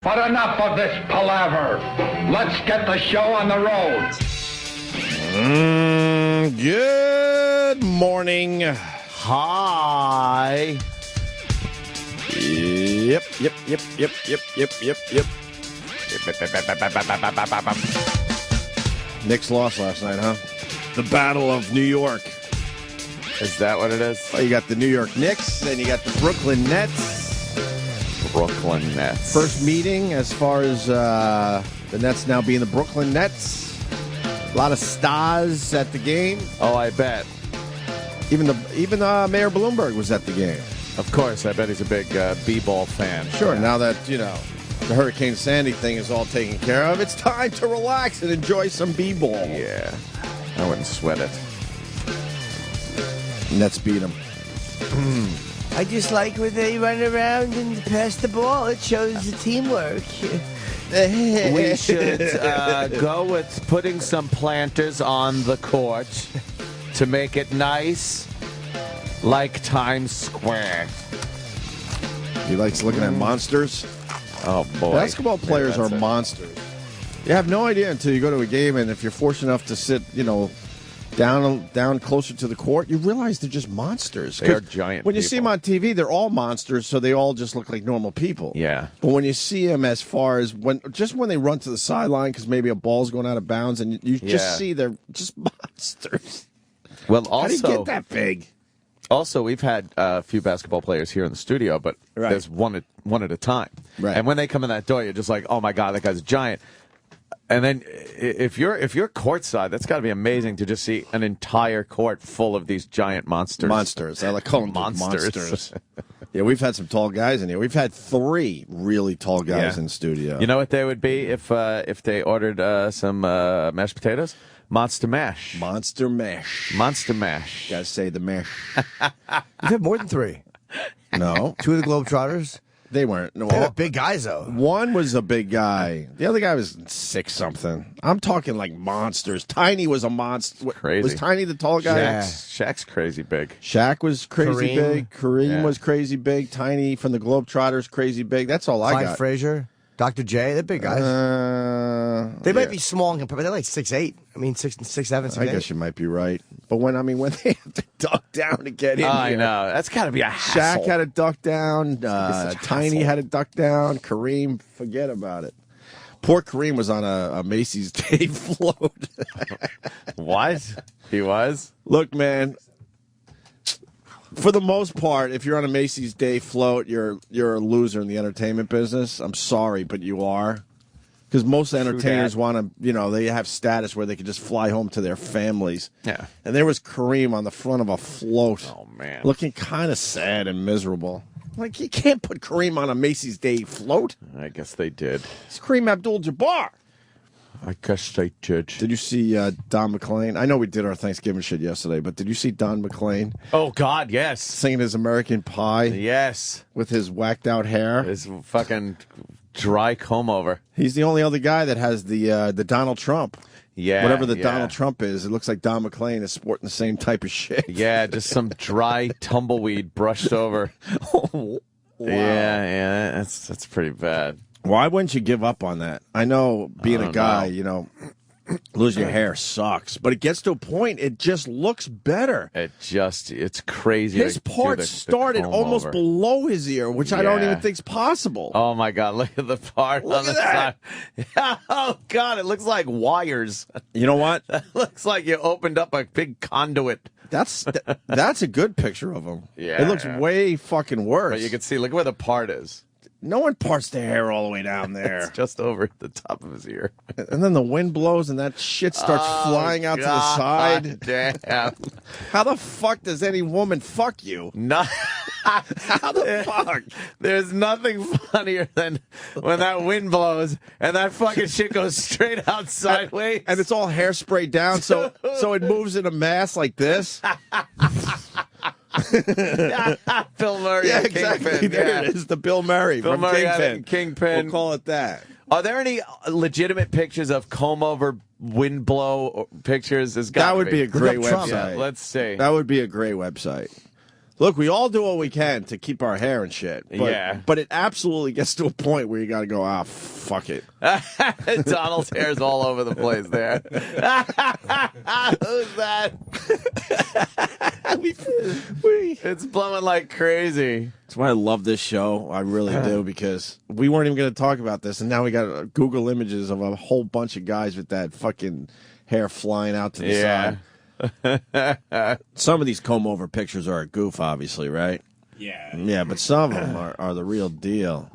But enough of this palaver. Let's get the show on the road. Good morning. Hi. Yep. Knicks lost last night, huh? The Battle of New York. Is that what it is? Well, you got the New York Knicks, then you got the Brooklyn Nets. Brooklyn Nets. First meeting as far as the Nets now being the Brooklyn Nets. A lot of stars at the game. Oh, I bet. Even Mayor Bloomberg was at the game. Of course, I bet he's a big b-ball fan. Sure, now that, the Hurricane Sandy thing is all taken care of, it's time to relax and enjoy some b-ball. Yeah, I wouldn't sweat it. Nets beat them. I just like when they run around and pass the ball. It shows the teamwork. We should go with putting some planters on the court to make it nice, like Times Square. He likes looking at monsters. Oh, boy. Basketball players are monsters. You have no idea until you go to a game, and if you're fortunate enough to sit, down closer to the court, you realize they're just monsters. They are giant When you people. see them on TV, they're all monsters, so they all just look like normal people. Yeah. But when you see them as far as when they run to the sideline because maybe a ball's going out of bounds, and you just see they're just monsters. Well, How do you also, get that big? Also, we've had a few basketball players here in the studio, but there's one at a time. Right. And when they come in that door, you're just like, oh my God, that guy's giant. And then if you're courtside, that's got to be amazing to just see an entire court full of these giant monsters. Monsters. I like calling them monsters. Yeah, we've had some tall guys in here. We've had 3 really tall guys in studio. You know what they would be if they ordered some mashed potatoes? Monster mash. Monster mash. Monster mash. Gotta say the mash. You've had more than 3. No. 2 of the Globetrotters. They weren't. No, They're big guys, though. one was a big guy. The other guy was 6-something. I'm talking like monsters. Tiny was a monster. Crazy. Was Tiny the tall guy? Shaq's crazy big. Shaq was crazy Kareem. big. Kareem was crazy big. Tiny from the Globetrotters, crazy big. That's all I Clyde got. Frazier, Dr. J, they're big guys. They might be small, but they're like 6'8". I mean, 6'7", 6'8". I guess you might be right. But when they have to duck down to get in I here. know. That's got to be a hassle. Shaq had a duck down. such a Tiny hassle. had a duck down. Kareem, forget about it. Poor Kareem was on a Macy's Day float. What? He was? Look, man, for the most part, if you're on a Macy's Day float, you're a loser in the entertainment business. I'm sorry, but you are. Because most entertainers want to, they have status where they can just fly home to their families. Yeah. And there was Kareem on the front of a float. Oh, man. Looking kind of sad and miserable. Like, you can't put Kareem on a Macy's Day float. I guess they did. It's Kareem Abdul-Jabbar. I guess they did. Did you see Don McLean? I know we did our Thanksgiving shit yesterday, but did you see Don McLean Oh, God, yes. singing his American Pie Yes. with his whacked out hair? His fucking dry comb over. He's the only other guy that has the Donald Trump. Yeah. Whatever the yeah. Donald Trump is, it looks like Don McLean is sporting the same type of shit. Yeah, just some dry tumbleweed brushed over. Wow. Yeah, that's pretty bad. Why wouldn't you give up on that? I know being a guy, know. losing your hair sucks, but it gets to a point, it just looks better. It's crazy. His to do part the started comb almost over. below his ear, which I don't Yeah. even think's possible. Oh, my God, look at the part Look on the at side. Oh, God, it looks like wires. You know what? It looks like you opened up a big conduit. That's a good picture of him. Yeah, It looks yeah. way fucking worse. But you can see, look where the part is. No one parts their hair all the way down there. It's just over the top of his ear. And then the wind blows and that shit starts flying out to the side. Damn. How the fuck does any woman fuck you? No. How the fuck? There's nothing funnier than when that wind blows and that fucking shit goes straight out sideways. And it's all hairspray down, so it moves in a mass like this. Bill Murray. Yeah, and exactly. Kingpin, There yeah. it is, the Bill Murray Bill from Murray had it Kingpin. in Kingpin. We'll call it that. Are there any legitimate pictures of comb over wind blow pictures? That would be a great Look up Trump. website. Yeah, let's see. That would be a great website. Look, we all do what we can to keep our hair and shit. But, Yeah. But it absolutely gets to a point where you got to go, fuck it. Donald's hair's all over the place there. Who's that? It's blowing like crazy. That's why I love this show. I really do, because we weren't even going to talk about this, and now we got Google images of a whole bunch of guys with that fucking hair flying out to the side. Some of these comb-over pictures are a goof, obviously, right? Yeah. Yeah, but some of them are the real deal.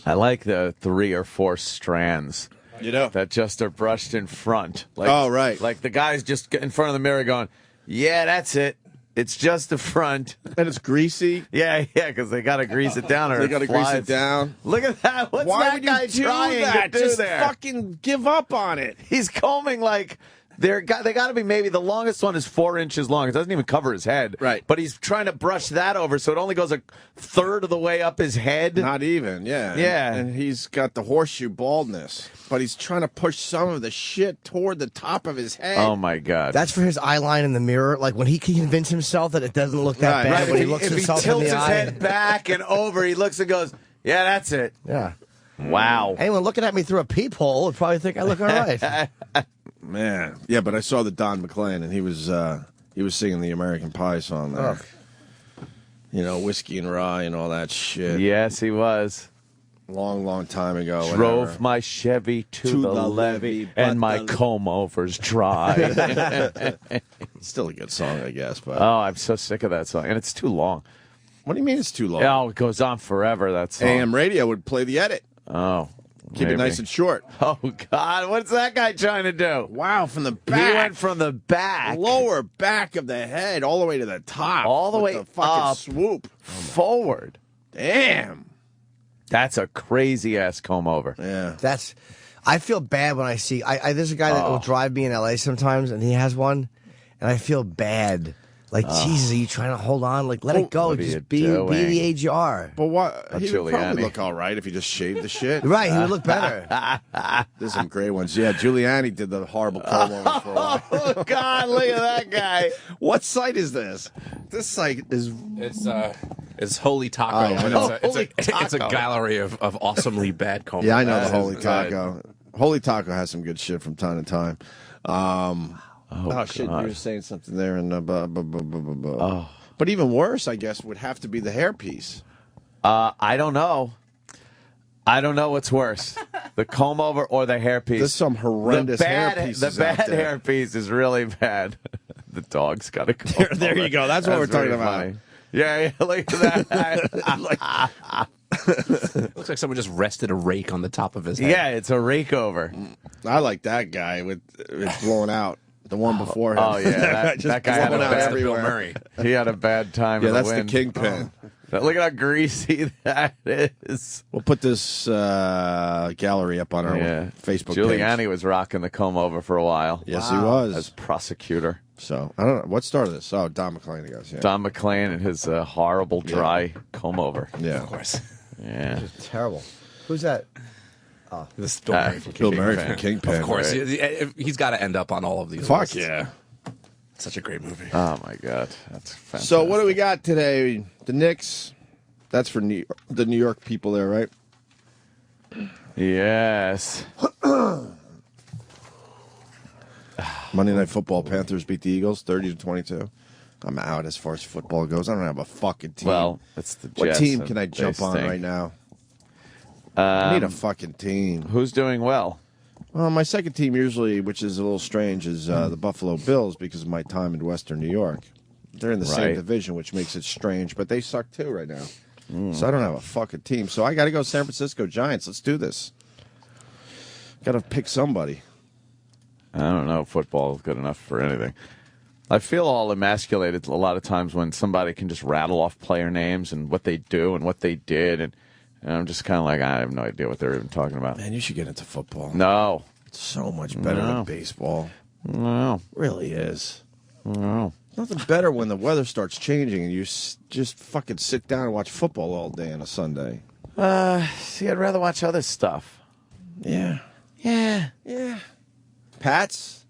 I like the 3 or 4 strands. You know? That just are brushed in front. Like, Oh, right. Like the guy's just in front of the mirror going, yeah, that's it. It's just the front. And it's greasy. Yeah, because they got to grease it down or They it got to grease flies. it down. Look at that. What's Why that would guy you do trying that? to do Just there? fucking give up on it. He's combing like... They got to be maybe the longest one is 4 inches long. It doesn't even cover his head. Right. But he's trying to brush that over so it only goes a third of the way up his head. Not even, yeah. Yeah. And he's got the horseshoe baldness, but he's trying to push some of the shit toward the top of his head. Oh, my God. That's for his eye line in the mirror. Like when he can convince himself that it doesn't look that Right, bad right. when he If looks if he himself tilts in the his eye. head back and over, he looks and goes, yeah, that's it. Yeah. Wow. Anyone looking at me through a peephole would probably think I look all right. Man. Yeah, but I saw the Don McLean, and he was singing the American Pie song there. Ugh. You know, Whiskey and Rye and all that shit. Yes, he was. Long, long time ago. Drove whatever. my Chevy to the levee, but and my the- comb-overs dry. Still a good song, I guess. But Oh, I'm so sick of that song. And it's too long. what do you mean it's too long? Oh, it goes on forever, that song. AM radio would play the edit. Oh. Keep it nice and short. Oh, God. What's that guy trying to do? Wow, from the He back. went from the back Lower back of the head all the way to the top. All the with way the fucking up. swoop. forward. Damn. That's a crazy-ass comb-over. Yeah. I feel bad when I see. There's a guy that will drive me in LA sometimes, and he has one, and I feel bad. Like, Jesus, are you trying to hold on? Like, let it go. what are you Just be doing? the age you are. But what? He would Giuliani. probably look all right if he just shaved the shit. Right, he would look better. There's some great ones. Yeah, Giuliani did the horrible comb over for a while. Oh, God, look at that guy. What site is this? This site is. It's Holy Taco. Oh, but no. it's a gallery of awesomely bad comb. Yeah, I know the Holy Taco. Holy Taco has some good shit from time to time. Oh shit! You were saying something there, and but even worse, I guess, would have to be the hairpiece. I don't know. I don't know what's worse, the comb over or the hairpiece. There's some horrendous hairpieces The bad out there. hairpiece is really bad. The dog's got to go. There you go. That's what we're talking really about. funny. Yeah, look at that. Looks like someone just rested a rake on the top of his head. Yeah, it's a rake over. I like that guy with it blown out. The one before him. Oh, yeah. Just That guy had a blown out bad everywhere. Bill Murray. He had a bad time. Yeah, in that's the the wind. kingpin. Look at how greasy that is. We'll put this gallery up on our Facebook Giuliani page. was rocking the comb over for a while. Yes, he was. As prosecutor. So, I don't know. What started this? Oh, Don McLean, I guess. Yeah. Don McLean and his horrible, dry comb over. Yeah. Of course. Yeah. Terrible. Who's that? This Bill Murray from Bill Murray Kingpin. from Kingpin. Of course. Right. He's got to end up on all of these Fuck lists. yeah. Such a great movie. Oh, my God. That's fantastic. So, what do we got today? The Knicks. That's for the New York people there, right? Yes. Monday Night Football. Panthers beat the Eagles 30-22. I'm out as far as football goes. I don't have a fucking team. Well, it's the Jets. What team and can I they jump on stink. right now? I need a fucking team. Who's doing well? Well, my second team usually, which is a little strange, is the Buffalo Bills because of my time in Western New York. They're in the same Right. division, which makes it strange, but they suck too right now. So I don't have a fucking team. So I got to go San Francisco Giants. Let's do this. Got to pick somebody. I don't know if football is good enough for anything. I feel all emasculated a lot of times when somebody can just rattle off player names and what they do and what they did. And I'm just kind of like, I have no idea what they're even talking about. Man, you should get into football. No. It's so much better than baseball. No. Really is. No. Nothing better when the weather starts changing and you just fucking sit down and watch football all day on a Sunday. See, I'd rather watch other stuff. Yeah. Yeah. Yeah. Pats?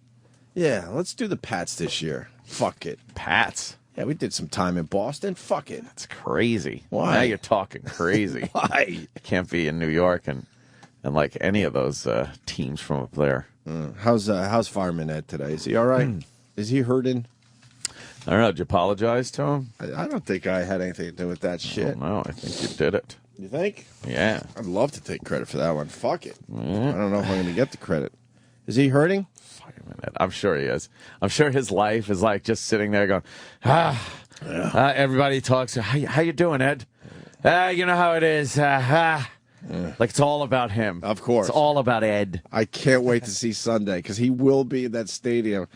Yeah, let's do the Pats this year. Fuck it. Pats. Yeah, we did some time in Boston. Fuck it. It's crazy. Why? Now you're talking crazy. Why? You can't be in New York and like any of those teams from up there. How's Fireman Ed today? Is he all right? Is he hurting? I don't know. Did you apologize to him? I don't think I had anything to do with that shit. No, I think you did it. You think? Yeah. I'd love to take credit for that one. Fuck it. I don't know if I'm going to get the credit. Is he hurting? Fireman Ed. I'm sure he is. I'm sure his life is like just sitting there going, everybody talks. How you doing, Ed? You know how it is. Like it's all about him. Of course. It's all about Ed. I can't wait to see Sunday because he will be in that stadium.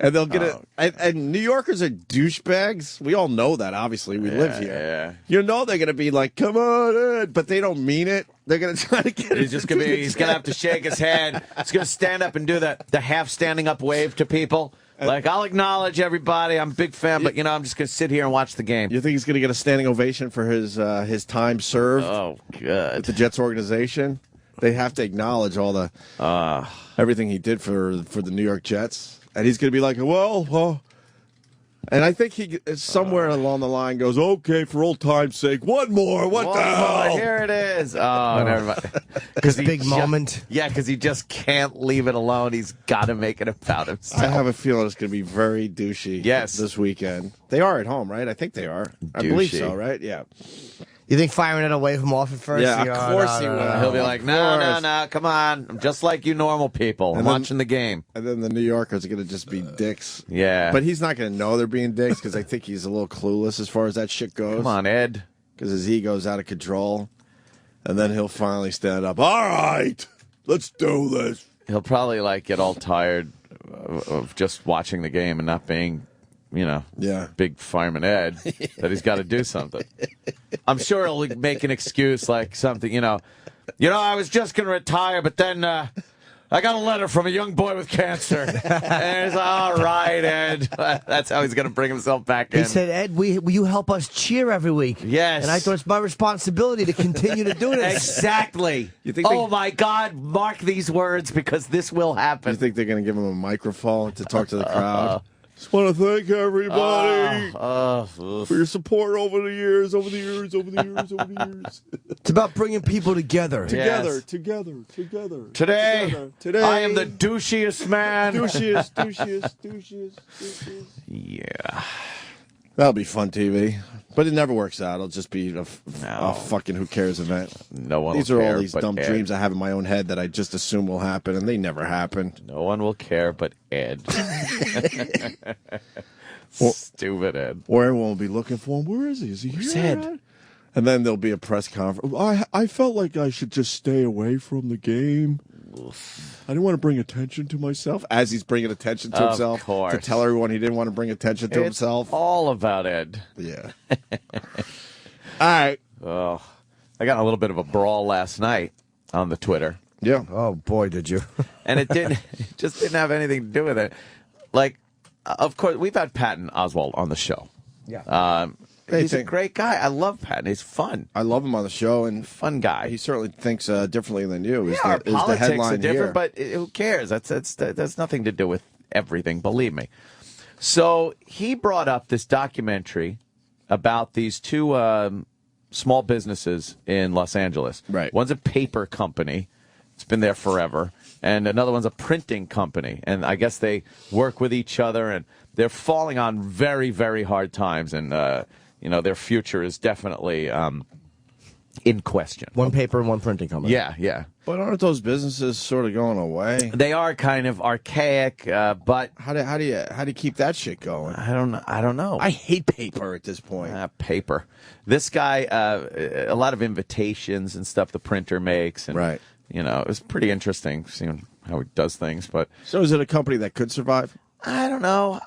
And they'll get it. And New Yorkers are douchebags. We all know that, obviously. We live here. Yeah. You know they're going to be like, come on, Ed. But they don't mean it. They're going to try to get He's just gonna be. He's gonna have to shake his head. He's gonna stand up and do the half standing up wave to people. Like, I'll acknowledge everybody. I'm a big fan, but I'm just gonna sit here and watch the game. You think he's going to get a standing ovation for his time served Oh, with good. the Jets organization? They have to acknowledge all the everything he did for the New York Jets. And he's going to be like, well, and I think he somewhere along the line goes, okay, for old time's sake, one more. What the hell? Here it is. Oh, never mind. Because big moment. Yeah, because he just can't leave it alone. He's got to make it about himself. I have a feeling it's going to be very douchey this weekend. They are at home, right? I think they are. I believe so, right? Yeah. You think Fireman Ed will wave him off at first? Yeah, of course he will. He'll be like, no, come on. I'm just like you normal people. I'm watching the game. And then the New Yorkers are going to just be dicks. Yeah. But he's not going to know they're being dicks because I think he's a little clueless as far as that shit goes. Come on, Ed. Because his ego's out of control. And then he'll finally stand up. All right, let's do this. He'll probably like get all tired of just watching the game and not being, big Fireman Ed, that he's got to do something. I'm sure he'll make an excuse like something, I was just going to retire, but then I got a letter from a young boy with cancer. And he's like, all right, Ed. That's how he's going to bring himself back in. He said, Ed, will you help us cheer every week? Yes. And I thought it's my responsibility to continue to do this. Exactly. My God, mark these words because this will happen. You think they're going to give him a microphone to talk to the crowd? Just want to thank everybody for your support over the years. It's about bringing people together. Together. Today, I am the douchiest man. Douchiest. Yeah. That'll be fun TV. But it never works out. It'll just be a fucking who cares event. No one These will are care all these but dumb Ed. dreams I have in my own head that I just assume will happen, and they never happened. No one will care but Ed. Stupid Ed. Or everyone will be looking for him. Where is he? Is he Where's here? Ed? And then there'll be a press conference. I felt like I should just stay away from the game. I didn't want to bring attention to myself. As he's bringing attention to himself. Course. To tell everyone he didn't want to bring attention to himself. All about Ed. Yeah. All right. Oh, I got in a little bit of a brawl last night on the Twitter. Yeah. Oh, boy, did you. And it just didn't have anything to do with it. Like, of course, we've had Patton Oswalt on the show. Yeah. He's a great guy. I love Patton. He's fun. I love him on the show, and Fun guy. he certainly thinks differently than you. Yeah, our politics are different, but who cares? That's nothing to do with everything, believe me. So he brought up this documentary about these two small businesses in Los Angeles. Right. One's a paper company. It's been there forever. And another one's a printing company. And I guess they work with each other, and they're falling on very, very hard times. And, their future is definitely in question. One paper and one printing company. Yeah. But aren't those businesses sort of going away? They are kind of archaic, but How do you keep that shit going? I don't know. I hate paper at this point. Paper. This guy, a lot of invitations and stuff the printer makes, and Right. it was pretty interesting seeing how he does things. But So is it a company that could survive? I don't know.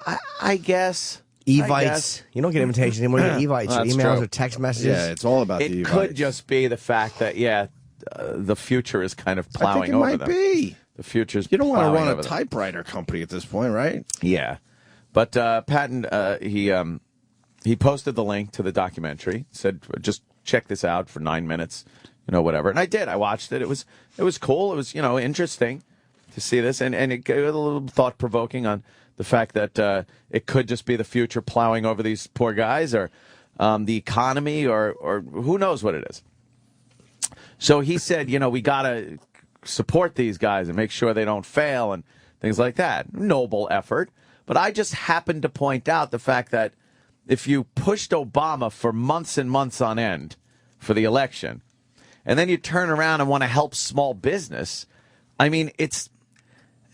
I guess Evites. You don't get invitations anymore. You get Evites. Well, that's Emails true. or text messages. Yeah, it's all about the It could Evites. just be the fact that the future is kind of I plowing think it over might them. be. The future's You don't want to plowing run over a them. typewriter company at this point, right? Yeah, but Patton he posted the link to the documentary. Said just check this out for 9 minutes, whatever. And I did. I watched it. It was cool. It was interesting to see this, and it got a little thought provoking on The fact that it could just be the future plowing over these poor guys, or the economy, or who knows what it is. So he said, we got to support these guys and make sure they don't fail and things like that. Noble effort. But I just happened to point out the fact that if you pushed Obama for months and months on end for the election, and then you turn around and want to help small business, I mean, it's...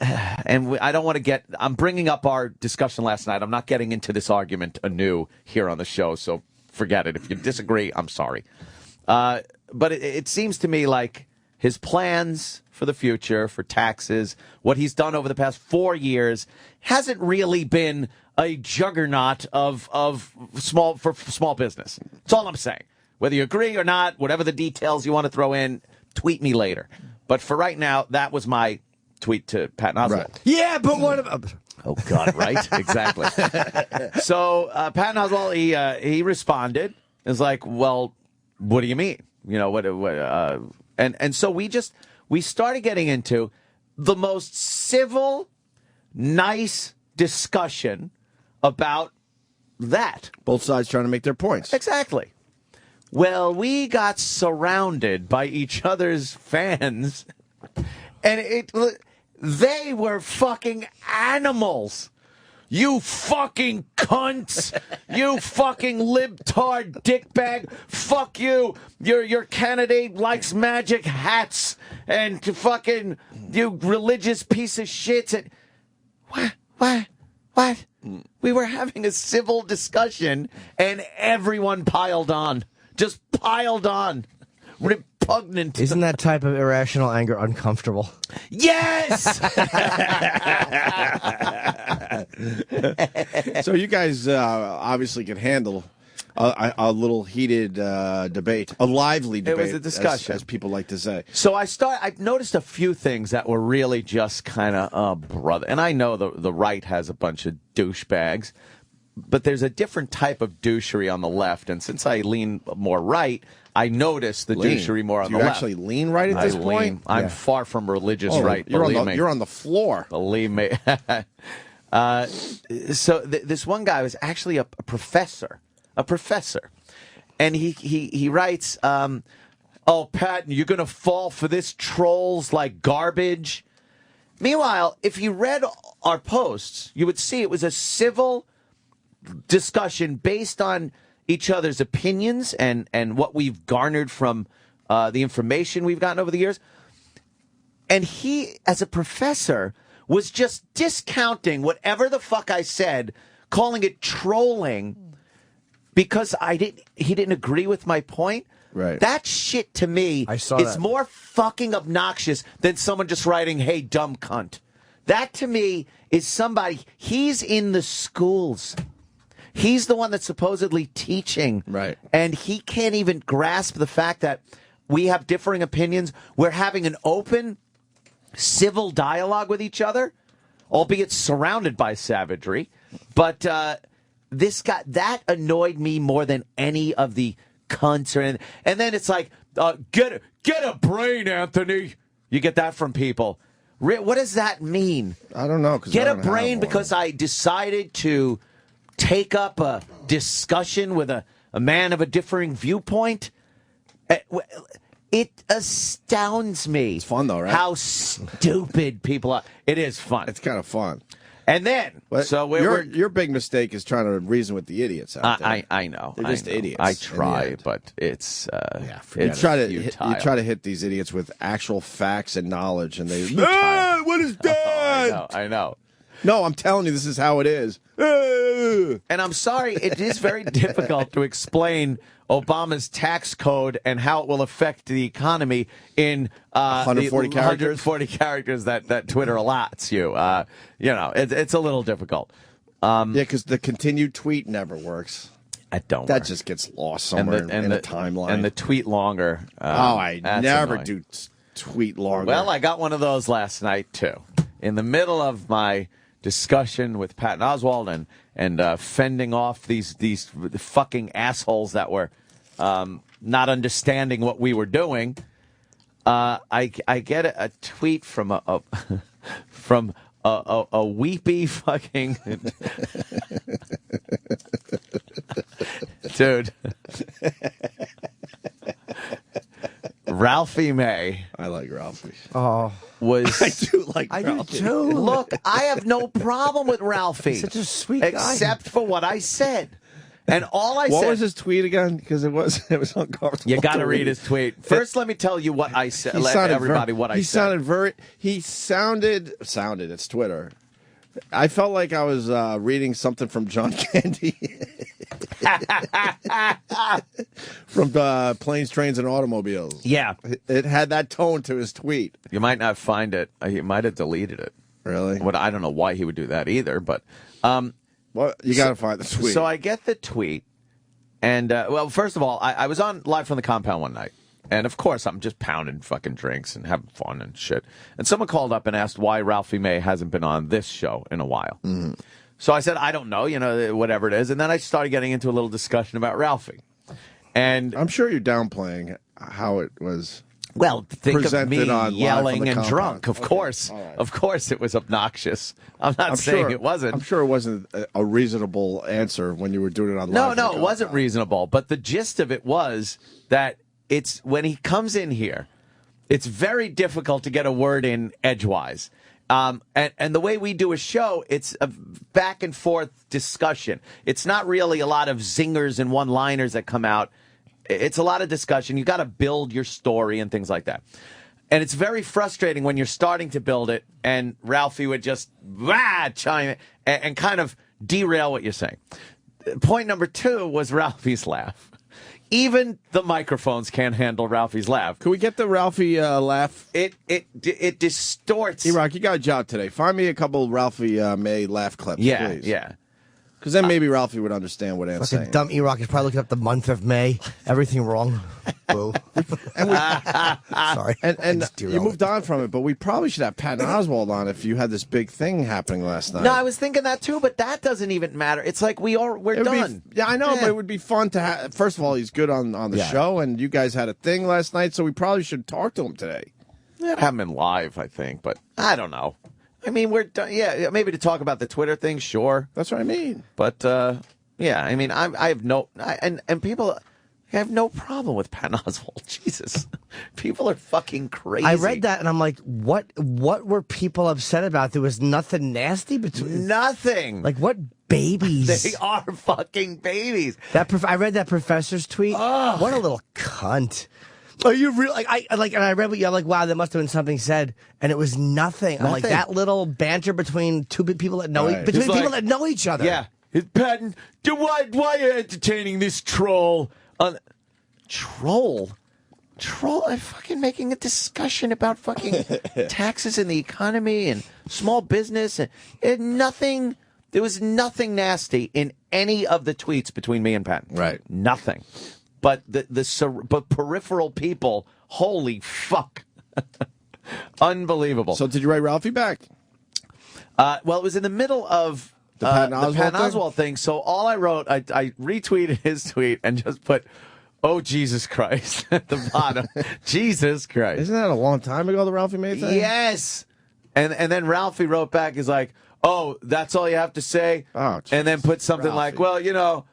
And I don't want to get... I'm bringing up our discussion last night. I'm not getting into this argument anew here on the show, so forget it. If you disagree, I'm sorry. But it seems to me like his plans for the future, for taxes, what he's done over the past 4 years, hasn't really been a juggernaut of small business. That's all I'm saying. Whether you agree or not, whatever the details you want to throw in, tweet me later. But for right now, that was my tweet to Pat Oswalt. Right. Yeah, but what about... Oh, God, right? Exactly. So Pat Oswalt, he responded. It's like, well, what do you mean? And so we started getting into the most civil, nice discussion about that. Both sides trying to make their points. Exactly. Well, we got surrounded by each other's fans, and they were fucking animals. You fucking cunts. You fucking libtard dickbag. Fuck you. Your candidate likes magic hats. And fucking you religious piece of shit. And what? We were having a civil discussion and everyone piled on. Just piled on. Repugnant. Isn't that type of irrational anger uncomfortable? Yes! So you guys obviously can handle a little heated debate, a lively debate. It was a discussion, as people like to say. So I've noticed a few things that were really just kind of, brother. And I know the right has a bunch of douchebags, but there's a different type of douchery on the left. And since I lean more right, I notice the douchery more on the left. You actually lean right at this point? I'm far from religious right. You're Believe on the floor. Believe me. So this one guy was actually a professor, and he writes, "Oh, Patton, you're gonna fall for this trolls like garbage." Meanwhile, if you read our posts, you would see it was a civil discussion based on each other's opinions and what we've garnered from the information we've gotten over the years. And he, as a professor, was just discounting whatever the fuck I said, calling it trolling because he didn't agree with my point. Right. That shit to me is more fucking obnoxious than someone just writing, "Hey, dumb cunt." That to me is somebody, he's in the schools. He's the one that's supposedly teaching. Right. And he can't even grasp the fact that we have differing opinions. We're having an open, civil dialogue with each other, albeit surrounded by savagery. But this guy, that annoyed me more than any of the cunts. And then it's like, get a brain, Anthony. You get that from people. What does that mean? I don't know. Get a brain because I decided to take up a discussion with a man of a differing viewpoint? It astounds me. It's fun, though, right? How stupid people are. It is fun. It's kind of fun. And then, your big mistake is trying to reason with the idiots out there. I know. They're just idiots. I try, but it's you try to hit these idiots with actual facts and knowledge, and they what is that? I know. No, I'm telling you, this is how it is. And I'm sorry, it is very difficult to explain Obama's tax code and how it will affect the economy in 140 characters. 140 characters that Twitter allots you. It's a little difficult. Yeah, because the continued tweet never works. That work. Just gets lost somewhere in the timeline. And the tweet longer. I never do tweet longer. Well, I got one of those last night, too. In the middle of my discussion with Patton Oswalt and fending off these fucking assholes that were not understanding what we were doing, I get a tweet from from a weepy fucking dude. Ralphie May. I like Ralphie. Oh, was I do like I Ralphie. do too. Look, I have no problem with Ralphie. He's such a sweet guy. Except for what I said. And all I said. What was his tweet again? Because it was uncomfortable. You got to read read. his tweet. First, let me tell you what I said. Let everybody what I said. He sounded. It's Twitter. I felt like I was reading something from John Candy. From Planes, Trains, and Automobiles. Yeah. It had that tone to his tweet. You might not find it. He might have deleted it. Really? But I don't know why he would do that either. But well, you got to find the tweet. So I get the tweet, and well, first of all, I was on live from the compound one night, and of course I'm just pounding fucking drinks and having fun and shit. And someone called up and asked why Ralphie May hasn't been on this show in a while. Mm-hmm. So I said I don't know, whatever it is. And then I started getting into a little discussion about Ralphie, and I'm sure you're downplaying how it was. Well, think of me on yelling and compound. drunk. Of course. Right. Of course it was obnoxious. I'm not saying it wasn't. I'm sure it wasn't a reasonable answer when you were doing it on live. No, it wasn't reasonable. But the gist of it was that it's when he comes in here, it's very difficult to get a word in edgewise. And the way we do a show, it's a back and forth discussion. It's not really a lot of zingers and one-liners that come out. It's a lot of discussion. You got to build your story and things like that. And it's very frustrating when you're starting to build it and Ralphie would just chime in and kind of derail what you're saying. Point number 2 was Ralphie's laugh. Even the microphones can't handle Ralphie's laugh. Can we get the Ralphie laugh? It distorts. E-Rock, you got a job today. Find me a couple Ralphie May laugh clips, please. Yeah. Because then maybe Ralphie would understand what Ant's saying. Dumb E-Rock is probably looking up the month of May. Everything wrong. Boo. Sorry. And you moved on from it, but we probably should have Patton Oswalt on if you had this big thing happening last night. No, I was thinking that too, but that doesn't even matter. It's like we're done. Yeah, I know, but it would be fun to have. First of all, he's good on the show, and you guys had a thing last night, so we probably should talk to him today. Yeah, have him in live, I think, but I don't know. I mean, we're done. Yeah, maybe to talk about the Twitter thing, sure. That's what I mean. But yeah, I mean, I have no and people. I have no problem with Patton Oswalt. Jesus, people are fucking crazy. I read that and I'm like, what were people upset about? There was nothing nasty between. Nothing. Like what babies? They are fucking babies. I read that professor's tweet. Oh. What a little cunt. Are you real? And I read what you're like. Wow, there must have been something said, and it was nothing. I'm like that little banter between two people that know that know each other. Yeah, Patton, why are you entertaining this troll? Troll. I'm fucking making a discussion about fucking taxes and the economy and small business and nothing. There was nothing nasty in any of the tweets between me and Patton. Right. Nothing. But but peripheral people, holy fuck. Unbelievable. So did you write Ralphie back? Well, it was in the middle of the Patton Oswalt thing. So all I wrote, I retweeted his tweet and just put, "Oh, Jesus Christ," at the bottom. Jesus Christ. Isn't that a long time ago, the Ralphie May thing? Yes. And then Ralphie wrote back, he's like, "Oh, that's all you have to say?" Oh, and then put something like, "Well,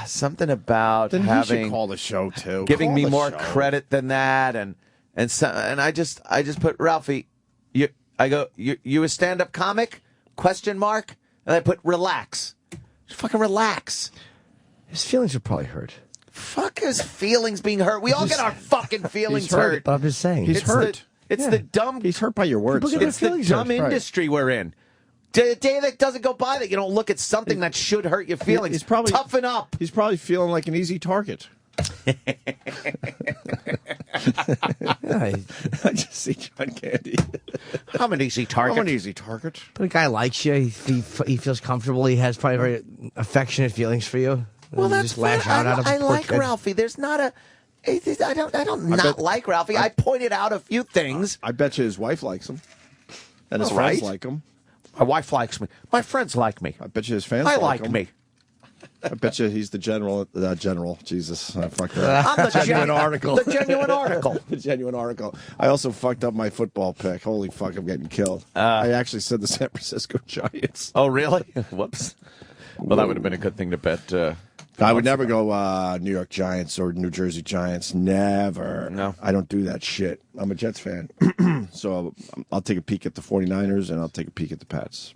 something about then having he should call the show too, giving me more credit than that," and I just put, "Ralphie, you a stand-up comic? ? And I put relax, just fucking relax." His feelings are probably hurt. Fuck his feelings being hurt. We all get our fucking feelings hurt. But I'm just saying, he's hurt. It's the dumb. He's hurt by your words. It's the dumb industry we're in. A day that doesn't go by that you don't look at something that should hurt your feelings. He's probably toughen up. He's probably feeling like an easy target. I just see John Candy. I'm an easy target. I'm an easy target. But a guy likes you. He feels comfortable. He has probably very affectionate feelings for you. Well, you that's just lash out at him. I like Ralphie. There's not a. I don't like Ralphie. I pointed out a few things. I bet you his wife likes him, and his friends like him. My wife likes me. My friends like me. I bet you his fans like me. I bet you he's the general. Jesus, I fucked up. I'm the genuine article. The genuine article. The genuine article. I also fucked up my football pick. Holy fuck, I'm getting killed. I actually said the San Francisco Giants. Oh, really? Whoops. Well, that would have been a good thing to bet. I would never go New York Giants or New Jersey Giants. Never. No. I don't do that shit. I'm a Jets fan. So I'll take a peek at the 49ers and I'll take a peek at the Pats.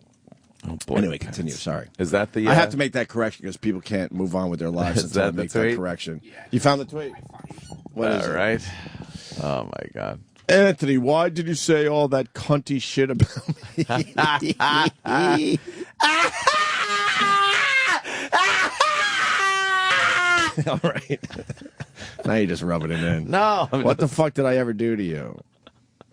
Oh, boy. Anyway, continue. Sorry. Is that the... I have to make that correction because people can't move on with their lives Is until I that the make that tweet? correction. You found the tweet? What is All it? right. Oh, my God. Anthony, why did you say all that cunty shit about me? All right. Now you're just rubbing it in. No. What the fuck did I ever do to you?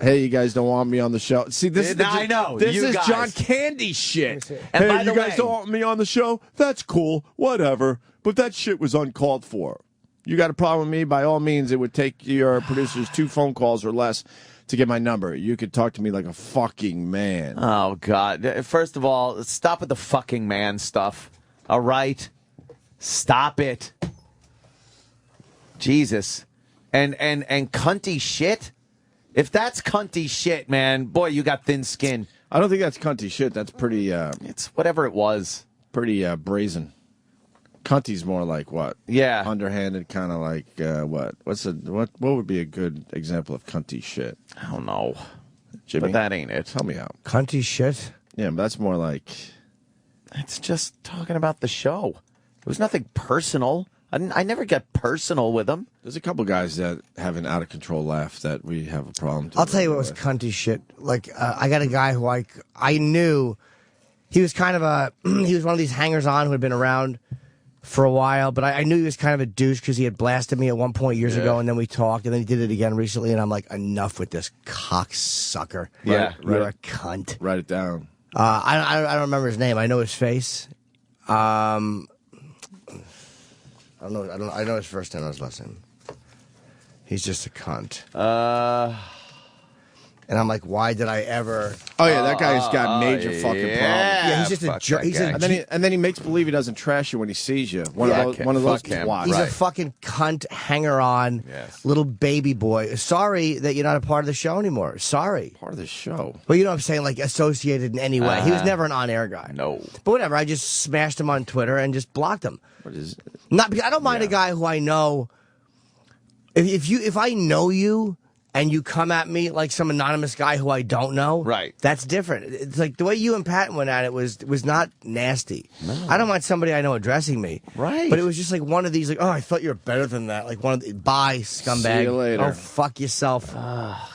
Hey, you guys don't want me on the show. See, this is I know. This You is guys. John Candy shit. And hey, by you the guys way- don't want me on the show? That's cool. Whatever. But that shit was uncalled for. You got a problem with me? By all means, it would take your producers 2 phone calls or less to get my number. You could talk to me like a fucking man. Oh, God. First of all, stop with the fucking man stuff. All right? Stop it. Jesus. And cunty shit? If that's cunty shit, man, boy, you got thin skin. I don't think that's cunty shit. That's pretty It's whatever it was. pretty brazen. Cunty's more like what? Yeah. Underhanded, kind of like what? What would be a good example of cunty shit? I don't know. Jimmy, But that ain't it. help me out. Cunty shit. Yeah, but that's more like It's just talking about the show. It was nothing personal. I never got personal with them. there's a couple guys that have an out of control laugh that we have a problem. I'll tell you what was cunty shit. Like, I got a guy who I knew he was kind of he was one of these hangers-on who had been around for a while, but I knew he was kind of a douche because he had blasted me at one point years ago, and then we talked, and then he did it again recently, and I'm like, enough with this cocksucker. Yeah. You're a cunt. Write it down. I don't remember his name. I know his face. I don't know. I know his first name. I know his last name. He's just a cunt. And I'm like, why did I ever? Oh yeah, that guy's got major fucking problems. Yeah, he's just a fuck jerk. that He's guy. And then he makes believe he doesn't trash you when he sees you. One Yeah, of those fuck him. twats. He's Right. a fucking cunt, hanger-on, Yes. little baby boy. Sorry that you're not a part of the show anymore. Sorry. Part of the show. Well, you know what I'm saying? Like, associated in any way. He was never an on-air guy. No. But whatever. I just smashed him on Twitter and just blocked him. What is? Not because I don't mind a guy who I know. If I know you and you come at me like some anonymous guy who I don't know, Right. That's different. It's like the way you and Pat went at it was not nasty. No. I don't mind somebody I know addressing me, Right. But it was just like one of these, like, oh, I thought you were better than that. Like one of the bye scumbag. See you later. Go fuck yourself.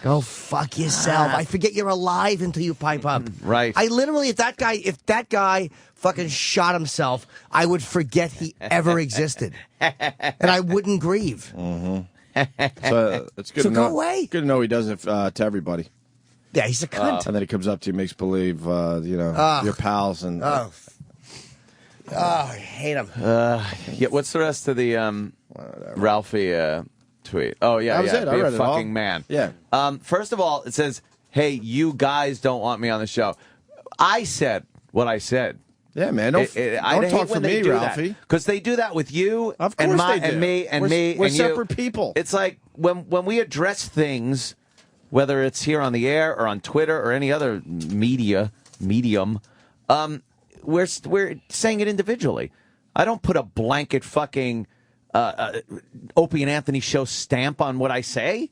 Go fuck yourself. I forget you're alive until you pipe up. Right. I literally, if that guy fucking shot himself, I would forget he ever existed, and I wouldn't grieve. So it's good So to go know. away. Good to know he does it to everybody. Yeah, he's a cunt. And then he comes up to you, makes believe, your pals, and Oh, I hate him. Yeah. What's the rest of the Ralphie tweet? Oh yeah, That was yeah. it. I Be read a it all. fucking man. Yeah. First of all, it says, "Hey, you guys don't want me on the show." I said what I said. yeah, man. Don't talk for me, Ralphie. Because they do that with you, Of and course my, they do. and me, and We're- me, we're and you. separate people. It's like when we address things, whether it's here on the air or on Twitter or any other medium, we're saying it individually. I don't put a blanket fucking Opie and Anthony show stamp on what I say.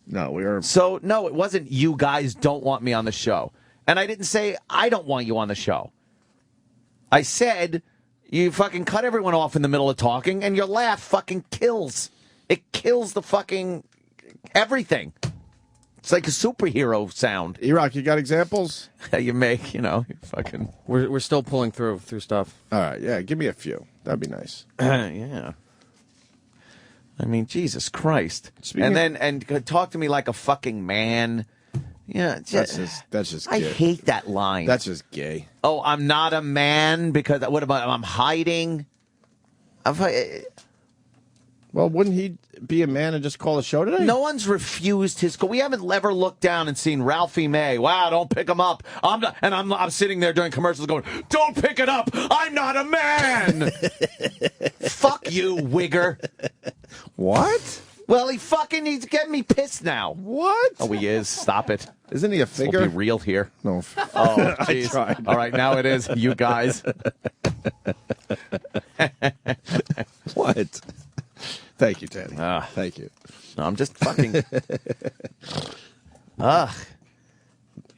No, we are. So, no, it wasn't you guys don't want me on the show. And I didn't say I don't want you on the show. I said you fucking cut everyone off in the middle of talking and your laugh fucking kills. It kills the fucking everything. It's like a superhero sound. E-Rock, you got examples? You make, you fucking... We're still pulling through stuff. All right, yeah, give me a few. That'd be nice. Yeah. I mean, Jesus Christ. Speaking And talk to me like a fucking man. Yeah, That's just I gay. hate that line. That's just gay. Oh, I'm not a man because what about I'm hiding? Well, wouldn't he be a man and just call the show today? No one's refused his call. We haven't ever looked down and seen Ralphie May. Wow, don't pick him up. I'm sitting there during commercials going, don't pick it up. I'm not a man. Fuck you, wigger. What? Well, he's getting me pissed now. What? Oh, he is. Stop it. Isn't he a figure? We'll be real here. No. Oh, I jeez. tried. All right, now it is. You guys. What? Thank you, Teddy. Thank you. No, I'm just fucking.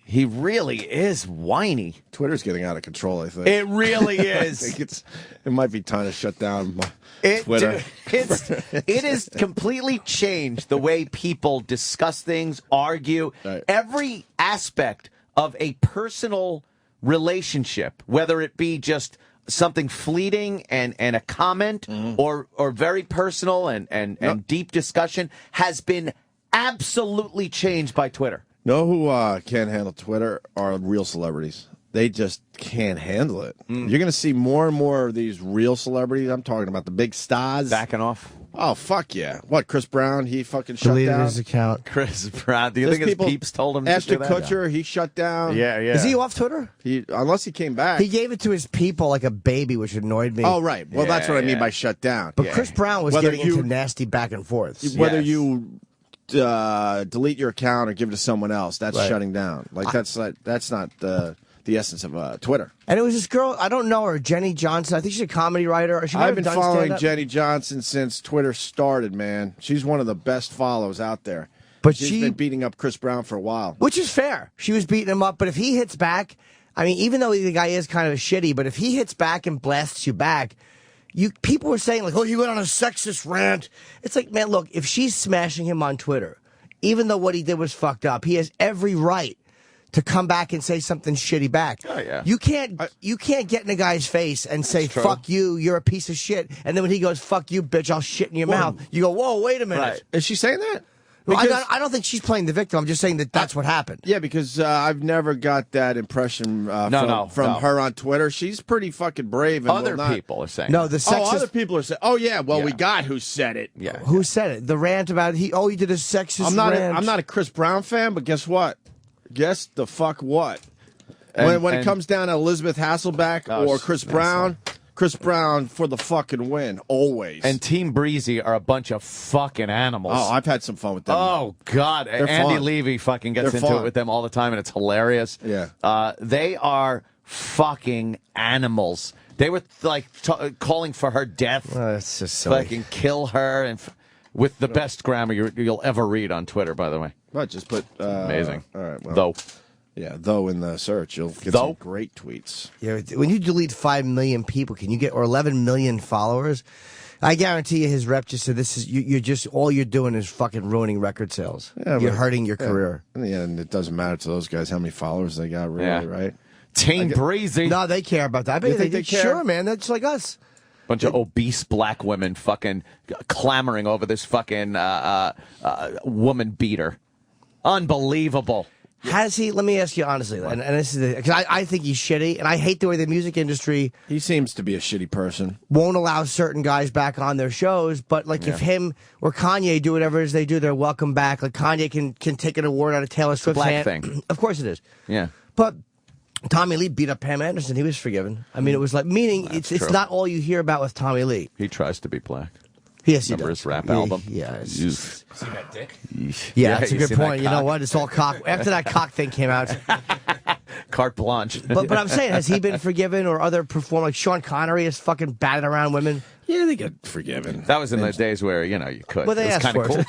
He really is whiny. Twitter's getting out of control, I think. It really I is. think it might be time to shut down Twitter. It has completely changed the way people discuss things, argue. Right. Every aspect of a personal relationship, whether it be just something fleeting and a comment or very personal and deep discussion, has been absolutely changed by Twitter. Know who can't handle Twitter are real celebrities. They just can't handle it. You're going to see more and more of these real celebrities. I'm talking about the big stars. Backing off. Oh, fuck yeah. What, Chris Brown? He fucking shut Deleted down? his account. Chris Brown. Do you There's think his people- peeps told him to Ashton do that? Kutcher, he shut down. Yeah. Is he off Twitter? Unless he came back. He gave it to his people like a baby, which annoyed me. Oh, right. Well, that's what I mean Yeah. by shut down. But Chris Brown was Whether getting into nasty back and forths. Whether Yes. you delete your account or give it to someone else, that's Right. shutting down. Like that's not the essence of Twitter. And it was this girl, I don't know her, Jenny Johnson. I think she's a comedy writer. She might I've have been done following stand-up. Jenny Johnson since Twitter started, man. She's one of the best follows out there. But She's she- been beating up Chris Brown for a while. Which is fair. She was beating him up, but if he hits back, I mean, even though the guy is kind of shitty, but if he hits back and blasts you back, people were saying, like, oh, he went on a sexist rant. It's like, man, look, if she's smashing him on Twitter, even though what he did was fucked up, he has every right to come back and say something shitty back. Oh, yeah. You can't get in a guy's face and say, true. fuck you, you're a piece of shit. And then when he goes, fuck you, bitch, I'll shit in your mouth. You go, whoa, wait a minute. Right. Is she saying that? Well, Because- I don't think she's playing the victim. I'm just saying that that's what happened. Yeah, because I've never got that impression from her on Twitter. She's pretty fucking brave. And Other will not- people are saying No, the that. sexist. other people are saying, "Oh yeah, well we Yeah. got who said it." Yeah. Who said it? The rant about he did a sexist I'm not. rant. I'm not a Chris Brown fan, but guess what? Guess the fuck what? When it comes down to Elizabeth Hasselbeck or Chris Brown, Chris Brown for the fucking win always. And Team Breezy are a bunch of fucking animals. oh, I've had some fun with them. Oh, God. They're Andy fun. Levy fucking gets They're into fun. it with them all the time, and it's hilarious. Yeah. They are fucking animals. They were, like, calling for her death. That's just silly. Fucking kill her, and with the best grammar you'll ever read on Twitter, by the way. But just put Amazing. All right. Well, Though. yeah, though in the search, you'll get Though? some great tweets. Yeah, when you delete 5 million people, can you get or 11 million followers? I guarantee you, his rep just said, "This is you're just all you're doing is fucking ruining record sales. Yeah, you're but- hurting your career." In the end, it doesn't matter to those guys how many followers they got, really, Yeah. right? Team Breezy. No, they care about that. I bet You think they care? Sure, man. That's like us. Bunch of obese black women fucking clamoring over this fucking woman beater. Unbelievable. Has he? Let me ask you honestly, and this is because I think he's shitty, and I hate the way the music industry He seems to be a shitty person. won't allow certain guys back on their shows. But like if him or Kanye do whatever it is they do, they're welcome back. Like Kanye can take an award out of Taylor Swift's black hand. thing. Of course it is. Yeah. But Tommy Lee beat up Pam Anderson. He was forgiven. I mean, it was like meaning it's true. not all you hear about with Tommy Lee. He tries to be black. Yes, he Remember does. his rap Yeah, album? Yeah, it's Oof. just- See that dick? yeah, that's a you good see that point. You know cock? what? It's all cock. After that cock thing came out, Carte blanche. but I'm saying, has he been forgiven or other performers like Sean Connery has fucking batted around women? Yeah, they get forgiven. That was in the days where, you could. Well, they it was asked kind of for cool, it.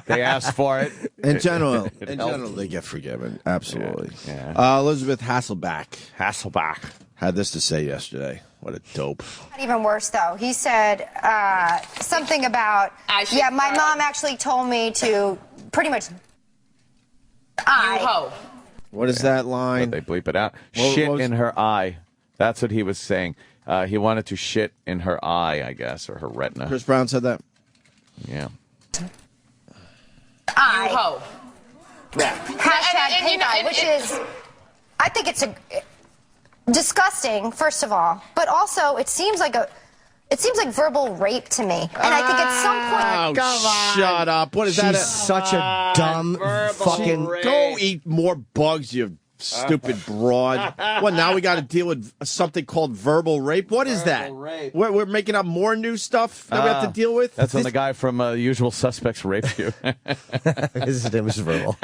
too. They asked for it. In general, helped. they get forgiven. Absolutely. Yeah. Elizabeth Hasselbeck Hasselbach. had this to say yesterday. What a dope. Even worse, though. He said something about, my mom actually told me to pretty much What is that line? They bleep it out. What Shit was- in her eye. That's what he was saying. He wanted to shit in her eye, I guess, or her retina. Chris Brown said that. Yeah. hashtag pink eye, which is, I think it's disgusting, first of all, but also it seems like It seems like verbal rape to me. And I think at some point... Shut up. What is that? She's such a dumb fucking... Go eat more bugs, you stupid broad. What, now we got to deal with something called verbal rape? What is that? Rape. We're making up more new stuff that we have to deal with? That's when the guy from Usual Suspects raped you. His name was verbal.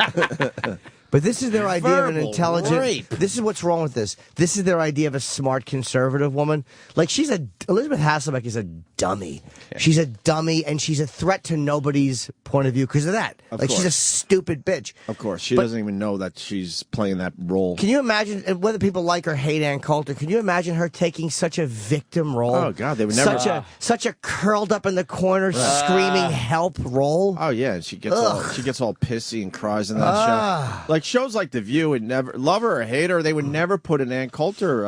But this is their idea of an Verbal intelligent. rape. This is what's wrong with this. This is their idea of a smart conservative woman. Like Elizabeth Hasselbeck is a dummy. Yeah. She's a dummy, and she's a threat to nobody's point of view because of that. She's a stupid bitch. Of course, she doesn't even know that she's playing that role. Can you imagine whether people like or hate Ann Coulter? Can you imagine her taking such a victim role? Oh God, they would never. Such a curled up in the corner, screaming help role. Oh yeah, she gets all pissy and cries in that show. Like shows like The View would never, love her or hate her, they would never put an Ann Coulter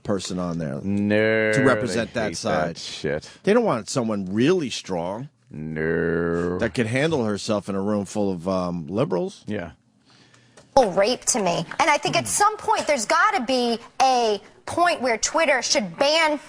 person on there to represent that side. That shit. They don't want someone really strong. No. That could handle herself in a room full of liberals. Yeah. Rape to me. And I think at some point there's got to be a point where Twitter should ban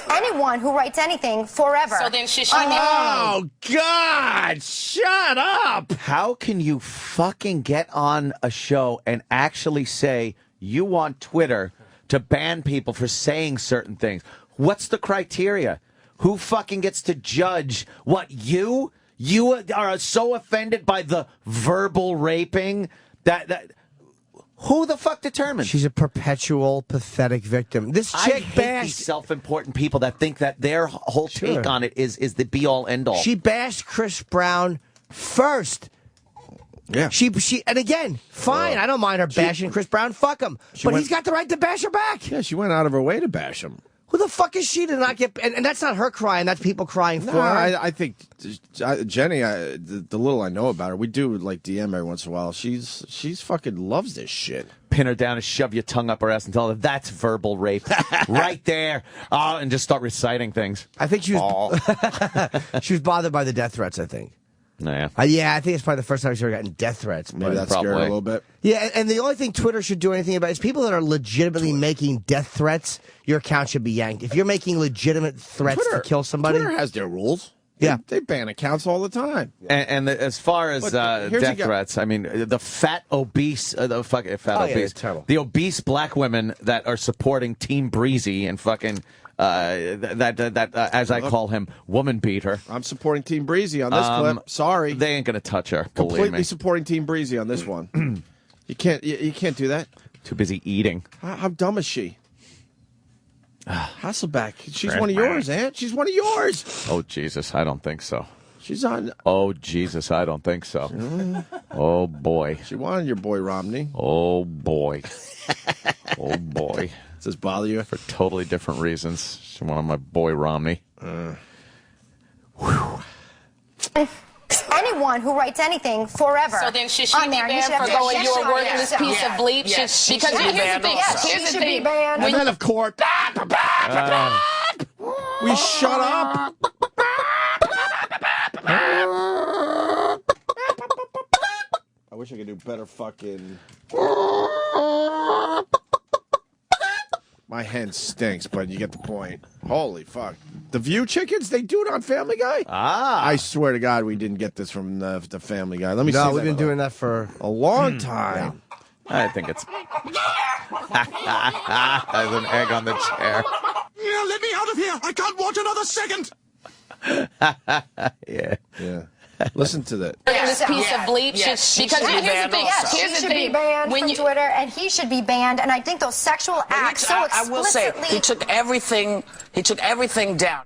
anyone who writes anything forever. So then she Oh, God! Shut up! How can you fucking get on a show and actually say you want Twitter to ban people for saying certain things? What's the criteria? Who fucking gets to judge what you are so offended by the verbal raping that who the fuck determines? She's a perpetual pathetic victim. This chick I hate these self-important people that think that their whole take on it is the be-all, end-all. She bashed Chris Brown first. Yeah. She and again, fine. I don't mind her bashing Chris Brown. Fuck him. But he's got the right to bash her back. Yeah, she went out of her way to bash him. Who the fuck is she to not get... And that's not her crying. That's people crying for her. I think Jenny, the little I know about her, we do like DM every once in a while. She's fucking loves this shit. Pin her down and shove your tongue up her ass and tell her that's verbal rape. Right there. And just start reciting things. I think she was... she was bothered by the death threats, I think. Yeah. Yeah, I think it's probably the first time she's ever gotten death threats. Maybe that scared her a little bit. Yeah, and the only thing Twitter should do anything about is people that are legitimately making death threats, your account should be yanked. If you're making legitimate threats to kill somebody... Twitter has their rules. Yeah. They ban accounts all the time. And as far as death threats, I mean, the fat, obese, obese, the obese black women that are supporting Team Breezy and fucking... as I call him, woman beater. I'm supporting Team Breezy on this clip. Sorry, they ain't gonna touch her. Completely supporting Team Breezy on this one. You can't do that. Too busy eating. How dumb is she? Hasselbeck. She's one of yours, Aunt. She's one of yours. Oh Jesus, I don't think so. She's on. Oh Jesus, I don't think so. Oh boy. She wanted your boy Romney. Oh boy. Oh boy. Does this bother you? For totally different reasons. She wanted my boy Romney. Anyone who writes anything forever. So then should she be banned for going, you're a worthless piece of bleep? Because here's the thing. Here's the thing. And then, of course, we shut up. I wish I could do better fucking... My hen stinks, but you get the point. Holy fuck. The View chickens, they do it on Family Guy? I swear to God, we didn't get this from the Family Guy. Let me see. No, we've been doing that for a long time. I think it's... There's an egg on the chair. Yeah, let me out of here. I can't watch another second. Yeah. Listen to that. This piece of bleep because here's the thing. He should be banned from Twitter, and he should be banned. And I think those sexual acts so explicitly. I will say he took everything down.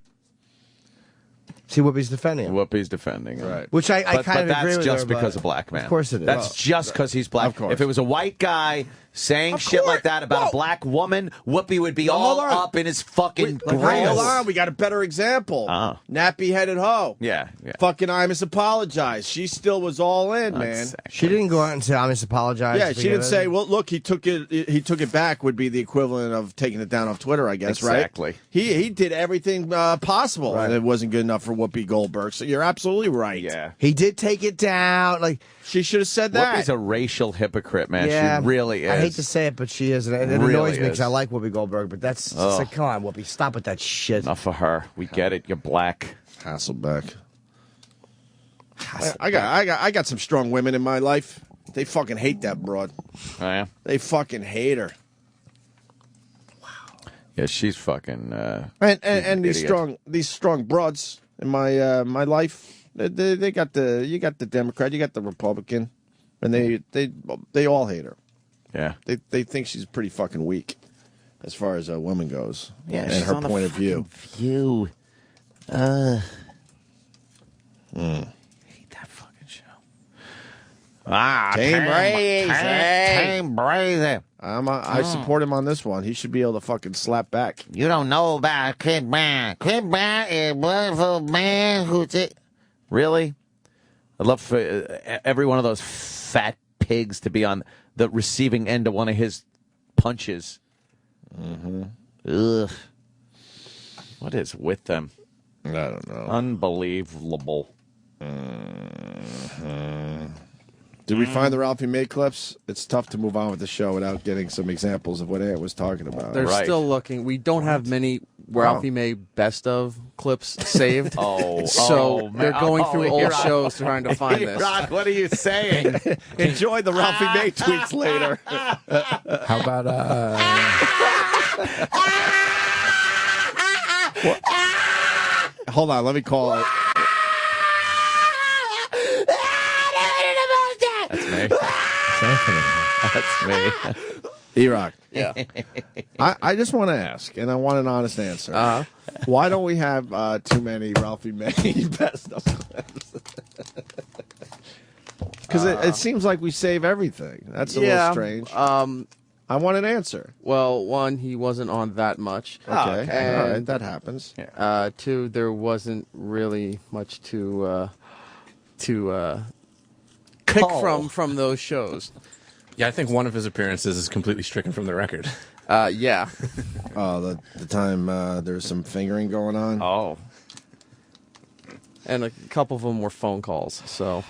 See, Whoopi's defending him. Whoopi's defending him. Right. Which I kind of agree with. But that's just her, because of black man. Of course it is. That's just because he's black. Of course. If it was a white guy saying shit like that about a black woman, Whoopi would be all up in his fucking Hold grills. on, we got a better example. Nappy-headed hoe. Yeah. Fucking I misapologized. She still was all in, man. She didn't go out and say I misapologize. Yeah, she didn't say, well, look, he took it back would be the equivalent of taking it down off Twitter, I guess, Exactly. right? He did everything possible, and it wasn't good enough for Whoopi. Whoopi Goldberg. So you're absolutely right. Yeah. He did take it down. Like she should have said that. Whoopi's a racial hypocrite, man. Yeah, she really is. I hate to say it, but she is. And it Really annoys me because is. I like Whoopi Goldberg, but that's it's like, come on, Whoopi, stop with that shit. Enough of her. We get it. You're black. Hasselbeck. I got some strong women in my life. They fucking hate that broad. Oh, yeah? They fucking hate her. Yeah, she's fucking. And these strong broads in my my life. They got you got the Democrat, you got the Republican, and they all hate her. Yeah, they think she's pretty fucking weak as far as a woman goes. Yeah, and she's her on a point of view. View. Hate that fucking show. Team Brady. Team Brady. I support him on this one. He should be able to fucking slap back. You don't know about Kid Brown. Kid Brown is a wonderful man who's it. really. I'd love for every one of those fat pigs to be on the receiving end of one of his punches. Mm-hmm. Ugh. What is with them? I don't know. Unbelievable. Did we find the Ralphie May clips? It's tough to move on with the show without getting some examples of what Ed was talking about. They're still looking. We don't have many Ralphie May best of clips saved. So they're going through old shows trying to find this. Rod, what are you saying? Enjoy the Ralphie May tweets later. How about Hold on, let me call it. That's me. E-Rock. Yeah. I just want to ask, and I want an honest answer. Why don't we have too many Ralphie May best of clips? Because it seems like we save everything. That's a little strange. I want an answer. Well, one, he wasn't on that much. Okay. And, all right, that happens. Two, there wasn't really much to pick from those shows. Yeah, I think one of his appearances is completely stricken from the record. Yeah. Oh, the time there was some fingering going on? Oh. And a couple of them were phone calls, so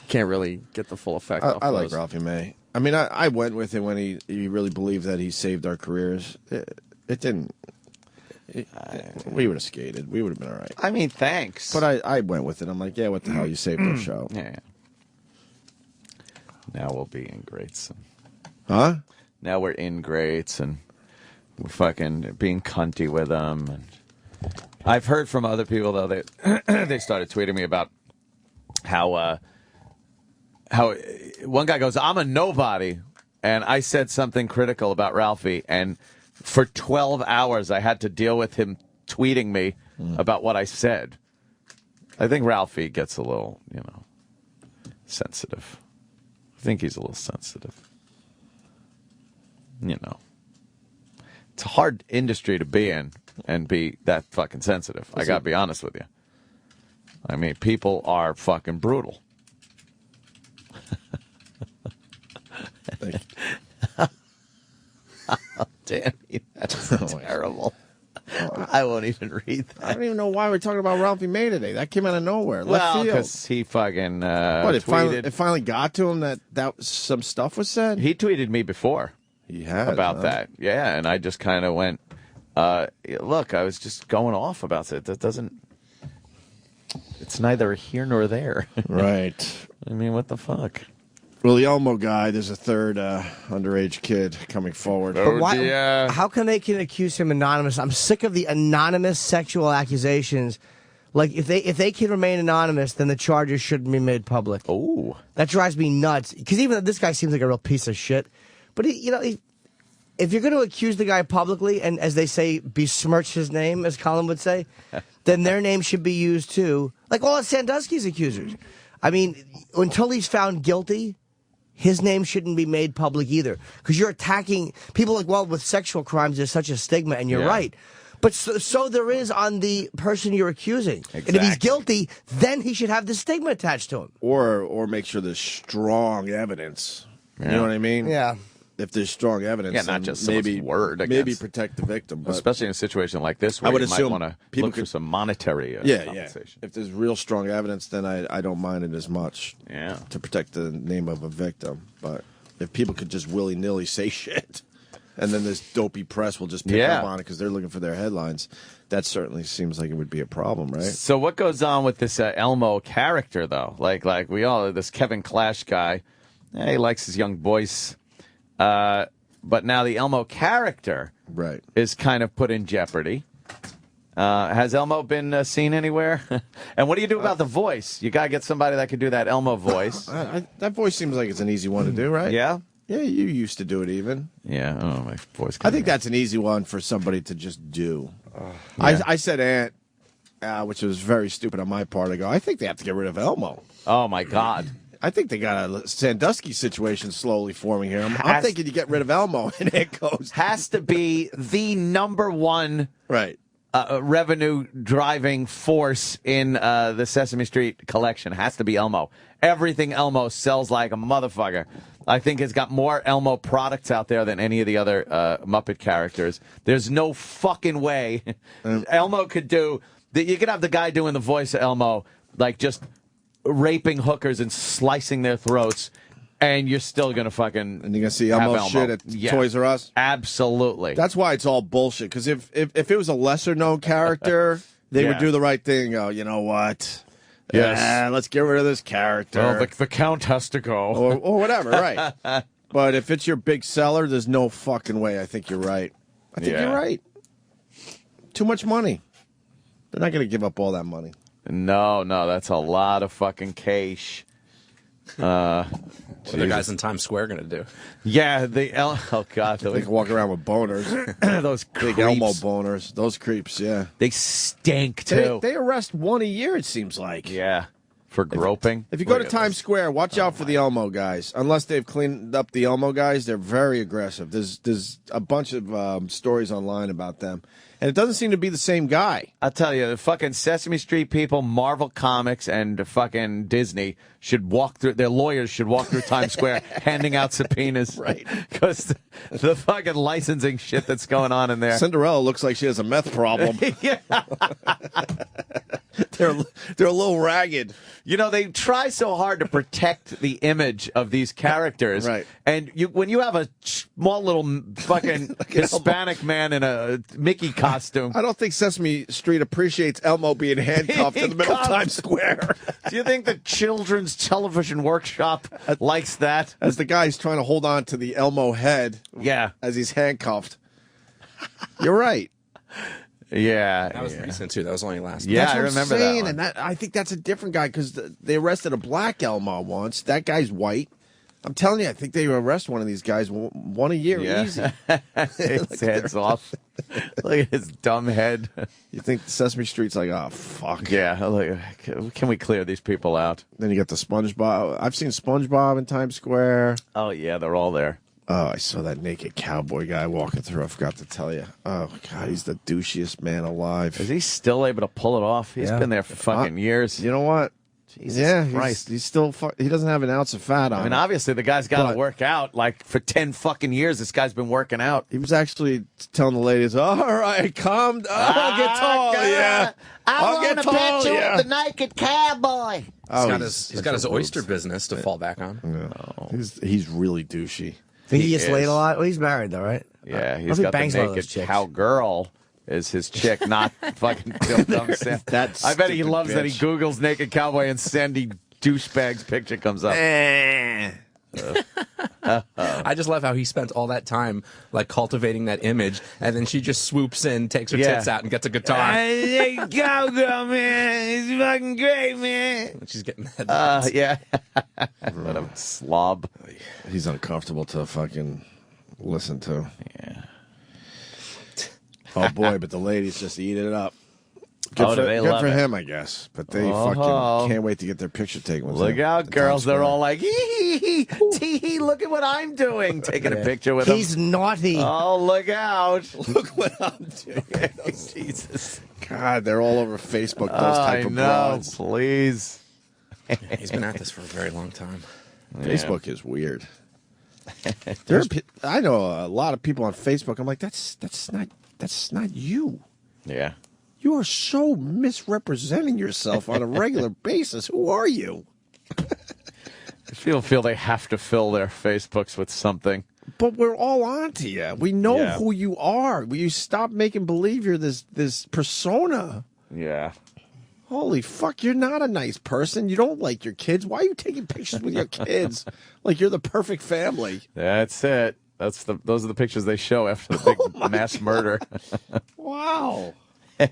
can't really get the full effect off I like those. Ralphie May. I mean, I went with him when he really believed that he saved our careers. It didn't. We would have skated. We would have been all right. I mean, thanks. But I went with it. I'm like, yeah, what the hell? You saved our show. Yeah. Now we'll be in greats. Huh? Now we're in greats and we're fucking being cunty with them. And I've heard from other people though that they started tweeting me about how one guy goes, "I'm a nobody," and I said something critical about Ralphie, and for 12 hours I had to deal with him tweeting me about what I said. I think Ralphie gets a little, sensitive. I think he's a little sensitive. It's a hard industry to be in and be that fucking sensitive. I gotta be honest with you. I mean, people are fucking brutal. Oh, damn you. That's terrible. I won't even read that. I don't even know why we're talking about Ralphie May today. That came out of nowhere. Left field. Because he fucking it tweeted. finally got to him that some stuff was said? He tweeted me before. He had about that. Yeah, and I just kind of went, look, I was just going off about it. That doesn't... It's neither here nor there. Right. I mean, what the fuck? Well, the Elmo guy, there's a third underage kid coming forward. But why? How can they accuse him anonymous? I'm sick of the anonymous sexual accusations. Like if they can remain anonymous, then the charges shouldn't be made public. Oh, that drives me nuts. Because even though this guy seems like a real piece of shit, but if you're going to accuse the guy publicly and, as they say, besmirch his name, as Colin would say, then their name should be used too. Like all of Sandusky's accusers. I mean, until he's found guilty, his name shouldn't be made public either. Because you're attacking people like, well, with sexual crimes, there's such a stigma, and you're right. But so there is on the person you're accusing. Exactly. And if he's guilty, then he should have the stigma attached to him. Or make sure there's strong evidence. You know what I mean? Yeah. if there's strong evidence, Yeah, not just maybe someone's word maybe against- protect the victim. But Especially in a situation like this, where I would you might assume want to people look for could- some monetary yeah. compensation. If there's real strong evidence, then I don't mind it as much. Yeah. To protect the name of a victim, but if people could just willy nilly say shit, and then this dopey press will just pick up on it because they're looking for their headlines, that certainly seems like it would be a problem, right? So what goes on with this Elmo character, though? Like we all, this Kevin Clash guy, he likes his young boys. But now the Elmo character is kind of put in jeopardy. Has Elmo been seen anywhere? And what do you do about the voice? You got to get somebody that can do that Elmo voice. That voice seems like it's an easy one to do, right? Yeah? Yeah, you used to do it even. Yeah, I don't know, my voice. I think that's an easy one for somebody to just do. I said Aunt, which was very stupid on my part. I go, I think they have to get rid of Elmo. Oh, my God. I think they got a Sandusky situation slowly forming here. I'm thinking you get rid of Elmo, and it goes. Has to be the number one revenue driving force in the Sesame Street collection. Has to be Elmo. Everything Elmo sells like a motherfucker. I think it's got more Elmo products out there than any of the other Muppet characters. There's no fucking way Elmo could do. You could have the guy doing the voice of Elmo, like just raping hookers and slicing their throats, and you're still gonna fucking and you're gonna see Elmo shit at Toys R Us. Absolutely. That's why it's all bullshit. Because if it was a lesser known character, they would do the right thing. And go, you know what? Yes. Let's get rid of this character. Well, the count has to go, or whatever. Right. But if it's your big seller, there's no fucking way. I think you're right. I think you're right. Too much money. They're not gonna give up all that money. No, that's a lot of fucking cash. What are the guys in Times Square going to do? Yeah, oh God, they can walk around with boners. Those big creeps. Elmo boners. Those creeps. Yeah, they stink too. They arrest one a year. It seems like. Yeah, for groping. If you go to Times Square, watch out for the Elmo guys. Unless they've cleaned up the Elmo guys, they're very aggressive. There's a bunch of stories online about them. And it doesn't seem to be the same guy. I'll tell you, the fucking Sesame Street people, Marvel Comics, and fucking Disney should walk through, their lawyers should walk through Times Square handing out subpoenas. Right. Because the fucking licensing shit that's going on in there. Cinderella looks like she has a meth problem. Yeah. They're a little ragged. You know, they try so hard to protect the image of these characters. Right. And when you have a small little fucking Hispanic man in a Mickey costume. I don't think Sesame Street appreciates Elmo being handcuffed in the middle of Times Square. Do you think the Children's Television Workshop likes that? As the guy's trying to hold on to the Elmo head. Yeah. As he's handcuffed. You're right. Yeah. That was recent, too. That was only last Yeah, That's I what remember I'm saying, that one. and I think that's a different guy because they arrested a black Elmo once. That guy's white. I'm telling you, I think they arrest one of these guys one a year, easy. His head's off. Look at his dumb head. You think Sesame Street's like, oh, fuck. Yeah, look, can we clear these people out? Then you got the SpongeBob. I've seen SpongeBob in Times Square. Oh, yeah, they're all there. Oh, I saw that naked cowboy guy walking through. I forgot to tell you. Oh, God, he's the douchiest man alive. Is he still able to pull it off? He's been there for fucking years. You know what? Jesus Christ. He's still. He doesn't have an ounce of fat on. I mean, him. obviously, the guy's got to work out. Like, for 10 fucking years, this guy's been working out. He was actually telling the ladies, all right, calm down. I'll get tall, yeah. I'll get tall, yeah. The naked cowboy. He's got his oyster business to fall back on. No. He's really douchey. Think he gets laid a lot? Well, he's married, though, right? Yeah, he's got the naked cowgirl is his chick, not fucking Bill Dumb Sam. I bet he loves that he Googles naked cowboy and Sandy douchebag's picture comes up. I just love how he spent all that time like cultivating that image, and then she just swoops in, takes her tits out, and gets a guitar. Cowgirl, man, it's fucking great, man. And she's getting that. Yeah. What a slob. He's uncomfortable to fucking listen to. Yeah. Oh boy, but the ladies just eat it up. Good for him, I guess. But they fucking can't wait to get their picture taken with him. Look out, girls. They're all like, hee hee hee, look at what I'm doing. Taking a picture with him. He's naughty. Oh, look out. Look what I'm doing. Jesus. God, they're all over Facebook, those type of broads. Please. He's been at this for a very long time. Facebook is weird. I know a lot of people on Facebook. I'm like, that's not you. Yeah. You are so misrepresenting yourself on a regular basis. Who are you? People feel they have to fill their Facebooks with something. But we're all on to you. We know who you are. Will you stop making believe you're this persona? Yeah. Holy fuck, you're not a nice person. You don't like your kids. Why are you taking pictures with your kids like you're the perfect family? That's it. Those are the pictures they show after the big mass murder. Wow. What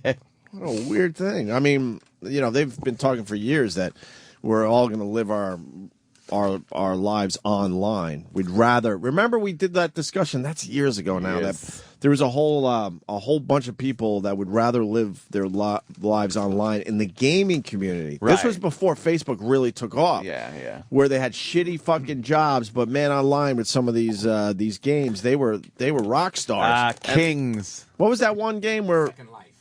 a weird thing. I mean, they've been talking for years that we're all going to live our lives online. We'd rather remember we did that discussion. That's years ago now. Yes. That there was a whole bunch of people that would rather live their lives online in the gaming community. Right. This was before Facebook really took off. Yeah. Where they had shitty fucking jobs, but man, online with some of these games, they were rock stars. Kings. What was that one game where?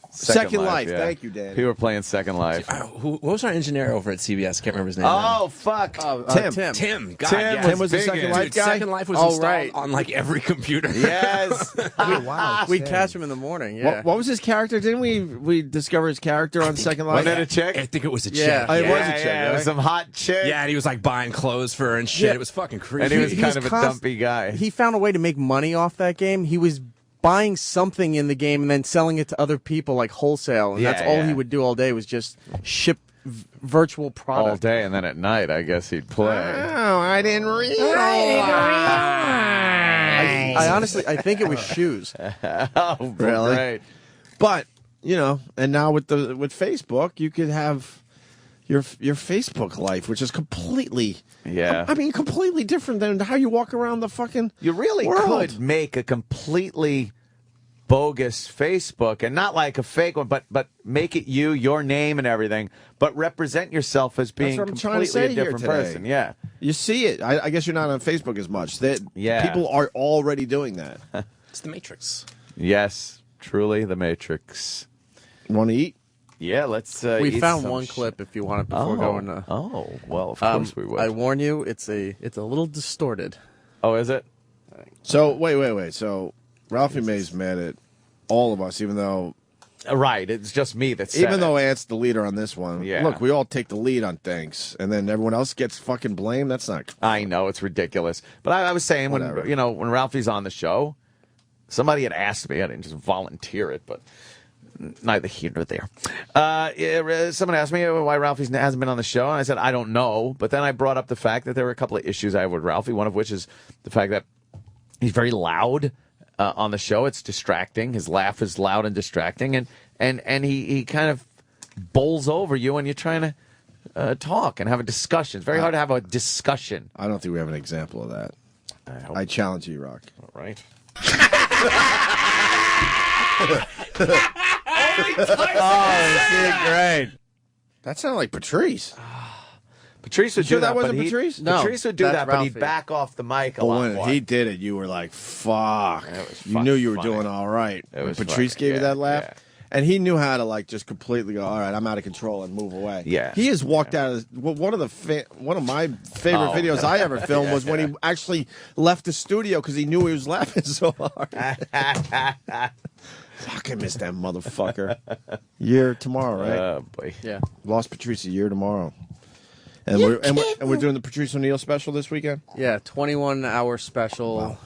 Second Life. Yeah. Thank you, Dan. People were playing Second Life. What was our engineer over at CBS? I can't remember his name. Oh, fuck. Tim. Tim. God, Tim yes. Tim was the Second Life guy? Second Life was installed on like every computer. Yes. Wow. We'd catch him in the morning. Yeah. What was his character? Didn't we discover his character on Second Life? Wasn't it a chick? I think it was a chick. Yeah. Oh, it was a chick, It was right? some hot chick. Yeah, and he was like buying clothes for her and shit. Yeah. It was fucking creepy. And he was He kind was of a dumpy guy. He found a way to make money off that game. He was buying something in the game and then selling it to other people like wholesale. And that's all he would do all day was just ship virtual product. all day, and then at night, I guess he'd play. Oh, I didn't realize. I honestly, I think it was shoes. Oh, Really? Great. But and now with Facebook, you could have your Facebook life, which is completely, completely different than how you walk around the fucking. You really world. could make a completely bogus Facebook, and not like a fake one, but make it you, your name and everything, but represent yourself as being That's what I'm trying to completely say a different here today. person. Yeah. You see it. I guess you're not on Facebook as much. Yeah. People are already doing that. It's the Matrix. Yes, truly the Matrix. Want to eat? Yeah, let's. We eat found some one clip if you want it before going. Oh, well, of course we would. I warn you, it's a little distorted. Oh, is it? So wait. So Ralphie May's mad at all of us, even though. Right, it's just me that's Even though Ant's the leader on this one. Yeah. Look, we all take the lead on things, and then everyone else gets fucking blamed. That's not. I know it's ridiculous, but I was saying Whatever. when Ralphie's on the show, somebody had asked me. I didn't just volunteer it, but neither here nor there. Someone asked me why Ralphie hasn't been on the show, and I said I don't know. But then I brought up the fact that there were a couple of issues I have with Ralphie. One of which is the fact that he's very loud on the show. It's distracting. His laugh is loud and distracting, and he kind of bowls over you when you're trying to talk and have a discussion. It's very hard to have a discussion. I don't think we have an example of that. I challenge you, Rock. All right. Great. That sounded like Patrice. Patrice would You sure do that. that wasn't but he- Patrice? No, Patrice would do that's that, but he'd Ralphie. back off the mic a But lot when more. he did it, you were like, fuck. was You knew you were fucking funny. doing all right. It When was Patrice funny, gave you yeah, that laugh. yeah. And he knew how to like just completely go, all right, I'm out of control and move away. Yeah. He has walked out of one of my favorite videos I ever filmed was when he actually left the studio because he knew he was laughing so hard. Fuck, I miss that motherfucker. Year tomorrow, right? Oh boy. Yeah. Lost Patrice a year tomorrow. And we're doing the Patrice O'Neill special this weekend. Yeah, 21-hour special.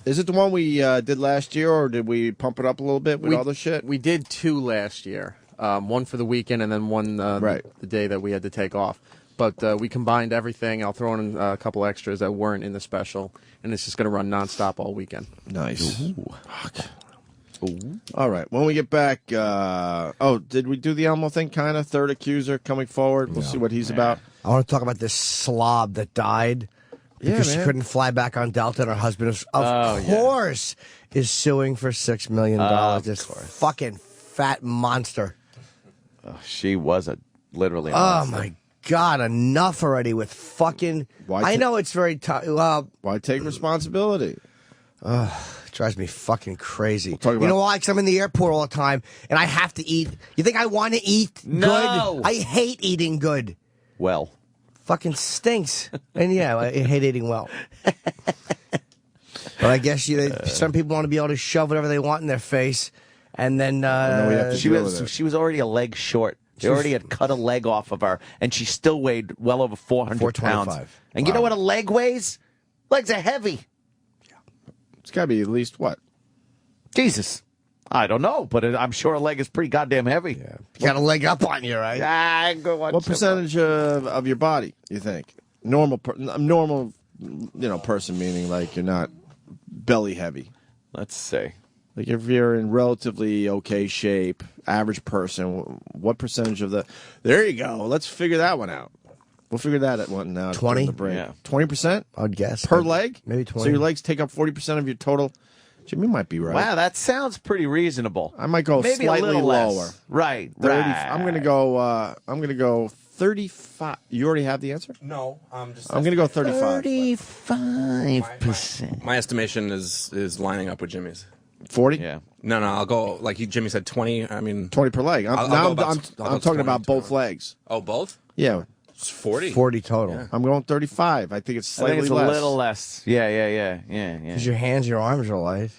Is it the one we did last year, or did we pump it up a little bit with all the shit? We did 2 last year. One for the weekend and then one the day that we had to take off. But we combined everything. I'll throw in a couple extras that weren't in the special, and it's just going to run nonstop all weekend. Nice. Fuck. Ooh. All right. When we get back, did we do the Elmo thing? Kind of third accuser coming forward. We'll see what he's about. I want to talk about this slob that died because she couldn't fly back on Delta, and her husband, of course, is suing for $6 million. This fucking fat monster. Oh, she was literally. Oh my God! Enough already with fucking. I know it's very tough. Why take responsibility? It drives me fucking crazy. We'll talk about you know why? Because I'm in the airport all the time, and I have to eat. You think I want to eat good? I hate eating good. Well. Fucking stinks. And yeah, I hate eating well. But I guess some people want to be able to shove whatever they want in their face, and then she was already a leg short. They already had cut a leg off of her, and she still weighed well over 400 pounds. And you know what a leg weighs? Legs are heavy. It's got to be at least what? Jesus. I don't know, but I'm sure a leg is pretty goddamn heavy. Yeah. You got a leg up on you, right? What percentage of your body, you think? Normal, person, meaning like you're not belly heavy. Let's say. Like if you're in relatively okay shape, average person, what percentage of the... There you go. Let's figure that one out. We'll figure that one out. 20? Yeah. 20%? I'd guess. Per leg? Maybe 20. So your legs take up 40% of your total... Jimmy might be right. Wow, that sounds pretty reasonable. I might go maybe slightly a little lower. Less. Right. 30, right. I'm gonna go 35. You already have the answer? No, I'm gonna go 35. 35%. My estimation is lining up with Jimmy's. 40? Yeah. No, I'll go like Jimmy said 20. I mean 20 per leg. I'm talking about both legs. Oh, both? Yeah. It's 40. 40 total. Yeah. I'm going 35. I think it's slightly less. less. A little less. Yeah. Because your hands, your arms are light.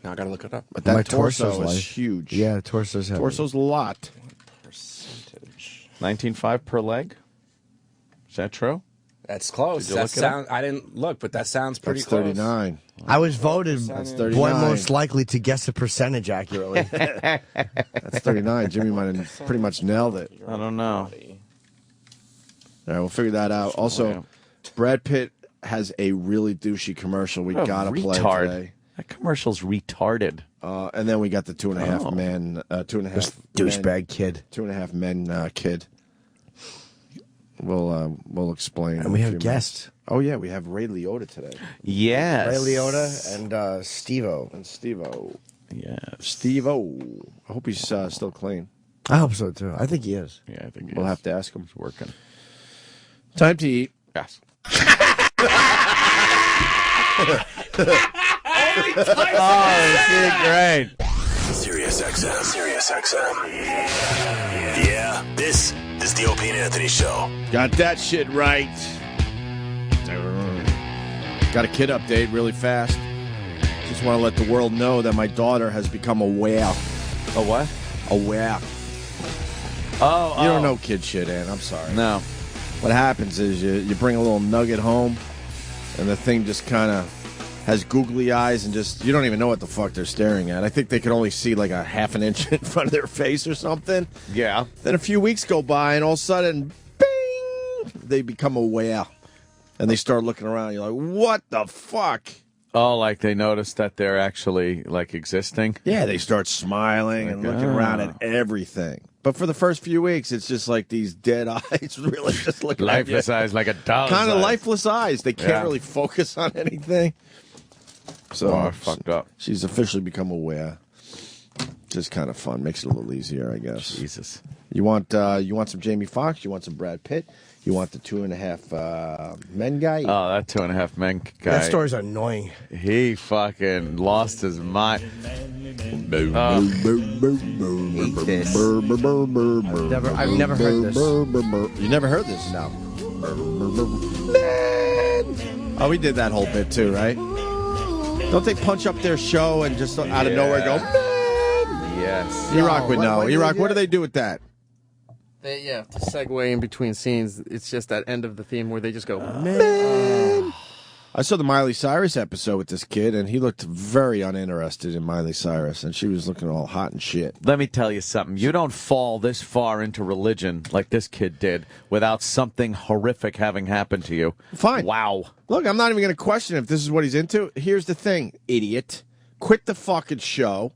Now I gotta look it up. But that My torso torso's is huge. Yeah, the torso's heavy. Torso's a lot. Percentage. 19.5 per leg. Is that true? That's close. Did you look it up? I didn't look, but that sounds pretty That's close. 39. I was voted That's 39. one most likely to guess the percentage accurately. That's 39. Jimmy might have pretty much nailed it. I don't know. All right, we'll figure that out. Also, Brad Pitt has a really douchey commercial we gotta play today. That commercial's retarded. And then we got the 2.5 men, 2.5 douchebag kid, 2.5 men kid. We'll explain. And we have guests. Oh yeah, we have Ray Liotta today. Yes. Ray Liotta and Stevo. Yeah, Stevo. I hope he's still clean. I hope so too. I think he is. Yeah, I think we'll have to ask him. He's working. Time to eat. Yes. Great. Sirius XM. Yeah, this is the Opie and Anthony Show. Got that shit right. Got a kid update really fast. Just want to let the world know that my daughter has become aware. A what? Aware. Oh, you don't know kid shit, Ann. I'm sorry. No. What happens is you bring a little nugget home, and the thing just kind of has googly eyes and just, you don't even know what the fuck they're staring at. I think they could only see like a half an inch in front of their face or something. Yeah. Then a few weeks go by, and all of a sudden, bing, they become aware. And they start looking around. You're like, what the fuck? Oh, like they notice that they're actually like existing? Yeah, they start smiling and looking around at everything. But for the first few weeks, it's just like these dead eyes, really just looking lifeless eyes, like a doll's kind of eyes. lifeless eyes. They can't really focus on anything. So fucked up. She's officially become aware. Just kind of fun. Makes it a little easier, I guess. Jesus. You want some Jamie Foxx? You want some Brad Pitt? You want the 2.5 men guy? Oh, that 2.5 men guy. That story's annoying. He fucking lost his mind. I've never heard this. You never heard this? No. Oh, we did that whole bit too, right? Don't they punch up their show and just out of nowhere go, man? Yes. E-Rock would know. E-Rock, what do they do with that? To segue in between scenes, it's just that end of the theme where they just go, man. I saw the Miley Cyrus episode with this kid, and he looked very uninterested in Miley Cyrus, and she was looking all hot and shit. Let me tell you something. You don't fall this far into religion like this kid did without something horrific having happened to you. Fine. Wow. Look, I'm not even going to question if this is what he's into. Here's the thing, idiot. Quit the fucking show.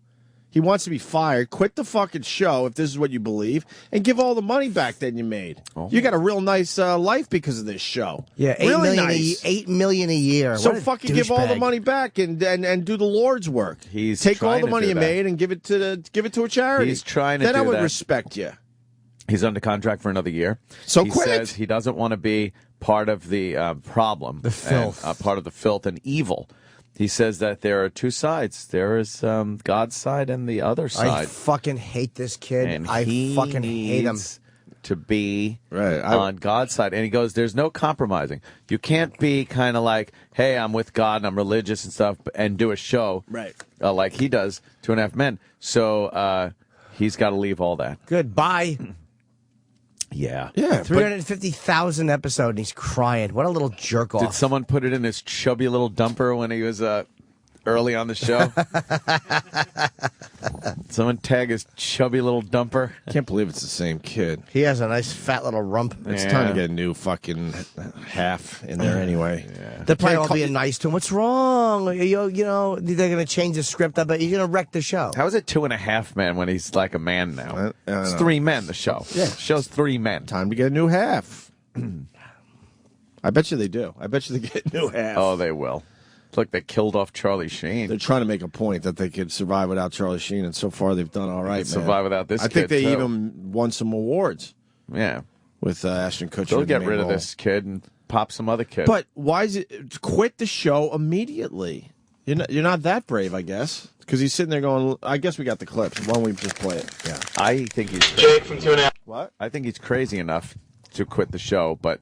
He wants to be fired. Quit the fucking show if this is what you believe, and give all the money back that you made. Oh. You got a real nice life because of this show. Yeah, $8 million a year. So fucking give all the money back and do the Lord's work. He's take all the money you that. made and give it to a charity. He's trying to. Then do I would that. respect you. He's under contract for another year. So he quit. Says he doesn't want to be part of the problem, the filth, and, part of the filth and evil. He says that there are two sides. There is God's side and the other side. I fucking hate this kid. And I fucking hate him. to be on God's side. And he goes, there's no compromising. You can't be kind of like, hey, I'm with God and I'm religious and stuff, and do a show like he does, 2.5 Men. So he's got to leave all that. Goodbye. Yeah. 350,000 episode, and he's crying. What a little jerk off. Did someone put it in his chubby little dumper when he was early on the show? Someone tag his chubby little dumper. Can't believe it's the same kid. He has a nice fat little rump. It's time to get a new fucking half in there anyway. They're probably all being nice to him. What's wrong? You know, they're going to change the script up, but you're going to wreck the show. How is it 2.5 Men when he's like a man now? It's 3 men, the show. Yeah. The show's 3 men. Time to get a new half. I bet you they do. I bet you they get a new half. Oh, they will. Look, they killed off Charlie Sheen. They're trying to make a point that they could survive without Charlie Sheen, and so far they've done all right. Survive without this. I think they even won some awards. Yeah, with Ashton Kutcher. They'll get rid of this kid and pop some other kid. But why is it quit the show immediately? You're not that brave, I guess, because he's sitting there going. I guess we got the clips. Why don't we just play it? Yeah, I think he's Jake from 2.5. What? I think he's crazy enough to quit the show, but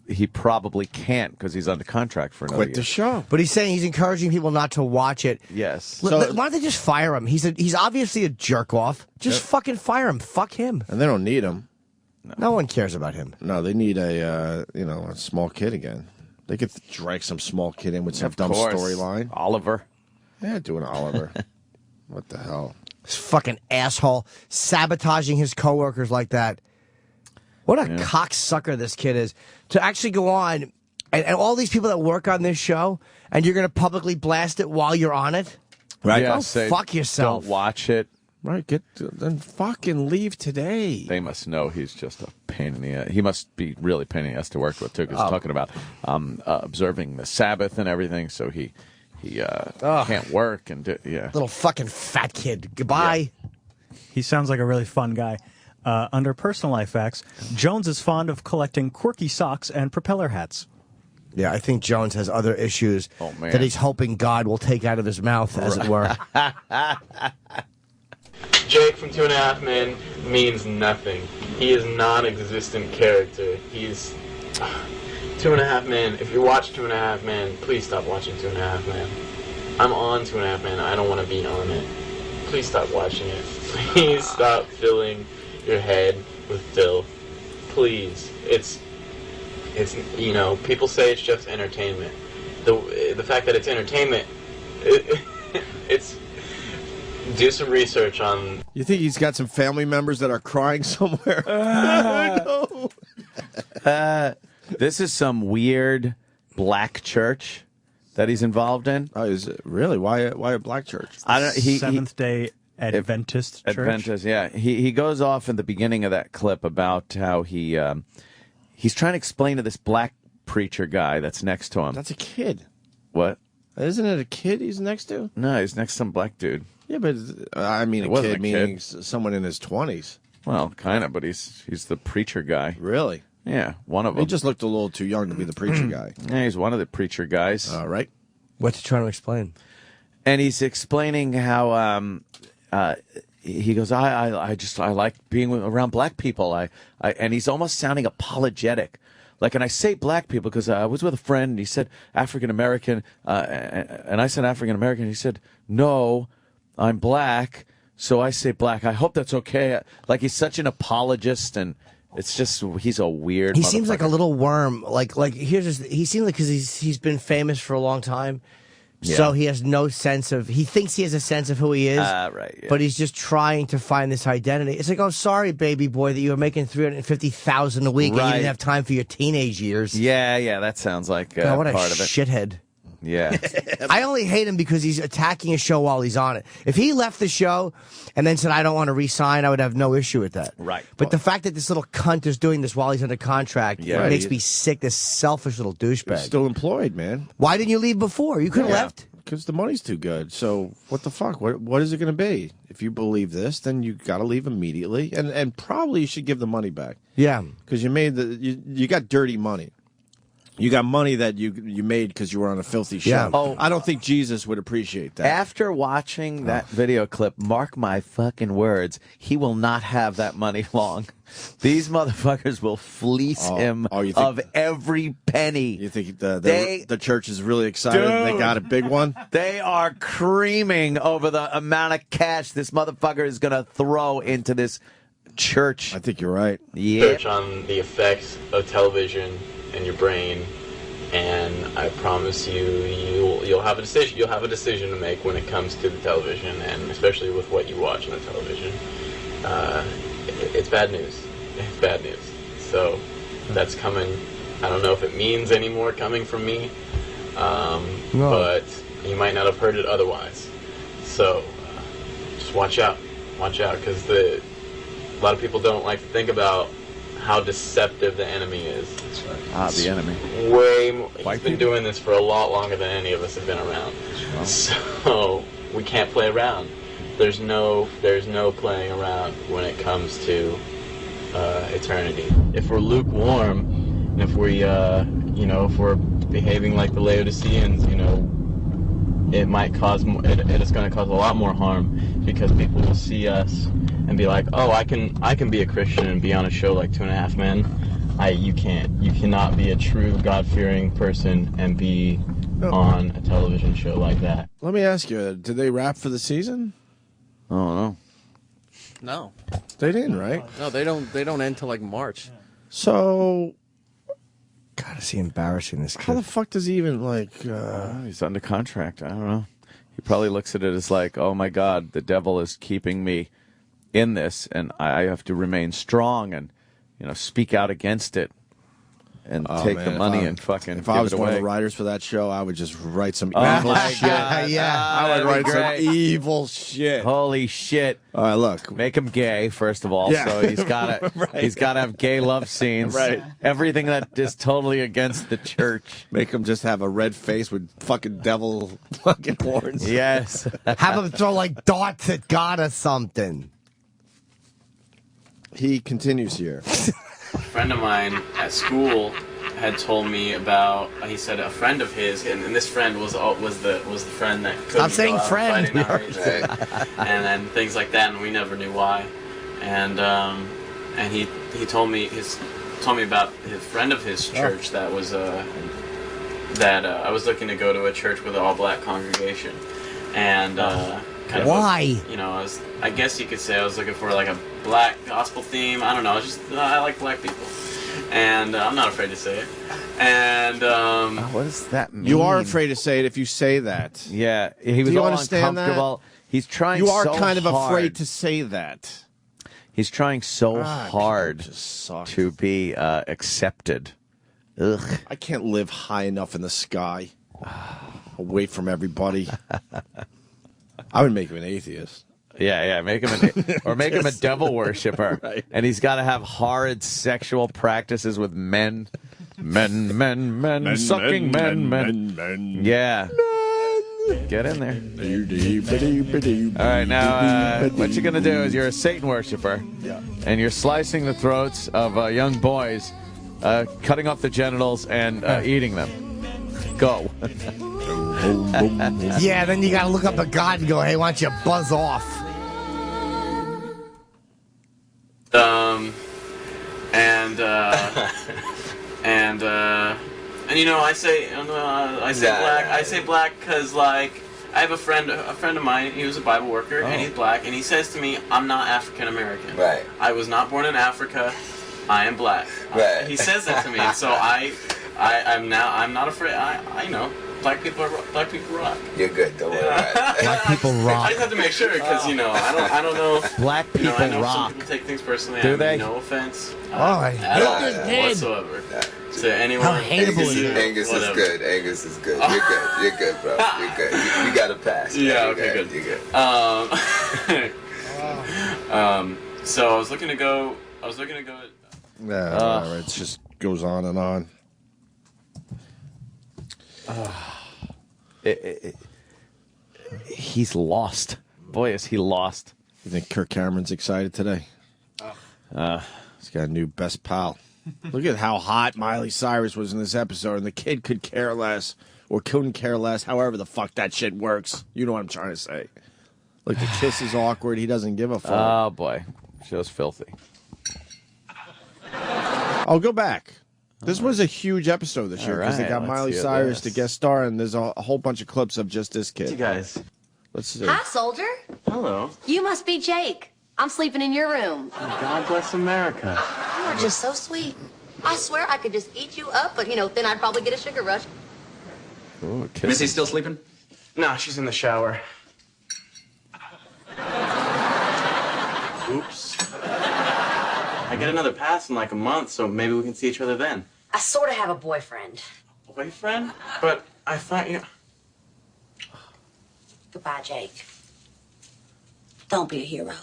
he probably can't because he's under contract for another year. Quit the show. But he's saying he's encouraging people not to watch it. Yes. So, why don't they just fire him? He's obviously a jerk off. Just fucking fire him. Fuck him. And they don't need him. No one cares about him. No, they need a small kid again. They could drag some small kid in with some dumb storyline. Oliver. Yeah, doing Oliver. What the hell? This fucking asshole sabotaging his coworkers like that. What a cocksucker this kid is. To actually go on, and all these people that work on this show, and you're going to publicly blast it while you're on it? Right. Go fuck yourself. Don't watch it. Right. Then fucking leave today. They must know he's just a pain in the ass. He must be really pain in the ass to work with, too, because he's talking about observing the Sabbath and everything, so he can't work. And Little fucking fat kid. Goodbye. Yeah. He sounds like a really fun guy. Under personal life facts, Jones is fond of collecting quirky socks and propeller hats. Yeah, I think Jones has other issues that he's hoping God will take out of his mouth, as it were. Jake from 2.5 Men means nothing. He is non-existent character. He's 2.5 Men. If you watch 2.5 Men, please stop watching 2.5 Men. I'm on 2.5 Men. I don't want to be on it. Please stop watching it. Please stop filling your head with filth. Please. It's people say it's just entertainment. The fact that it's entertainment, it's do some research on. You think he's got some family members that are crying somewhere? No. This is some weird black church that he's involved in. Oh, is it really? Why a black church? I don't. Seventh-day Adventist church. Adventist, yeah. He goes off in the beginning of that clip about how he's trying to explain to this black preacher guy that's next to him. That's a kid. What? Isn't it a kid he's next to? No, he's next to some black dude. Yeah, but I mean, a kid meaning someone in his 20s. Well, kind of, but he's the preacher guy. Really? Yeah, one of them. He just looked a little too young to be the preacher guy. Yeah, he's one of the preacher guys. All right. What's he trying to explain? And he's explaining how he goes, I like being around black people. And he's almost sounding apologetic. Like, and I say black people because I was with a friend and he said African American, and I said African American. He said, no, I'm black, so I say black. I hope that's okay. Like, he's such an apologist, and it's just, he's a weird. He seems like a little worm. Like he seems like because he's been famous for a long time. Yeah. So he has no sense of, he thinks he has a sense of who he is, right, yeah. But he's just trying to find this identity. It's like, oh, sorry, baby boy, that you were making $350,000 a week and you didn't have time for your teenage years. Yeah, that sounds like God, what part a of it. shithead. Yeah. I only hate him because he's attacking a show while he's on it. If he left the show and then said, I don't want to re-sign, I would have no issue with that. Right. But the fact that this little cunt is doing this while he's under contract makes me sick, this selfish little douchebag. He's still employed, man. Why didn't you leave before? You could have left. Because the money's too good. So what the fuck? What is it going to be? If you believe this, then you got to leave immediately, and probably you should give the money back. Yeah, because you made you got dirty money. You got money that you made because you were on a filthy show. Yeah. Oh. I don't think Jesus would appreciate that. After watching that video clip, mark my fucking words, he will not have that money long. These motherfuckers will fleece him of every penny. You think the church is really excited? They got a big one? They are creaming over the amount of cash this motherfucker is going to throw into this church. I think you're right. Yeah. Research on the effects of television in your brain, and I promise you'll have a decision. You'll have a decision to make when it comes to the television, and especially with what you watch on the television. It's bad news. It's bad news. So that's coming. I don't know if it means any more coming from me, but you might not have heard it otherwise. So just watch out. Watch out, because a lot of people don't like to think about how deceptive the enemy is. That's right. The enemy. Way more. He's been doing this for a lot longer than any of us have been around. Wow. So we can't play around. There's no playing around when it comes to eternity. If we're lukewarm, and if we if we're behaving like the Laodiceans, it might cause it is going to cause a lot more harm, because people will see us and be like, oh, I can be a Christian and be on a show like 2.5 Men. You can't. You cannot be a true God-fearing person and be on a television show like that. Let me ask you, did they wrap for the season? I don't know. No. They didn't, right? No, they don't end till like March. So, God, is he embarrassing this kid? how the fuck does he even he's under contract. I don't know. He probably looks at it as like, oh my God, the devil is keeping me in this, and I have to remain strong and speak out against it and take the money and fucking If give I was it one away. of the writers for that show, I would just write some Oh evil my shit. God. I would write some evil shit. Holy shit! All right, look, make him gay first of all. Yeah. So he's got to he's got to have gay love scenes. Right. Everything that is totally against the church. Make him just have a red face with fucking devil fucking horns. Yes. Have him throw like darts at God or something. He continues here. A friend of mine at school had told me about. He said a friend of his, and this friend was the friend that couldn't Stop saying go out friend. on Friday night, and things like that, and we never knew why. And he told me about his friend of his church that was I was looking to go to a church with an all-black congregation, and kind of why? I guess you could say I was looking for like a black gospel theme. I don't know. It's just I like black people, and I'm not afraid to say it. And what does that mean? You are afraid to say it if you say that. Yeah, he was Do you all understand uncomfortable. that? He's trying. You are so kind of hard. afraid to say that. He's trying so hard to be accepted. Ugh. I can't live high enough in the sky, away from everybody. I would make him an atheist. Yeah, make him him a devil worshiper, Right. and he's got to have horrid sexual practices with men, sucking men. Yeah, get in there. All right, now what you're gonna do is you're a Satan worshiper, and you're slicing the throats of young boys, cutting off the genitals and eating them. Go. Yeah, then you gotta look up at God and go, hey, why don't you buzz off? I say black. I say black because like I have a friend of mine. He was a Bible worker and he's black, and he says to me, "I'm not African American. Right. I was not born in Africa. I am black." Right. He says that to me, and so I'm not afraid. I know. Black people rock. You're good. Don't worry about it. Black people I rock. just have to make sure because I don't know. Black people I know rock. some people take things personally. Do I mean, they? No offense. I at hate all, this kid. whatsoever. To anyone. How hateable Angus, is it? Angus is Whatever. good. Angus is good. You're good. You're good, bro. You're good. You got a pass. Man. Yeah. You're Okay. Good. You're good. So I was looking to go. Yeah, it just goes on and on. He's lost. Boy, is he lost. You think Kirk Cameron's excited today? He's got a new best pal. Look at how hot Miley Cyrus was in this episode, and the kid could care less or couldn't care less. However the fuck that shit works, you know what I'm trying to say. Like the kiss is awkward. He doesn't give a fuck. Oh boy, show's filthy. I'll go back. This was a huge episode this year because they got Miley Cyrus to guest star, and there's a whole bunch of clips of just this kid. You guys. Let's see. Hi, soldier. Hello. You must be Jake. I'm sleeping in your room. God bless America. You are just so sweet. I swear I could just eat you up, but, then I'd probably get a sugar rush. Ooh, Missy still sleeping? No, she's in the shower. Oops. I get another pass in like a month, so maybe we can see each other then. I sort of have a boyfriend. Boyfriend? But I thought you... Goodbye, Jake. Don't be a hero.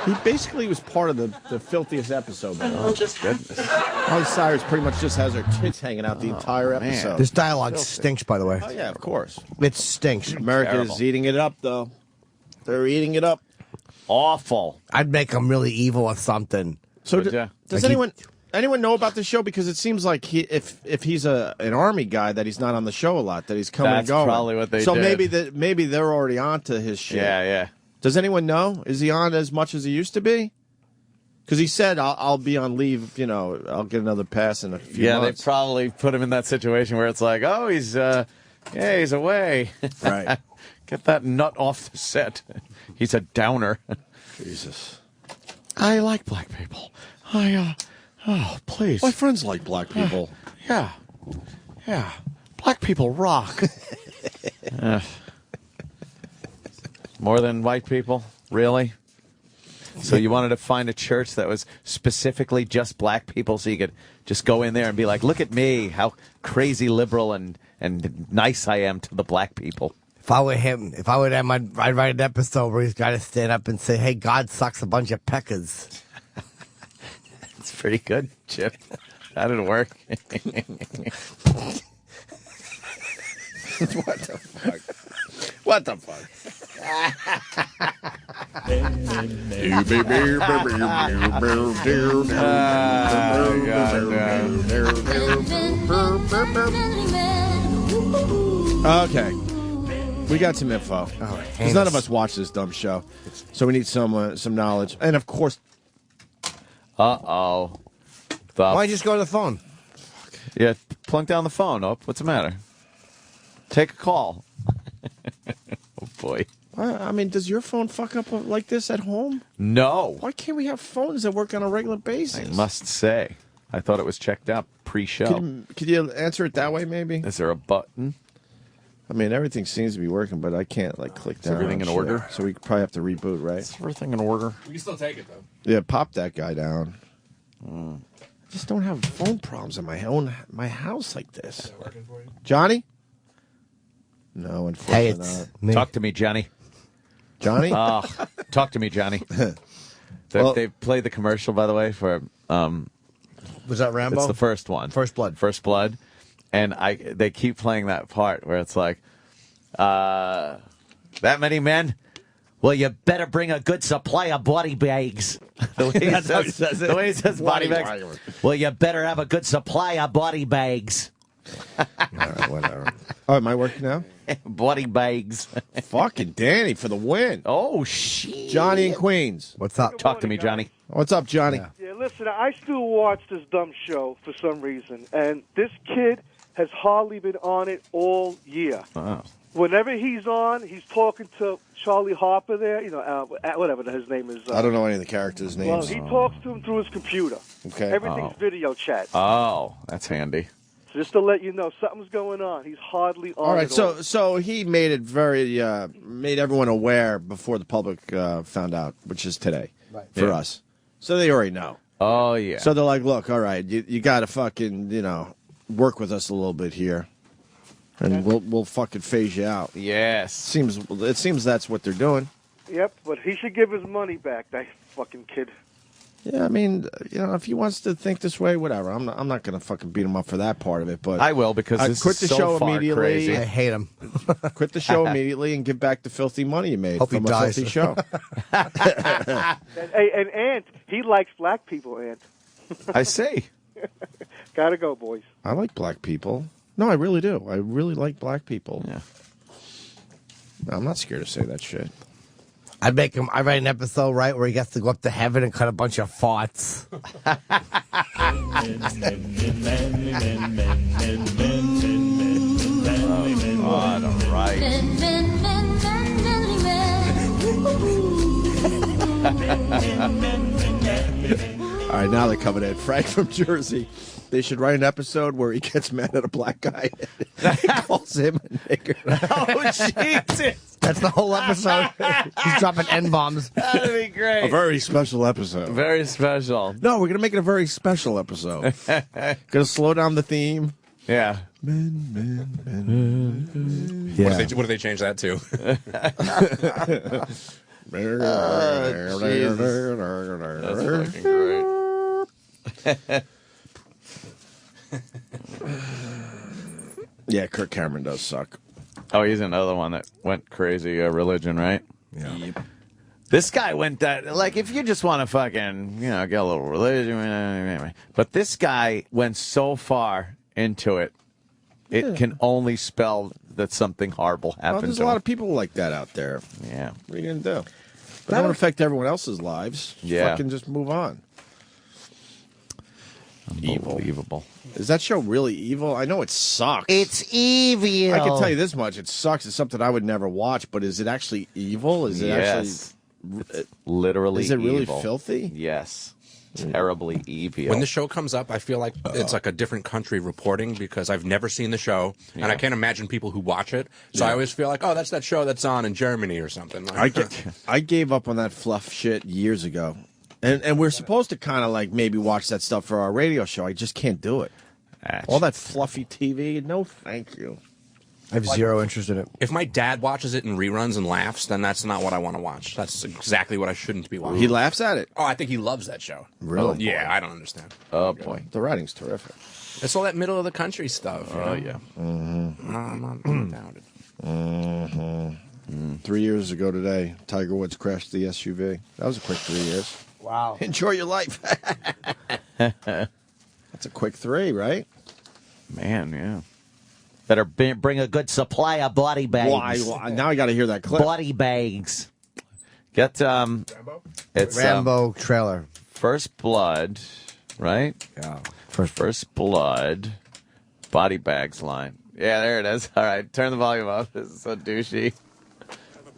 He basically was part of the filthiest episode. Oh, just goodness. Miley Cyrus pretty much just has her tits hanging out the entire episode. This dialogue stinks, by the way. Oh, yeah, of course. It stinks. America's eating it up, though. They're eating it up. Awful. I'd make them really evil or something. So does anyone know about the show? Because it seems like if he's an army guy, that he's not on the show a lot, that he's coming and going. That's probably what they so did. maybe they're already onto his shit. Yeah. Does anyone know? Is he on as much as he used to be? Because he said, I'll be on leave, I'll get another pass in a few months. They probably put him in that situation where it's like, oh, he's away. Right. Get that nut off the set. He's a downer. Jesus. I like black people. Please. My friends like black people. Yeah. Black people rock. More than white people? Really? So you wanted to find a church that was specifically just black people so you could just go in there and be like, look at me, how crazy liberal and nice I am to the black people. If I were him, I'd write an episode where he's got to stand up and say, hey, God sucks a bunch of peckers. It's pretty good, Chip. That didn't work. What the fuck? Okay. We got some info. Because none of us watch this dumb show. So we need some knowledge. And of course... Uh-oh. Why don't you just go to the phone? Yeah, plunk down the phone, Op. What's the matter? Take a call. Oh, boy. I mean, does your phone fuck up like this at home? No. Why can't we have phones that work on a regular basis? I must say. I thought it was checked out pre-show. Could you answer it that way, maybe? Is there a button? I mean, everything seems to be working, but I can't, click down. Is everything in order? So we probably have to reboot, right? Is everything in order? We can still take it, though. Yeah, pop that guy down. I just don't have phone problems in my house like this. Is that working for you? Johnny? No, unfortunately not. Me. Talk to me, Johnny. Johnny? Talk to me, Johnny. They played the commercial, by the way, for... was that Rambo? It's the first one. First Blood. First Blood. And they keep playing that part where it's like, that many men? Well, you better bring a good supply of body bags. The way he says body bags. Well, you better have a good supply of body bags. All right, whatever. Oh, am I working now? Body bags. Fucking Danny for the win. Oh, shit. Johnny in Queens. What's up? Talk to me, Johnny. What's up, Johnny? Yeah, listen, I still watch this dumb show for some reason, and this kid has hardly been on it all year. Oh. Whenever he's on, he's talking to Charlie Harper there, whatever his name is. I don't know any of the characters' names. Well, he talks to him through his computer. Okay. Everything's video chat. Oh, that's handy. So just to let you know, something's going on. He's hardly on. All right, it so he made it made everyone aware before the public found out, which is today for us. So they already know. Oh, yeah. So they're like, look, all right, you got to fucking, work with us a little bit here. And we'll fucking phase you out. Yes. It seems that's what they're doing. Yep, but he should give his money back, that fucking kid. Yeah, I mean, if he wants to think this way, whatever. I'm not going to fucking beat him up for that part of it. But I will, because this quit is the so show far immediately. crazy. I hate him. Quit the show immediately and give back the filthy money you made Hope from he a dies. filthy show. And Ant, he likes black people, Ant. I see. Gotta go, boys. I like black people. No, I really do. I really like black people. Yeah. No, I'm not scared to say that shit. I'd write an episode, right, where he gets to go up to heaven and cut a bunch of farts. All right. All right, now they're coming in. Frank from Jersey. They should write an episode where he gets mad at a black guy and calls him a nigger. Oh, Jesus. That's the whole episode. He's dropping N-bombs. That'd be great. A very special episode. Very special. No, we're going to make it a very special episode. Going to slow down the theme. Yeah. Men. Yeah. What do they change that to? That's fucking great. Yeah, Kirk Cameron does suck. Oh, he's another one that went crazy religion, right? Yeah. Yep. This guy went that, like, if you just want to fucking, get a little religion, but this guy went so far into it, it can only spell that something horrible happened Well, there's to a lot him. of people like that out there. Yeah. What are you going to do? But that don't affect everyone else's lives. Yeah. Fucking just move on. Unbelievable. Is that show really evil? I know it sucks. It's evil. I can tell you this much. It sucks. It's something I would never watch, but is it actually evil? Is it actually... Literally Is it really evil. filthy? Yes. Terribly evil. When the show comes up, I feel like it's like a different country reporting because I've never seen the show, and I can't imagine people who watch it. So I always feel like, oh, that's that show that's on in Germany or something. I gave up on that fluff shit years ago. And we're supposed to kind of like maybe watch that stuff for our radio show. I just can't do it. All that fluffy TV, no thank you. I have zero interest in it. If my dad watches it in reruns and laughs, then that's not what I want to watch. That's exactly what I shouldn't be watching. He laughs at it. Oh, I think he loves that show. Really? Yeah, I don't understand. Oh, boy. The writing's terrific. It's all that middle of the country stuff. Oh, yeah. Mm-hmm. I'm down with it. Mm-hmm. 3 years ago today, Tiger Woods crashed the SUV. That was a quick 3 years. Wow. Enjoy your life. That's a quick 3, right? Man, yeah. Better bring a good supply of body bags. Why? Now I got to hear that clip. Body bags. Get it's Rambo trailer. First Blood, right? Yeah. First Blood, body bags line. Yeah, there it is. All right, turn the volume up. This is so douchey.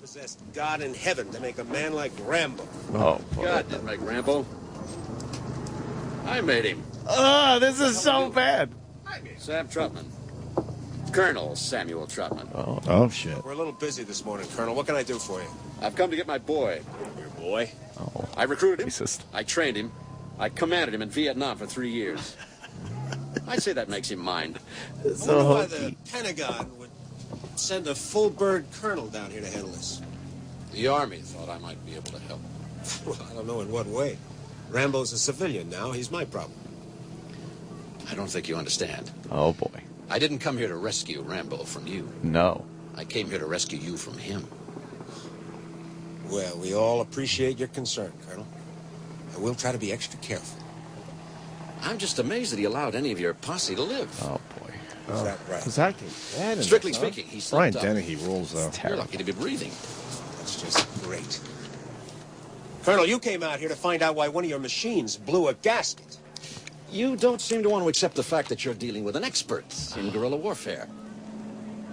Possessed God in heaven to make a man like Rambo. Oh, boy. God didn't make Rambo. I made him. Oh, this is so bad. Sam Trotman. Colonel Samuel Trotman. Oh, shit. We're a little busy this morning, Colonel. What can I do for you? I've come to get my boy. Your boy? Oh. I recruited him. Racist. I trained him. I commanded him in Vietnam for 3 years. I'd say that makes him mine. I wonder why the Pentagon would send a full-bird colonel down here to handle this. The Army thought I might be able to help. Well, I don't know in what way. Rambo's a civilian now. He's my problem. I don't think you understand. Oh, boy. I didn't come here to rescue Rambo from you. No. I came here to rescue you from him. Well, we all appreciate your concern, Colonel. And we'll try to be extra careful. I'm just amazed that he allowed any of your posse to live. Oh, boy. Is that right? Is that bad in Strictly this, huh? speaking, he Brian slipped up. Dennehy rules, though. You're lucky to be breathing. That's just great. Colonel, you came out here to find out why one of your machines blew a gasket. You don't seem to want to accept the fact that you're dealing with an expert in guerrilla warfare.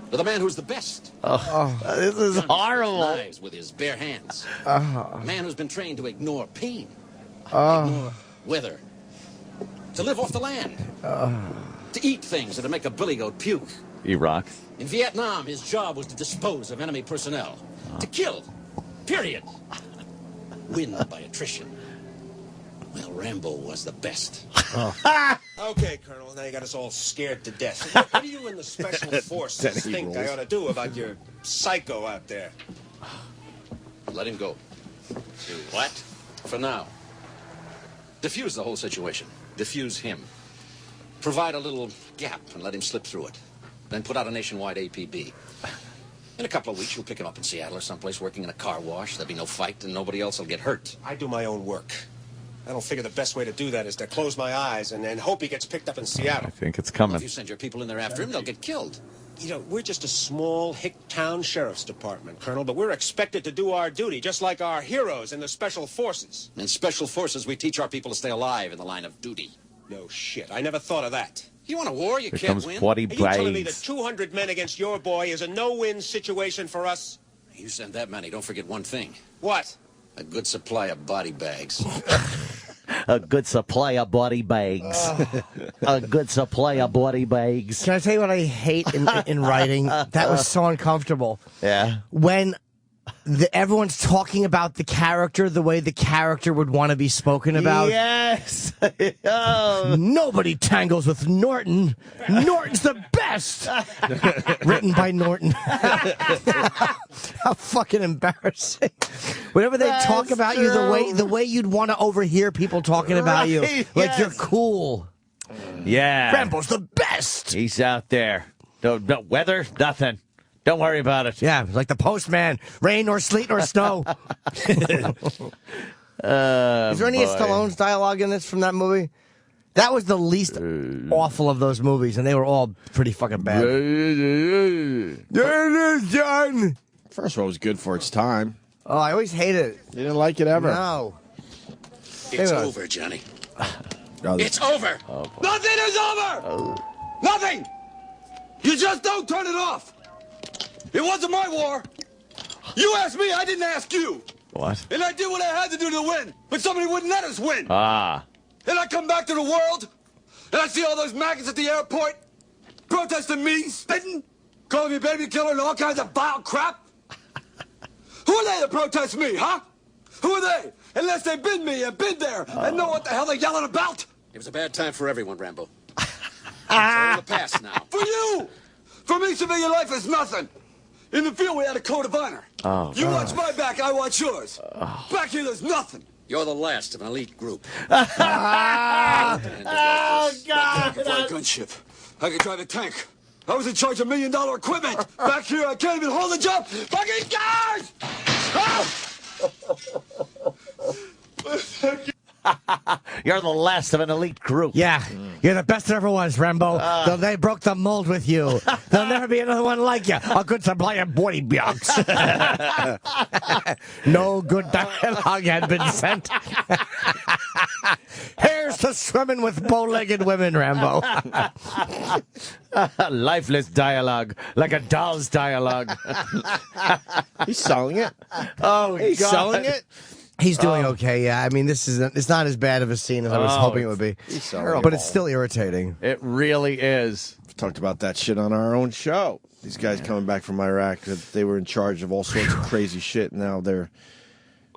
With a man who's the best. This is horrible. Knives with his bare hands. A man who's been trained to ignore pain. Oh. Ignore weather. To live off the land. To eat things that'll make a billy goat puke. Iraq. In Vietnam, his job was to dispose of enemy personnel. To kill. Period. Win by attrition. Well, Rambo was the best. Okay, Colonel, now you got us all scared to death. What do you and the Special Forces Dennehy think rules. I ought to do about your psycho out there? Let him go. What? For now. Diffuse the whole situation. Diffuse him. Provide a little gap and let him slip through it. Then put out a nationwide APB. In a couple of weeks, you'll pick him up in Seattle or someplace working in a car wash. There'll be no fight and nobody else will get hurt. I do my own work. I don't figure the best way to do that is to close my eyes and hope he gets picked up in Seattle. I think it's coming. If you send your people in there after him, they'll get killed. You know, we're just a small hick town sheriff's department, Colonel, but we're expected to do our duty, just like our heroes in the Special Forces. In Special Forces, we teach our people to stay alive in the line of duty. No shit. I never thought of that. You want a war? You Here can't comes win. Bloody Are you telling me Blades. that 200 men against your boy is a no-win situation for us? You send that many, don't forget one thing. What? A good supply of body bags. A good supply of body bags. A good supply of body bags. Can I tell you what I hate in writing? That was so uncomfortable. Yeah. When everyone's talking about the character the way the character would want to be spoken about. Yes. Nobody tangles with Norton. Norton's the best. Written by Norton. How fucking embarrassing. Whenever they talk about you the way you'd want to overhear people talking about you. Like you're cool. Yeah. Rambo's the best. He's out there. No weather, nothing. Don't worry about it. Yeah, like the postman. Rain or sleet or snow. Is there any of Stallone's dialogue in this from that movie? That was the least awful of those movies, and they were all pretty fucking bad. First one was good for its time. Oh, I always hated it. You didn't like it ever? No. It's over, Johnny. It's over. Oh, Nothing is over! Nothing! You just don't turn it off! It wasn't my war. You asked me, I didn't ask you. What? And I did what I had to do to win, but somebody wouldn't let us win. Ah. And I come back to the world, and I see all those maggots at the airport protesting me, spitting, calling me baby killer and all kinds of vile crap. Who are they to protest me, huh? Who are they? Unless they've been me and been there and know what the hell they're yelling about. It was a bad time for everyone, Rambo. It's all in the past now. For you! For me, civilian life is nothing. In the field, we had a code of honor. Oh, you God. watch my back, I watch yours. Back here, there's nothing. You're the last of an elite group. Oh, God! Fly a gunship. I could drive a tank. I was in charge of $1 million equipment. Back here, I can't even hold a job. Fucking guys! You're the last of an elite group. Yeah, you're the best there ever was, Rambo. They broke the mold with you. There'll never be another one like you. A good supply of body blocks. No good dialogue had been sent. Here's to swimming with bow-legged women, Rambo. Lifeless dialogue, like a doll's dialogue. He's selling it. Oh, He's God. selling it. He's doing okay, yeah. I mean, it's not as bad of a scene as I was hoping it would be. But it's still irritating. It really is. We've talked about that shit on our own show. These guys coming back from Iraq, they were in charge of all sorts of crazy shit. Now they're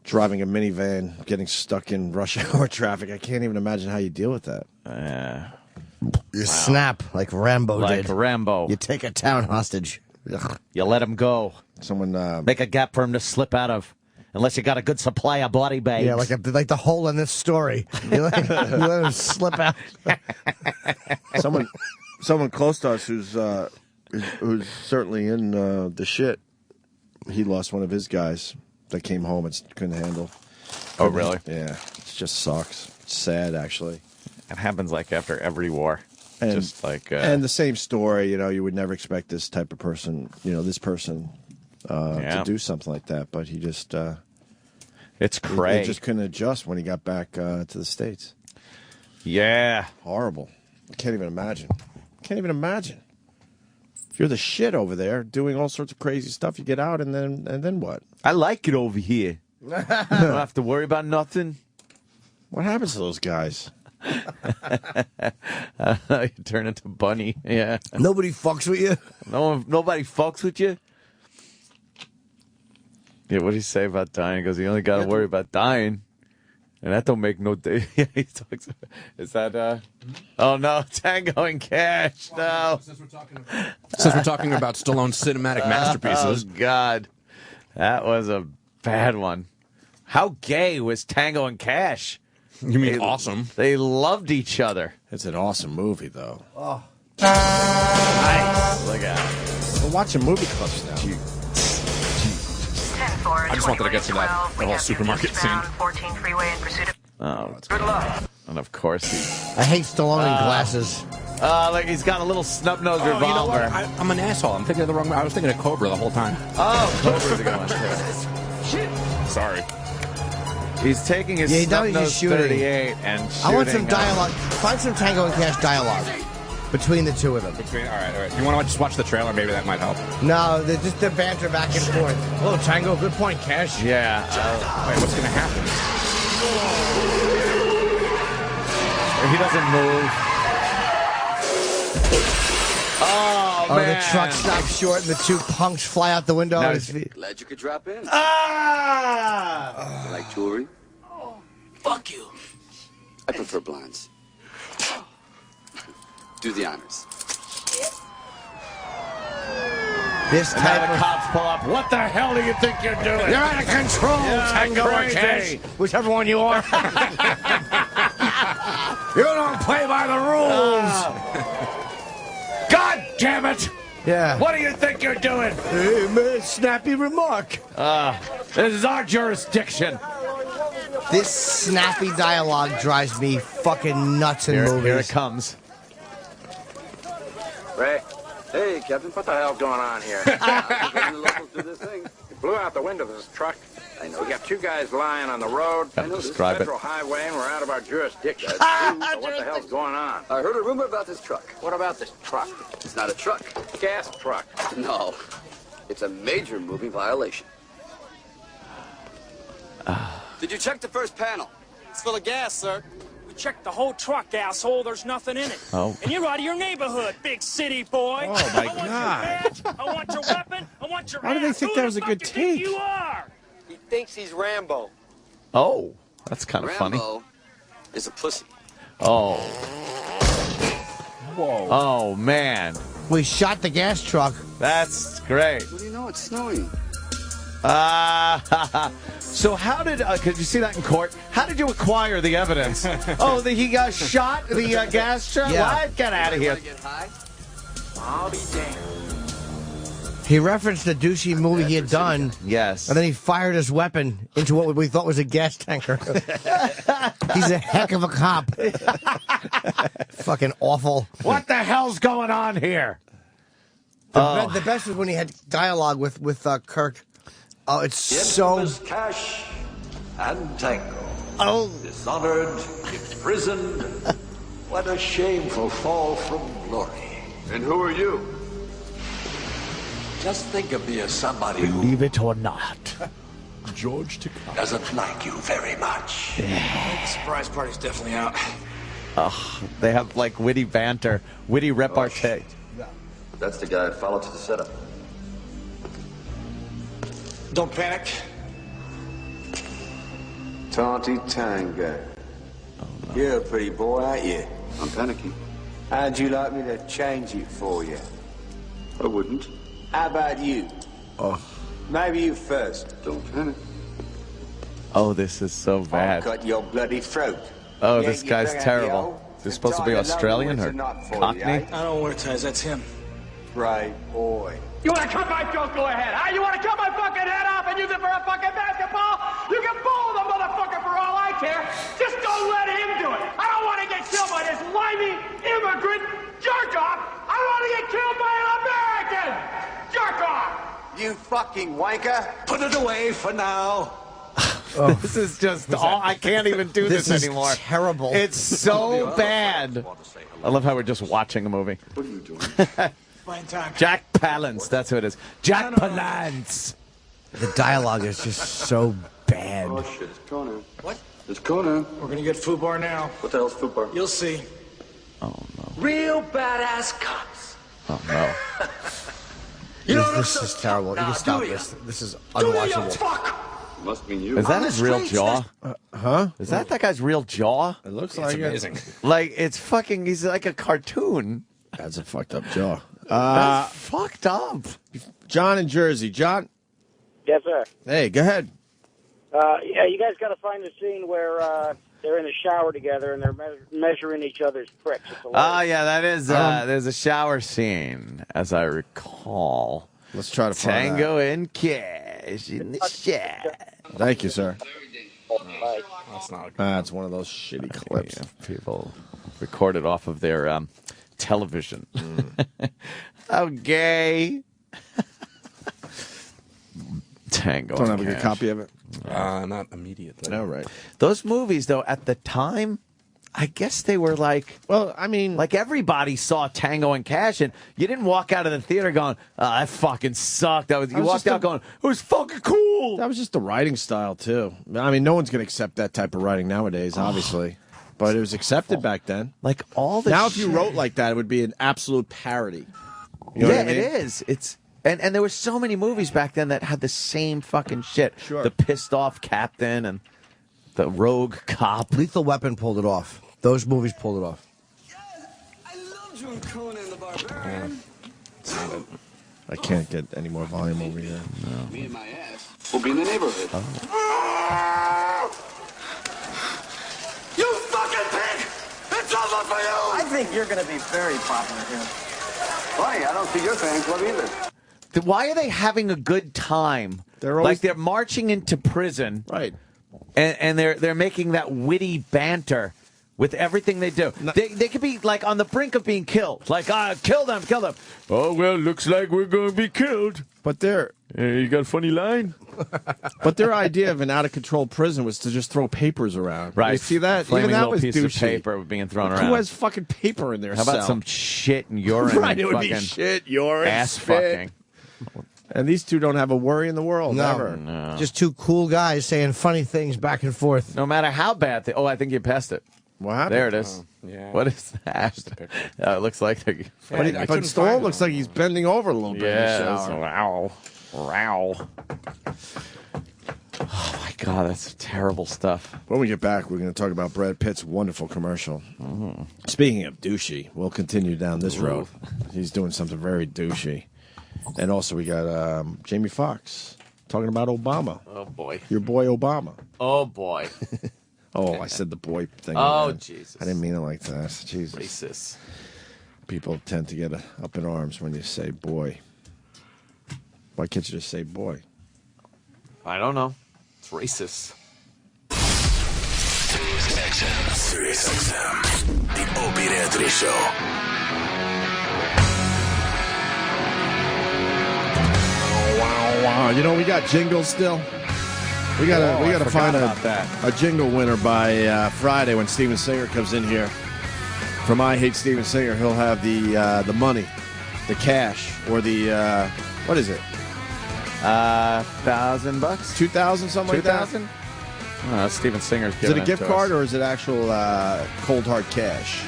driving a minivan, getting stuck in rush hour traffic. I can't even imagine how you deal with that. You snap like Rambo Like did. Rambo. You take a town hostage. Ugh. You let him go. Someone Make a gap for him to slip out of. Unless you got a good supply of body bags. Yeah, like the hole in this story. You let him slip out. Someone close to us who's certainly in the shit. He lost one of his guys that came home and couldn't handle. Oh, really? Yeah, it just sucks. It's sad, actually. It happens like after every war. And, just like and the same story. You know, you would never expect this type of person. You know, this person. To do something like that, but he just it's crazy. He just couldn't adjust when he got back to the States. Yeah, horrible. I can't even imagine. If you're the shit over there doing all sorts of crazy stuff, you get out and then what? I like it over here. I don't have to worry about nothing. What happens to those guys? You turn into Bunny. Yeah. Nobody fucks with you. Nobody fucks with you. Yeah, what did he say about dying? He goes, you only got to worry about dying. And that don't make no day. He talks. Is that? Oh no, Tango and Cash. No. Since we're talking about Stallone's cinematic masterpieces. Oh God, that was a bad one. How gay was Tango and Cash? You mean awesome? They loved each other. It's an awesome movie, though. Oh, nice. Look at it. We're watching movie clips now. I just wanted to get to that whole supermarket scene. Oh, Good luck. and of course I hate Stallone in glasses. like he's got a little snub-nosed Oh, you know revolver. what? I'm an asshole. I'm thinking of the wrong. I was thinking of Cobra the whole time. Oh, Cobra's going too. Sorry. He's taking his Yeah, now he's snub-nosed just shooting. 38 and shooting. I want some dialogue. Find some Tango and Cash dialogue between the two of them. All right. You want to just watch the trailer? Maybe that might help. No, they're just the banter back and forth. Oh, Tango, good point, Cash. Yeah. Wait, what's going to happen? He doesn't move. Oh, man. The truck stops short and the two punks fly out the window on his feet. Glad you could drop in. Ah! You like jewelry? Fuck you. I prefer blinds. Do the honors. This Now type the of... cops pull up. What the hell do you think you're doing? You're out of control, Tango or crazy. Cash. Whichever one you are. You don't play by the rules. God damn it! Yeah. What do you think you're doing? Hey, man, snappy remark. This is our jurisdiction. This snappy dialogue drives me fucking nuts in movies. Here it comes. Ray. Hey, Kevin, what the hell's going on here? The locals do this thing. You blew out the window of this truck. I know. We got two guys lying on the road. I know this. Describe it. Federal highway, and we're out of our jurisdiction. So what the hell's going on? I heard a rumor about this truck. What about this truck? It's not a truck. Gas truck. No. It's a major moving violation. Did you check the first panel? It's full of gas, sir. We checked the whole truck, asshole. There's nothing in it. Oh. And you're out of your neighborhood, big city boy. Oh, my I want God. your badge. I want your weapon. I want your How do they ass. think Who that the was a fuck good you think take? You are. He thinks he's Rambo. Oh, that's kind of funny. Rambo is a pussy. Oh. Whoa. Oh, man. We shot the gas truck. That's great. What do you know? It's snowing. So how did, could you see that in court? How did you acquire the evidence? He got shot, the gas truck? Yeah. What? Get out of here. I'll be damned. He referenced a douchey movie he had done, Yes. and then he fired his weapon into what we thought was a gas tanker. He's a heck of a cop. Fucking awful. What the hell's going on here? The best was when he had dialogue with Kirk. Oh, it's so... Cash and Tango. Oh. Dishonored, imprisoned. What a shameful fall from glory. And who are you? Just think of me as somebody who Believe it or not. George doesn't like you very much. Surprise party's definitely out. They have like witty banter, witty repartee. That's the guy I followed to the setup. Don't panic. Taunty Tango. You're a pretty boy, aren't you? I'm panicking. How'd you like me to change it for you? I wouldn't. How about you? Oh. Maybe you first. Don't panic. Oh, this is so I'll bad. cut your bloody throat. Oh, You this ain't guy's your terrible. Is this supposed to be Australian or Cockney? I don't wear ties. That's him. Right, boy. You want to cut my joke? Go ahead. Huh? You want to cut my fucking head off and use it for a fucking basketball? You can bowl the motherfucker for all I care. Just don't let him do it. I don't want to get killed by this limey immigrant jerk off. I want to get killed by an American jerk off. You fucking wanker. Put it away for now. This is just all. I can't even do this anymore. Terrible. It's so bad. I love how we're just watching a movie. What are you doing? Fine time. Jack Palance, that's who it is. Jack Palance. The dialogue is just so bad. Oh, shit. It's Conan. What? It's Conan. We're gonna get FUBAR now. What the hell's football? You'll see. Oh, no. Real badass cops. Oh, no. This is terrible. You can stop this. This is unwatchable. Must mean you. Is that his real jaw? Huh? Is that guy's real jaw? It looks It's like amazing. Like, it's fucking, he's like a cartoon. That's a fucked up jaw. That's fucked up. John in Jersey. John? Yes, sir. Hey, go ahead. Yeah, you guys got to find the scene where they're in the shower together and they're measuring each other's pricks. Oh, yeah, that is, there's a shower scene, as I recall. Let's try to find Tango and Cash in the shower. Thank you, sir. Bye. That's not. That's one of those shitty clips. Yeah, people recorded off of their television. How gay. Tango. Don't and have a good Cash. copy of it. Not immediately. No, right. Those movies, though, at the time, I guess they were like, well, I mean, like everybody saw Tango and Cash, and you didn't walk out of the theater going, "Oh, that fucking sucked." You walked out going, "It was fucking cool." That was just the writing style too. I mean, no one's gonna accept that type of writing nowadays, obviously. But it was accepted back then. Like all the now, if you shit. wrote like that, it would be an absolute parody. You know what I mean? It is. It's and there were so many movies back then that had the same fucking shit. Sure. The pissed off captain and the rogue cop. Lethal Weapon pulled it off. Those movies pulled it off. I can't get any more volume over here. No. Me and my ass will be in the neighborhood. You fucking pig! It's over for you! I think you're going to be very popular here. Funny, I don't see your fan club either. Why are they having a good time? They're marching into prison, right? And they're making that witty banter with everything they do. They could be like on the brink of being killed. Like, kill them, kill them. Oh well, looks like we're going to be killed. But you got a funny line. But their idea of an out of control prison was to just throw papers around. Right. You see that? Flaming Even that little was piece douchey. of paper being thrown Like, around. who has fucking paper in their How about cell? some shit and urine? Right, and it would be fucking shit, urine, ass spit. fucking. And these two don't have a worry in the world, ever. No. Just two cool guys saying funny things back and forth. No matter how bad they... Oh, I think you passed it. What happened? There it is. Yeah. What is that? It looks like they're... But Stallone looks like he's bending over a little bit in the shower. Wow. Wow. Oh, my God. That's terrible stuff. When we get back, we're going to talk about Brad Pitt's wonderful commercial. Speaking of douchey, we'll continue down this road. He's doing something very douchey. And also we got Jamie Foxx talking about Obama. Oh, boy. Your boy Obama. Oh, boy. Oh, I said the boy thing. Oh, again. Jesus. I didn't mean it like that. Jesus. Racist. People tend to get up in arms when you say boy. Why can't you just say boy? I don't know. It's racist. Sirius XM, the Opie and Anthony Show. Wow. You know, we got jingles still. We gotta find a jingle winner by Friday when Steven Singer comes in here. From I Hate Steven Singer, he'll have the money, the cash, or the what is it? $1,000, 2,000, something like that. 2,000. Steven Singer's Is giving it a gift to card us. or is it actual cold hard cash?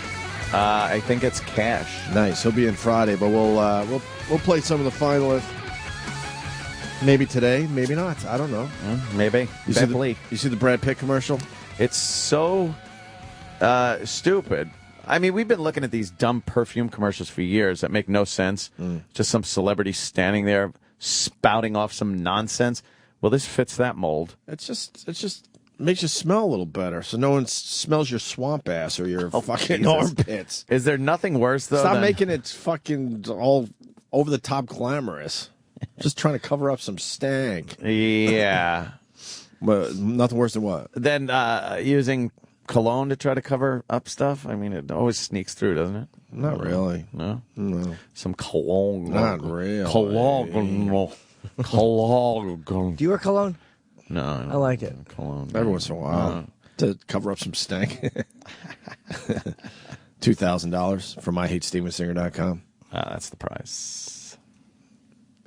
I think it's cash. Nice. He'll be in Friday, but we'll play some of the finalists. Maybe today, maybe not. I don't know. Maybe. You see the Brad Pitt commercial? It's so stupid. I mean, we've been looking at these dumb perfume commercials for years that make no sense. Just some celebrity standing there spouting off some nonsense. Well, this fits that mold. It's just makes you smell a little better, so no one smells your swamp ass or your fucking Jesus. armpits. Is there nothing worse though? Stop than... making it fucking all over the top glamorous. Just trying to cover up some stank. Yeah. But nothing worse than what? Then using cologne to try to cover up stuff. I mean, it always sneaks through, doesn't it? Not really. No? No. Some cologne. Not really. Cologne. Cologne. Do you wear cologne? No. I like it. Cologne. Every once in a while. To cover up some stank. $2,000 from IHateStevenSinger.com. That's the price.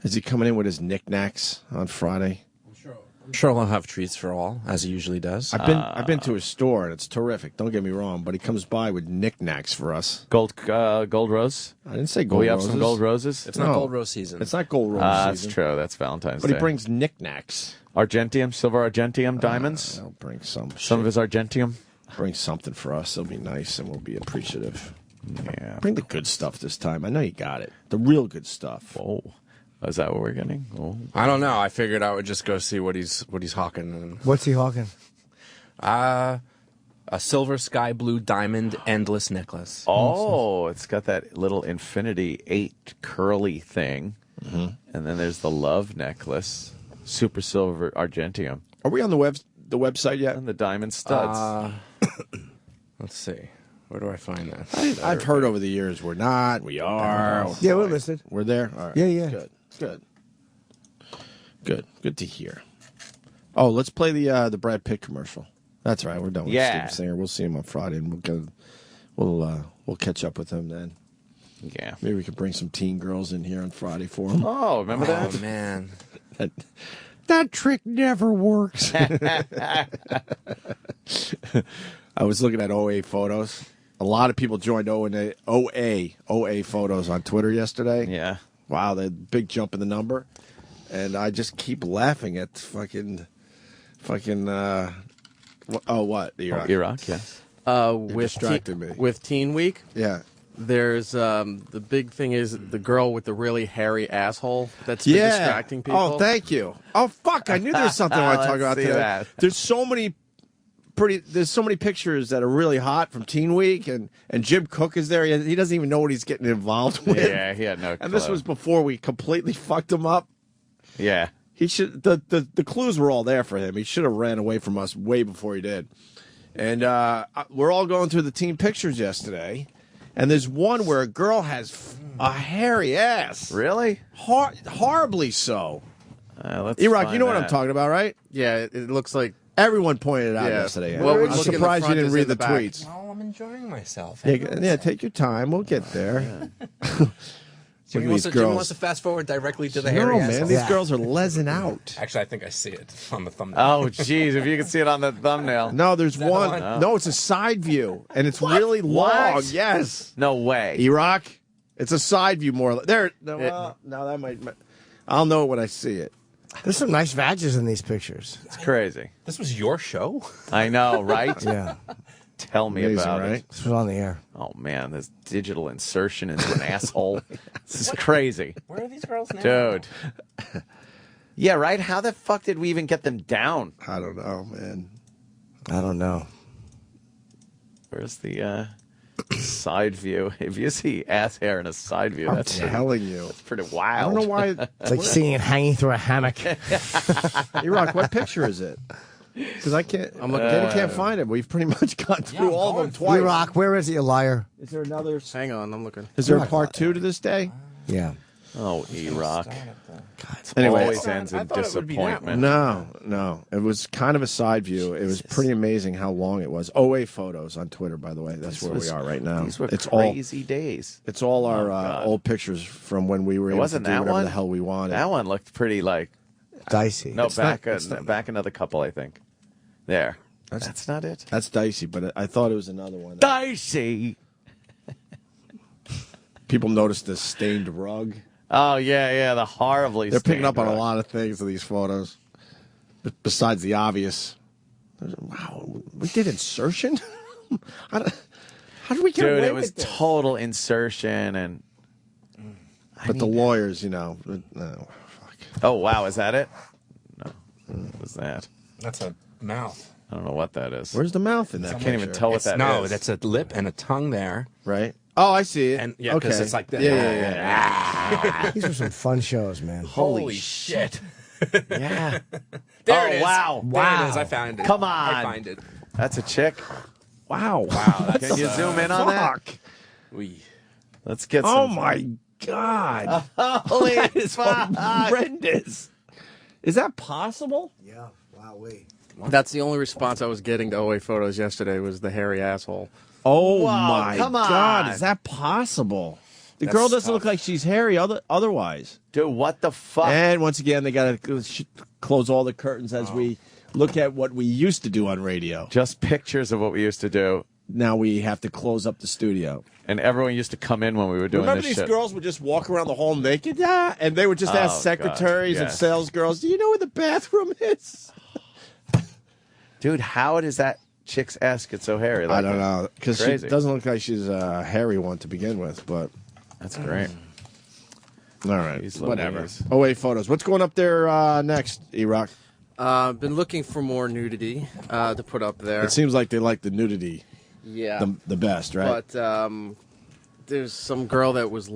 Is he coming in with his knickknacks on Friday? I'm sure he'll have treats for all, as he usually does. I've been to his store and it's terrific. Don't get me wrong, but he comes by with knickknacks for us. Gold rose. I didn't say gold We have roses. some gold roses. It's not gold rose season. It's not gold rose That's season. true. That's Valentine's But Day. he brings knickknacks. Argentium, silver Argentium diamonds. He'll bring some of his Argentium. Bring something for us. It'll be nice and we'll be appreciative. Yeah. Bring the good stuff this time. I know you got it. The real good stuff. Oh. Is that what we're getting? Oh. I don't know. I figured I would just go see what he's hawking. What's he hawking? A silver sky blue diamond endless necklace. Oh, it's got that little infinity 8 curly thing. And then there's the love necklace. Super silver Argentium. Are we on the the website yet? And the diamond studs. Let's see. Where do I find that? I've heard over the years we're not. We are. Yeah, we're listed. We're there. All right. Yeah. Good to hear. Oh, let's play the Brad Pitt commercial. That's right. We're done with Steve Singer. We'll see him on Friday, and we'll catch up with him then. Yeah. Maybe we could bring some teen girls in here on Friday for him. Oh, remember that? Oh, man. That trick never works. I was looking at OA photos. A lot of people joined OA photos on Twitter yesterday. Yeah. Wow, the big jump in the number. And I just keep laughing at fucking what? Iraq. Iraq, yes. Distracted me. With Teen Week, yeah. There's the big thing is the girl with the really hairy asshole that's been distracting people. Oh, thank you. Oh, fuck! I knew there was something I want to talk about today. That. There's so many pictures that are really hot from Teen Week, and Jim Cook is there. He doesn't even know what he's getting involved with. Yeah, he had no clue. And this was before we completely fucked him up. Yeah. He should. The clues were all there for him. He should have ran away from us way before he did. And we're all going through the team pictures yesterday, and there's one where a girl has a hairy ass. Really? Horribly so. Let's Iraq, you know what find I'm talking about, right? Yeah, it looks like everyone pointed it out yesterday. Well, I'm surprised you didn't read the tweets. Oh, I'm enjoying myself. Yeah, take your time. We'll get there. Jimmy wants to fast forward directly to the hairy man. asshole. These girls are lezzing out. Actually, I think I see it on the thumbnail. Oh, jeez, if you can see it on the thumbnail. No, there's that one. the one? No, it's a side view, and it's really long. What? Yes. No way. Iraq, it's a side view more. There. No, that might. I'll know when I see it. There's some nice badges in these pictures. It's crazy. This was your show? I know, right? Yeah. Tell me Amazing, about right? it. This was on the air. Oh, man, this digital insertion into an asshole. This is crazy. Where are these girls now? Dude. Yeah, right? How the fuck did we even get them down? I don't know, man. I don't know. Where's the side view? If you see ass hair in a side view, I'm that's telling you. That's pretty I wild. don't know why. It's like seeing it hanging through a hammock. Iraq, what picture is it? Because I can't. Can't find it. We've pretty much gone through all of them twice. Iraq, where is it, you liar? Is there another? Hang on, I'm looking. Is there a part 2 to this day? Yeah. Oh, Iraq. Anyway, Always ends in disappointment. No. It was kind of a side view. It was pretty amazing how long it was. OA photos on Twitter, by the way. That's where we are right now. These were it's crazy days. It's all our old pictures from when we were able to do whatever the hell we wanted. That one looked pretty like dicey. No, back another couple, I think. There. That's not it. That's dicey, but I thought it was another one. Dicey. People noticed the stained rug. Oh, yeah, the horribly They're picking stained up on rug. a lot of things in these photos. Besides the obvious. Wow, we did insertion? How did we get Dude, away it was with this? total insertion and... But the lawyers, no, fuck. Oh, wow, is that it? No. What was that? That's a mouth. I don't know what that is. Where's the mouth in that? I can't even tell what that is. No, that's a lip and a tongue there. Right? Oh, I see it. And yeah, because okay. it's like that. Yeah. These are some fun shows, man. Holy shit. Yeah. There it is. Wow. There it is. I found it. Come on. I find it. That's a chick. Wow. Can you zoom in on that? Let's get some... Oh, my God. Holy That is horrendous. Is that possible? Yeah. Wow, wait. That's the only response I was getting to OA photos yesterday was the hairy asshole. Oh, Whoa, my come God. on. Is that possible? The That's girl doesn't tough. look like she's hairy otherwise. Dude, what the fuck? And once again, they got to close all the curtains as we look at what we used to do on radio. Just pictures of what we used to do. Now we have to close up the studio. And everyone used to come in when we were doing Remember this these shit. girls would just walk around the hall naked? Yeah. And they would just ask Oh, secretaries God, and yes. sales girls, do you know where the bathroom is? Dude, how does that chick's ass get so hairy? I don't know. Because she Crazy. doesn't look like she's a hairy one to begin with, but... That's great. All right, Jeez whatever. Louise. OA photos. What's going up there next, E-Rock? Been looking for more nudity to put up there. It seems like they like the nudity Yeah. the best, right? But there's some girl that was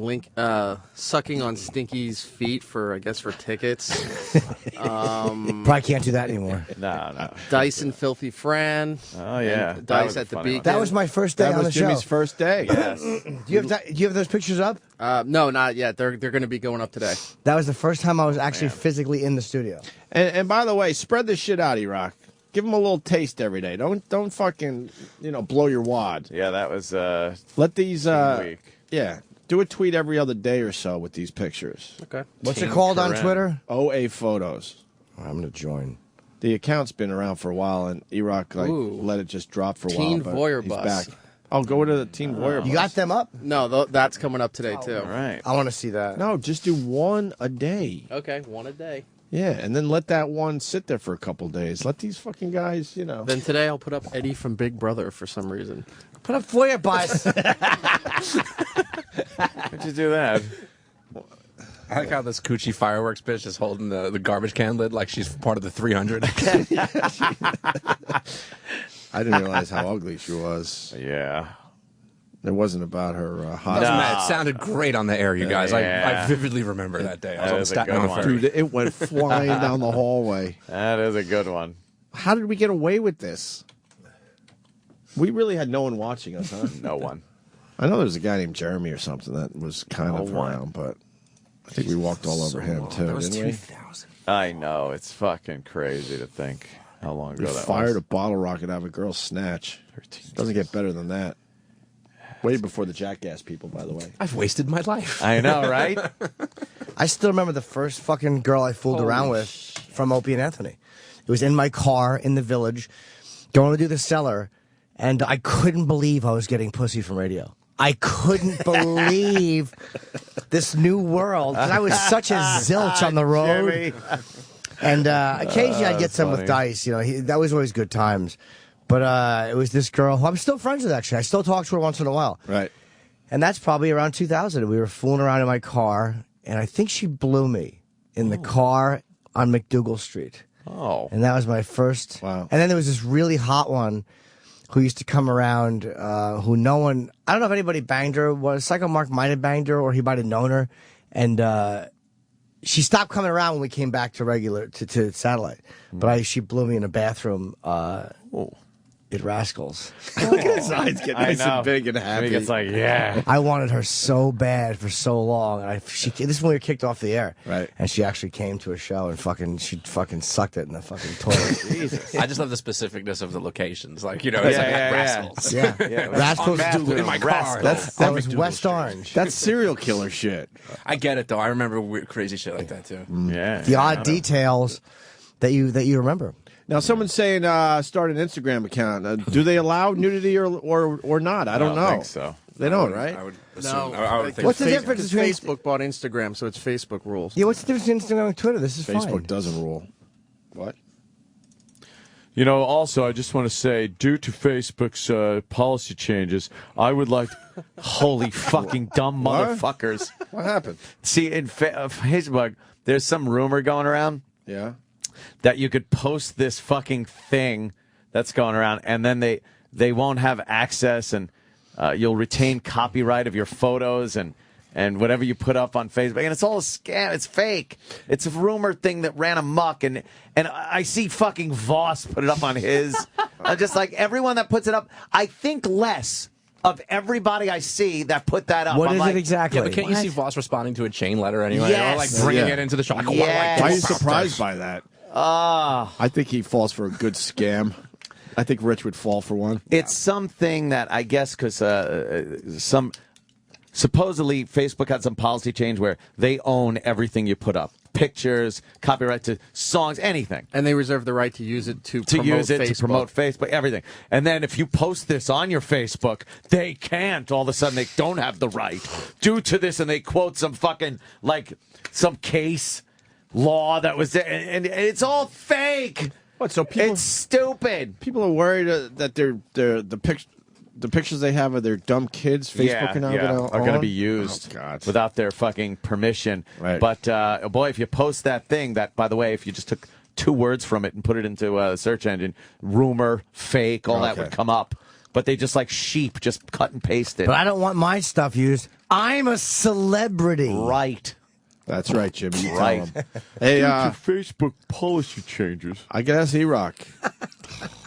sucking on Stinky's feet for, I guess, for tickets. But Probably can't do that anymore. No. Dice and Filthy Fran. Oh, yeah. And That Dice was a at the funny one. Beacon. That was my first day That on was the Jimmy's show. first day. Yes. Do you have those pictures up? No, not yet. They're going to be going up today. That was the first time I was actually physically in the studio. And by the way, spread this shit out, E-Rock. Give them a little taste every day. Don't fucking blow your wad. Yeah, that was Let these week. yeah. Do a tweet every other day or so with these pictures. Okay. What's it called on Twitter? OA Photos. I'm gonna join. The account's been around for a while, and E-Rock let it just drop for a Teen while. Voyeur He's Bus. back. Oh, go to the Teen Voyeur Bus. You got them up? No, that's coming up today, too. All right. I want to see that. No, just do one a day. Okay, one a day. Yeah, and then let that one sit there for a couple days. Let these fucking guys, Then today I'll put up Eddie from Big Brother for some reason. Put up Voyeur Bus. How'd you do that? I like how this coochie fireworks bitch is holding the garbage can lid like she's part of the 300. I didn't realize how ugly she was. Yeah. It wasn't about her hot. Doesn't matter. It sounded great on the air, you guys. Yeah. I vividly remember that day. I That was is on a Staten good Island one. Ferry. Dude, it went flying down the hallway. That is a good one. How did we get away with this? We really had no one watching us, huh? No one. I know there was a guy named Jeremy or something that was kind of around, but I think we walked all over him too, That was didn't we? 2000. I know. It's fucking crazy to think how long ago We that fired was. a bottle rocket out of a girl's snatch. Doesn't get better than that. Way before the Jackass people, by the way. I've wasted my life. I know, right? I still remember the first fucking girl I fooled around with from Opie and Anthony. It was in my car in the Village, going to do the cellar, and I couldn't believe I was getting pussy from radio. I couldn't believe this new world. 'Cause I was such a zilch on the road. Jimmy. And occasionally I'd get some with funny. Dice. That was always good times. But it was this girl who I'm still friends with, actually. I still talk to her once in a while. Right. And that's probably around 2000. We were fooling around in my car, and I think she blew me in the car on McDougal Street. Oh. And that was my first. Wow. And then there was this really hot one who used to come around, who no one, I don't know if anybody banged her. Psycho Mark might have banged her, or he might have known her. And she stopped coming around when we came back to satellite. But she blew me in a bathroom. At Rascals. Look at his eyes get nice know. and big and happy. It's like, yeah. I wanted her so bad for so long. And this is when we were kicked off the air. Right. And she actually came to a show and she fucking sucked it in the fucking toilet. Jesus. I just love the specificness of the locations. Like, it's like Rascals. Yeah. Rascals Rascals in my car. That was West Orange. That's serial killer shit. I get it, though. I remember crazy shit like that, too. Yeah. The odd details that you remember. Now, someone's saying start an Instagram account. Do they allow nudity or not? I don't know. think so. They don't, right? I would assume. No. I would think What's the difference Because between Facebook bought Instagram, so it's Facebook rules. Yeah, what's the difference between Instagram and Twitter? This is Facebook fine. doesn't rule. What? Also, I just want to say, due to Facebook's policy changes, I would like... Holy fucking dumb motherfuckers. What happened? See, in Facebook, there's some rumor going around Yeah. that you could post this fucking thing that's going around, and then they won't have access, and you'll retain copyright of your photos and whatever you put up on Facebook. And it's all a scam. It's fake. It's a rumor thing that ran amok. And I see fucking Voss put it up on his. I'm just like, everyone that puts it up, I think less of everybody I see that put that up. What I'm is like, it exactly? Yeah, but can't you see Voss responding to a chain letter anyway? Yes. Or like bringing it into the show? Like, what do I Yes. do Why are you about surprised this? by that? Ah. I think he falls for a good scam. I think Rich would fall for one. It's something that I guess because supposedly Facebook had some policy change where they own everything you put up. Pictures, copyright to songs, anything. And they reserve the right to use it to promote use it Facebook. to promote Facebook, everything. And then if you post this on your Facebook, they can't. All of a sudden, they don't have the right due to this, and they quote some fucking some case law that was there, and it's all fake. What? So people? It's stupid. People are worried that the pictures they have of their dumb kids, Facebook are now going to be used without their fucking permission. Right. But boy, if you post that thing, that by the way, if you just took 2 words from it and put it into a search engine, rumor, fake, all that would come up. But they just like sheep, just cut and paste it. But I don't want my stuff used. I'm a celebrity. Right. That's right, Jimmy. You Right. tell him. Hey, Facebook policy changes. I guess E-Rock.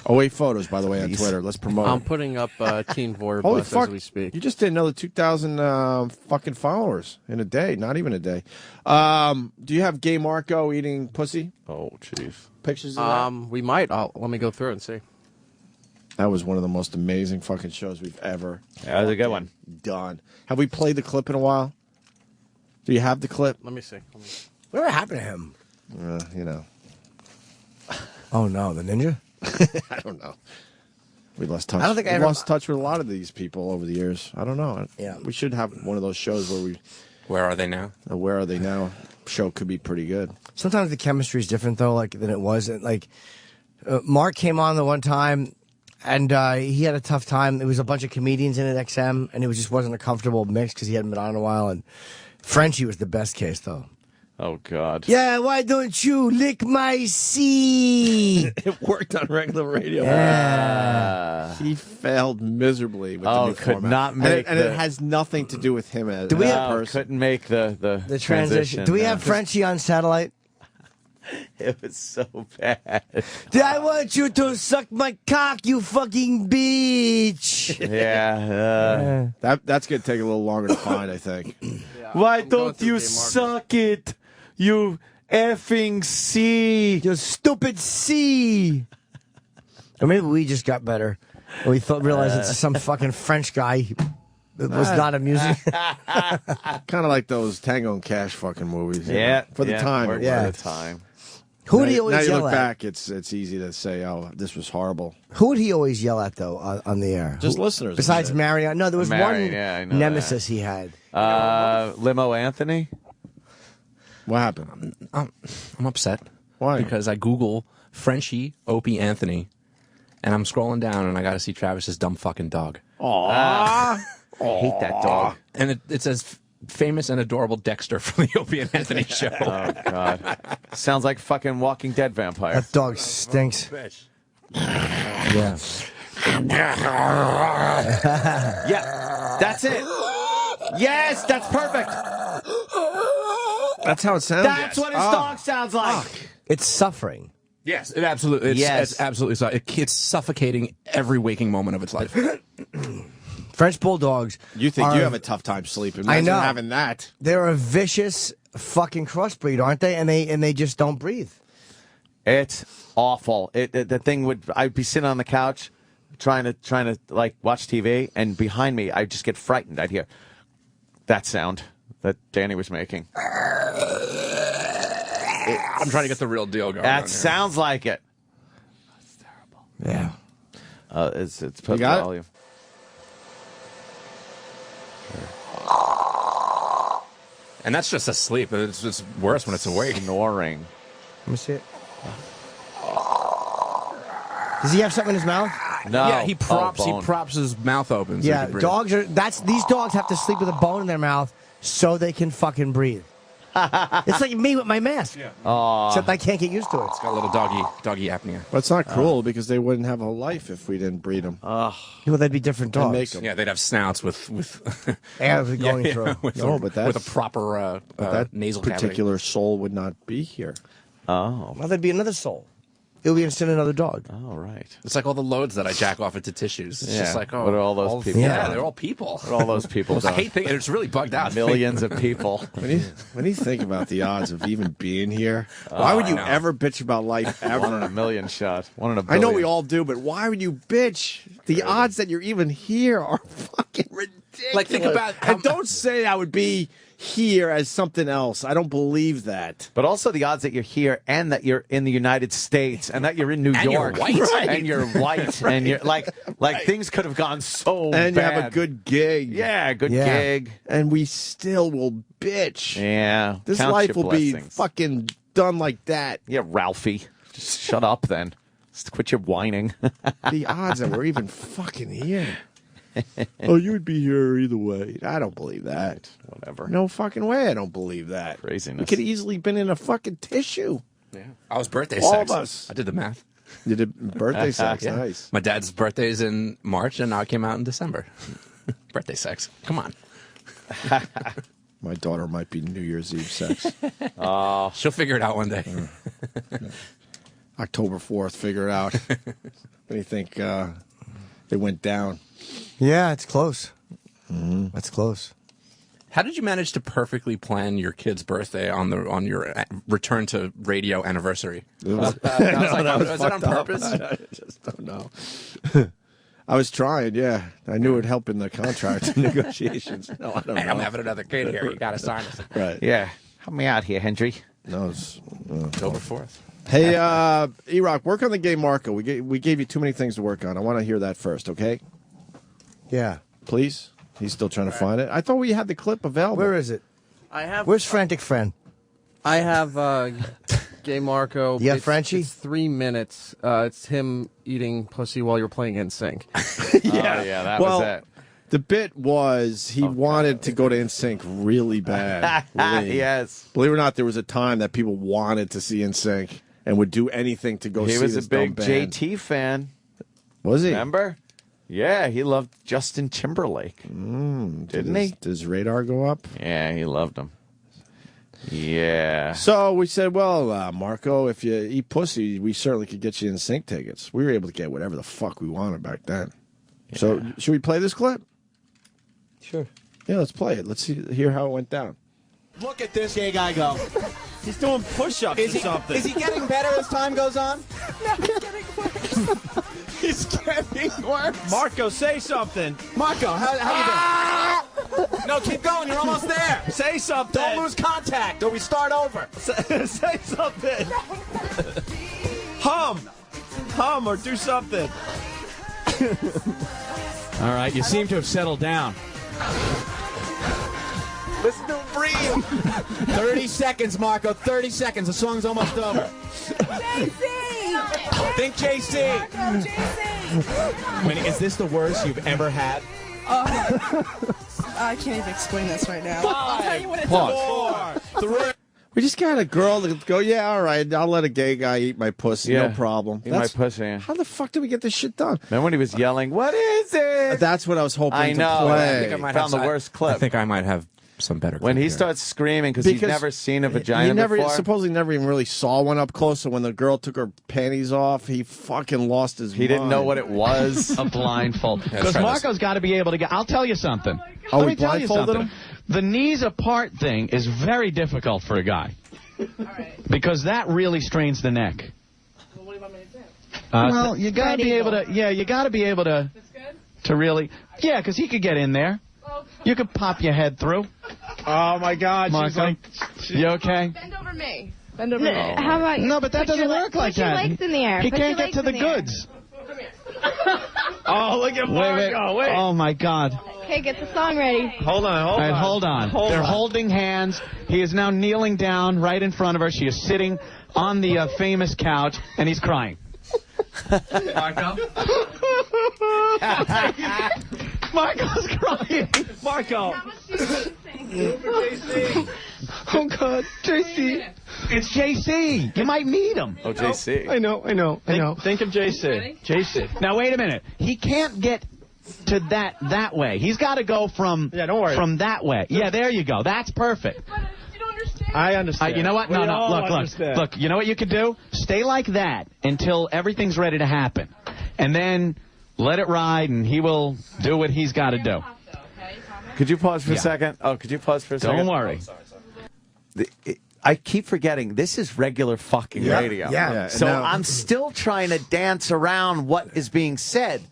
Oh, wait, photos, by the way, on Twitter. Let's promote I'm it. putting up Teen Voyeur Holy Bus fuck. as we speak. You just did another 2,000 fucking followers in a day. Not even a day. Do you have Gay Marco eating pussy? Oh, jeez. Pictures of that? We might. Let me go through it and see. That was one of the most amazing fucking shows we've ever That was a good one. done. Have we played the clip in a while? Do you have the clip? Let me see. Whatever happened to him? You know. Oh, no, the ninja? I don't know. We lost touch. I don't think I we ever lost touch with a lot of these people over the years. I don't know. Yeah. We should have one of those shows where we. Where are they now? Where are they now? Show could be pretty good. Sometimes the chemistry is different, though, like than it was. Like, Mark came on the one time, and he had a tough time. There was a bunch of comedians in at XM, and it just wasn't a comfortable mix because he hadn't been on in a while. And Frenchie was the best case, though. Oh, God. Yeah, why don't you lick my C? It worked on regular radio. Yeah. He failed miserably with the new could format. not make and it has nothing to do with him as, Do we as have- a person. Couldn't make the transition. Do we have Frenchie on satellite? It was so bad. I want you to suck my cock, you fucking bitch. Yeah. That's going to take a little longer to find, I think. Why don't you suck it, you effing C? You stupid C. Or maybe we just got better. And we realized it's some fucking French guy that was not amusing. Kind of like those Tango and Cash fucking movies. you Yeah. know, for the time. For the time. Who would he always now you yell look at? back, it's easy to say, oh, this was horrible. Who would he always yell at, though, on the air? Just listeners. Besides and shit. Marion. No, there was Marion, one yeah, I know nemesis he had. Limo Anthony? What happened? I'm upset. Why? Because I Google Frenchie, Opie, Anthony, and I'm scrolling down and I got to see Travis's dumb fucking dog. Aww. I hate that dog. And it says famous and adorable Dexter from the Opie and Anthony show. Oh, God. Sounds like fucking Walking Dead vampire. That dog stinks. Yeah. Yeah, that's it. Yes, that's perfect. That's how it sounds. That's what his dog sounds like. It's suffering. Yes, it absolutely. It's absolutely. It's suffocating every waking moment of its life. French bulldogs. You think are- you have a tough time sleeping. I Imagine know. having that. They're a vicious fucking crossbreed, aren't they? And they just don't breathe. It's awful. The thing would. I'd be sitting on the couch, trying to like watch TV, and behind me, I'd just get frightened. I'd hear that sound that Danny was making. I'm trying to get the real deal going. That sounds like it. That's terrible. Yeah. It's put got it? volume. And that's just asleep. It's worse when it's awake. Snoring. Let me see it. Does he have something in his mouth? No. Yeah, he props bone. his mouth open. So he Yeah, can breathe. dogs are. These dogs have to sleep with a bone in their mouth so they can fucking breathe. It's like me with my mask. Aw. Except I can't get used to it. It's got a little doggy apnea. Well, it's not cruel because they wouldn't have a life if we didn't breed them. Well, they'd be different And dogs. make 'em. Yeah, they'd have snouts with Air going through. with, No, but with a that's- proper that nasal particular soul would not be here. Oh. Well, there'd be another soul. It would be instead another dog. All right. It's like all the loads that I jack off into tissues. It's just like, oh, what are all those people? Yeah, they're all people. What are all those people I doing? hate thinking. It's really bugged out. Millions of people. When you think about the odds of even being here, why would you no. ever bitch about life ever? 1 in a million shot. 1 in a I billion. know we all do, but why would you bitch? The odds that you're even here are fucking ridiculous. Like, think about how- and don't say I would be here as something else. I don't believe that. But also the odds that you're here and that you're in the United States and that you're in New And York. you're white. Right. And you're white. And you're like things could have gone so And bad. you have a good gig. Yeah, good Yeah. gig. And we still will bitch. Yeah. This Count life your will be blessings. fucking done like that. Yeah, Ralphie. Just shut up then. Just quit your whining. The odds that we're even fucking here. Oh, you would be here either way. I don't believe that. Whatever. No fucking way I don't believe that. Craziness. We could easily been in a fucking tissue. Yeah. I was birthday All sex. of us. I did the math. You did birthday sex. Yeah. Nice. My dad's birthday's in March, and now it came out in December. Birthday sex. Come on. My daughter might be New Year's Eve sex. She'll figure it out one day. October 4th, figure it out. What do you think it went down? Yeah, it's close. That's close. How did you manage to perfectly plan your kid's birthday on your return to radio anniversary? Was that on purpose? I just don't know. I was trying, yeah. I knew it would help in the contract negotiations. No, I don't know. Hey, I'm having another kid here. You got to sign this. Right. Yeah. Help me out here, Hendry. No, it's October 4th. Hey, E-Rock, work on the gay Marco. We gave you too many things to work on. I want to hear that first, okay? Yeah. Please? He's still trying to find it. I thought we had the clip available. Where is it? I have. Where's Frantic Friend? I have Gay Marco. You have Frenchie? It's 3 minutes. It's him eating pussy while you're playing NSYNC. Yeah, that was it. The bit was he wanted to go to NSYNC really bad. Really. Yes. Believe it or not, there was a time that people wanted to see NSYNC and would do anything to go see He was this a big dumb band. JT fan. Was he? Remember? Yeah, he loved Justin Timberlake. Didn't he? Does radar go up? Yeah, he loved him. Yeah. So we said, well, Marco, if you eat pussy, we certainly could get you NSYNC tickets. We were able to get whatever the fuck we wanted back then. Yeah. So should we play this clip? Sure. Yeah, let's play it. Let's hear how it went down. Look at this gay guy go. He's doing push-ups or something. Is he getting better as time goes on? No, he's getting worse. He's getting worse. Marco, say something. Marco, how you doing? No, keep going. You're almost there. Say something. Don't lose contact or we start over. Say something. Hum or do something. All right, you seem to have settled down. Listen to him breathe. 30 seconds, Marco. 30 seconds. The song's almost over. JC! Think JC. Marco, JC! Winnie, is this the worst you've ever had? I can't even explain this right now. I'll tell you when it's Pause. 4, 3. We just got a girl that go, yeah, all right, I'll let a gay guy eat my pussy, no problem. Eat my pussy. How the fuck did we get this shit done? Remember when he was yelling, "What is it?" That's what I was hoping I know. to play. I think I might found the worst clip. I think I might have some better clip When he here. starts screaming because he's never seen a vagina he never, before. supposedly never even really saw one up close, so when the girl took her panties off, he fucking lost his mind. He didn't know what it was. A blindfold. Because try Marco's got to be able to get. I'll tell you something. Oh, Let we me tell you blindfolded something. him? The knees apart thing is very difficult for a guy. Because that really strains the neck. Well, what do you want me to do? Well, you got to be able to. Yeah, you got to be able to. That's good? To really. Yeah, because he could get in there. You could pop your head through. Oh, my God. Marco, you okay? Bend over me. Bend over me. How about you? No, but that put doesn't your work like put your that. legs in the air. He Put can't your get to legs the in the air. goods. Oh, look at Marco. Wait. Oh, my God. Okay, get the song ready. Hold on. All right, hold on. They're holding hands. He is now kneeling down right in front of her. She is sitting on the famous couch, and he's crying. Marco? Marco's crying. Marco. Oh, God. JC. It's JC. You might meet him. Oh, JC. I know. Think of JC. JC. Now, wait a minute. He can't get to that way. He's got to go from don't worry. from that way. Yeah, there you go. That's perfect. But you don't understand. I understand. You know what? We No. all Look. understand. Look. You know what you could do? Stay like that until everything's ready to happen, and then let it ride, and he will do what he's got to do. Could you pause for a second? Oh, could you pause for a second? Don't worry. I keep forgetting this is regular fucking radio. Yeah. So Now- I'm still trying to dance around what is being said.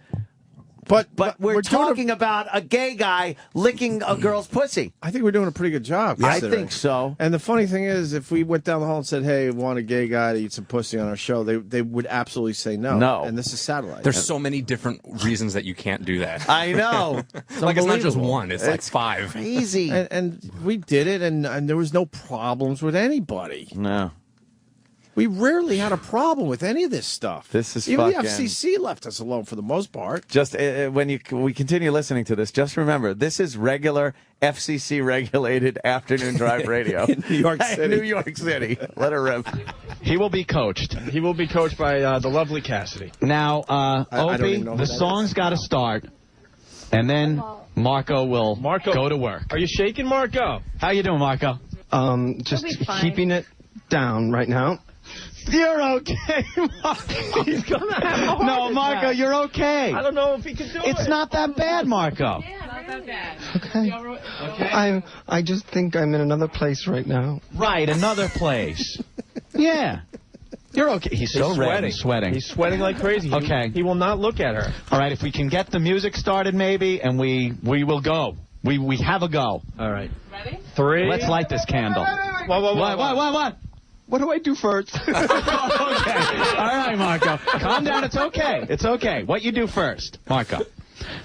But we're talking about a gay guy licking a girl's pussy. I think we're doing a pretty good job. I considering. think so. And the funny thing is, if we went down the hall and said, hey, we want a gay guy to eat some pussy on our show, they would absolutely say no. No. And this is satellite. There's so many different reasons that you can't do that. I know. It's not just unbelievable. one. It's like 5. Crazy. And we did it, and there was no problems with anybody. No. We rarely had a problem with any of this stuff. This is Even fucking... the FCC left us alone for the most part. Just when we continue listening to this, just remember, this is regular FCC-regulated afternoon drive radio. In New York City. New York City. Let her rip. He will be coached. He will be coached by the lovely Cassidy. Now, I don't Opie, even know who the that song's got to start. And then Marco will go to work. Are you shaking, Marco? How you doing, Marco? Just keeping it down right now. You're okay, Marco. He's gonna have a heart No, Marco, attack. you're okay. I don't know if he can do it. It's not that bad, Marco. Not that bad. Okay. I just think I'm in another place right now. Right, another place. Yeah. You're okay. He's so red and sweating. He's sweating like crazy. Okay. He will not look at her. All right, if we can get the music started maybe, and we will go. We have a go. All right. Ready? 3. Let's light this candle. What? What do I do first? Okay. All right, Marco. Calm down. It's okay. It's okay. What you do first, Marco.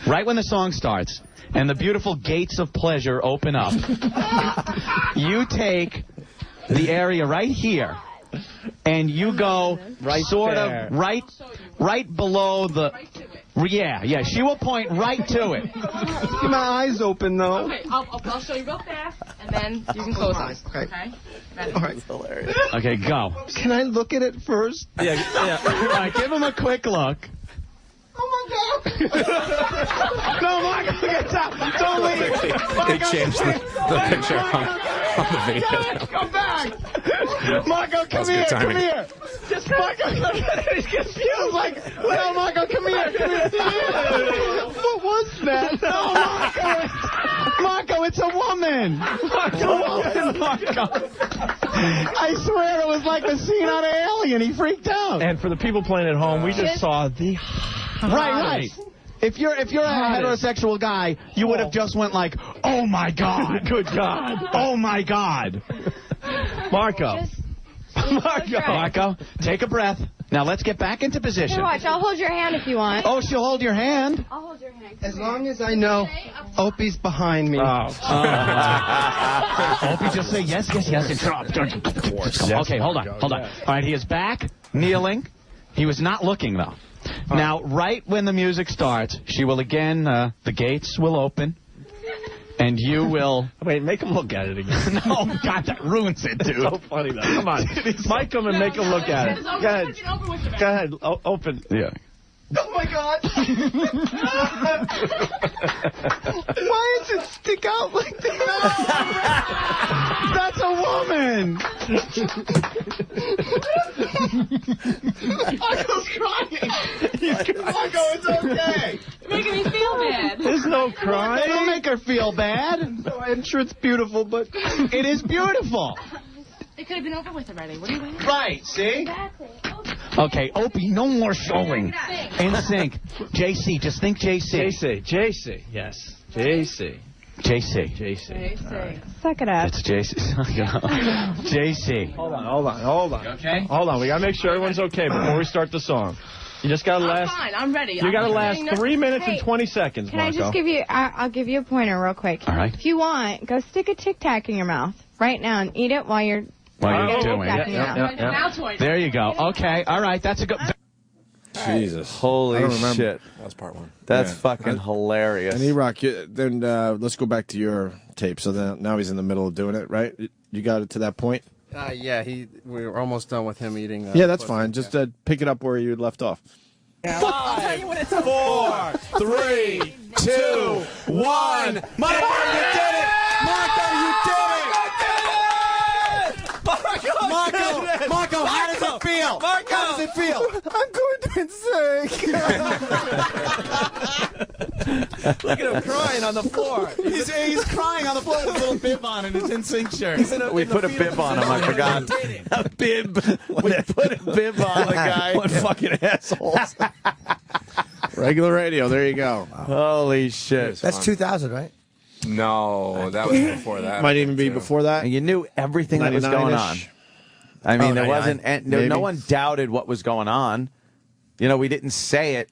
Right when the song starts and the beautiful gates of pleasure open up, you take the area right here and you go right below the... Yeah, she will point right to it. Keep my eyes open, though. Okay, I'll show you real fast, and then you can close them. Okay. Ready? All right. Hilarious. Okay, go. Can I look at it first? Yeah. All right, give him a quick look. Oh, my God. No, Marco, get out. Don't leave. They changed the picture on the video. Come back. Marco, come here. Come here. Just Marco, he's confused. Like, no, Marco, come here. Come here. What was that? No, Marco, it's a woman. Marco. I swear it was like the scene out of Alien. He freaked out. And for the people playing at home, we just saw the Right. If you're a heterosexual guy, you would have just went like, oh my God. Good God. Oh my God. Marco. Marco, take a breath. Now let's get back into position. Here, watch. I'll hold your hand if you want. Oh, she'll hold your hand. I'll hold your hand. As long as I know Opie's behind me. Opie, just say yes, and drop. Okay, hold on. All right, he is back, kneeling. He was not looking, though. Now, right when the music starts, she will again, the gates will open, and you will... Wait, make him look at it again. No, God, that ruins it, dude. It's so funny, though. Come on. Mike, come and make him look at it. Go ahead. Go ahead. Open. Yeah. Oh, my God. Why does it stick out like that? That's a woman. Michael's crying. Michael, it's okay. You're making me feel bad. There's no crying. Don't make her feel bad. I'm sure it's beautiful, but... It is beautiful. It could have been over with already. What are you waiting for? Right, see? Exactly. Okay, Opie, no more showing. In sync. JC, just think JC. JC, yes. JC. JC. Suck it up. That's JC. JC. Hold on. Okay? Hold on. We got to make sure everyone's okay before we start the song. You just got to last... I'm fine. I'm ready. You got to last 3 minutes and Hey, 20 seconds, Can I just give you... I'll give you a pointer real quick. All right. If you want, go stick a Tic Tac in your mouth right now and eat it while you're... While you're doing it. Now toy. There you go. Okay, all right, that's a good... Jesus. Holy shit. That was part one. That's fucking hilarious. And E-Rock, then let's go back to your tape. So now he's in the middle of doing it, right? You got it to that point? Yeah, we were almost done with him eating. Yeah, that's fine. Just pick it up where you left off. 5, 4, 3, 2, 1. Marco, you did it! Marco, you did it! Marco, how does it feel? How does it feel? I'm going to insane. Look at him crying on the floor. He's crying on the floor with a little bib on and his NSYNC shirt. We put a bib on him, I forgot. A bib. We put a bib on the guy. What fucking assholes. Regular radio, there you go. Holy shit. That's 2000, right? No, that was before that. Might even be before that. And you knew everything that was going on. I mean, there wasn't, and no one doubted what was going on. You know, we didn't say it.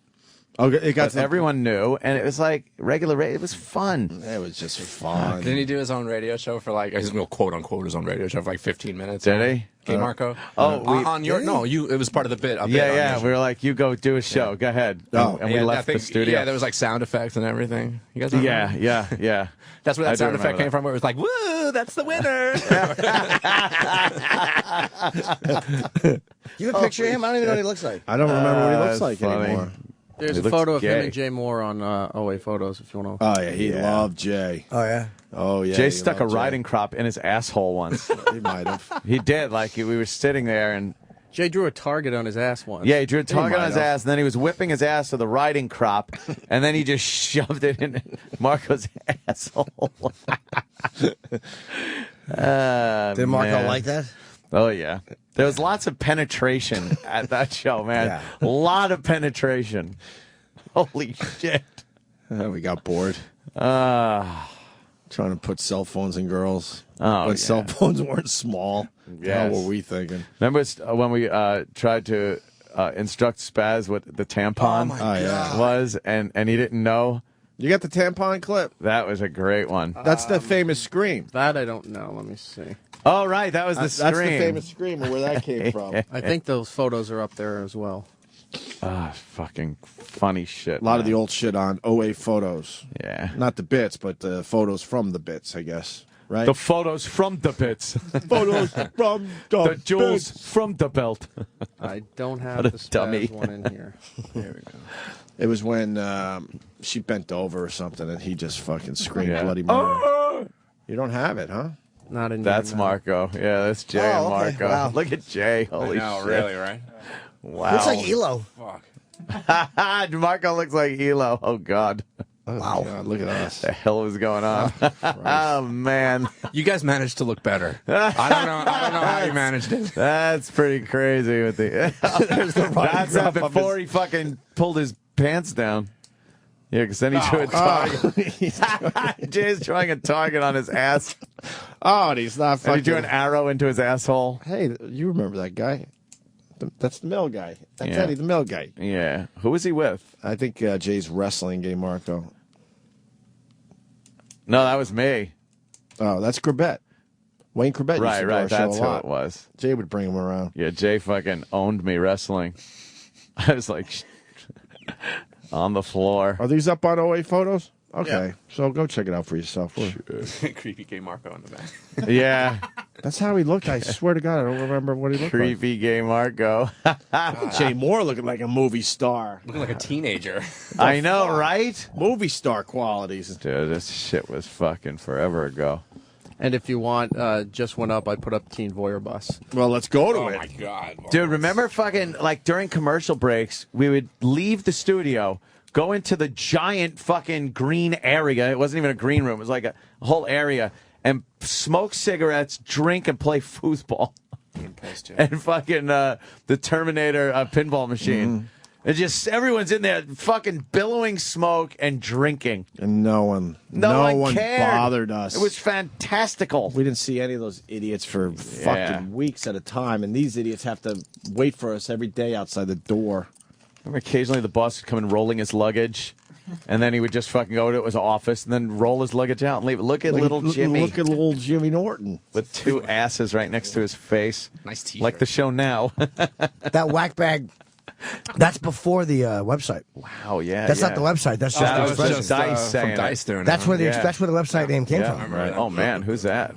Okay, it got everyone knew, and it was like regular radio. It was fun. It was just fun. Didn't he do his own radio show for like his quote unquote his own radio show for like 15 minutes? Did he? Hey, Marco. On your it was part of the bit. Yeah. We were like, you go do a show. Go ahead. And we left the studio. Yeah, there was like sound effects and everything. You guys? Yeah. That's where that sound effect came from. Where it was like, "Woo, that's the winner." You have a picture of him? I don't even know what he looks like. I don't remember what he looks like anymore. There's He a looks photo of him gay. and Jay Moore on OA Photos if you want to. Oh, yeah, he loved Jay. Oh, yeah. Oh, yeah. Jay he stuck a loved riding crop in his asshole once. He might have. He did. Like, we were sitting there and... Jay drew a target on his ass once. Yeah, he drew a target on his might have. ass, and then he was whipping his ass with a riding crop, and then he just shoved it in Marco's asshole. Did Marco like that? Oh, yeah. There was lots of penetration at that show, man. Yeah. A lot of penetration. Holy shit. We got bored. Trying to put cell phones in girls. Oh, when yeah. cell phones weren't small. Yes. How were we thinking? Remember when we tried to instruct Spaz what the tampon was, and he didn't know? You got the tampon clip? That was a great one. That's the famous scream. That I don't know. Let me see. Oh, right. That was the scream. That's the famous scream, and where that came from. I think those photos are up there as well. Fucking funny shit. A lot of the old shit on OA Photos. Yeah. Not the bits, but the photos from the bits, I guess. Right? The photos from the bits. Photos from The jewels bits. from the belt. I don't have What a the Spaz dummy. one in here. There we go. It was when she bent over or something, and he just fucking screamed Yeah. bloody murder. You don't have it, huh? Not in That's here, no. Marco. Yeah, that's Jay and okay. Marco. Wow. Look at Jay. Holy No, shit. really, right? Wow. Looks like Elo. Fuck. Marco looks like Elo. Oh, God. Wow. God, look at us. The hell was going on? Oh, man. You guys managed to look better. I don't know how you managed it. That's pretty crazy with the. That's before he fucking pulled his pants down. Yeah, because then he drew a target. Jay's drawing a target on his ass. Oh, and he's not And fucking. he drew an arrow into his asshole. Hey, you remember that guy? That's the mill guy. That's Yeah. Eddie, the mill guy. Yeah. Who was he with? I think Jay's wrestling game, Marco. No, that was me. Oh, that's Corbett. Wayne Corbett used to do our show That's a who lot. it was. Jay would bring him around. Yeah, Jay fucking owned me wrestling. I was like on the floor. Are these up on OA Photos? Okay, Yeah. so go check it out for yourself. Creepy gay Marco in the back. Yeah. That's how he looked. I swear to God, I don't remember what he looked Creepy gay Marco. like. Jay Moore looking like a movie star. Looking like a teenager. I know, right? Movie star qualities. Dude, this shit was fucking forever ago. And if you want, just went up. I put up Teen Voyeur Bus. Well, let's go to Oh it. my god. Dude, remember fucking, like, during commercial breaks, we would leave the studio, go into the giant fucking green area. It wasn't even a green room. It was like a whole area. And smoke cigarettes, drink, and play foosball. And fucking the Terminator pinball machine. It's just, everyone's in there fucking billowing smoke and drinking. And no one cared. bothered us. It was fantastical. We didn't see any of those idiots for Yeah. fucking weeks at a time, and these idiots have to wait for us every day outside the door. Remember occasionally the boss would come in rolling his luggage, and then he would just fucking go to his office and then roll his luggage out and leave it. Look at little Jimmy. Look at little Jimmy Norton. With two asses right next to his face. Nice t-shirt. Like the show now. That whack bag. That's before the website. Wow, yeah. That's yeah. not the website. That's just That the was expression. just Dice saying from Dice it. doing That's it. where the Yeah. that's where the website name came Yeah. from. Right. Oh, man, who's that?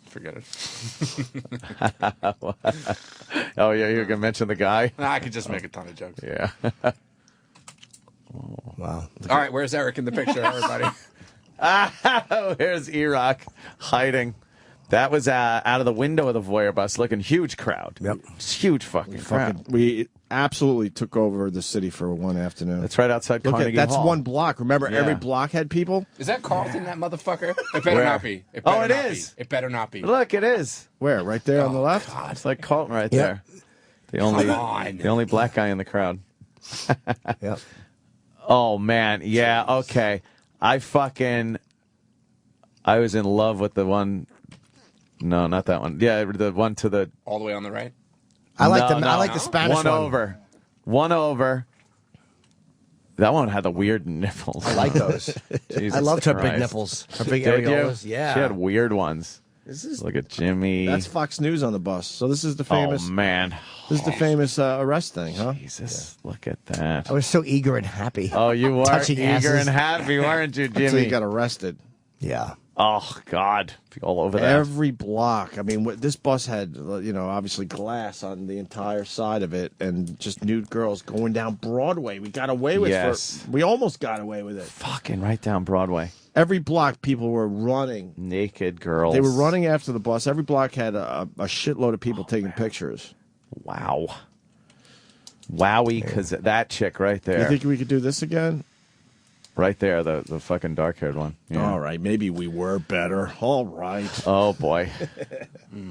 Forget it. Oh, yeah, you're going to mention the guy? I could just make a ton of jokes. Yeah. Wow. All right, where's Eric in the picture, everybody? Here's E-Rock hiding. That was out of the window of the Voyeur Bus, looking huge crowd. Yep. It's huge fucking crowd. We absolutely took over the city for one afternoon. That's right outside Look Carnegie at that's Hall. one block. Remember, Yeah. every block had people. Is that Carlton, that motherfucker? It better Where? not be. It Oh, better it not is. Be. It better not be. Look, it is. Where? Right there on the left. It's like Colton right Yep. there. The only black guy in the crowd. Yep. Oh man, yeah, okay. I was in love with the one. No, not that one. Yeah, the one to the. All the way on the right? I like the Spanish one. One over. That one had the weird nipples. I like those. Jesus I loved her big Christ. nipples. Her big Did you? areolas. Yeah. She had weird ones. This is Look at Jimmy. That's Fox News on the bus. So this is the famous. Oh man. This is the famous arrest thing, huh? Jesus, look at that. I was so eager and happy. Oh, you were Touching eager asses. and happy, weren't you, Until Jimmy? you got arrested. Yeah. Oh, God. All over that. Every block. I mean, this bus had, obviously glass on the entire side of it and just nude girls going down Broadway. We got away with it. We almost got away with it. Fucking right down Broadway. Every block, people were running. Naked girls. They were running after the bus. Every block had a shitload of people taking pictures. Wow. Wowie, because that chick right there. You think we could do this again? Right there, the fucking dark-haired one. Yeah. All right, maybe we were better. All right. Oh, boy.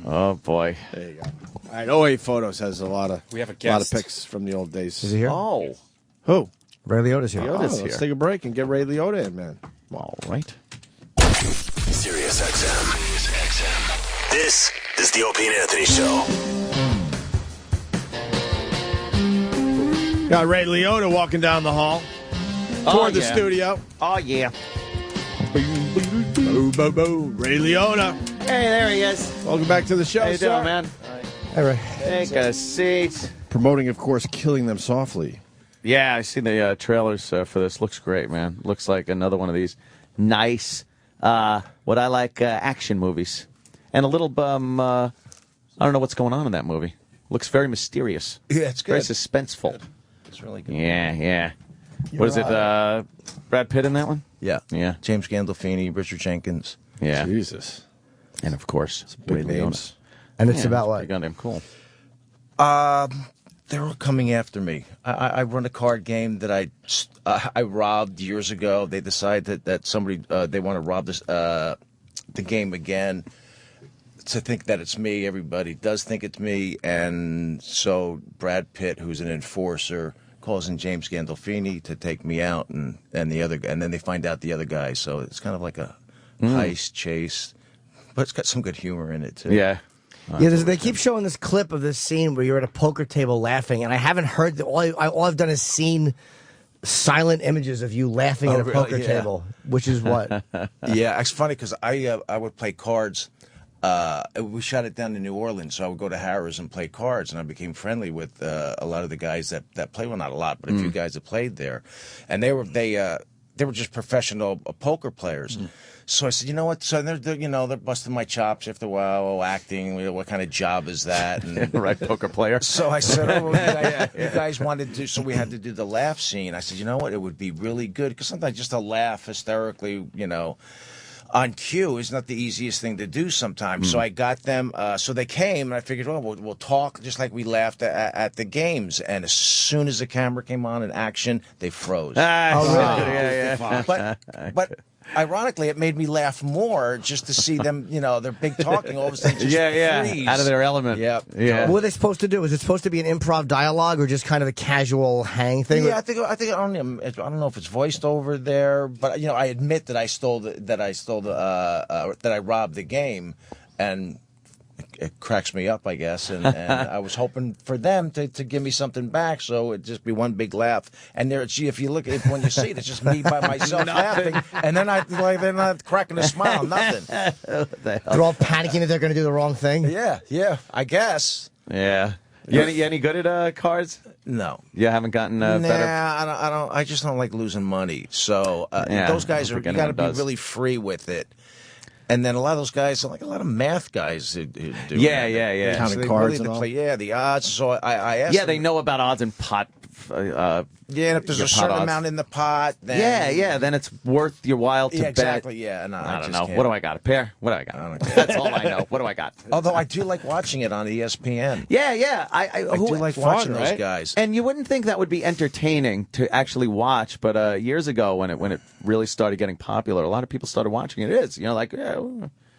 Oh, boy. There you go. All right, 08 Photos has a lot of pics from the old days. Is he here? Oh. Who? Ray Liotta's here. Let's take a break and get Ray Liotta in, man. All right. Sirius XM. This is the Opie and Anthony Show. Got Ray Liotta walking down the hall. Toward the studio. Oh, yeah. Boo, boo, boo. Ray Liotta. Hey, there he is. Welcome back to the show, How you sir. doing, man? Hey, Ray. Take a seat. Promoting, of course, Killing Them Softly. Yeah, I see the trailers for this. Looks great, man. Looks like another one of these nice, what I like, action movies. And a little, I don't know what's going on in that movie. Looks very mysterious. Yeah, it's good. Very suspenseful. It's really good. Yeah. What is it, Brad Pitt in that one? Yeah. Yeah. James Gandolfini, Richard Jenkins. Yeah. Jesus. And, of course, big Ray Liotta. names. And it's about what? Goddamn cool. They're all coming after me. I run a card game that I robbed years ago. They decided that somebody they want to rob the game again. To think that it's me, everybody does think it's me, and so Brad Pitt, who's an enforcer, calls in James Gandolfini to take me out, and then they find out the other guy. So it's kind of like a heist chase, but it's got some good humor in it too. Yeah. They keep showing this clip of this scene where you're at a poker table laughing, and I haven't heard all I've done is seen silent images of you laughing at a poker table, which is what? Yeah, it's funny because I would play cards. We shot it down in New Orleans, so I would go to Harrah's and play cards, and I became friendly with a lot of the guys that play. Well, not a lot, but a few guys that played there, and they were just professional poker players. So I said, you know what? So they're busting my chops after a while. Acting, what kind of job is that? And, right, poker player. So I said, you guys wanted to, so we had to do the laugh scene. I said, you know what? It would be really good because sometimes just a laugh hysterically, on cue is not the easiest thing to do sometimes. So I got them, so they came, and I figured, we'll talk just like we laughed at the games. And as soon as the camera came on in action, they froze. But ironically, it made me laugh more just to see them, their big talking, all of a sudden just freeze. Out of their element. Yep. Yeah. What were they supposed to do? Is it supposed to be an improv dialogue or just kind of a casual hang thing? Yeah, I don't know if it's voiced over there, but I admit that I robbed the game, and it cracks me up, I guess, and I was hoping for them to give me something back, so it'd just be one big laugh. And if you look at it, when you see it, it's just me by myself laughing, and then they're not cracking a smile, nothing. They're all panicking that they're going to do the wrong thing. Yeah, I guess. Yeah. You any good at cards? No. You haven't gotten better? I don't. I just don't like losing money. So those guys you got to be really free with it. And then a lot of those guys are like a lot of math guys who do Yeah. Counting cards and all. the odds. So I asked them, they know about odds and pot. And if there's a certain amount in the pot, then then it's worth your while to bet. Exactly. Yeah, no, I don't know. What do I got? A pair? What do I got? That's all I know. What do I got? Although I do like watching it on ESPN. Yeah. I do like watching those guys. And you wouldn't think that would be entertaining to actually watch, but years ago when it really started getting popular, a lot of people started watching it. It is,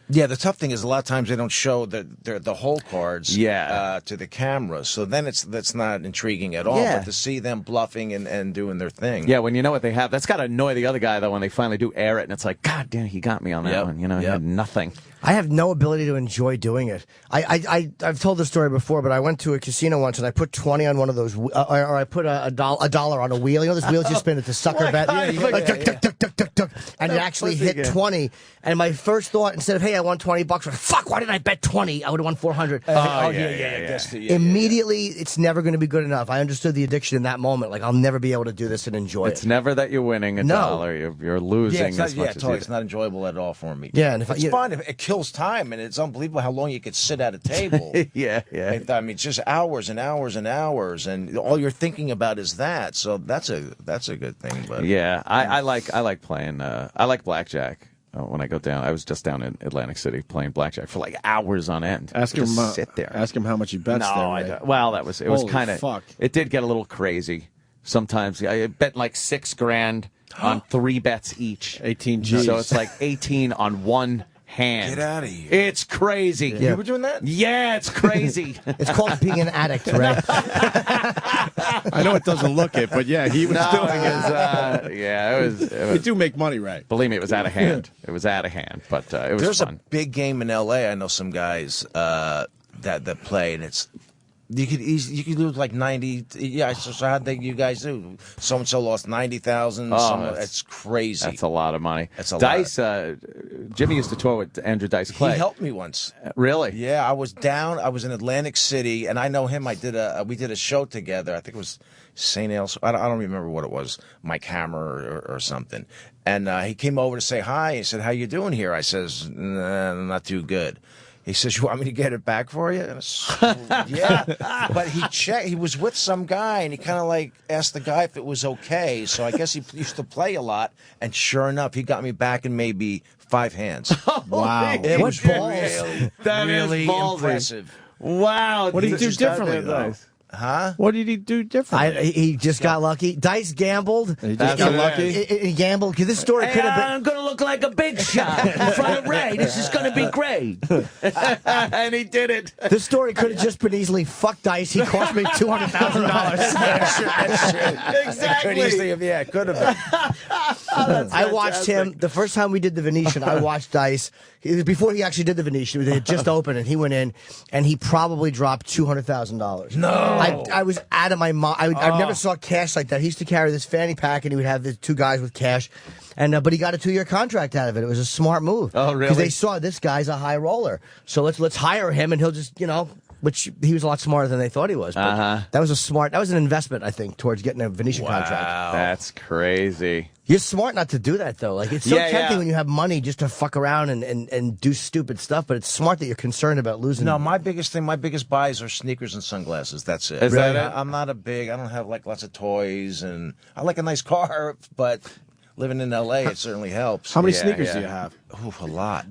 Yeah, the tough thing is a lot of times they don't show the whole cards to the camera, so then that's not intriguing at all. Yeah. But to see them bluffing and doing their thing. Yeah, when you know what they have, that's got to annoy the other guy, though, when they finally do air it, and it's like, God damn, he got me on that one. He had nothing. I have no ability to enjoy doing it. I've told this story before, but I went to a casino once and I put 20 on one of those, or I put a dollar on a wheel. You know those wheels you spin at the sucker bet? And it actually hit 20. And my first thought, instead of, hey, hey, I won $20. Fuck, why did I bet 20? I would have won 400. Immediately, it's never going to be good enough. I understood the addiction in that moment. Like, I'll never be able to do this and enjoy It's it. never that you're winning a dollar. You're losing as much as totally. you It's not enjoyable at all for me. Yeah, and if it's fun. It kills time, and it's unbelievable how long you could sit at a table. yeah. I mean, just hours and hours and hours, and all you're thinking about is that. So that's a good thing. But yeah, I like playing. I like blackjack. When I go down, I was just down in Atlantic City playing blackjack for like hours on end. Ask him. Just sit there. Ask him how much he bets. No, there, I Ray. don't. Well, it was kind of. Fuck. It did get a little crazy. Sometimes I bet like $6 grand on 3 bets each. 18 G's. So it's like 18 on one hand. Get out of here. It's crazy. Yeah. You were doing that? Yeah, it's crazy. It's called being an addict, right? I know it doesn't look it, but yeah, he was doing it. Yeah, it was. You do make money, right? Believe me, it was out of hand. It was out of hand, but it was There's fun. a big game in L.A. I know some guys that play, and it's you could lose like 90. Yeah, so how did you guys do? So and so lost 90,000. It's crazy. That's a lot of money. That's a Dice. Jimmy used to tour with Andrew Dice Clay. He helped me once. Really? Yeah, I was down. I was in Atlantic City, and I know him. We did a show together. I think it was St. El's. I don't remember what it was. Mike Hammer or something. And he came over to say hi. He said, "How you doing here?" I says, "Nah, not too good." He says, "You want me to get it back for you?" And I said, yeah. But he checked. He was with some guy, and he kind of like asked the guy if it was okay. So I guess he used to play a lot. And sure enough, he got me back in maybe 5 hands. Wow. It was balls. really ballsy. impressive. Wow. What did he do differently, though? Huh? What did he do differently? He just got lucky. Dice gambled. He just got lucky? He gambled. This story could have been. I'm going to look like a big shot in front of Ray. This is going to be great. And he did it. This story could have just been easily, fuck Dice. He cost me $200,000. That's true. Exactly. It could have been. I watched him the first time we did the Venetian. I watched Dice before he actually did the Venetian. They had just opened, and he went in, and he probably dropped $200,000. No. I was out of my mind. I never saw cash like that. He used to carry this fanny pack, and he would have the 2 guys with cash. And but he got a 2-year contract out of it. It was a smart move. Oh, really? Because they saw this guy's a high roller. So let's hire him, and he'll just which he was a lot smarter than they thought he was. But that was an investment, I think, towards getting a Venetian contract. That's crazy. You're smart not to do that, though. Like, it's so tempting when you have money just to fuck around and do stupid stuff, but it's smart that you're concerned about losing. No, my biggest buys are sneakers and sunglasses. That's it. Is that it? I'm not I don't have like lots of toys, and I like a nice car, but living in L.A., it certainly helps. How many sneakers do you have? Ooh, a lot.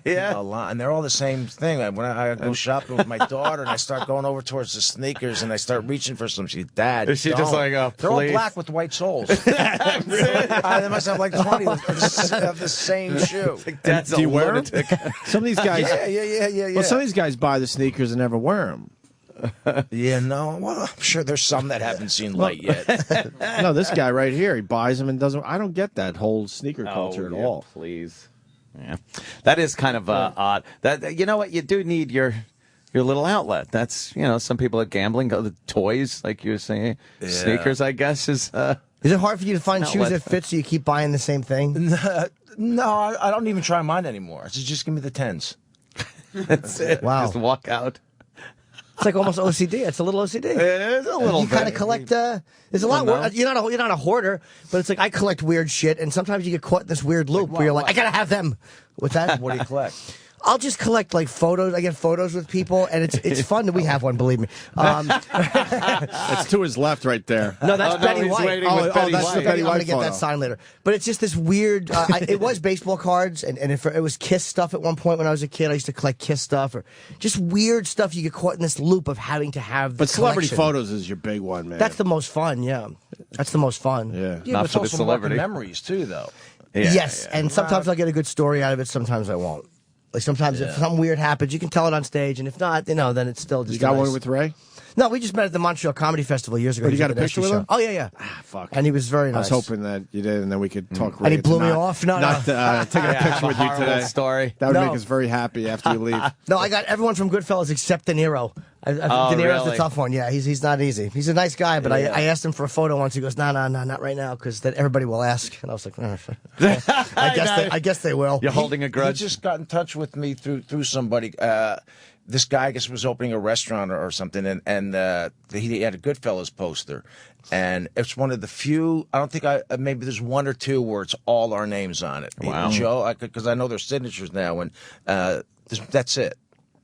Yeah. A lot. And they're all the same thing. When I go shopping with my daughter and I start going over towards the sneakers and I start reaching for some, she's, "Dad, Is she just like, oh, They're all please?" black with white soles. They must have like 20 of the same shoe. That's Do you a wear 'em? lunatic. Some of these guys. Yeah. Well, some of these guys buy the sneakers and never wear them. Yeah, no. Well, I'm sure there's some that haven't seen light yet. No, this guy right here, he buys them and doesn't. I don't get that whole sneaker culture at all. Please. Yeah. That is kind of odd. That you know what, you do need your little outlet. That's, some people are gambling, go to toys, like you were saying. Yeah. Sneakers, I guess, is Is it hard for you to find shoes outlet. that fit, so you keep buying the same thing? No, I don't even try mine anymore. I just give me the 10s. That's it. Wow. Just walk out. It's like almost OCD. It's a little OCD. It is a little You kind of bit. collect. There's a lot. You're not a hoarder, but it's like I collect weird shit, and sometimes you get caught in this weird loop where you're like, I gotta have them. What's that? What do you collect? I'll just collect like photos. I get photos with people, and it's fun. We have one, believe me. It's to his left right there. No, that's Betty he's White. waiting with Betty that's White. the Betty I'm White gonna get that photo. signed later. But it's just this weird. It was baseball cards, and it was Kiss stuff at one point when I was a kid. I used to collect Kiss stuff, or just weird stuff. You get caught in this loop of having to have. The But celebrity collection. photos is your big one, man. That's the most fun. Yeah, that's the most fun. Yeah. Yeah, Not but it's for the also celebrity. memories too, though. Yes, and sometimes I'll get a good story out of it. Sometimes I won't. Like sometimes if something weird happens, you can tell it on stage, and if not, then it's still just. You got nice. one with Ray? No, we just met at the Montreal Comedy Festival years ago. Oh, you He got a did the picture Esty with show. him? Oh, yeah, yeah. Fuck. And he was very nice. I was hoping that you did, and then we could talk. And he blew me off? No, not taking a picture with you horrible today. story. That would No. make us very happy after you leave. No, I got everyone from Goodfellas except De Niro. Oh, De Niro's really? the tough one. Yeah, he's not easy. He's a nice guy, but I asked him for a photo once. He goes, no, not right now, because then everybody will ask. And I was like, I guess they will. You're holding a grudge. He just got in touch with me through somebody. This guy, I guess, was opening a restaurant or something, and he had a Goodfellas poster. And it's one of the few, I don't think maybe there's one or two where it's all our names on it. Wow. Joe, because I know their signatures now, and that's it.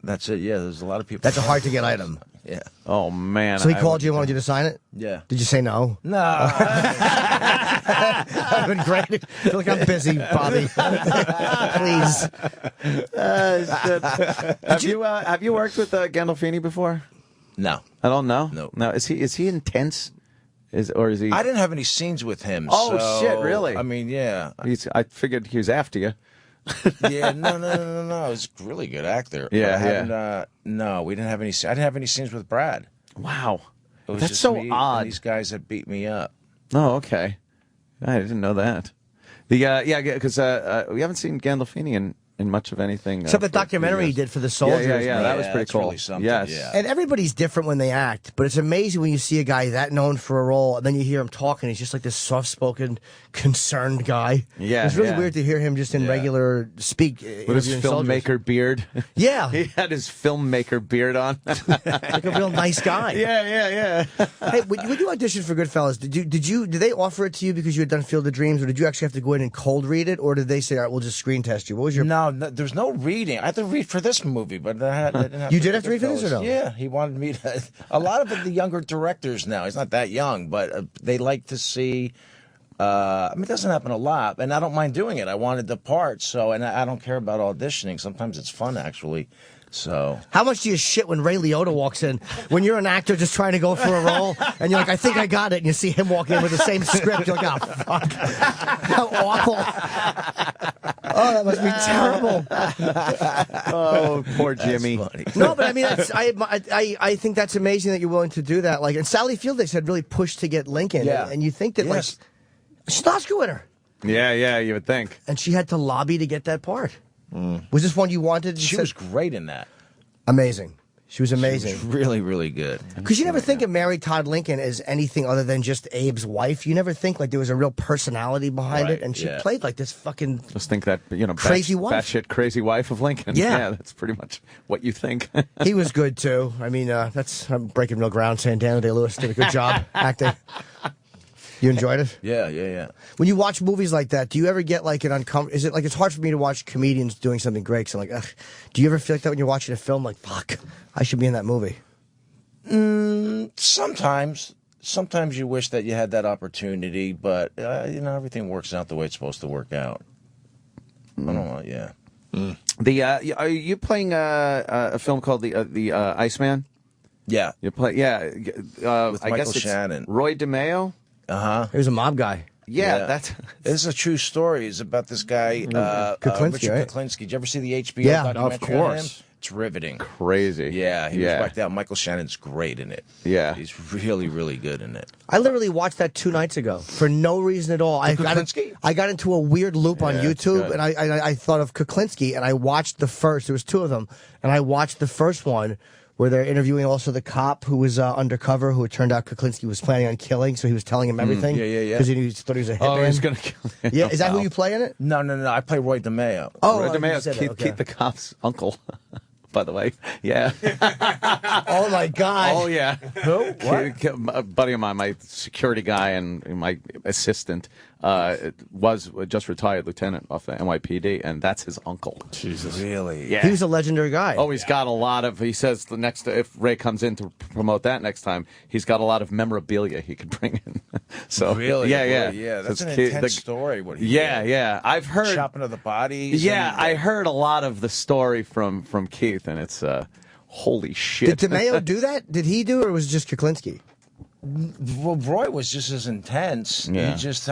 That's it, yeah. There's a lot of people. That's a hard to get item. Yeah. Oh, man. So he called you and wanted you to sign it? Yeah. Did you say no? No. That would have been great. I feel like I'm busy, Bobby. Please. Have you worked with Gandolfini before? No. I don't know. No. Is he intense? Or is he? I didn't have any scenes with him. Oh, so, shit, really? I mean, yeah. I figured he was after you. Yeah, no. He's a really good actor. Yeah, No, we didn't have any. I didn't have any scenes with Brad. Wow. It was That's just so me odd. And these guys that beat me up. Oh, okay. I didn't know that. Because we haven't seen Gandolfini in much of anything. Except the documentary he did for the soldiers. Yeah, that was pretty cool. Really something, yes. yeah. And everybody's different when they act, but it's amazing when you see a guy that known for a role, and then you hear him talking. He's just like this soft-spoken, concerned guy. Yeah, it's really yeah. weird to hear him just in regular speak. With his interviewing filmmaker soldiers. beard. Yeah. He had his filmmaker beard on. Like a real nice guy. Yeah. Hey, when you auditioned for Goodfellas, did they offer it to you because you had done Field of Dreams, or did you actually have to go in and cold read it, or did they say, all right, we'll just screen test you? What was your... No, there's no reading. I had to read for this movie, but I didn't have You to did have to read for this or no? Yeah, he wanted me to. A lot of the younger directors now, he's not that young, but they like to see. I mean, it doesn't happen a lot, and I don't mind doing it. I wanted the part, and I don't care about auditioning. Sometimes it's fun, actually. So, how much do you shit when Ray Liotta walks in? When you're an actor just trying to go for a role, and you're like, I think I got it, and you see him walk in with the same script, you're like, oh, fuck. How awful. Oh, that must be terrible. Oh, poor Jimmy. No, but I mean, I think that's amazing that you're willing to do that. Like, and Sally Field, they said, really pushed to get Lincoln. Yeah. And you think that, like, she's an Oscar winner. Yeah, you would think. And she had to lobby to get that part. Was this one you wanted? she was great in that. Amazing. She was amazing. She was really, really good. Because you never think of Mary Todd Lincoln as anything other than just Abe's wife. You never think like there was a real personality behind it, and she played like this fucking Just think that, crazy wife. batshit crazy wife of Lincoln. Yeah. That's pretty much what you think. He was good too. I mean, I'm breaking no ground saying Daniel Day-Lewis did a good job acting. You enjoyed it? Yeah. When you watch movies like that, do you ever get like an uncomfortable? Is it like it's hard for me to watch comedians doing something great? So I'm like, ugh. Do you ever feel like that when you're watching a film? Like, fuck, I should be in that movie. Sometimes you wish that you had that opportunity, but everything works out the way it's supposed to work out. I don't know. Yeah. Are you playing a film called the Iceman? Yeah. You play. Yeah. With I Michael guess it's Shannon. Roy DeMeo. He was a mob guy. Yeah, that's. This is a true story. It's about this guy, Kuklinski, Richard right? Kuklinski. Did you ever see the HBO Yeah, documentary of on him? course. It's riveting. Crazy. Yeah, he was whacked out. Michael Shannon's great in it. Yeah. He's really, really good in it. I literally watched that 2 nights ago for no reason at all. I got into a weird loop on YouTube, good. and I thought of Kuklinski, and I watched the first. There was 2 of them, and I watched the first one where they're interviewing also the cop who was undercover, who it turned out Kuklinski was planning on killing, so he was telling him everything. Yeah. Because he thought he was a hitman. Oh, he's gonna kill him. Yeah, is that who you play in it? No. I play Roy DeMeo. Oh, Roy DeMeo's you said that, Keith the cop's uncle. By the way, yeah. Oh my God. Oh yeah. Who? What? A buddy of mine, my security guy and my assistant, was just retired lieutenant off the NYPD, and that's his uncle. Jesus, really? Yeah. He was a legendary guy. Oh, he's got a lot of. He says if Ray comes in to promote that next time, he's got a lot of memorabilia he could bring in. So really, yeah. That's So an Keith- intense story. What he did. Yeah. I've heard Chopping of the bodies. Yeah, I heard a lot of the story from Keith, and it's holy shit. Did DeMeo do that? Did he do it, or was it just Kuklinski? Well, Roy was just as intense. Yeah. He just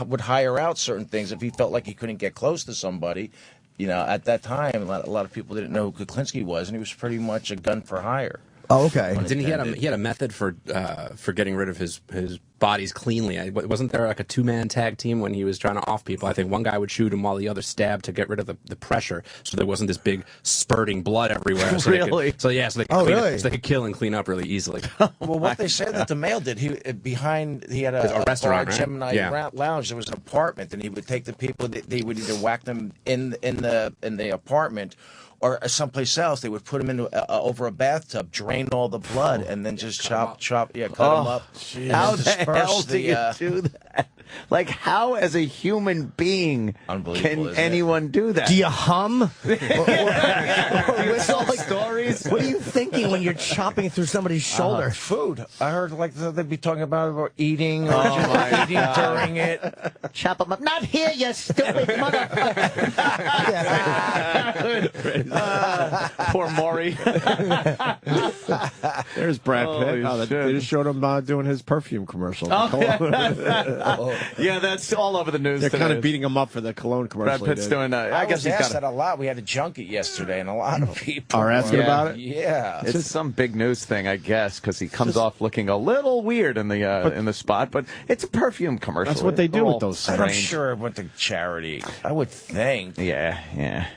would hire out certain things if he felt like he couldn't get close to somebody. At that time, a lot of people didn't know who Kuklinski was, and he was pretty much a gun for hire. Oh, okay. Didn't he had a method for getting rid of his bodies cleanly? Wasn't there like a 2-man tag team when he was trying to off people? I think one guy would shoot him while the other stabbed to get rid of the pressure, so there wasn't this big spurting blood everywhere. So Really? They could kill and clean up really easily. Well, what they said that the male did, he had a restaurant, bar, right? Gemini Lounge. There was an apartment, and he would take the people. They would either whack them in the apartment, or someplace else. They would put them into over a bathtub, drain all the blood, and then just cut them up. How the hell do you do that? Like, how as a human being can anyone do that? Do you hum? or whistle stories? What are you thinking when you're chopping through somebody's shoulder? Food. I heard like they'd be talking about eating or just eating during it. Chop them up. Not here, you stupid motherfucker. Poor Maury. There's Brad Pitt. Holy shit. They just showed him doing his perfume commercial. Yeah, that's all over the news. They're today. kind of beating him up for the cologne commercial. Brad Pitt's doing. I guess he's got that a lot. We had a junket yesterday, and a lot of people are asking about it. Yeah, it's just some big news thing, I guess, because he comes off looking a little weird in the spot. But it's a perfume commercial. That's what they do with those things. I'm sure it went to charity. I would think. Yeah.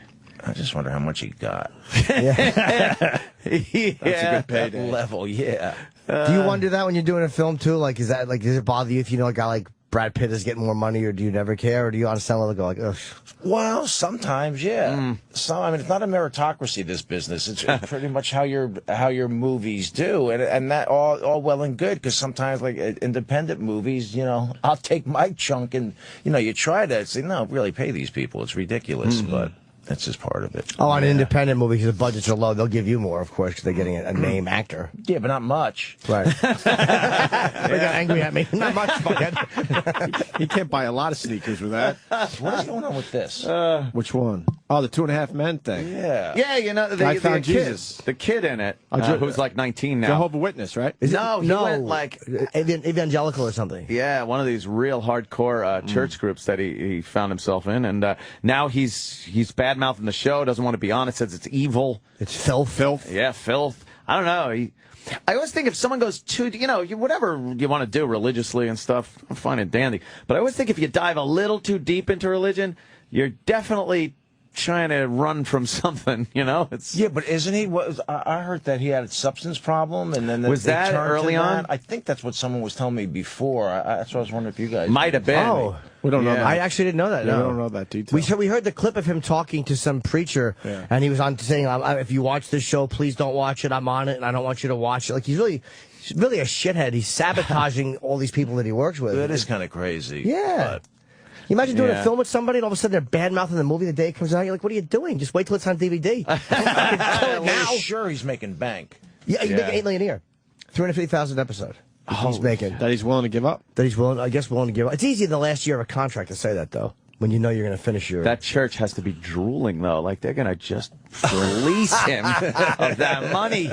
I just wonder how much he got. Yeah. That's a good payday. Level, yeah. Do you want to do that when you're doing a film too? Like, does it bother you if you know a guy like Brad Pitt is getting more money, or do you never care, or do you on a sound level go like, ugh? Well, sometimes, yeah. I mean, it's not a meritocracy, this business. It's pretty much how your movies do, and that all well and good. Because sometimes, like independent movies, I'll take my chunk, and you try to say, no, really pay these people. It's ridiculous, but. That's just part of it. Oh, on an independent movie, because the budgets are low, they'll give you more, of course, because they're getting a name actor. Yeah, but not much. Right. They got angry at me. Not much, fuckhead. He can't buy a lot of sneakers with that. What is going on with this? Which one? Oh, the 2.5 Men thing. Yeah. Yeah, I found Jesus. The kid in it, who's like 19 now. Jehovah's Witness, right? No, he went like evangelical or something. Yeah, one of these real hardcore church groups that he found himself in, and now he's bad-mouthing the show. Doesn't want to be on it. Says it's evil. It's filth. Yeah, filth. I don't know. I always think if someone goes too, whatever you want to do religiously and stuff, I'm fine and dandy. But I always think if you dive a little too deep into religion, you're definitely trying to run from something, It's but isn't he? I heard that he had a substance problem, and then was that early on? I think that's what someone was telling me before. That's what I was wondering if you guys might have been. Oh, we don't know that. I actually didn't know that. Yeah, no. we don't know that detail. We heard the clip of him talking to some preacher, and he was on saying, "If you watch this show, please don't watch it. I'm on it, and I don't want you to watch it." Like he's really a shithead. He's sabotaging all these people that he works with. That is kind of crazy. Yeah. You imagine doing a film with somebody, and all of a sudden they're bad-mouthing the movie the day it comes out. You're like, what are you doing? Just wait till it's on DVD. Now, sure, he's making bank. Yeah, he's making $8 million a year, $350,000 an episode. He's making that he's willing to give up. That he's willing to give up. It's easy in the last year of a contract to say that though, when you know you're going to finish your. That church has to be drooling though. Like they're going to just release him of that money.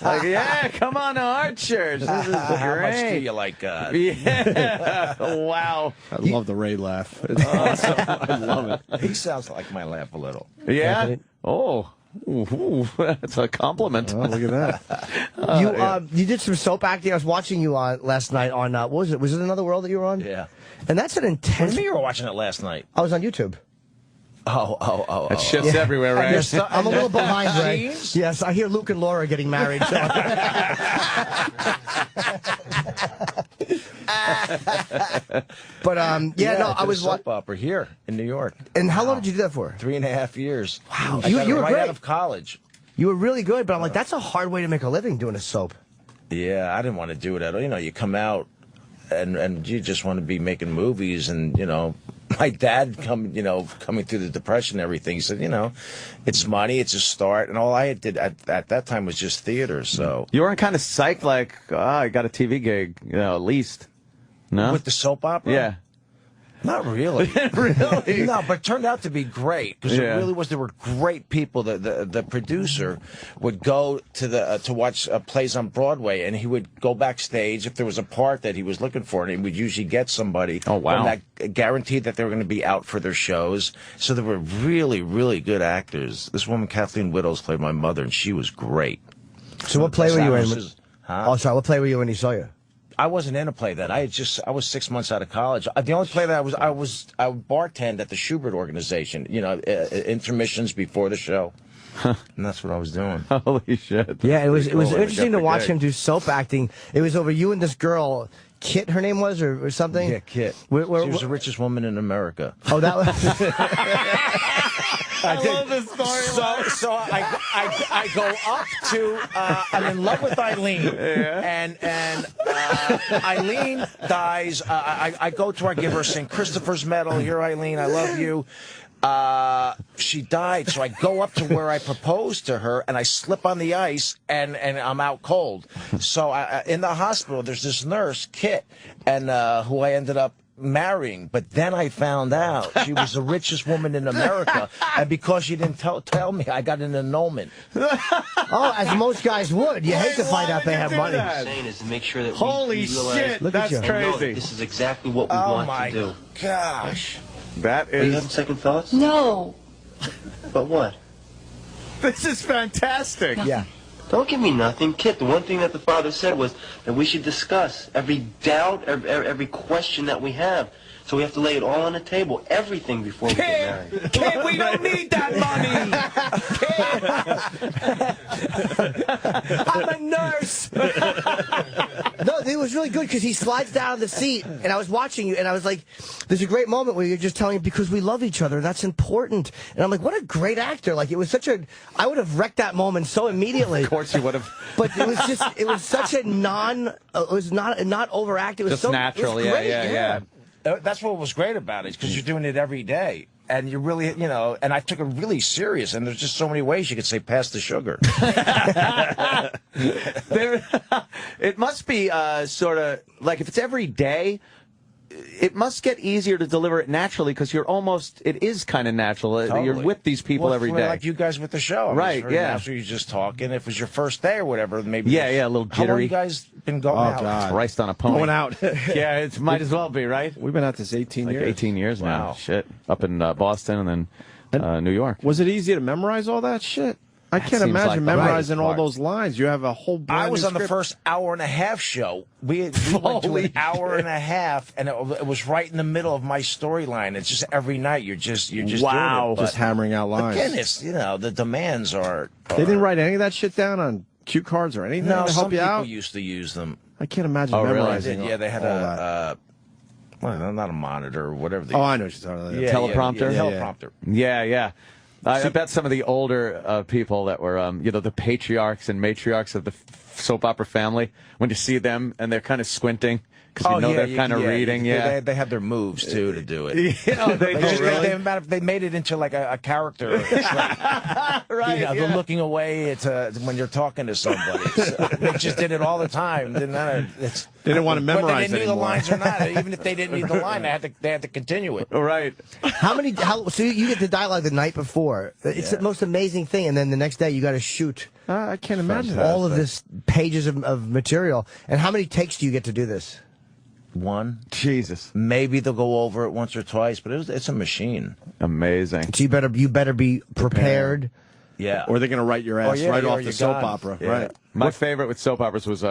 Like, yeah, come on to our church. This is great. How much do you like God? Yeah. Wow. I love the Ray laugh. It's awesome. I love it. He sounds like my laugh a little. Yeah. Oh. Ooh, that's a compliment. Oh, look at that. You did some soap acting. I was watching you last night on what was it? Was it Another World that you were on? Yeah. And that's an intense. What do you mean you were watching it last night? I was on YouTube. That shit's everywhere, right? I'm a little behind, Ray. Yes, I hear Luke and Laura getting married. So. But I was soap opera here in New York. And how long did you do that for? 3.5 years. Wow, you were right great. out of college. You were really good, but I'm like, that's a hard way to make a living doing a soap. Yeah, I didn't want to do it at all. You come out and you just want to be making movies, and my dad coming through the depression and everything. He said, it's money, it's a start, and all I did at that time was just theater. So you weren't kind of psyched, like, I got a TV gig, at least. No, with the soap opera. Yeah. Not really. Really? No, but it turned out to be great because it really was. There were great people. The producer would go to watch plays on Broadway, and he would go backstage if there was a part that he was looking for, and he would usually get somebody. Oh, wow. That guaranteed that they were going to be out for their shows. So there were really, really good actors. This woman, Kathleen Widows, played my mother, and she was great. So what play were you in? Huh? Oh, sorry. What play were you when he saw you? I wasn't in a play then. I was 6 months out of college. The only play that I bartended at the Schubert organization. You know, intermissions before the show. And that's what I was doing. Holy shit! Yeah, it was Cool. interesting to watch Gig. him do soap acting. It was over you and this girl, Kit. Her name was or something. Yeah, Kit. She was the richest woman in America. Oh, that was. I love this story. So I go up to I'm in love with Eileen, and Eileen dies. I go to her, I give her a St. Christopher's medal. Here, Eileen, I love you. She died, so I go up to where I proposed to her, and I slip on the ice, and I'm out cold. So in the hospital, there's this nurse, Kit, and who I ended up marrying, but then I found out she was the richest woman in America, and because she didn't tell me, I got an annulment. Oh, as most guys would. You hate to find out they have money. What I'm saying is to make sure that Holy we realize shit, that's and know crazy. that this is exactly what we Oh want my to do. gosh. That Are you is. having second thoughts? No. But what? This is fantastic. Yeah. Don't give me nothing. Kit, the one thing that the father said was that we should discuss every doubt, every question that we have. So we have to lay it all on the table, everything before we get married. Kid, we don't need that money. I'm a nurse. No, it was really good because he slides down the seat, and I was watching you, and I was like, "There's a great moment where you're just telling him because we love each other, and that's important." And I'm like, "What a great actor!" Like it was such a, I would have wrecked that moment so immediately. Of course you would have. But it was just, it was such a it was not overacted. It was Just so natural, it was great, yeah. That's what was great about it, because you're doing it every day. And you really, and I took it really serious. And there's just so many ways you could say, pass the sugar. It must be sort of like if it's every day, it must get easier to deliver it naturally because it is kind of natural. Totally. You're with these people every day. Like you guys with the show. I mean, Right, it's very yeah. natural. You're just talking. If it was your first day or whatever, maybe. Yeah, a little How long jittery. you guys been going out? God. Christ on a pony. Going out. Yeah, it might as well be, right? We've been at this 18 Like years. 18 years now. Wow. Shit. Up in Boston and then New York. Was it easy to memorize all that shit? I can't seems like imagine the memorizing hardest all part. those lines. You have a whole brand I was new on the script. first hour and a half show. We went to an hour and a half, and it was right in the middle of my storyline. It's just every night you're just doing it. But Just hammering out lines. again, it's the demands are. They didn't write any of that shit down on cue cards or anything No, to some help you people out? used to use them. I can't imagine Oh, really? memorizing. Yeah, they had all that. well, not a monitor or whatever. They Oh, I know what you're talking about. Yeah, Teleprompter? Yeah, Yeah. teleprompter. Yeah. I bet some of the older people that were, the patriarchs and matriarchs of the soap opera family, when you see them and they're kind of squinting because they're kind of reading. Yeah, They had their moves too to do it. They made it into like a character. right. They're looking away. It's when you're talking to somebody. They just did it all the time. They didn't want to memorize whether they knew anymore. the lines or not. Even if they didn't need the line, they had to continue it. Right. So you get the dialogue the night before. It's the most amazing thing, and then the next day you got to shoot. I can't imagine that. All of this pages of material. And how many takes do you get to do this? One. Jesus. Maybe they'll go over it once or twice, but it's a machine. Amazing. So you better be prepared. Yeah. Or they're going to write your ass right off the soap opera. Yeah. Right. My favorite with soap operas was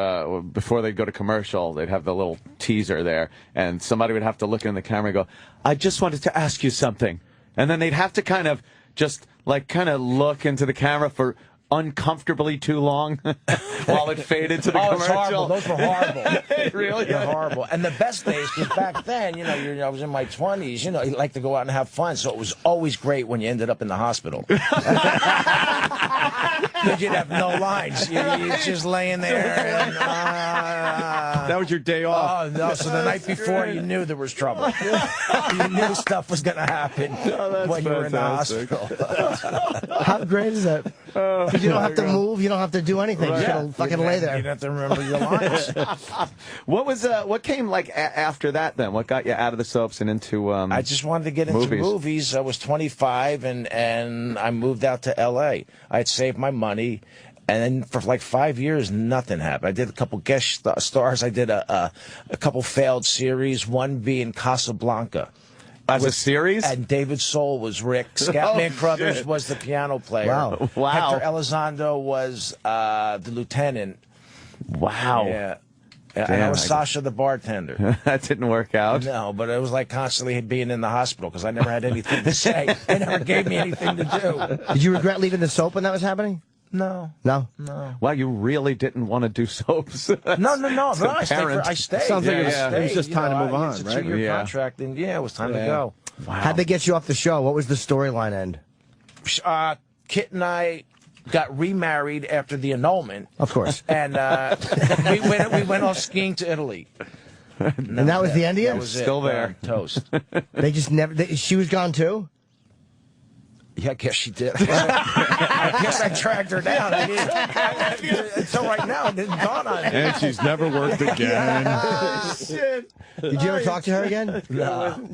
before they'd go to commercial, they'd have the little teaser there, and somebody would have to look in the camera and go, I just wanted to ask you something. And then they'd have to kind of look into the camera for uncomfortably too long while it faded to the It's commercial. horrible. Those were horrible. Really? They're horrible. And the best days, because back then, I was in my 20s, you like to go out and have fun, so it was always great when you ended up in the hospital. Because you'd have no lines. You're just laying there. And, that was your day off. Oh, no. So the night before, you knew there was trouble. You knew stuff was going to happen when you were in the hospital. How great is that? Because you don't have to move, you don't have to do anything. Right. You just fucking lay there. You don't have to remember your lines. What came after that then? What got you out of the soaps and into I just wanted to get into movies. I was 25 and I moved out to L.A. I had saved my money, and then for like 5 years, nothing happened. I did a couple guest stars. I did a couple failed series, one being Casablanca. As a series? And David Soul was Rick. Scatman Crothers shit. was the piano player. Wow. Wow. Hector Elizondo was the lieutenant. Wow. Yeah. And Damn, I was Sasha the bartender. That didn't work out. No, but it was like constantly being in the hospital because I never had anything to say. They never gave me anything to do. Did you regret leaving the soap when that was happening? No. No? No. Wow, you really didn't want to do soaps. No. It's I apparent. stayed. Sounds like I it was just time to move on, it's a right? 2-year Yeah. contract, and it was time to go. Wow. How'd they get you off the show? What was the storyline end? Kit and I got remarried after the annulment. Of course. And we went off skiing to Italy. And that was the end of That it? was Still it. there. Toast. They just never... she was gone too? Yeah, I guess she did. I guess I tracked her down. Until right now, it didn't dawn on me. And she's never worked again. Shit. Did you ever talk to her again? No.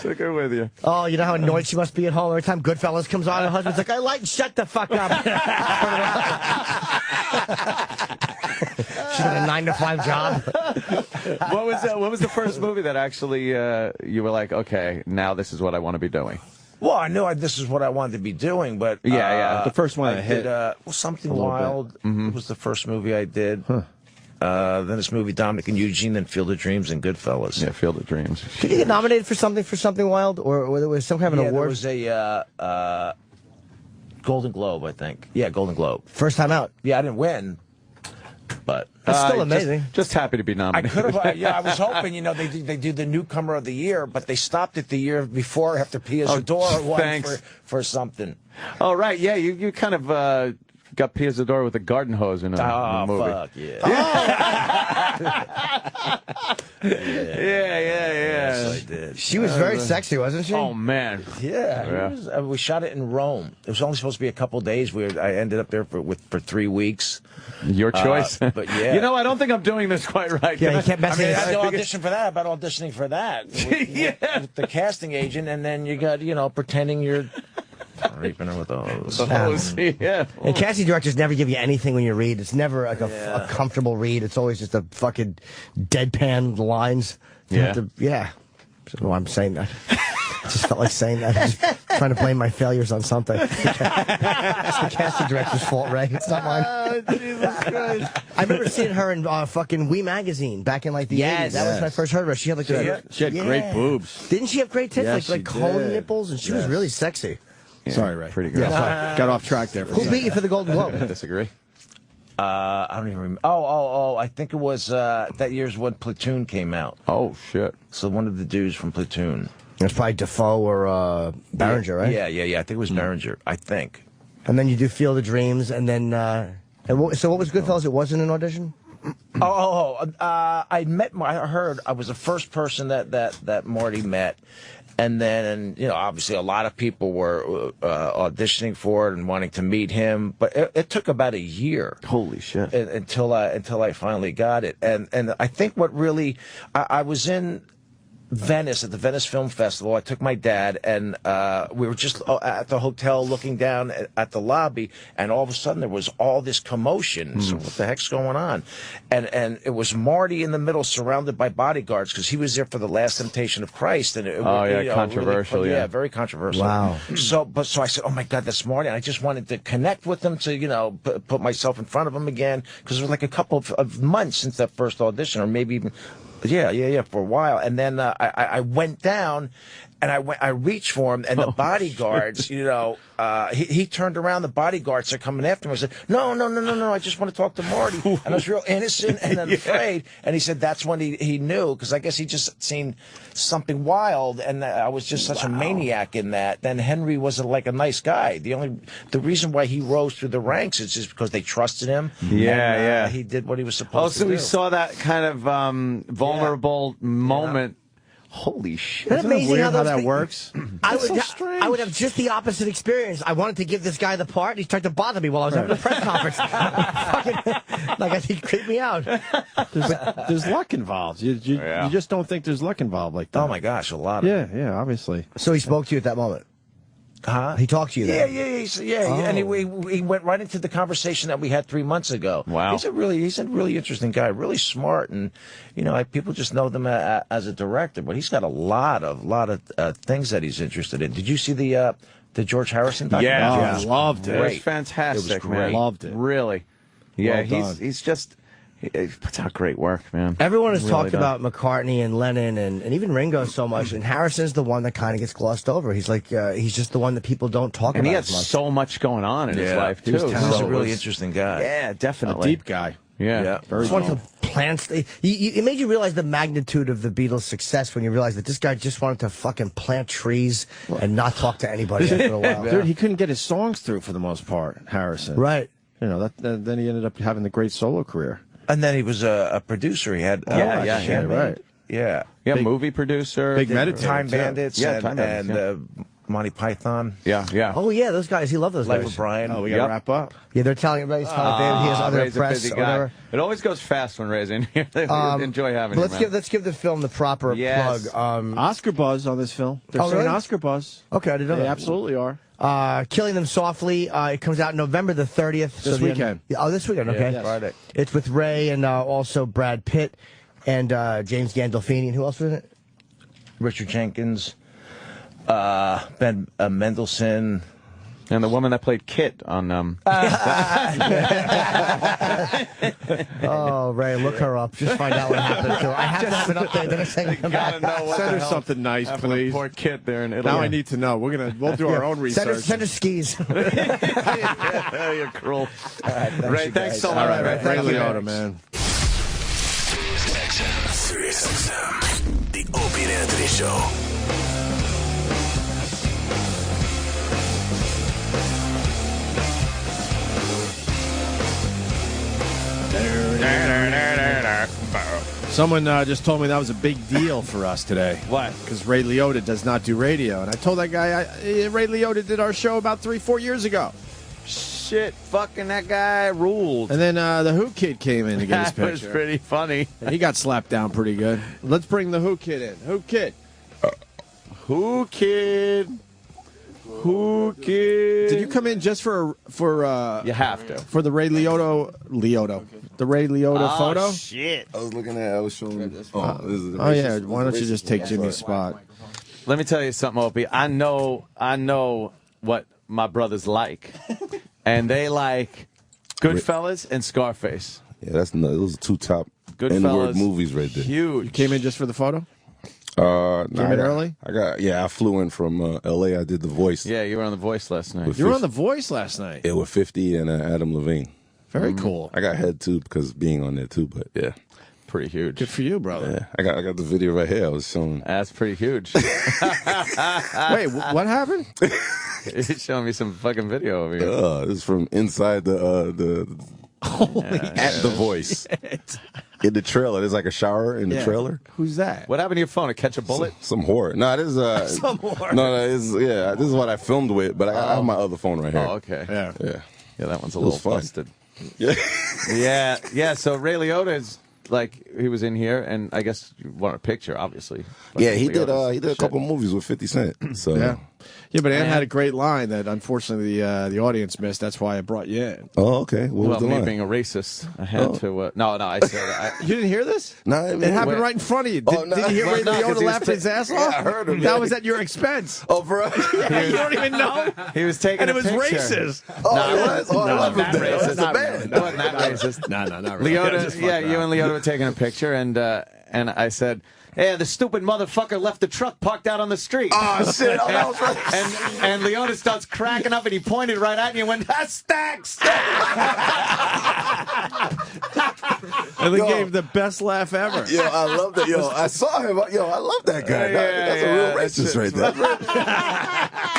Took her with you. Oh, you know how annoyed she must be at home every time Goodfellas comes on. Her husband's like, I like, shut the fuck up. She's got a 9-to-5 job. What was the first movie that actually you were like, okay, now this is what I want to be doing? Well, I knew this is what I wanted to be doing, but Yeah. The first one I that hit. did Something Wild. Mm-hmm. Was the first movie I did. Then this movie Dominic and Eugene, then Field of Dreams and Goodfellas. Yeah, Field of Dreams. Did you get nominated for Something Wild, or there was some kind of an award? There was a Golden Globe, I think. Yeah, Golden Globe. First time out. Yeah, I didn't win, but That's still amazing. Just happy to be I nominated. could have. Yeah, I was hoping. They do the newcomer of the year, but they stopped it the year before after Pia Zadora won for something. Oh, right. Yeah, you kind of got Pia Zadora with a garden hose in a movie. Fuck yeah. Yeah. Yes, I did. She was very sexy, wasn't she? Oh, man. Yeah, we shot it in Rome. It was only supposed to be a couple days. I ended up there for 3 weeks. Your choice. But yeah, You know, I don't think I'm doing this quite right. Yeah, you kept I messing mean, I it had to up. audition for that. About auditioning for that with the casting agent, and then you got pretending you're raping her with a hose. Yeah. And casting directors never give you anything when you read. It's never like a comfortable read. It's always just a fucking deadpan lines. You have to- yeah. I don't know why I'm saying that. I just felt like saying that. Just trying to blame my failures on something. It's the casting director's fault, Ray. It's not mine. Oh, Jesus Christ. I remember seeing her in fucking Wee magazine back in like the 80s. That was when I first heard of her. She had like She had great boobs. Didn't she have great tits? Yes, like she cone did. nipples, and she was really sexy. Yeah, Sorry, Ray. Pretty good. Yeah, got off track there. For a Who second. beat you for the Golden Globe? I disagree. I don't even remember. Oh! I think it was that year's when Platoon came out. Oh, shit. So one of the dudes from Platoon. It was probably Defoe or Barringer, right? Yeah. I think it was Barringer. I think. And then you do Field of Dreams, and then so what was Goodfellas? It wasn't an audition. I heard I was the first person that Marty met. And then, obviously a lot of people were auditioning for it and wanting to meet him. But it took about a year. Holy shit. Until I finally got it. And I think what really, I was in Venice at the Venice Film Festival. I took my dad, and we were just at the hotel looking down at the lobby, and all of a sudden there was all this commotion. So what the heck's going on? And it was Marty in the middle, surrounded by bodyguards, because he was there for the Last Temptation of Christ. And controversial. Really, very controversial. Wow. So I said, oh my God, that's Marty. And I just wanted to connect with him to put myself in front of him again, because it was like a couple of months since that first audition, or maybe even. Yeah, for a while. And then I went down, and I reached for him, and the bodyguards, he turned around, the bodyguards are coming after him. I said, no, I just want to talk to Marty. And I was real innocent and afraid. And he said that's when he knew, because I guess he just seen Something Wild, and I was just such a maniac in that. Then Henry was like a nice guy. The reason why he rose through the ranks is just because they trusted him. Yeah. He did what he was supposed to So do. we saw that kind of vulnerable moment. Holy shit. Isn't it amazing how that works? I would have just the opposite experience. I wanted to give this guy the part, and he tried to bother me while I was having a press conference. Like, I think he creeped me out. There's luck involved. You just don't think there's luck involved like that. Oh my gosh, a lot of it. Yeah, obviously. So he spoke to you at that moment? Huh? He talked to you Yeah, then? and he went right into the conversation that we had 3 months ago. Wow. He's a really interesting guy, really smart, and people just know them as a director, but he's got a lot of things that he's interested in. Did you see the George Harrison documentary? Yeah, I loved it. It was fantastic, It was great. man. Loved it. Really. Yeah, Well done. he's just he puts out great work, man. Everyone has Really talked does. about McCartney and Lennon and even Ringo so much, and Harrison's the one that kind of gets glossed over. He's like, he's just the one that people don't talk And about he had as much. so much going on in his life, too. He was He's talented. a really interesting guy. Yeah, A definitely. deep guy. Yeah. Very Just wanted cool. to plant. It made you realize the magnitude of the Beatles' success when you realized that this guy just wanted to fucking plant trees and not talk to anybody after a while. Dude, he couldn't get his songs through for the most part, Harrison. Right. Then he ended up having the great solo career. And then he was a producer. He had right. Yeah. Yeah, Big- movie producer. big did meditator, Time too. Bandits Yeah, and, Time Bandits, and Monty Python. Yeah. Oh yeah, those guys. He loved those Life guys. of Brian. Oh, we got to Yep. wrap up. Yeah, they're telling everybody he's telling David he has other Ray's a press busy or guy. whatever. It always goes fast when Ray's in here. They enjoy having But him. let's give the film the proper Yes. plug. Oscar buzz on this film. They're Oh, saying really? Oscar buzz. Okay, I didn't know They that. absolutely are. Killing Them Softly. It comes out November the 30th. This weekend. This weekend. Okay. Yes. Friday. It's with Ray and also Brad Pitt and James Gandolfini. And who else was in it? Richard Jenkins, Ben Mendelsohn. And the woman that played Kit on Oh, Ray, look her up. Just find out what happened to her. I have to have an update. Then I say we come back. Send her something nice, please. Poor Kit there in Italy. Now I need to know. We'll do our own research. Send her skis. You're cruel. Ray, thanks so much. All right, man. Ray Thank you. Liotta, man. Sirius XM. The Opie and Anthony Show. Someone just told me that was a big deal for us today. What? Because Ray Liotta does not do radio. And I told that guy, Ray Liotta did our show about 3-4 years ago. Shit, fucking that guy ruled. And then the Whoo Kid came in to get his That was picture. pretty funny. And he got slapped down pretty good. Let's bring the Whoo Kid in. Whoo Kid. Whoo Kid. Whoo Kid. Did you come in just for You have to. for the Ray Liotta the Ray Liotta photo? Shit. I was showing. This is the Oh yeah, racist- why don't you racist just take one. Jimmy's spot? Let me tell you something, Opie. I know what my brothers like. And they like Goodfellas and Scarface. Yeah, those are two top Goodfellas. N-word movies right there. Huge. You came in just for the photo? Came in early? I flew in from L.A. I did The Voice. Yeah, you were on The Voice last night. With You were on 50 The Voice last night. Yeah, with 50 and Adam Levine. Very cool. I got head too because being on there too, but yeah. Pretty huge. Good for you, brother. Yeah, I got the video right here. I was showing. That's pretty huge. Wait, what happened? He's showing me some fucking video over here. This is from inside the at The Voice. In the trailer, there's like a shower in the trailer. Who's that? What happened to your phone? It catch a bullet? Some horror. No, this is Some horror. this is what I filmed with, but I have my other phone right here. Oh, okay. Yeah. Yeah, that one's a It was little fun. busted. Yeah. Yeah. So Ray Liotta is like he was in here, and I guess you want a picture, obviously. But Yeah, he did Liotta's he did a shit. couple movies with 50 Cent. So Yeah, but Ann had a great line that unfortunately the audience missed. That's why I brought you in. Oh, okay. What Well, was the me line? being a racist, I had to. No, I said. You didn't hear this? No, It happened right in front of you. Did you hear Ray Liotta laughing his ass off? I heard him. That was at your expense. Oh, bro. Yeah, you don't even know. He was taking And a it was picture. racist. I love not him. racist. That's a Not bad. It wasn't that racist. No, not really. Leota, yeah, you and Leota were taking a picture, and I said, "Hey, the stupid motherfucker left the truck parked out on the street." Oh shit! Oh, that was right. And Leota starts cracking up, and he pointed right at me and went, "That stacks." And they gave the best laugh ever. Yo, I love that. Yo, I saw him. Yo, I love that guy. That's a real racist right there.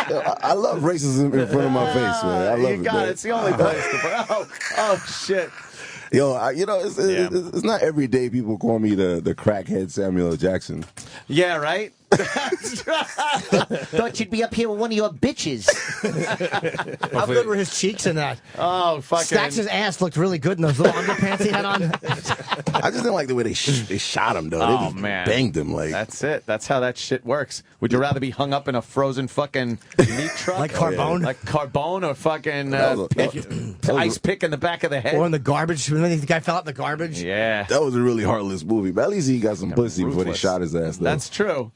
Yo, I love racism in front of my face, man. I love You it. got man. it. It's the only place to. Oh shit. Yo, it's not every day people call me the crackhead Samuel L. Jackson. Yeah, right. Thought you'd be up here with one of your bitches. How good were his cheeks in that? Oh, fucking. Stax's ass looked really good in those little underpants he had on. I just didn't like the way they shot him, though. Oh, They just man. banged him. Like, That's it. That's how that shit works. Would you rather be hung up in a frozen fucking meat truck? Like Carbone? Like Carbone or fucking ice pick in the back of the head? Or in the garbage. When the guy fell out in the garbage. Yeah. that was a really heartless movie. But at least he got some pussy before they ruthless. shot his ass, though. That's true.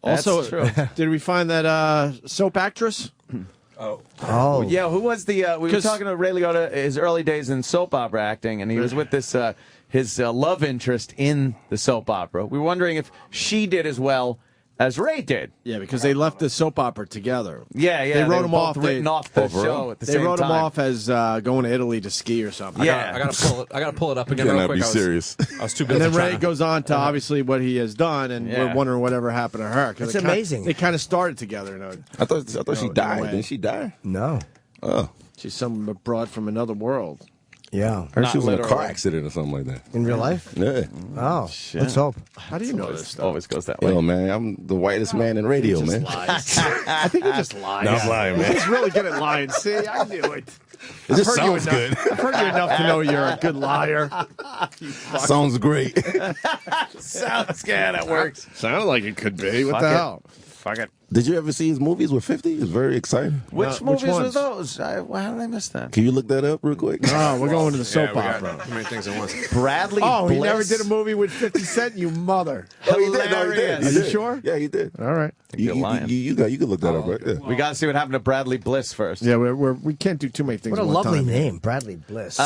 Also, That's true. did we find that soap actress? Oh. Yeah, who was the... we were talking to Ray Liotta, his early days in soap opera acting, and he was with this his love interest in the soap opera. We were wondering if she did as well as Ray did. Yeah, because they left the soap opera together. Yeah, yeah. They wrote were him both off. written off the show at the They same wrote time. him off as going to Italy to ski or something. Yeah. I gotta pull it up again real Cannot quick. be serious. I was too busy. And then Ray trying to- goes on to obviously what he has done, and Yeah. we're wondering whatever happened to her. 'cause That's amazing. They kind of started together. I thought she No, died. no way. Didn't she die? No. Oh. She's some broad from another world. Yeah. I heard Not she was in a car literally. accident or something like that. In real life? Yeah. Oh. Shit. Let's hope. How do you know this stuff? Always goes that way. Yo, man, I'm the whitest man in radio, man. I think he just lies. No, I'm lying, man. He's really good at lying. See, I knew it. It just I've heard you sounds enough- good. I've heard you enough to know you're a good liar. Sounds great. Sounds good. It works. Sounded like it could be. What Fuck the it. hell? Fuck it. Did you ever see his movies with 50? It's very exciting. Which which movies were ones? those? How did I miss that? Can you look that up real quick? Oh, we're going to the soap we got opera. too many things at once. Bradley Oh, he Bliss. never did a movie with 50 Cent, you mother. Oh, he did. No, he did. Hilarious. He Are you did. sure? Yeah, he did. All right. you're lying. You can look that up, right? Yeah. We got to see what happened to Bradley Bliss first. Yeah, we can't do too many things What a at one lovely time. name. Bradley Bliss.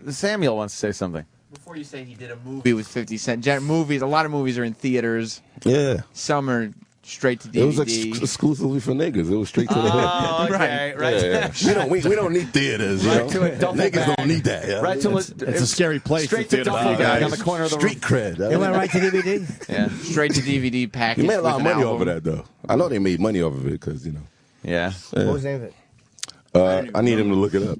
Samuel wants to say something. Before you say he did a movie with 50 Cent, movies, a lot of movies are in theaters. Yeah. Some are straight to DVD. It was exclusively for niggas. It was straight to the head. Oh, okay, right. Yeah, yeah. We don't need theaters. Right You to know? a duffel Niggas bag. don't need that. Yeah. Right to It's a scary place. Straight the to theater duffel for bag guys. on the corner of the Street cred. It went right to DVD? Yeah. Straight to DVD package. He made a lot with of an money album. off of that, though. I know they made money off of it because, you know. Yeah. What was the name of it? I need him to look it up.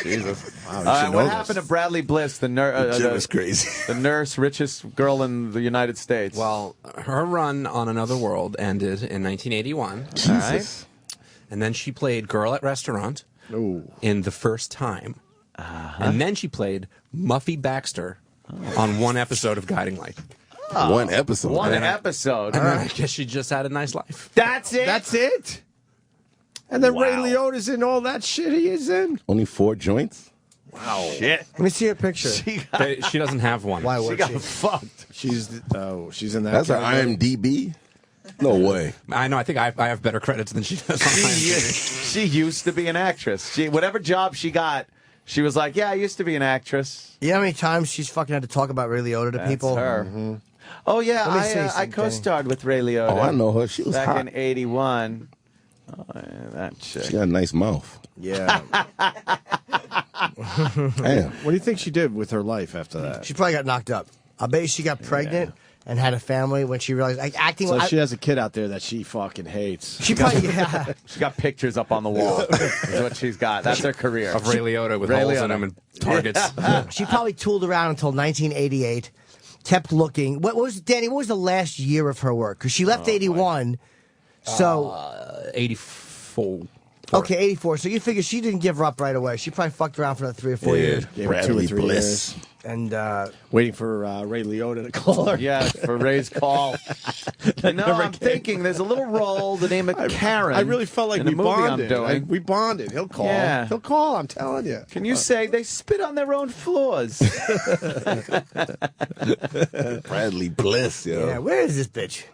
Jesus. Wow, All you right, should what know happened this. to Bradley Bliss, the nurse? Jim is crazy. The nurse, richest girl in the United States. Well, her run on Another World ended in 1981. All right. And then she played Girl at Restaurant Ooh. in The First Time. And then she played Muffy Baxter on one episode of Guiding Light. One episode. One episode. And then I guess she just had a nice life. That's it. That's it? And then Ray Liotta's in all that shit he is in? Only 4 joints? Wow. Shit. Let me see her picture. She doesn't have one. Why would She got fucked. She's in that. That's her category. IMDb? No way. I know. I think I have better credits than she does. On IMDb. She used to be an actress. Whatever job she got, she was like, yeah, I used to be an actress. You know how many times she's fucking had to talk about Ray Liotta to That's people? her. Mm-hmm. Oh, yeah, Let me say I something. co-starred with Ray Liotta. Oh, I know her. She was back hot. in 81. Oh, yeah, that chick. She got a nice mouth. Yeah. Damn. What do you think she did with her life after that? She probably got knocked up. I bet she got pregnant and had a family when she realized like acting. So she has a kid out there that she fucking hates. She probably yeah. She got pictures up on the wall. Is what she's got. That's her career. Of Ray Liotta with Ray holes Liotta. in them and targets. She probably tooled around until 1988. Kept looking. What was Danny? What was the last year of her work? Because she left 81. So 84. okay, 84. So you figure she didn't give her up right away. She probably fucked around for another 3 or 4 years. Gave her 2 or 3 Bliss. years. And Waiting for Ray Liotta to call her. Yeah, for Ray's call. No, I'm thinking there's a little role, the name of Karen. I really felt like in we a movie bonded. I'm doing. We bonded. He'll call. Yeah. He'll call. I'm telling you. Can you say they spit on their own floors? Bradley Bliss, yo. yeah, where is this bitch?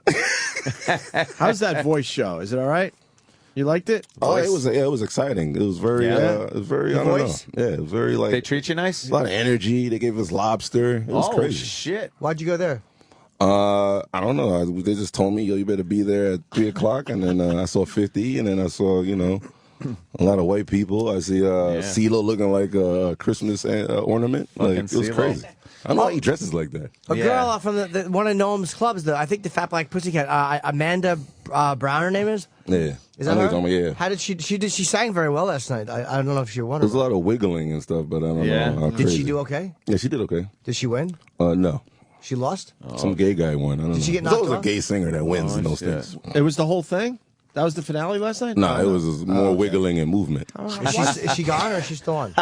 How's that voice show? Is it all right? You liked it? Oh, it was exciting. It was very, I don't know. Yeah, it was very like. They treat you nice? A lot of energy. They gave us lobster. It was crazy. Shit. Why'd you go there? I don't know. They just told me, yo, you better be there at 3 o'clock. And then I saw 50, and then I saw, a lot of white people. I see CeeLo looking like a Christmas ornament. Like, it was CeeLo. crazy. I don't know why he dresses like that. A girl from the one of Noam's clubs, I think the Fat Black Pussycat, Amanda Brown, her name is? Yeah. Is that I know her? you're talking about, yeah. How did she sang very well last night. I don't know if she won or There's a lot of wiggling and stuff, but I don't know how Did crazy. she do okay? Yeah, she did okay. Did she win? No. She lost? Some gay guy won. I don't know. she get There's always knocked a gay singer that wins in those things. It was the whole thing? That was the finale last night? No, it was more wiggling and movement. Is she gone or is she still on?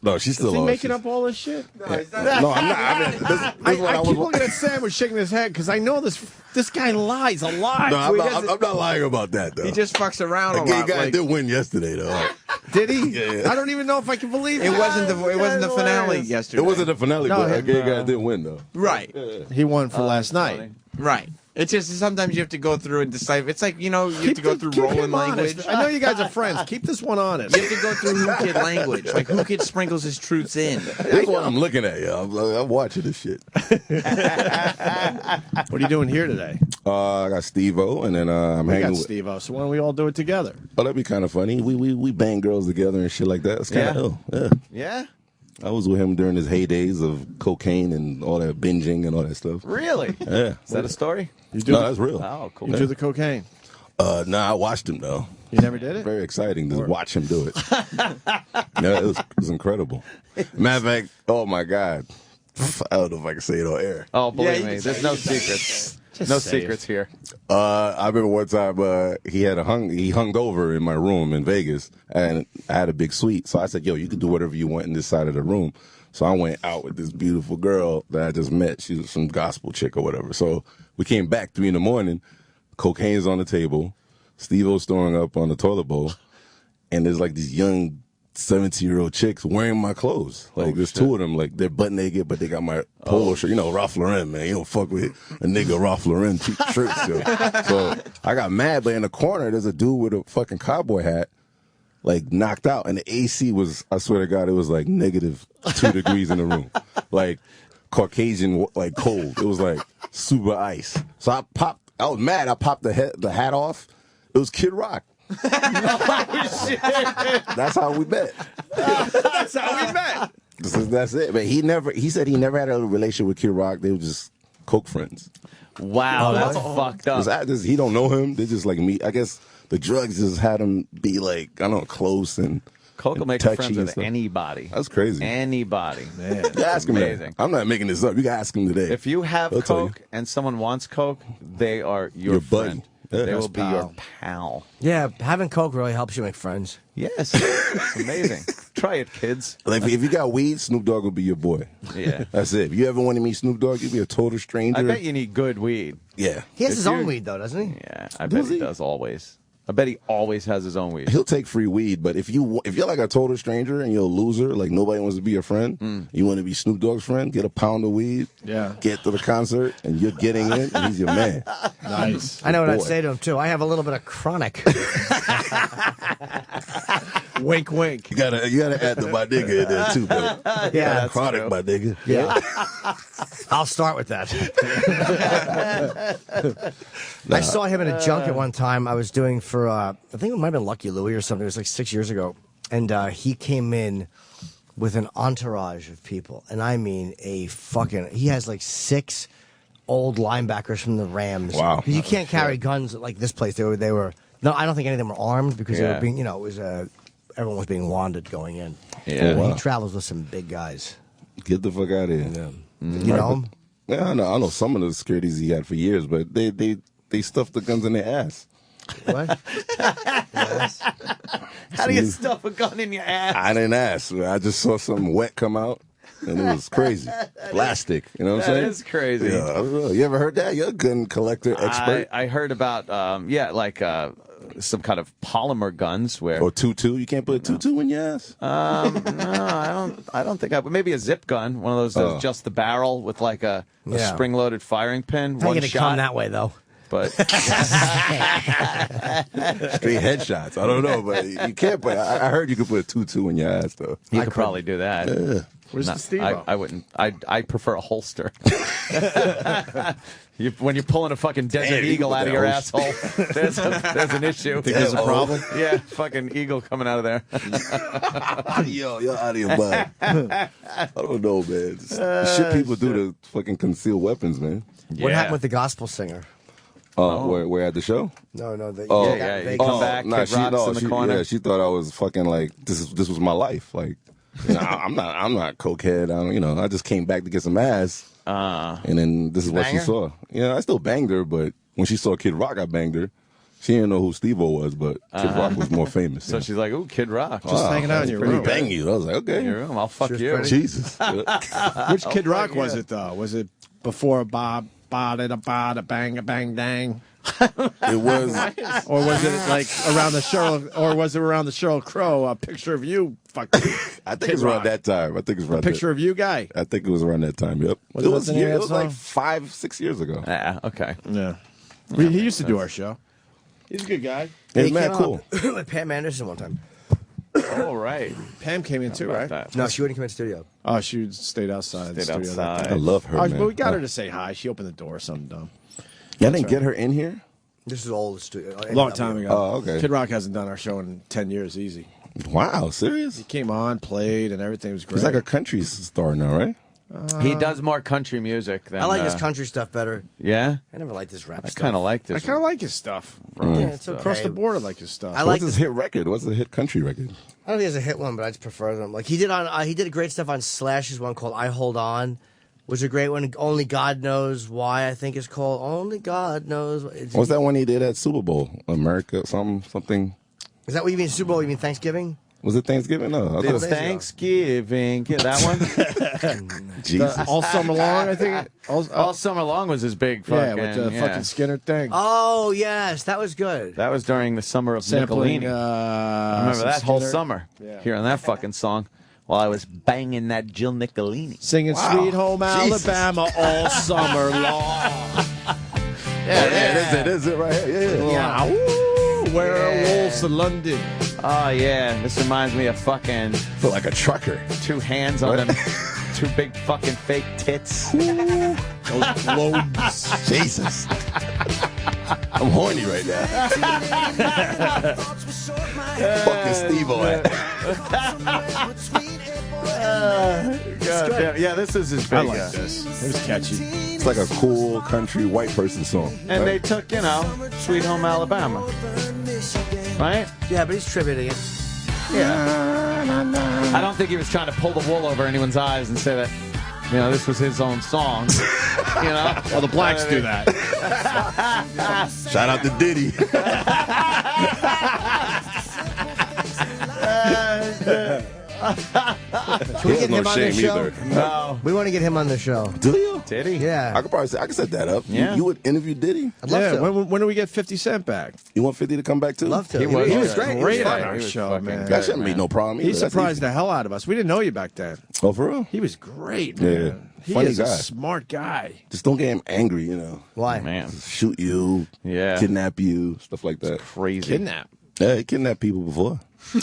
No, she's still Is he on. making up all this shit? No, I'm not. I mean, I keep looking at Sam with shaking his head because I know this guy lies a lot. No, I'm not lying about that, though. He just fucks around The a gay lot. guy did win yesterday, though. Did he? Yeah. I don't even know if I can believe It wasn't the finale yesterday. It wasn't the finale, No, but a him, gay guy did win, though. Right. He won for last night. Right. It's just sometimes you have to go through and decipher. It's like, you have to go through keep rolling him honest. language. I know you guys are friends. Keep this one honest. You have to go through Whoo Kid language. Like Whoo Kid sprinkles his truths in. That's what I'm looking at, yo. I'm watching this shit. What are you doing here today? I got Stevo, and then I'm We hanging got with. Steve-O, so why don't we all do it together? Oh, that'd be kind of funny. We bang girls together and shit like that. It's kind of ill. Yeah. Yeah? I was with him during his heydays of cocaine and all that binging and all that stuff. Really? Yeah. Is that a story? No, that's real. Oh, cool. You do the cocaine. Nah, I watched him though. You never did it? Very exciting to watch him do it. Yeah, it was incredible. Matter of fact, oh my God, I don't know if I can say it on air. Oh, believe me, there's no secrets. No secrets here. I remember one time he hung over in my room in Vegas, and I had a big suite. So I said, "Yo, you can do whatever you want in this side of the room." So I went out with this beautiful girl that I just met. She was some gospel chick or whatever. So we came back 3 a.m. Cocaine's on the table. Steve-O's throwing up on the toilet bowl, and there's like these young 17-year-old chicks wearing my clothes. Like there's two of them, like they're butt naked, but they got my polo shirt. You know, Ralph Lauren, man. You don't fuck with a nigga Ralph Lauren shirts. Yo. So I got mad, but in the corner there's a dude with a fucking cowboy hat, like knocked out, and the AC was, I swear to God, it was like -2 degrees in the room, like Caucasian, like cold. It was like super ice. So I was mad. I popped the hat off. It was Kid Rock. That's how we met. That's how we met. That's it. But he said he never had a relationship with Kid Rock. They were just coke friends. Wow, that's fucked up. He don't know him. They just like me. I guess the drugs just had him be like, I don't know, close and Coke will and make you touchy friends and with stuff. anybody. That's crazy. Anybody. Man, you ask him amazing. that. I'm not making this up. You can ask him today. If you have He'll tell you. Coke and someone wants Coke, they are your buddy. friend. Yeah. They will Best be your pal. Yeah, having Coke really helps you make friends. Yes. It's amazing. Try it, kids. Like if you got weed, Snoop Dogg will be your boy. Yeah. That's it. If you ever want to meet Snoop Dogg, you'd be a total stranger. I bet you need good weed. Yeah. He has If his own you- weed, though, doesn't he? Yeah, I bet he does always. I bet he always has his own weed. He'll take free weed, but if you're like a total stranger and you're a loser, like nobody wants to be your friend, you want to be Snoop Dogg's friend, get a pound of weed, get to the concert, and you're getting in, and he's your man. Nice. I know what I'd Boy. say to him, too. I have a little bit of chronic. Wink, wink. You gotta add the my nigga in there too, bro. Yeah, that's Chronic, my nigga. Yeah. I'll start with that. I saw him at a junket one time I was doing for, I think it might have been Lucky Louie or something. It was like 6 years ago. And he came in with an entourage of people. And I mean he has like 6 old linebackers from the Rams. Wow. 'Cause you can't carry guns at like this place. They were, no, I don't think any of them were armed because they were being, it was, everyone was being wanded going in. Yeah. And Wow. he travels with some big guys. Get the fuck out of here. Yeah. You know him? Yeah, I know some of the securities he had for years, but they stuffed the guns in their ass. What? How do you stuff a gun in your ass? I didn't ask. I just saw something wet come out, and it was crazy. Plastic. You know what I'm saying? That is crazy. Yeah, I don't know. You ever heard that? You're a gun collector expert. I heard about, some kind of polymer guns where. Or tutu. You can't put a tutu in your ass? No, I don't think maybe a zip gun, one of those that's just the barrel with like a spring-loaded firing pin. How one you gonna shot. come that way, though? But Straight headshots. I don't know, but you can't put. I heard you could put a tutu in your ass, though. you could probably do that. Yeah. Where's the Steve-O? I wouldn't. I prefer a holster. When you're pulling a fucking Desert Damn, you Eagle put out of that your holster. asshole, there's an issue. Think there's a problem? Yeah, fucking eagle coming out of there. Yo, you're out of your mind. I don't know, man. Just the shit people do to fucking conceal weapons, man. What happened with the gospel singer? Where at the show? No. You come back, nah, Kid Rock's in the corner. Yeah, she thought I was fucking like this was my life. Like, I'm not cokehead. I just came back to get some ass. And then this is what she saw. Yeah, I still banged her, but when she saw Kid Rock, I banged her. She didn't know who Stevo was, but Kid Rock was more famous. So she's like, ooh, Kid Rock. Just hanging out in your room. Bang you. I was like, okay. In your room, I'll fuck you. Jesus. Which Kid Rock was it, though? Was it before Bob, ba-da-da-ba-da, bang, dang? It was. Or was it like around the Cheryl, or was it around the Sheryl Crow, A Picture of You? Fuck. I think it was around that time. Picture of You guy. I think it was around that time, yep. Was it it was, the name of it that was like 5-6 years ago. Yeah, okay. Yeah. He used to do our show. He's a good guy. He's He mad came cool. up with Pam Anderson one time. All right. Pam came in too, right? No, she wouldn't come in the studio. Oh, she stayed outside. the studio that day. I love her, Oh, man. but we got her to say hi. She opened the door or something dumb. Y'all didn't get her in here? This is old studio. Long time ago. Oh, okay. Kid Rock hasn't done our show in 10 years easy. Wow, serious? He came on, played, and everything was great. He's like a country star now, right? He does more country music than I like his country stuff better. Yeah? I never liked his rap I stuff. kind of like I this. kind of like his stuff. Yeah, it's okay. Across the board, I like his stuff. I like What's his hit record? What's the hit country record? I don't think he has a hit one, but I just prefer them. Like he did great stuff on Slash's one called "I Hold On," was a great one. Only God Knows Why, I think it's called. Only God Knows. What's that one he did at Super Bowl? America, something. Is that what you mean? Super Bowl? You mean Thanksgiving? Was it Thanksgiving? No. I thought It's Thanksgiving. Yeah, that one? Jesus. All summer long, I think. All summer long was his big Yeah, fucking... with the fucking Skinner thing. Oh yes, that was good. That was during the summer of Sampling, Nicolini. I remember some that whole Skinner. summer, Yeah. hearing that fucking song while I was banging that Jill Nicolini. Singing Sweet Home Jesus. Alabama all summer long. it is it right here. Yeah. Wow. Werewolves of London. Oh, yeah. This reminds me of fucking... Feel like a trucker. 2 hands on them. 2 big fucking fake tits. Those globes. Jesus. I'm horny right now. Fucking Stevo God damn. Yeah, this is his big... I like this. It was catchy. It's like a cool country white person song. And they took, Sweet Home Alabama. Right? Yeah, but he's tributing it. Yeah. I don't think he was trying to pull the wool over anyone's eyes and say that, this was his own song. Well, the blacks do that. Shout out to Diddy. Can we get him on the show? No. We want to get him on the show. Do you? Did he? Yeah. I could set that up. Yeah. You would interview Diddy? I'd love to. When do we get 50 Cent back? You want 50 to come back too? Love to. He was great. Great He was on fun. our show, fucking man. That shouldn't be no problem either. He That's surprised easy. the hell out of us. We didn't know you back then. Oh, for real? He was great, Yeah. man. He Funny is a guy. smart guy. Just don't get him angry, Why? Man. Shoot you, Yeah. kidnap you, stuff like that. Crazy. Kidnap. Yeah, he kidnapped people before. And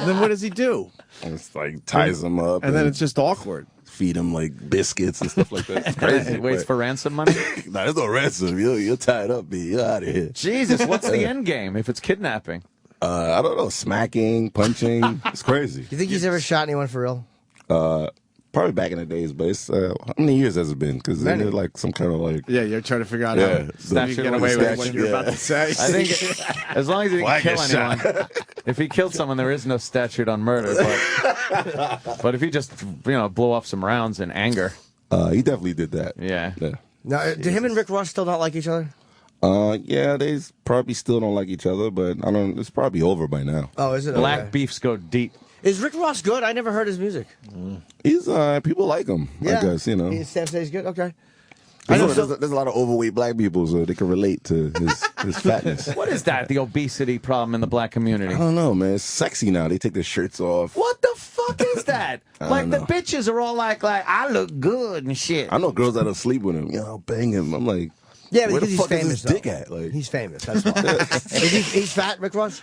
then what does he do? It's like ties them up. And then it's just awkward. feed him like biscuits and stuff like that. It's crazy. He waits for ransom money? Nah, there's no ransom. You're tied up, B. You're out of here. Jesus, what's the end game if it's kidnapping? I don't know. Smacking, punching. It's crazy. You think he's ever shot anyone for real? Probably back in the days, but it's, how many years has it been? Because Many. they're like some kind of like... Yeah, you're trying to figure out Yeah. how you get away with what you're about to say. I think as long as he didn't kill anyone. If he killed someone, there is no statute on murder. But if he just, blew off some rounds in anger. He definitely did that. Yeah. Now, do him and Rick Ross still not like each other? Yeah, they probably still don't like each other, but I don't. It's probably over by now. Oh, is it? Black Okay. beefs go deep. Is Rick Ross good? I never heard his music. He's people like him. Yeah. I guess Sam says he's good. Okay. There's a lot of overweight black people, so they can relate to his fatness. What is that? The obesity problem in the black community? I don't know, man. It's sexy now. They take their shirts off. What the fuck is that? I Like don't the know. bitches are all like I look good and shit. I know girls that'll sleep with him. I'll bang him. I'm like, Yeah, where because the he's fuck famous. is his dick at? Like, He's famous. That's why. He's fat, Rick Ross?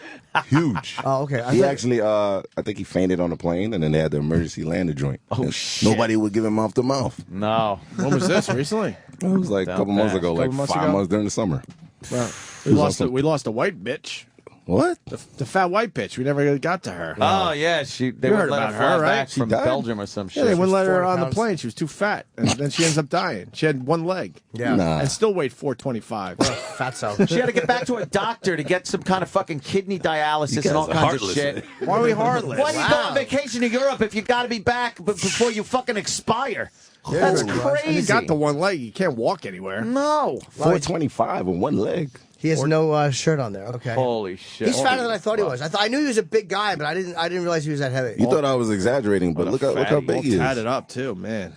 huge. Oh, okay. He actually, I think he fainted on the plane, and then they had the emergency landing joint. Oh, And shit. Nobody would give him mouth to mouth. No. When was this? Recently? It was like a couple months ago, like Couple months 5 ago? months during the summer. Well, He was on some- we lost a white bitch. What? The fat white bitch. We never got to her. Oh yeah, they You wouldn't heard let about her fly her, right? back She from died? Belgium or some shit. Yeah, they wouldn't let her 400 on the pounds. plane. She was too fat, and then she ends up dying. She had one leg. Yeah. Nah. And still weighed 425. Fatso. She had to get back to a doctor to get some kind of fucking kidney dialysis and all kinds of shit. Why are we heartless? Why do you go on vacation to Europe if you got to be back before you fucking expire? That's And crazy. you got the one leg. You can't walk anywhere. No. 425 on one leg. He has no shirt on there. Okay. Holy shit. He's fatter than I thought he was. I knew he was a big guy, but I didn't realize he was that heavy. You thought I was exaggerating, but look how big he is. Tatted up too, man.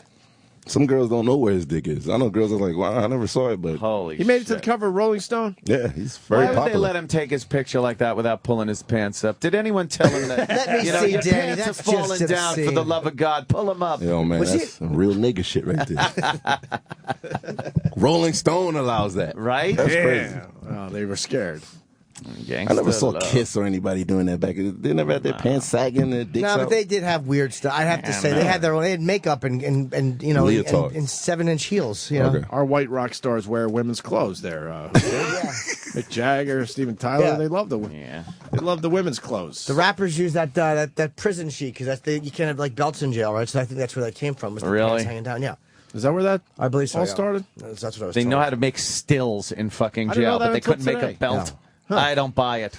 Some girls don't know where his dick is. I know girls are like, wow, I never saw it, but Holy He made it to the cover of Rolling Stone. yeah, he's very Why would popular. they let him take his picture like that without pulling his pants up? Did anyone tell him that? Let me see, your Danny, pants that's are falling just down for obscene. the love of God. Pull them up. Yo, man, Was that's some real nigga shit right there. Rolling Stone allows that. Right? That's crazy. Oh, they were scared. I never saw Kiss or anybody doing that back. They never had their pants sagging, their dicks No, out. but they did have weird stuff. I have to say they had they had makeup and you know Leotard. and 7-inch heels. You know, Okay. Our white rock stars wear women's clothes. There, Mick Jagger, Steven Tyler. Yeah. They love the women's clothes. the rappers use that prison chic because you can't have like belts in jail, right? So I think that's where that came from. Was the Really? pants hanging down? Yeah, Is that where that I believe so. all yeah. started? That's what I was. They told. know how to make stills in fucking I didn't know jail, that but they until couldn't make a today. belt. No. I don't buy it.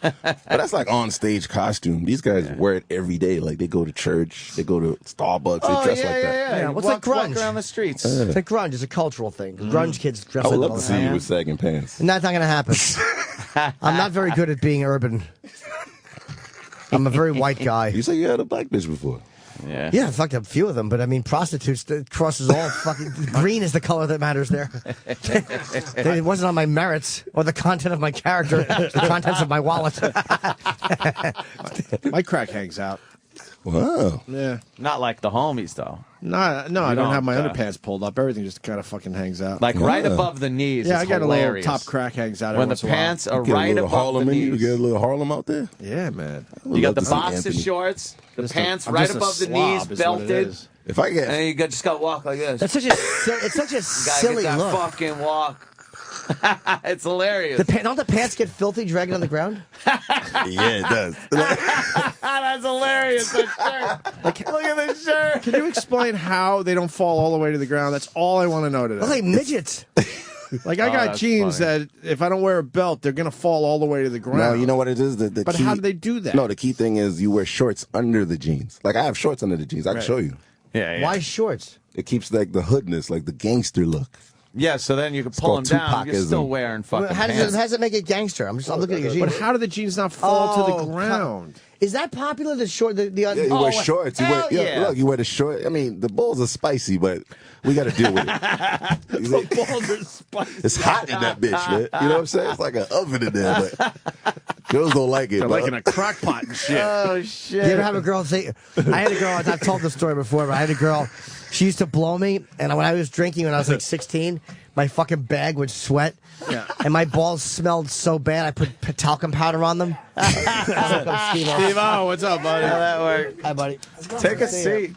But that's like on stage costume. These guys wear it every day. Like they go to church, they go to Starbucks, they dress like that. Yeah, You what's like walk grunge? around the streets. It's like grunge. It's a cultural thing. Grunge kids dress I like would that love all to the see you time. with sagging pants. And that's not going to happen. I'm not very good at being urban. I'm a very white guy. You say you had a black bitch before. Yeah. Yeah, I fucked up a few of them, but I mean, prostitutes that crosses all fucking. Green is the color that matters there. It wasn't on my merits or the content of my character, the contents of my wallet. My crack hangs out. Wow. Yeah. Not like the homies, though. No, I don't don't, have my uh, underpants pulled up. Everything just kind of fucking hangs out. Like right above the knees. Yeah, is I got hilarious. a little top crack hangs out. When every the once in a while. pants are Get a right little above Harlem the in you. knees. Get a little Harlem out there. Yeah, man. You got the Love to see boxer Anthony. shorts, the I'm pants just right a above the slob knees, is what it belted. is. If I get, And you just got to walk like this. That's such a Gotta silly get that look. fucking walk. It's hilarious. Don't the pants get filthy dragging on the ground? yeah, it does. That's hilarious. That shirt. Look at this shirt. Can you explain how they don't fall all the way to the ground? That's all I want to know today. Look like midgets. Like I got that's jeans funny. that if I don't wear a belt, they're gonna fall all the way to the ground. No, you know what it is. The But key, how do they do that? No, the key thing is you wear shorts under the jeans. Like I have shorts under the jeans. I can show you. Yeah, Why shorts? It keeps like the hoodness, like the gangster look. Yeah, so then you can pull them called down. You're still Tupacism. wearing fucking How pants. does it make it gangster? I'm looking at your jeans. But how do the jeans not fall to the Oh, ground? Is that popular? The short, the Yeah, you wear shorts. You wear, hell yeah. look, you wear the short. I mean, the balls are spicy, but we got to deal with it. The balls are spicy. It's hot in that bitch, man. You know what I'm saying? It's like an oven in there, but girls don't like it. They're but- like in a crock pot and shit. Oh, shit. You ever have a girl say? I had a girl. I've told the story before, but I had a girl. She used to blow me, and when I was drinking when I was like 16, my fucking bag would sweat, and my balls smelled so bad. I put talcum powder on them. Steve-O, what's up, buddy? How that work? Hi, buddy. Take a seat.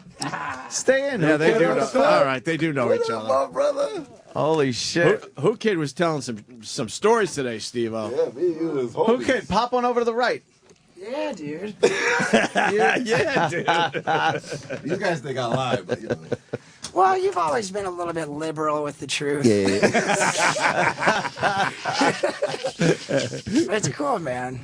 Stay in. Yeah, they do know. What's All up? right, they do know each other. brother. Holy shit. Who Kid was telling some stories today, Steve-O. Yeah, me, you was Who homies. Kid? Pop one over to the right. Yeah, dude. Yeah, dude. You guys think I lie, but you know. Well, you've always been a little bit liberal with the truth. Yeah. It's cool, man.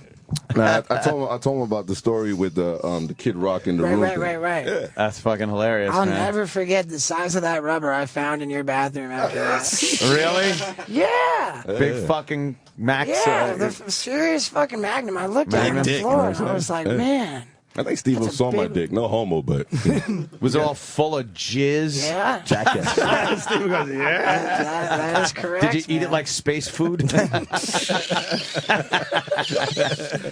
Nah, I told him about the story with the Kid Rock in the room. thing. Right. Yeah. That's fucking hilarious, I'll man. never forget the size of that rubber I found in your bathroom after that. Really? Yeah. Big fucking Max. Yeah, the serious fucking Magnum. I looked at it on the Dick, floor, you know and what I I'm was like, saying? man. I think Steve saw my dick. No homo, but Was it all full of jizz? Yeah. jackass. Steve goes, yeah. That is correct. Did you eat it like space food?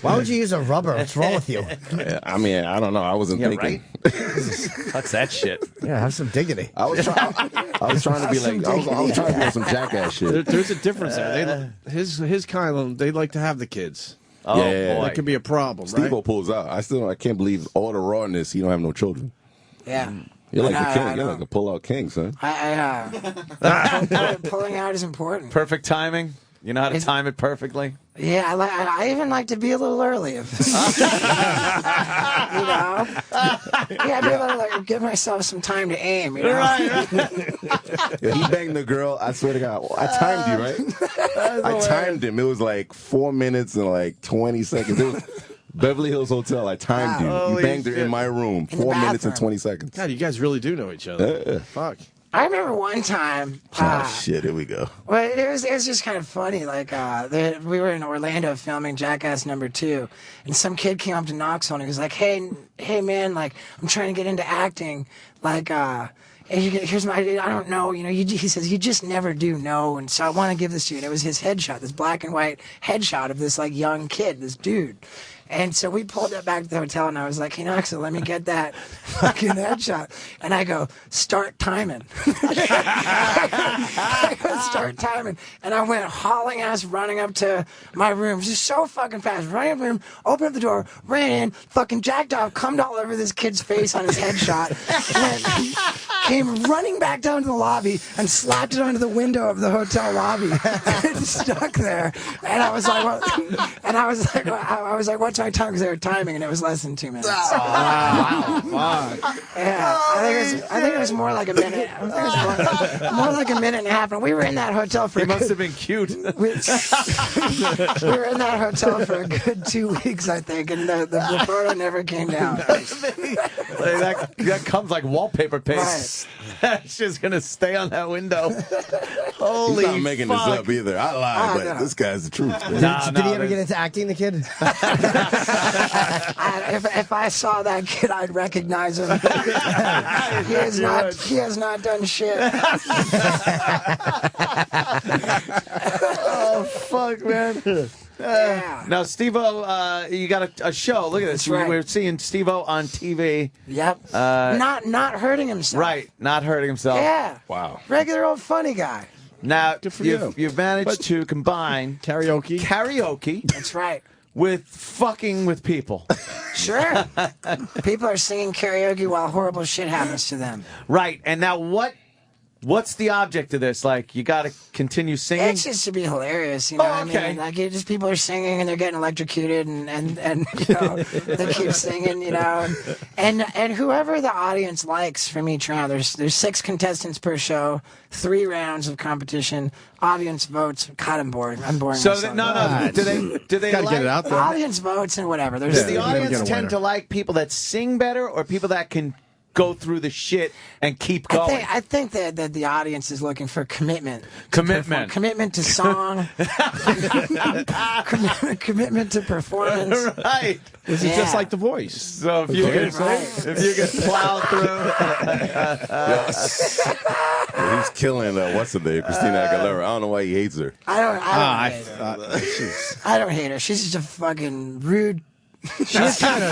Why would you use a rubber? What's wrong with you? I mean, I don't know. I wasn't thinking. What's that shit? Yeah, have some dignity. I was trying to be like, I was trying to do some jackass shit. There's a difference there. His kind, they like to have the kids. Oh, Yeah. boy. That could be a problem, right? Steve-O pulls out. I can't believe all the rawness. You don't have no children. Yeah. You're like I a king. You're know. like a pull-out king, son. Pulling out is important. Perfect timing. You know how to time it perfectly? Yeah, I even like to be a little early. If, you know? Yeah, be a little, like, give myself some time to aim, you know? Yeah, he banged the girl. I swear to God. I timed you, right? I timed him. It was like 4 minutes and like 20 seconds. It was Beverly Hills Hotel. I timed you. You banged her in my room. 4 minutes and 20 seconds. God, you guys really do know each other. Fuck. I remember one time. Shit, here we go. Well, it was just kind of funny. Like, we were in Orlando filming Jackass #2, and some kid came up to Knoxville and he was like, "Hey, man, like, I'm trying to get into acting. Like, here's my, I don't know, you know." He says, "You just never do know, and so I want to give this to you." And it was his headshot, this black and white headshot of this like young kid, this dude. And so we pulled that back to the hotel, and I was like, "Hey, Knoxville, let me get that fucking headshot." And I go, "Start timing." I go, "Start timing." And I went hauling ass running up to my room, just so fucking fast. Running up to the room, opened up the door, ran in, fucking jacked off, cummed all over this kid's face on his headshot. And then came running back down to the lobby and slapped it onto the window of the hotel lobby. And it stuck there. And I was like, I was like, "What's my time?" Because they were timing, and it was less than 2 minutes. Wow. Fuck. Yeah, I think it was more like a minute. I think it was more like a minute and a half. And we were in that hotel for. He must have been cute. We were in that hotel for a good 2 weeks, I think, and the photo never came down. that comes like wallpaper paste. That's just gonna stay on that window. Holy He's not making fuck. this up either. I lied, but this guy's the truth. Did he ever get into acting, the kid? If I saw that kid, I'd recognize him. He has not done shit. Oh fuck, man. Now, Stevo, you got a show. Look at this. Right. We're seeing Stevo on TV. Yep. Not hurting himself. Right. Not hurting himself. Yeah. Wow. Regular old funny guy. Now, for you've managed to combine karaoke. That's right. With fucking with people. Sure. People are singing karaoke while horrible shit happens to them. Right. And now what's the object of this? Like, you got to continue singing? It's just to be hilarious, you know what I mean? Like, it just people are singing and they're getting electrocuted and you know, they keep singing, you know. And whoever the audience likes from each round, there's 6 contestants per show, 3 rounds of competition, audience votes. God, I'm bored. I'm boring So myself. no. Do they Gotta like get it out there. Audience votes and whatever. Does the audience tend to like people that sing better or people that can go through the shit and keep going? I think that the audience is looking for commitment. Commitment to song. commitment to performance. Right. This is just like The Voice. So if you can plow through. He's killing what's her name, Christina Aguilera. I don't know why he hates her. I don't hate her. She's just a fucking rude. She is kind of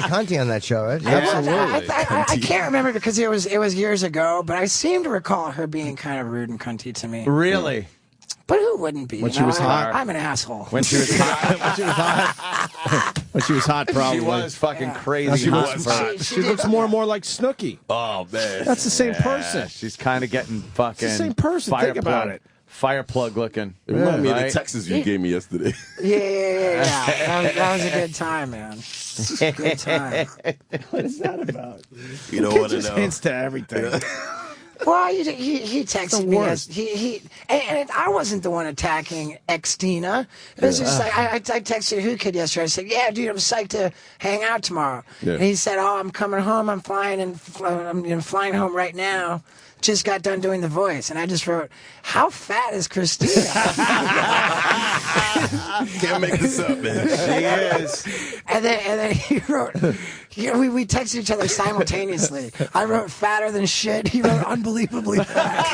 cunty on that show, right? Absolutely. I can't remember because it was years ago, but I seem to recall her being kind of rude and cunty to me. Really? But who wouldn't be? When she was hot. I'm an asshole. When she was hot. When she was hot, probably. She was fucking crazy. She was hot. She looks more and more like Snooki. Oh, man. That's the same person. She's kind of getting fucking. It's the same person. Think about it. Fire plug looking. It reminded me of the Texas you gave me yesterday. Yeah. That was a good time, man. Good time. What is that about? You don't want to Just know. hints to everything. Well, he texted me. And I wasn't the one attacking Xtina. It was just like I texted Whoo Kid yesterday. I said, "Yeah, dude, I'm psyched to hang out tomorrow." Yeah. And he said, "Oh, I'm coming home. I'm flying flying home right now. Just got done doing The Voice." And I just wrote, "How fat is Christina?" Can't make this up, man. She is. And then he wrote, we texted each other simultaneously. I wrote fatter than shit. He wrote unbelievably fat.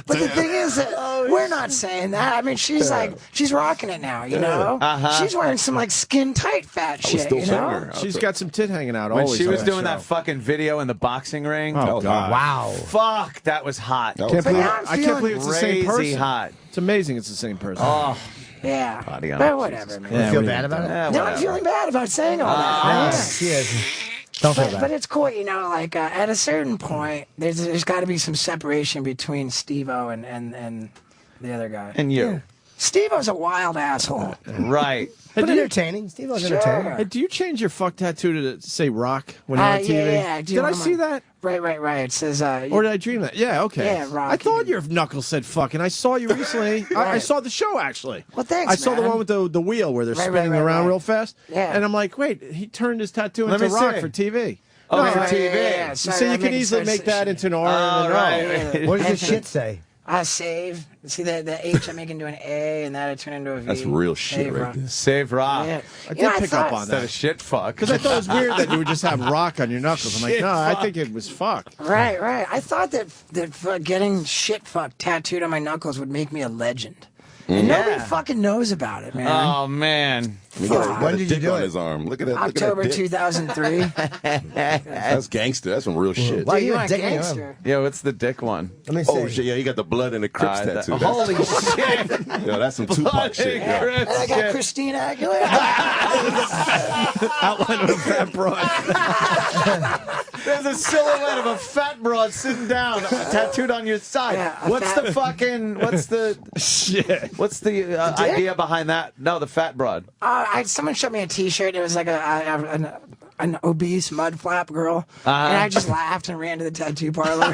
But the thing is that we're not saying that. I mean, she's rocking it now, you know? She's wearing some like skin tight fat shit, you know? She's got some tit hanging out When always. she was on doing show. that fucking video in the boxing ring. Oh, God. Wow. Fuck, that was hot. I can't believe it's the same Crazy person. hot. It's amazing it's the same person. Oh. Yeah. Body on but it. whatever, man. You feel bad about it? No, I'm feeling bad about saying all that. She is. Don't feel bad. But it's cool, you know. Like at a certain point, there's got to be some separation between Stevo and the other guy. And you. Stevo's a wild asshole. Right. But entertaining. Stevo's entertaining. Hey, do you change your fuck tattoo to say rock when you're on TV? Yeah. Did I see that? Right. It says. Or did I dream that? Yeah, okay. Yeah, rock. I thought your knuckles said fuck, and I saw you recently. I saw the show, actually. Well, thanks, I saw the man. one with the wheel where they're Right, spinning right, around right. real fast. Yeah. And I'm like, wait, he turned his tattoo Let into me rock see. for TV. Oh, for right, TV. yeah. So Sorry, you I'm can making easily sense. make that into an R and an O. right. What does the shit say? I save. See the H I make into an A, and that I turn into a V. That's real shit Save right rock. there. Save rock. Yeah. I did pick up on Instead that. of shit fuck. Because I thought it was weird that you would just have rock on your knuckles. I'm like, no, I think it was fuck. Right. I thought that getting shit fucked tattooed on my knuckles would make me a legend. And nobody fucking knows about it, man. Oh, man. He got When a did you dick do on it? his arm. Look at that. October look at that 2003. That's gangster. That's some real shit. Why Dude, you you a a dick in your gangster. Yeah, what's the dick one? Let me see. Oh shit! Yeah, he got the blood and the Crips tattoo. That's, Holy shit. yo, that's some Tupac shit. Bloody Yo. Crips And I got shit. Christina Aguilera. Outline of a fat broad. There's a silhouette of a fat broad sitting down, tattooed on your side. Yeah, What's the Shit. What's the idea behind that? No, the fat broad. Someone showed me a T-shirt. It was like an obese mud flap girl, and I just laughed and ran to the tattoo parlor.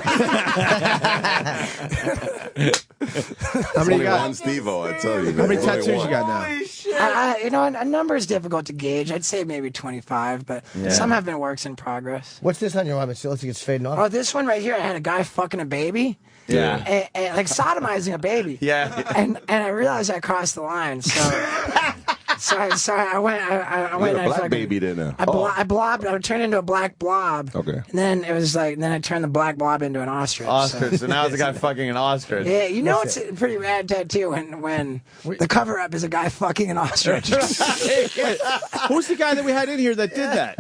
How many you got? One Stevo, I tell you. How many man. Only tattoos you one. got now? You know, a number is difficult to gauge. I'd say maybe 25, but some have been works in progress. What's this on your arm? It looks like it's fading off. Oh, this one right here, I had a guy fucking a baby. Yeah. And like sodomizing a baby. Yeah. And I realized I crossed the line, so I went. I You went. got a and black fucking- baby there now. I blobbed. I turned into a black blob. Okay. And then it was like, then I turned the black blob into an ostrich. Ostrich. So now it's a guy fucking an ostrich. Yeah, you know it's a pretty rad tattoo when the cover up is a guy fucking an ostrich. Who's the guy that we had in here that did that?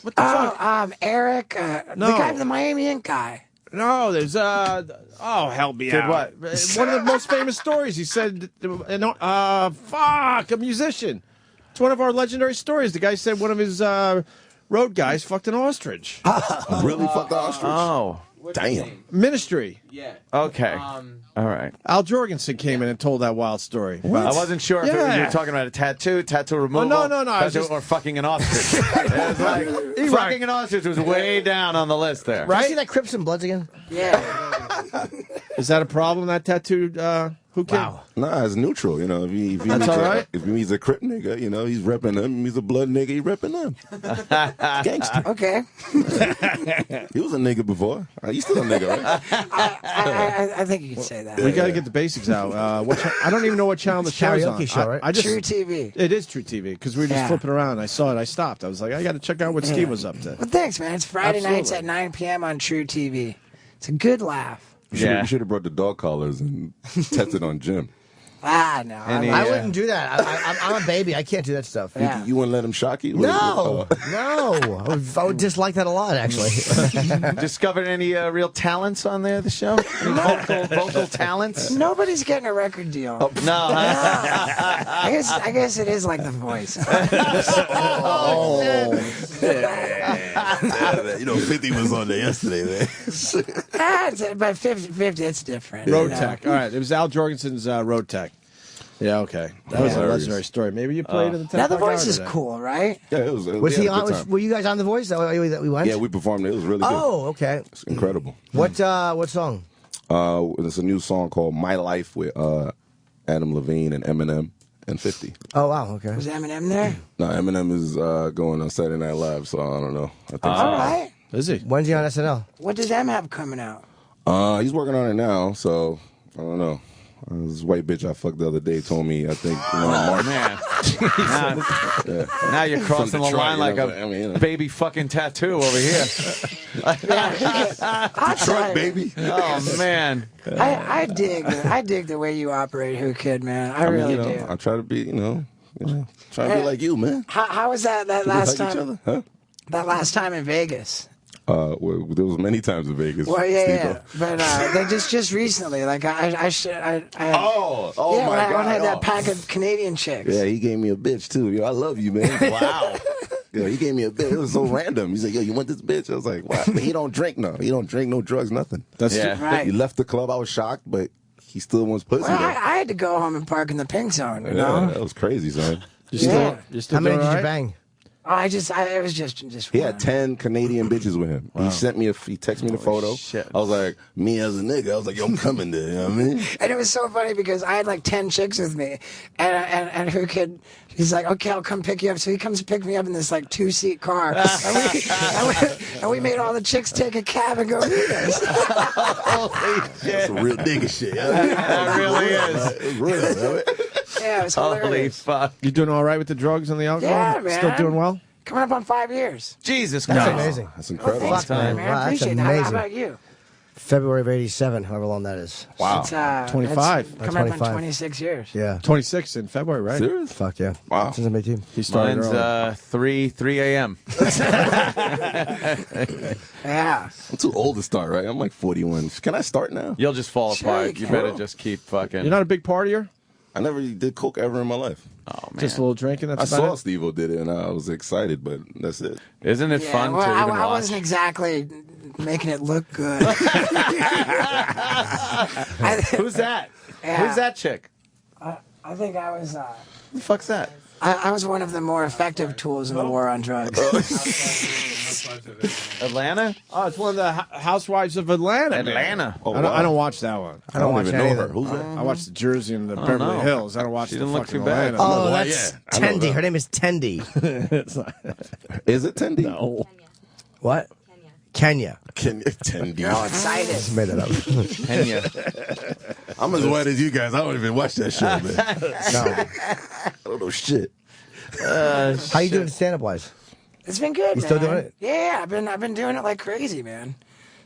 What the fuck? Eric, No. the guy, the Miami Ink guy. No, there's oh, help me Did out. what? One of the most famous stories. He said, fuck, a musician. It's one of our legendary stories. The guy said one of his road guys fucked an ostrich. Really fucked the ostrich? Oh. Damn. Ministry. Yeah. Okay. All right. Al Jorgensen came in and told that wild story. I wasn't sure if you were talking about a tattoo removal. no. I was tattoo, just- or fucking an ostrich. It was like, fucking an ostrich was way down on the list there. Right? See that Crips and Bloods again? Yeah. Is that a problem, that tattooed Whoo Kid? Wow. Nah, it's neutral. You know, if he That's meets all right? If he's a Crip nigga, you know, he's repping him. If he's a blood nigga, he repping them. Gangster. Okay. He was a nigga before. He's still a nigga, right? I think you could say that. We got to get the basics out. I don't even know what channel the show's on. Karaoke show, right? I just, True TV. It is True TV because we were just Yeah. flipping around. I saw it. I stopped. I was like, I got to check out what Steve was up to. Well, thanks, man. It's Friday nights Absolutely. at 9 p.m. on True TV. It's a good laugh. You should have brought the dog collars and tested on Jim. No. I wouldn't do that. I'm a baby. I can't do that stuff. Yeah. You wouldn't let him shock you? No. I would dislike that a lot, actually. Discovered any real talents on there, the show? Any vocal talents? Nobody's getting a record deal. No. I guess it is like The Voice. You know, 50 was on there yesterday, man. But 50, it's different. Road you know? Tech. All right. It was Al Jorgensen's Road Tech. Yeah, okay. That was a legendary story. Maybe you played in the 10 Now The o'clock Voice hour is today. cool, right? Yeah, it was. Was he on? Were you guys on The Voice? That we went? Yeah, we performed it. It was really good. Oh, okay. It's incredible. What song? It's a new song called My Life with Adam Levine and Eminem and 50. Oh, wow, okay. Was Eminem there? No, Eminem is going on Saturday Night Live, so I don't know. I think All right. Is he? When's he on SNL? What does M have coming out? He's working on it now, so I don't know. This white bitch I fucked the other day told me, I think, March. Man. Yeah. Now you're crossing From the Detroit, line like you a know, I mean, you know. baby fucking tattoo over here. Detroit, baby. Oh, man. I dig the way you operate, Whoo Kid, man. I mean, really you know, do. I try to be, try to be like you, man. How was that We last like each time? other, huh? That last time in Vegas. Well, there was many times in Vegas. Well, yeah, Steve-O. but they just recently, like I oh my my when I God! had that pack of Canadian chicks. Yeah, he gave me a bitch too. Yo, I love you, man. Wow. Yo, he gave me a bit. It was so random. He's like, yo, you want this bitch? I was like, what? But he don't drink, no. He don't drink, no drugs, nothing. That's He left the club. I was shocked, but he still wants pussy. Well, though. I had to go home and park in the pink zone, you Yeah, know? that was crazy, son. You're still How many doing did all you right? bang? Oh, it was just He had 10 Canadian bitches with him. He sent me he texted me the photo. shit. I was like, me as a nigga, I was like, yo, I'm coming there. You know what I mean? And it was so funny because I had like 10 chicks with me, and Whoo Kid, he's like, okay, I'll come pick you up. So he comes to pick me up in this like 2-seat car, and we made all the chicks take a cab and go meet us. Holy shit. That's some real nigga shit. That really is. It's real, man. Yeah, it was Holy hilarious. fuck. You doing all right with the drugs and the alcohol? Yeah, man. Still doing well? Coming up on 5 years. Jesus That's Christ. amazing. That's incredible. Thanks, man. Wow, I that's appreciate that. How amazing. about you? February of '87, however long that is. Wow. It's, 25. it's coming up on 25. 26 years. Yeah. 26 in February, right? Serious? Fuck yeah. Wow. Since I made team. He started Mine's early. 3 a.m. Yeah. I'm too old to start, right? I'm like 41. Can I start now? You'll just fall Sure apart. you You better can. just keep fucking. You're not a big partier? I never did coke ever in my life. Oh man. Just a little drinking? That's I about saw it? Steve-O did it, and I was excited, but that's it. Isn't it Yeah, fun well, to even I watch? wasn't exactly making it look good. Who's that? Yeah. Who's that chick? I think I was. Who the fuck's that? I was one of the more effective tools in the war on drugs. Atlanta? Oh, it's one of the Housewives of Atlanta. man. Atlanta. Oh, I wow. don't watch that one. I don't watch even know any her. of Who's that? I watch the Jersey and the Beverly know. Hills. I don't watch She the didn't look fucking too bad. Atlanta. Oh, Why, that's yeah, I know Tendy. that. Her name is Tendy. It's not- Is it Tendy? No. What? Kenya. Tendy. All excited. Just made that up. Kenya. I'm as white as you guys. I don't even watch that show, man. No. I don't know shit. How you doing stand-up wise? It's been good, You man. still doing it? Yeah, I've been doing it like crazy, man.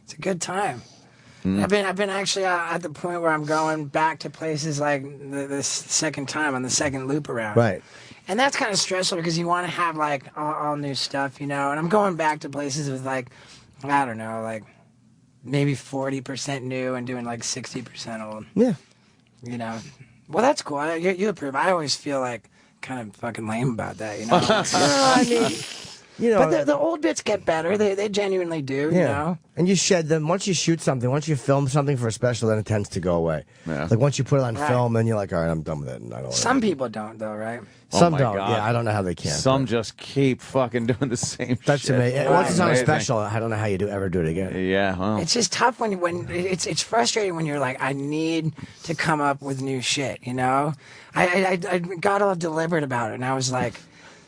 It's a good time. I've been actually at the point where I'm going back to places like the second time on the second loop around. Right. And that's kind of stressful because you want to have like all new stuff, you know. And I'm going back to places with like, I don't know, like maybe 40% new and doing like 60% old. Yeah. You know. Well, that's cool. You approve. I always feel like kind of fucking lame about that, you know. I mean, you know. But the old bits get better. They genuinely do, you know. And you shed them. Once you shoot something, once you film something for a special, then it tends to go away. Yeah. Like once you put it on Right. film, then you're like, all right, I'm done with it. And I don't. Some people don't, though, right? Some my don't. God. Yeah, I don't know how they can. Some just keep fucking doing the same That's shit. amazing. Once it's on a Amazing. special, I don't know how you ever do it again. Yeah, well. It's just tough when it's frustrating when you're like, I need to come up with new shit, you know. I got all deliberate about it, and I was like,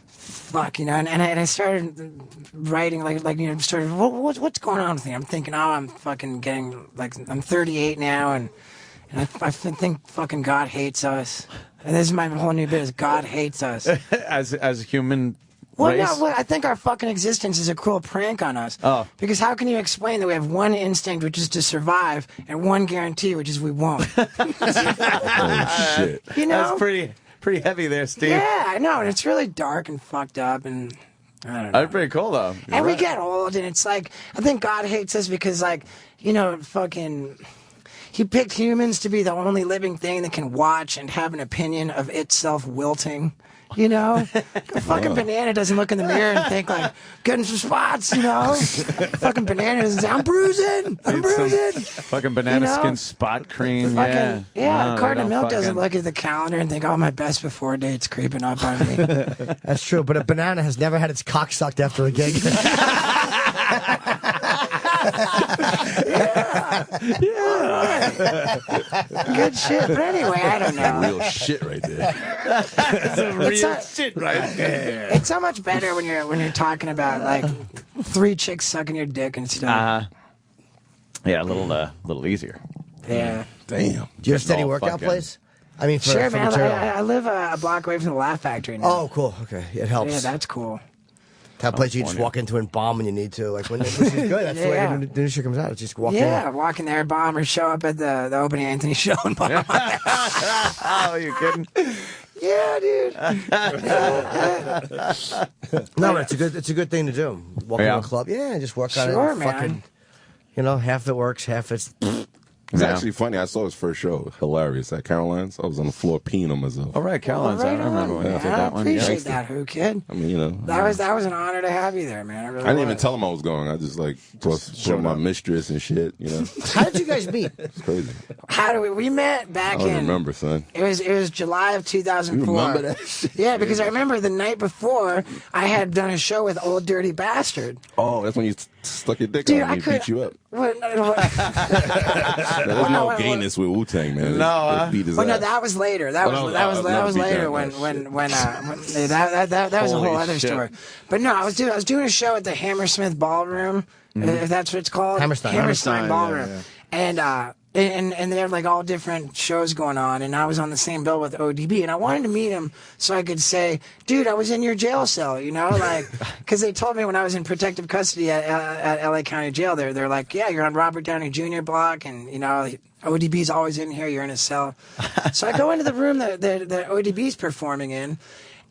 fuck, you know. And I started writing like you know, started what's going on with me? I'm thinking, oh, I'm fucking getting like I'm 38 now, and I think fucking God hates us. And this is my whole new bit: is God hates us. as a human Well, race. no, well, I think our fucking existence is a cruel prank on us. Oh. Because how can you explain that we have one instinct, which is to survive, and one guarantee, which is we won't? Oh, shit. You know? That's pretty heavy there, Steve. Yeah, I know, and it's really dark and fucked up, and I don't know. That's pretty cool, though. You're And we right. get old, and it's like, I think God hates us because, like, you know, fucking, he picked humans to be the only living thing that can watch and have an opinion of itself wilting. You know, a fucking banana doesn't look in the mirror and think like, getting some spots. You know, fucking banana doesn't say, I'm bruising. Fucking banana You know? skin spot cream. Fucking, yeah, No, a they carton of don't milk doesn't fucking- look at the calendar and think, oh, my best before date's creeping up on me. That's true, but a banana has never had its cock sucked after a gig. Good shit. But anyway, I don't know. Real shit right there. It's so much better when you're talking about like 3 chicks sucking your dick and stuff. Yeah, a little easier. Yeah. Damn. Do you have a steady all workout fucking- place? I mean, for, Sure, for man. material. I live a block away from the Laugh Factory now. Oh, cool. Okay, it helps. Yeah, that's cool. That place you just walk into and bomb when you need to. Like when which is good. That's the Yeah. way the new shit comes out. It's just walk Yeah, in. walk in there, bomb, or show up at the Open Anthony show and bomb. Oh, you kidding? Yeah, dude. No, but it's a good thing to do. Walk Yeah. into a club. Yeah, just work on Sure, it. man. Fucking, you know, half it works, half it's. It's actually funny. I saw his first show. Hilarious at Caroline's. I was on the floor peeing on myself. All right, Caroline's. I remember when you did that one. I appreciate that, Whoo Kid. I mean, you know. That was an honor to have you there, man. I didn't even tell him I was going. I just like brought my mistress and shit. You know. How did you guys meet? It's crazy. How do we met back I don't in? remember, son. It was July of 2004. You remember that shit? Yeah, because I remember the night before I had done a show with Old Dirty Bastard. Oh, that's when you stuck your dick Dude, out and he beat you up. What? There's no gayness with Wu-Tang, man. No, They beat his Well, no, ass. that was later. That was later when that was a whole other story. But no, I was doing a show at the Hammersmith Ballroom, if that's what it's called. Hammerstein Ballroom, yeah. And they had like all different shows going on, and I was on the same bill with ODB, and I wanted to meet him so I could say, dude, I was in your jail cell, you know, like, because they told me when I was in protective custody at LA County Jail, they're like, yeah, you're on Robert Downey Jr. block, and you know, ODB's always in here, you're in his cell. So I go into the room that ODB's performing in,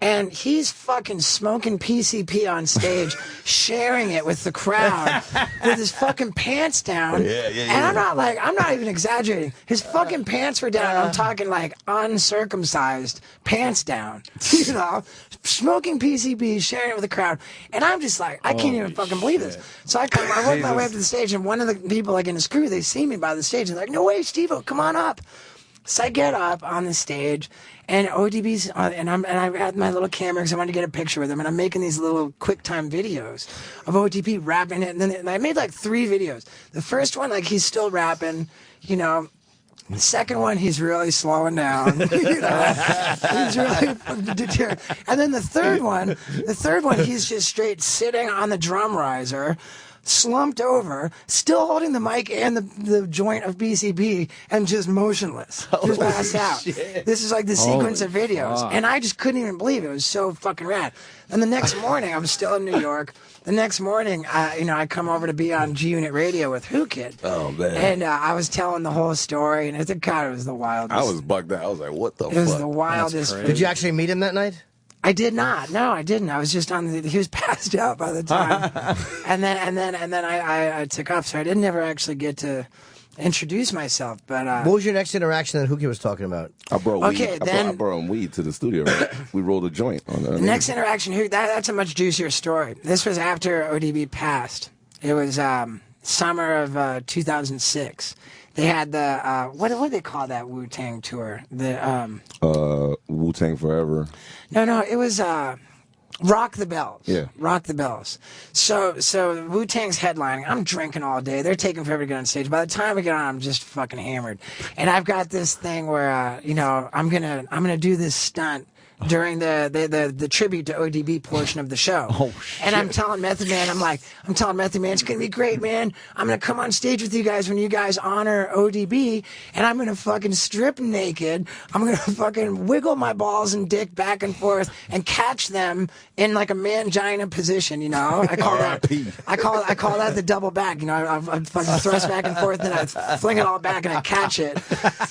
and he's fucking smoking PCP on stage, sharing it with the crowd with his fucking pants down. And I'm not even exaggerating. His fucking pants were down. I'm talking like uncircumcised pants down. You know, smoking PCP, sharing it with the crowd. And I'm just like, I can't even fucking believe this. So I work my way up to the stage, and one of the people like in his crew, they see me by the stage, and they're like, no way, Stevo, come on up. So I get up on the stage, and ODB's and I had my little camera because I wanted to get a picture with him, and I'm making these little QuickTime videos of ODB rapping it, and then I made like 3 videos. The first one, like he's still rapping, you know. The second one, he's really slowing down. You know, he's really deteriorating. And then the third one, he's just straight sitting on the drum riser, slumped over, still holding the mic and the joint of BCB, and just motionless, just passed out. Shit. This is like the sequence of videos, and I just couldn't even believe it. It was so fucking rad. And the next morning, I was still in New York. The next morning, I come over to be on G Unit Radio with Whoo Kid. Oh man! And I was telling the whole story, and it was the wildest. I was bugged out. I was like, "What the fuck?" It was the wildest. Did you actually meet him that night? I did not. No, I didn't. I was just he was passed out by the time. and then I took off, so I didn't ever actually get to introduce myself. But what was your next interaction that Whoo Kid was talking about? I brought weed. I brought him weed to the studio. Right? We rolled a joint on the next interaction. That's a much juicier story. This was after ODB passed. It was summer of 2006. They had the what do they call that Wu-Tang tour? The Wu-Tang Forever. No, it was Rock the Bells. Yeah. Rock the Bells. So Wu-Tang's headlining. I'm drinking all day. They're taking forever to get on stage. By the time I get on, I'm just fucking hammered. And I've got this thing where I'm gonna do this stunt during the tribute to ODB portion of the show. Oh, shit. And I'm telling Method Man, it's going to be great, man. I'm going to come on stage with you guys when you guys honor ODB, and I'm going to fucking strip naked. I'm going to fucking wiggle my balls and dick back and forth and catch them in like a mangina position, you know? I call that the double back, you know? I fucking thrust back and forth, and I fling it all back and I catch it,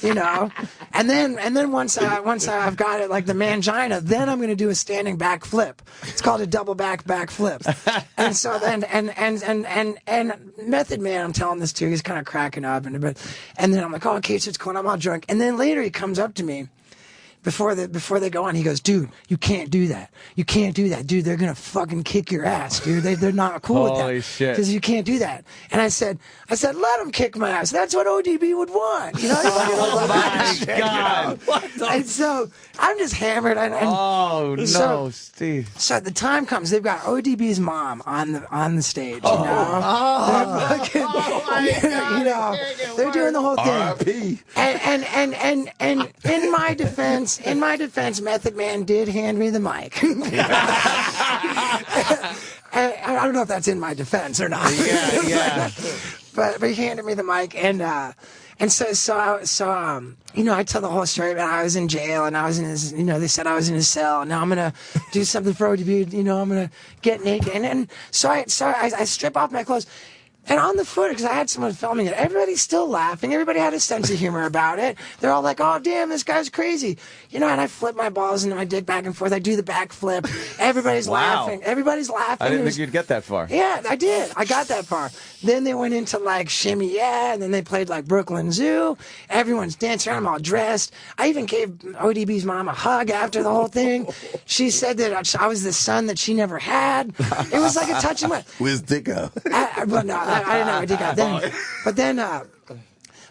you know? And then once I've got it like the mangina, then I'm going to do a standing back flip. It's called a double back flip. And so then and Method Man, I'm telling this to, he's kind of cracking up, and then I'm like, oh, okay, so it's cool. I'm all drunk. And then later he comes up to me before they go on. He goes, dude, you can't do that. You can't do that, dude. They're gonna fucking kick your ass, dude. They're not cool with that. Holy shit! Because you can't do that. And I said, let them kick my ass. That's what ODB would want, you know. Oh my god! And so I'm just hammered. Steve. So at the time comes, they've got ODB's mom on the stage. You know, they're doing the whole thing. R.I.P. And in my defense, Method Man did hand me the mic. I don't know if that's in my defense or not. Yeah. But he handed me the mic, and so you know, I tell the whole story about how I was in jail and I was in his, you know, they said I was in his cell, and now I'm gonna do something for ODB, you know, I'm gonna get naked, and so I strip off my clothes. And on the footage, because I had someone filming it, everybody's still laughing. Everybody had a sense of humor about it. They're all like, oh, damn, this guy's crazy. You know, and I flip my balls into my dick back and forth. I do the backflip. Everybody's laughing. Everybody's laughing. I didn't think you'd get that far. Yeah, I did. I got that far. Then they went into like Shimmy Yeah, and then they played like Brooklyn Zoo. Everyone's dancing around. I'm all dressed. I even gave ODB's mom a hug after the whole thing. She said that I was the son that she never had. It was like a touching moment. With dick out. But no, I didn't have a dick out then.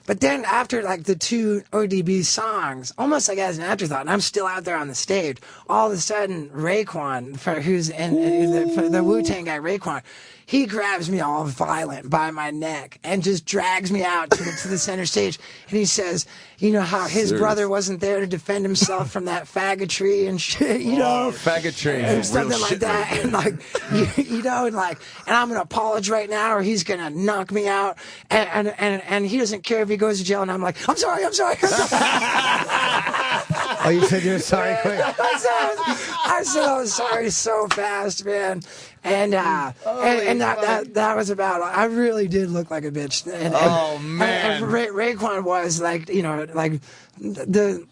But then after like the 2 ODB songs, almost like as an afterthought, and I'm still out there on the stage, all of a sudden Raekwon, who's in the Wu-Tang guy, Raekwon, he grabs me all violent by my neck and just drags me out to the center stage. And he says, you know how his brother wasn't there to defend himself from that faggotry and shit, you know? Faggotry. And something like that. And like, you know, and like, and I'm going to apologize right now or he's going to knock me out. And he doesn't care if he goes to jail. And I'm like, I'm sorry. Oh, you said you were sorry quick? I said I was sorry so fast, man. And that was about. I really did look like a bitch. And man! And Raekwon was like, you know, like the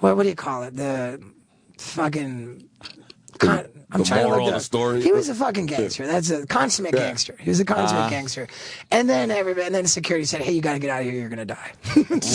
what do you call it? The fucking. I'm trying to look the story. He was a fucking gangster. That's a consummate gangster. He was a consummate gangster. And then security said, "Hey, you got to get out of here. You're gonna die."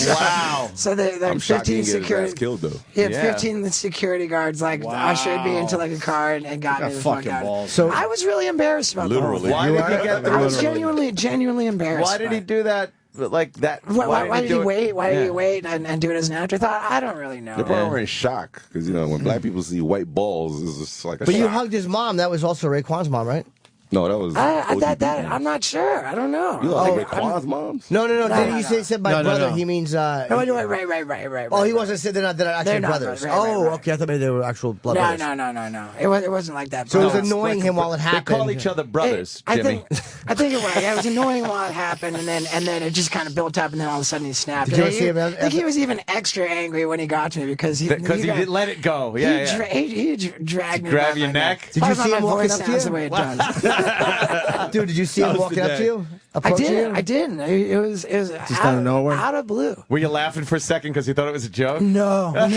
Wow. So the 15 security killed though. Yeah, 15 security guards like ushered me into like a car and got me the fuck out. balls. So I was really embarrassed about Literally. that. Why did he get I was genuinely embarrassed. Why did he do that? Like that? Why did he wait? Why did he wait and do it as an afterthought? I don't really know. They probably were in shock because you know when black people see white balls, it's just like a But shock. you hugged his mom. That was also Raekwon's mom, right? No, that was. I'm not sure. I don't know. You like Raekwon's moms? No. Did he say said my brother? No. He means. Right. Oh, he wasn't saying they're not actually not brothers. right, okay. I thought maybe they were actual blood brothers. No. It wasn't like that. So it was annoying him while it They happened. call each other brothers, Jimmy. I think it was. Yeah, it was annoying while it happened, and then it just kind of built up, and then all of a sudden he snapped. Did you see him? I think he was even extra angry when he got to me because he didn't let it go. Yeah, he dragged me. Grab by your my neck. Did you see him my walking voice up to sounds you? the way it does. Dude, did you see him walking up to you? Approaching you? I didn't. It was Just out of nowhere? out of blue. Were you laughing for a second because you thought it was a joke? No. I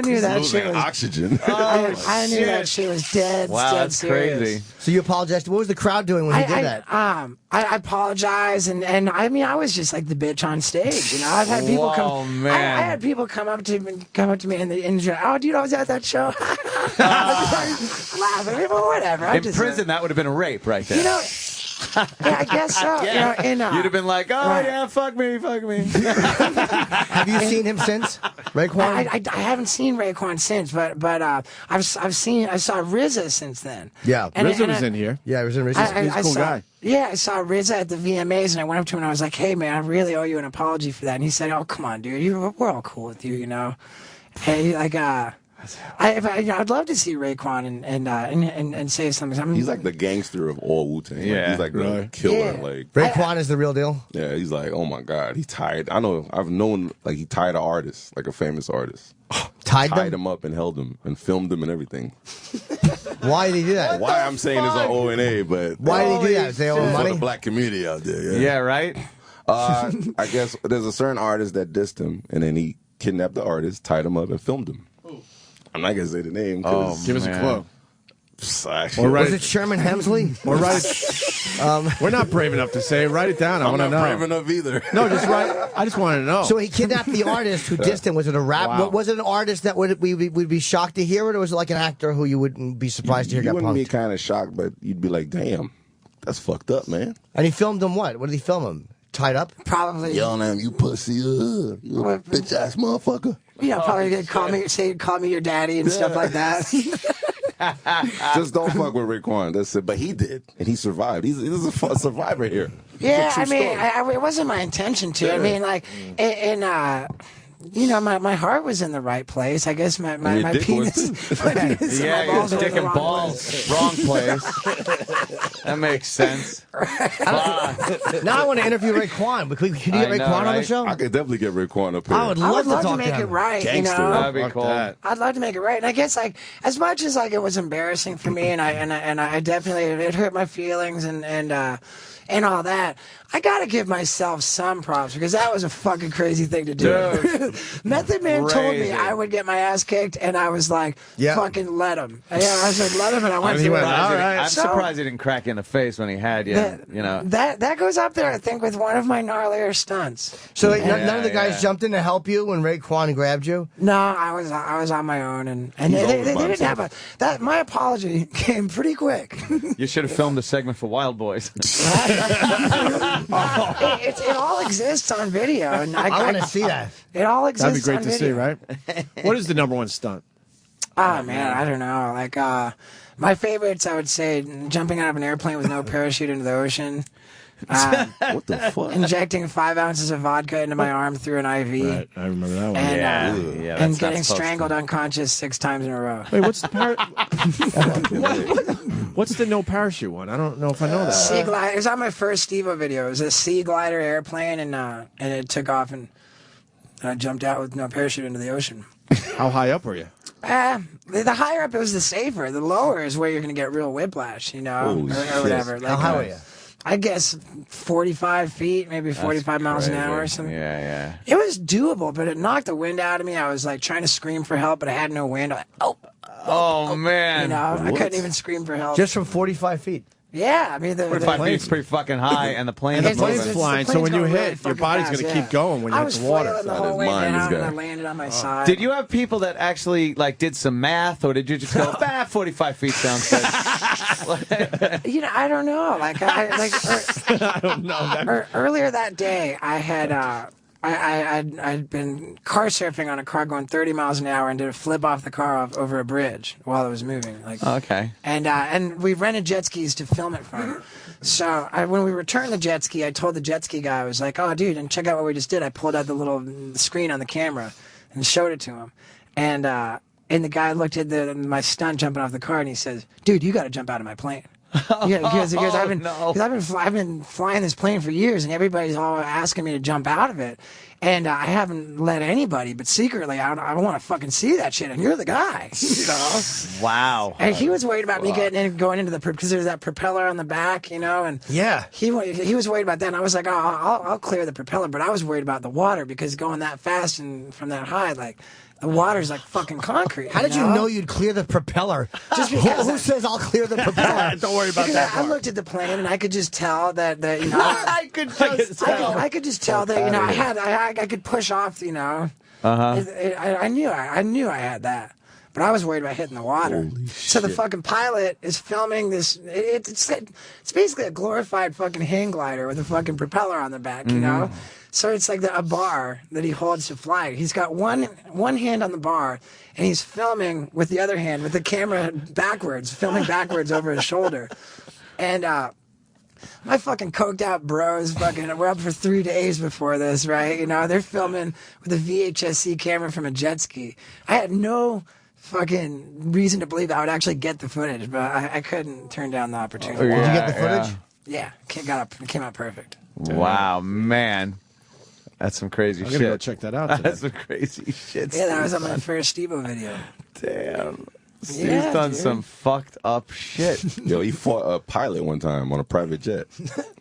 knew that shit was oxygen. I knew that shit was dead. Wow, dead that's serious. crazy. So you apologized. What was the crowd doing when he did that? I apologize, and I mean I was just like the bitch on stage, you know. I've had people come. I had people come up to me in the oh, dude, I was at that show. Laughing, well, whatever. In prison, that would have been a rape right there. You know. Yeah, I guess so. Yeah. You know, you'd have been like, oh yeah, fuck me. Have you seen him since, Raekwon? I haven't seen Raekwon since, but I saw RZA since then. Yeah, RZA was in here. Yeah, he was in RZA. He's a cool guy. Yeah, I saw RZA at the VMAs, and I went up to him and I was like, "Hey, man, I really owe you an apology for that." And he said, "Oh, come on, dude, we're all cool with you, you know." Hey, like, I'd love to see Raekwon and say something. He's like the gangster of all Wu-Tang. Like, Yeah. he's like the killer. Like Raekwon is the real deal. yeah, he's like, oh my god, he tied. I've known like he tied an artist, like a famous artist. Tied him up and held him and filmed him and everything. Why did he do that? Why I'm saying it's an O&A, but Why did he do that? Is they owe him for money? the black community out there. Yeah, Yeah, right. I guess there's a certain artist that dissed him, and then he kidnapped the artist, tied him up, and filmed him. I'm not gonna say the name. Give us a clue. Actually, Was it Sherman Hemsley? Or write it. We're not brave enough to say it. Write it down. I I'm want to not know. brave enough either. No, just write. I just want to know. So he kidnapped the artist who dissed him. Was it a rap? Wow. Was it an artist that would be shocked to hear it, or was it like an actor who you wouldn't be surprised to hear You got wouldn't be punked? kind of shocked, but you'd be like, damn, that's fucked up, man. And he filmed him what? What did he film him? Tied up? Probably. Yelling at him, you pussy, you bitch ass motherfucker. Yeah, probably gonna call me your daddy and stuff like that. Just don't fuck with Raekwon. That's it. But he did, and he survived. He's a survivor here. Yeah, It's a I true mean, story. it wasn't my intention to. I mean, like, you know, my heart was in the right place. I guess my penis, my penis and my balls were in dick the and wrong balls, place. wrong place. That makes sense. Now I want to interview Raekwon. Can you get Raekwon on the show? I could definitely get Raekwon up here. I would love to talk to make it right. You know, That'd be cool. I'd love to make it right. And I guess like as much as like it was embarrassing for me, and I definitely it hurt my feelings and all that. I gotta give myself some props because that was a fucking crazy thing to do. Method Man told me I would get my ass kicked, and I was like, "Fucking let him." Yeah, I was like, "Let him," and I went through it. I'm surprised he didn't crack you in the face when he had you. You know that goes up there, I think, with one of my gnarlier stunts. So none of the guys jumped in to help you when Raekwon grabbed you? No, I was on my own, and they didn't have that. My apology came pretty quick. You should have filmed a segment for Wild Boys. It all exists on video, and I want to see that. It all exists. That'd be great to see, video. right? What is the number one stunt? Oh man, I don't know. Like my favorites, I would say, jumping out of an airplane with no parachute into the ocean. What the fuck? Injecting 5 ounces of vodka into my arm through an IV. Right, I remember that one. And, and getting strangled unconscious 6 times in a row. Wait, what's the what's the no parachute one? I don't know if I know that. Sea glider. It was on my first Stevo video. It was a sea glider airplane, and it took off, and I jumped out with no parachute into the ocean. How high up were you? The higher up it was, the safer. The lower is where you're going to get real whiplash, you know, or whatever. Like, How high were you? I guess 45 feet, maybe 45 miles an hour or something. Yeah. It was doable, but it knocked the wind out of me. I was like trying to scream for help, but I had no wind. I'm like, Oh man. You know, I couldn't even scream for help. Just from 45 feet? Yeah, I mean, the 45 feet is pretty fucking high, and the plane's flying, so when you hit, your body's going to keep going when you hit the water. I was flailing the whole way down, and I landed on my side. Did you have people that actually like did some math, or did you just go, 45 feet sounds good? You know, I don't know. I don't know. Earlier that day, I had I'd been car surfing on a car going 30 miles an hour and did a flip off the car over a bridge while it was moving. Okay. And we rented jet skis to film it from. So when we returned the jet ski, I told the jet ski guy, I was like, "Oh, dude, and check out what we just did." I pulled out the little screen on the camera and showed it to him. And the guy looked at my stunt jumping off the car, and he says, "Dude, you got to jump out of my plane." Because I've been flying this plane for years, and everybody's all asking me to jump out of it, and I haven't let anybody. But secretly, I want to fucking see that shit, and you're the guy, you know. Wow. And he was worried about me going into because there's that propeller on the back, you know, and he was worried about that. And I was like, "Oh, I'll clear the propeller," but I was worried about the water because going that fast and from that high, like. The water's like fucking concrete. How did you know you'd clear the propeller? Just because who says I'll clear the propeller? Don't worry about that part. I looked at the plane and I could just tell that you know. I could just tell that you know I could push off, you know. I knew I had that. But I was worried about hitting the water. So the fucking pilot is filming this. It's basically a glorified fucking hang glider with a fucking propeller on the back, you know. So it's like a bar that he holds to fly. He's got one hand on the bar, and he's filming with the other hand with the camera backwards, filming backwards over his shoulder. And my fucking coked out bros we're up for 3 days before this, right? You know, they're filming with a VHS-C camera from a jet ski. I had no fucking reason to believe I would actually get the footage, but I couldn't turn down the opportunity. Did you get the footage? Yeah, it came out perfect. Wow, man. That's some crazy shit. I'm going to go check that out today. That's some crazy shit. Yeah, that was on my first Stevo video. Damn. Yeah, He's done dude. some fucked up shit. Yo, he fought a pilot one time on a private jet.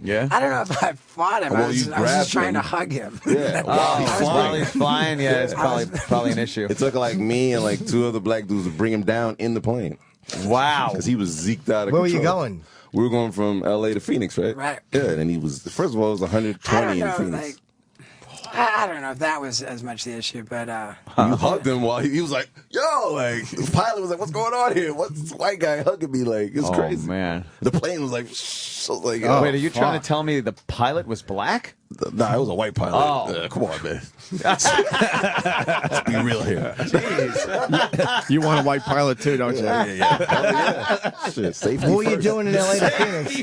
Yeah? I don't know if I fought him. Well, I was just trying to hug him. Yeah. While he's flying, yeah, it's probably an issue. It took like me and like 2 other black dudes to bring him down in the plane. Wow. Because he was zeked out of Where control. were you going? We were going from L.A. to Phoenix, right? Right. Yeah, and he was, first of all, it was 120 in Phoenix. I don't know if that was as much the issue, but you hugged him while he was like, "Yo!" Like the pilot was like, "What's going on here? What's this white guy hugging me?" Like it's crazy. Man, the plane was like, "Shh." I was like, wait, are you trying to tell me the pilot was black? Nah, it was a white pilot. Oh. Come on, man. Let's be real here. You want a white pilot too, don't you? Yeah. Shit, safety What were you first. doing in L.A. to Phoenix?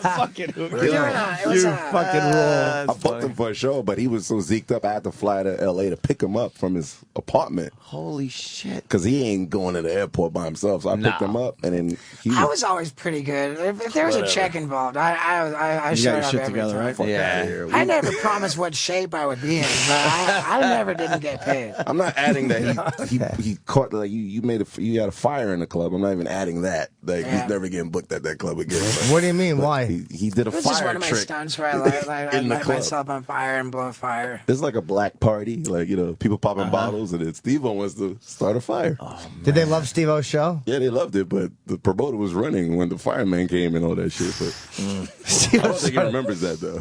Fucking It was you a- fucking rule. I booked him for a show, but he was so zeked up, I had to fly to L.A. to pick him up from his apartment. Holy shit. Because he ain't going to the airport by himself. So I picked him up, and then he I was always pretty good. If there was a check involved, I You showed got your up shit every together, time. right? Fuck outta here. I never promised what shape I would be in, but I never didn't get paid. I'm not adding that he caught like you had a fire in the club. I'm not even adding that. Like Yeah. he's never getting booked at that club again. But, What do you mean? but Why? He did a It was just fire one of my trick stunts where I light in the club. myself on fire and blow fire. It's like a black party, like people popping bottles, and then Steve-O wants to start a fire. Did they love Steve-O's show? Yeah, they loved it, but the promoter was running when the fireman came and all that shit. But I don't think he remembers that though.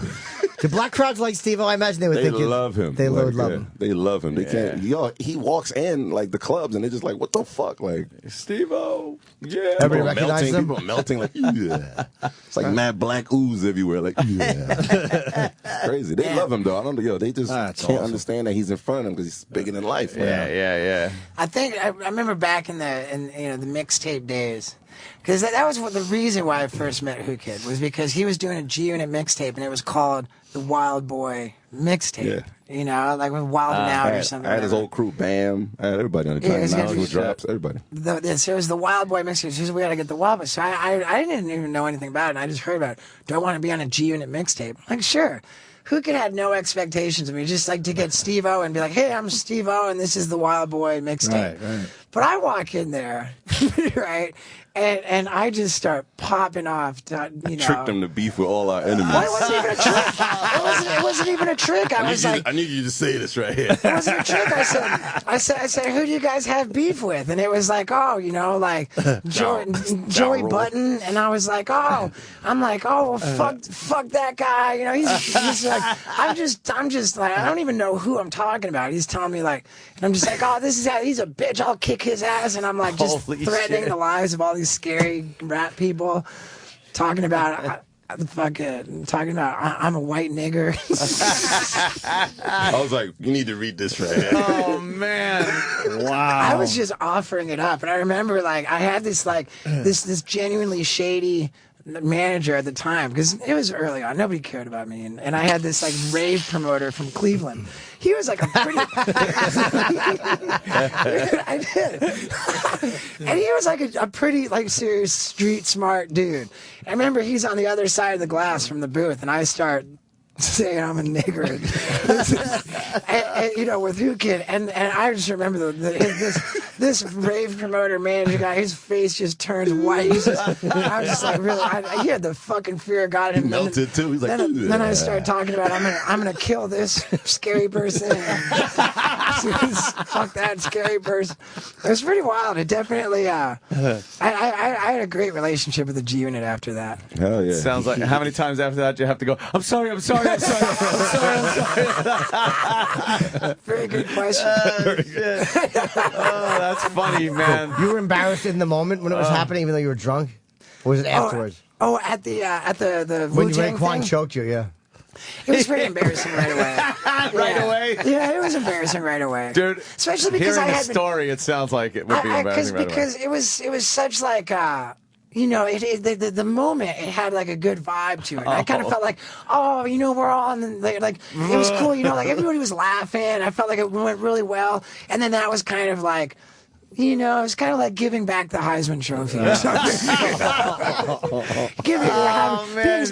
Do black crowds like Steve-O? I imagine they would They think you- love him. They Like, would love yeah, him. They love him. They can't. He walks in like the clubs, and they're just like, "What the fuck?" Like Steve-O, yeah. Everybody People recognize melting, him? People melting like, yeah. It's like mad black ooze everywhere. Like, yeah. Crazy. They love him though. I don't know. They just can't understand that he's in front of them because he's bigger than life. Yeah. I think I remember back in the mixtape days, because that was the reason why I first met Whoo Kid was because he was doing a G-Unit mixtape and it was called the Wild Boy Mixtape. Yeah. You know, like with Wild and Out or something. I had his whole crew, Bam. I had everybody on the Yeah, time. it's Now gonna be- drops, everybody. So it was the Wild Boy mixtape. So we got to get the Wild Boy. So I didn't even know anything about it. And I just heard about it. Do I want to be on a G-Unit mixtape? I'm like, sure. Who could have no expectations of me? Just like to get Steve-O and be like, hey, I'm Steve-O and this is the Wild Boy mixtape. Right. But I walk in there, right? And I just start popping off, Tricked them to beef with all our enemies. Well, it wasn't even a trick. It wasn't even a trick. I need you to say this right here. It wasn't a trick. I said, who do you guys have beef with? And it was like, Joey Button. And I was like, well, fuck that guy. You know, he's like, I'm just like, I don't even know who I'm talking about. He's telling me like, and I'm just like, he's a bitch. I'll kick his ass. And I'm like, just Holy threatening shit. the lives of all these scary rap people, talking about. I'm a white nigger. I was like, you need to read this right here. Oh man! Wow. I was just offering it up, and I remember like I had this like this genuinely shady manager at the time because it was early on. Nobody cared about me, and I had this like rave promoter from Cleveland. He was like a pretty. I did, and he was like a pretty like serious street smart dude. I remember he's on the other side of the glass from the booth, and I start saying I'm a nigger, and with Whoo Kid, and I just remember this rave promoter manager guy, his face just turns white. I was just like, really, he had the fucking fear of God in him. Melted too. He's like, then I started talking about I'm gonna kill this scary person. Fuck that scary person. It was pretty wild. It definitely. I had a great relationship with the G-Unit after that. Hell yeah. Sounds like how many times after that do you have to go? I'm sorry. Very good question. Oh, that's funny, man. You were embarrassed in the moment when it was happening, even though you were drunk? Or was it afterwards? At the When Wu-Tang Raekwon thing? choked you, yeah. It was pretty embarrassing right away. Right away? Yeah, it was embarrassing right away. Dude, especially because hearing I the had story, it sounds like it would be embarrassing right away. because it was such like the moment it had like a good vibe to it. I kind of felt like, we're all on the, like it was cool, like everybody was laughing. I felt like it went really well, and then that was kind of like. It was kind of like giving back the Heisman Trophy or something.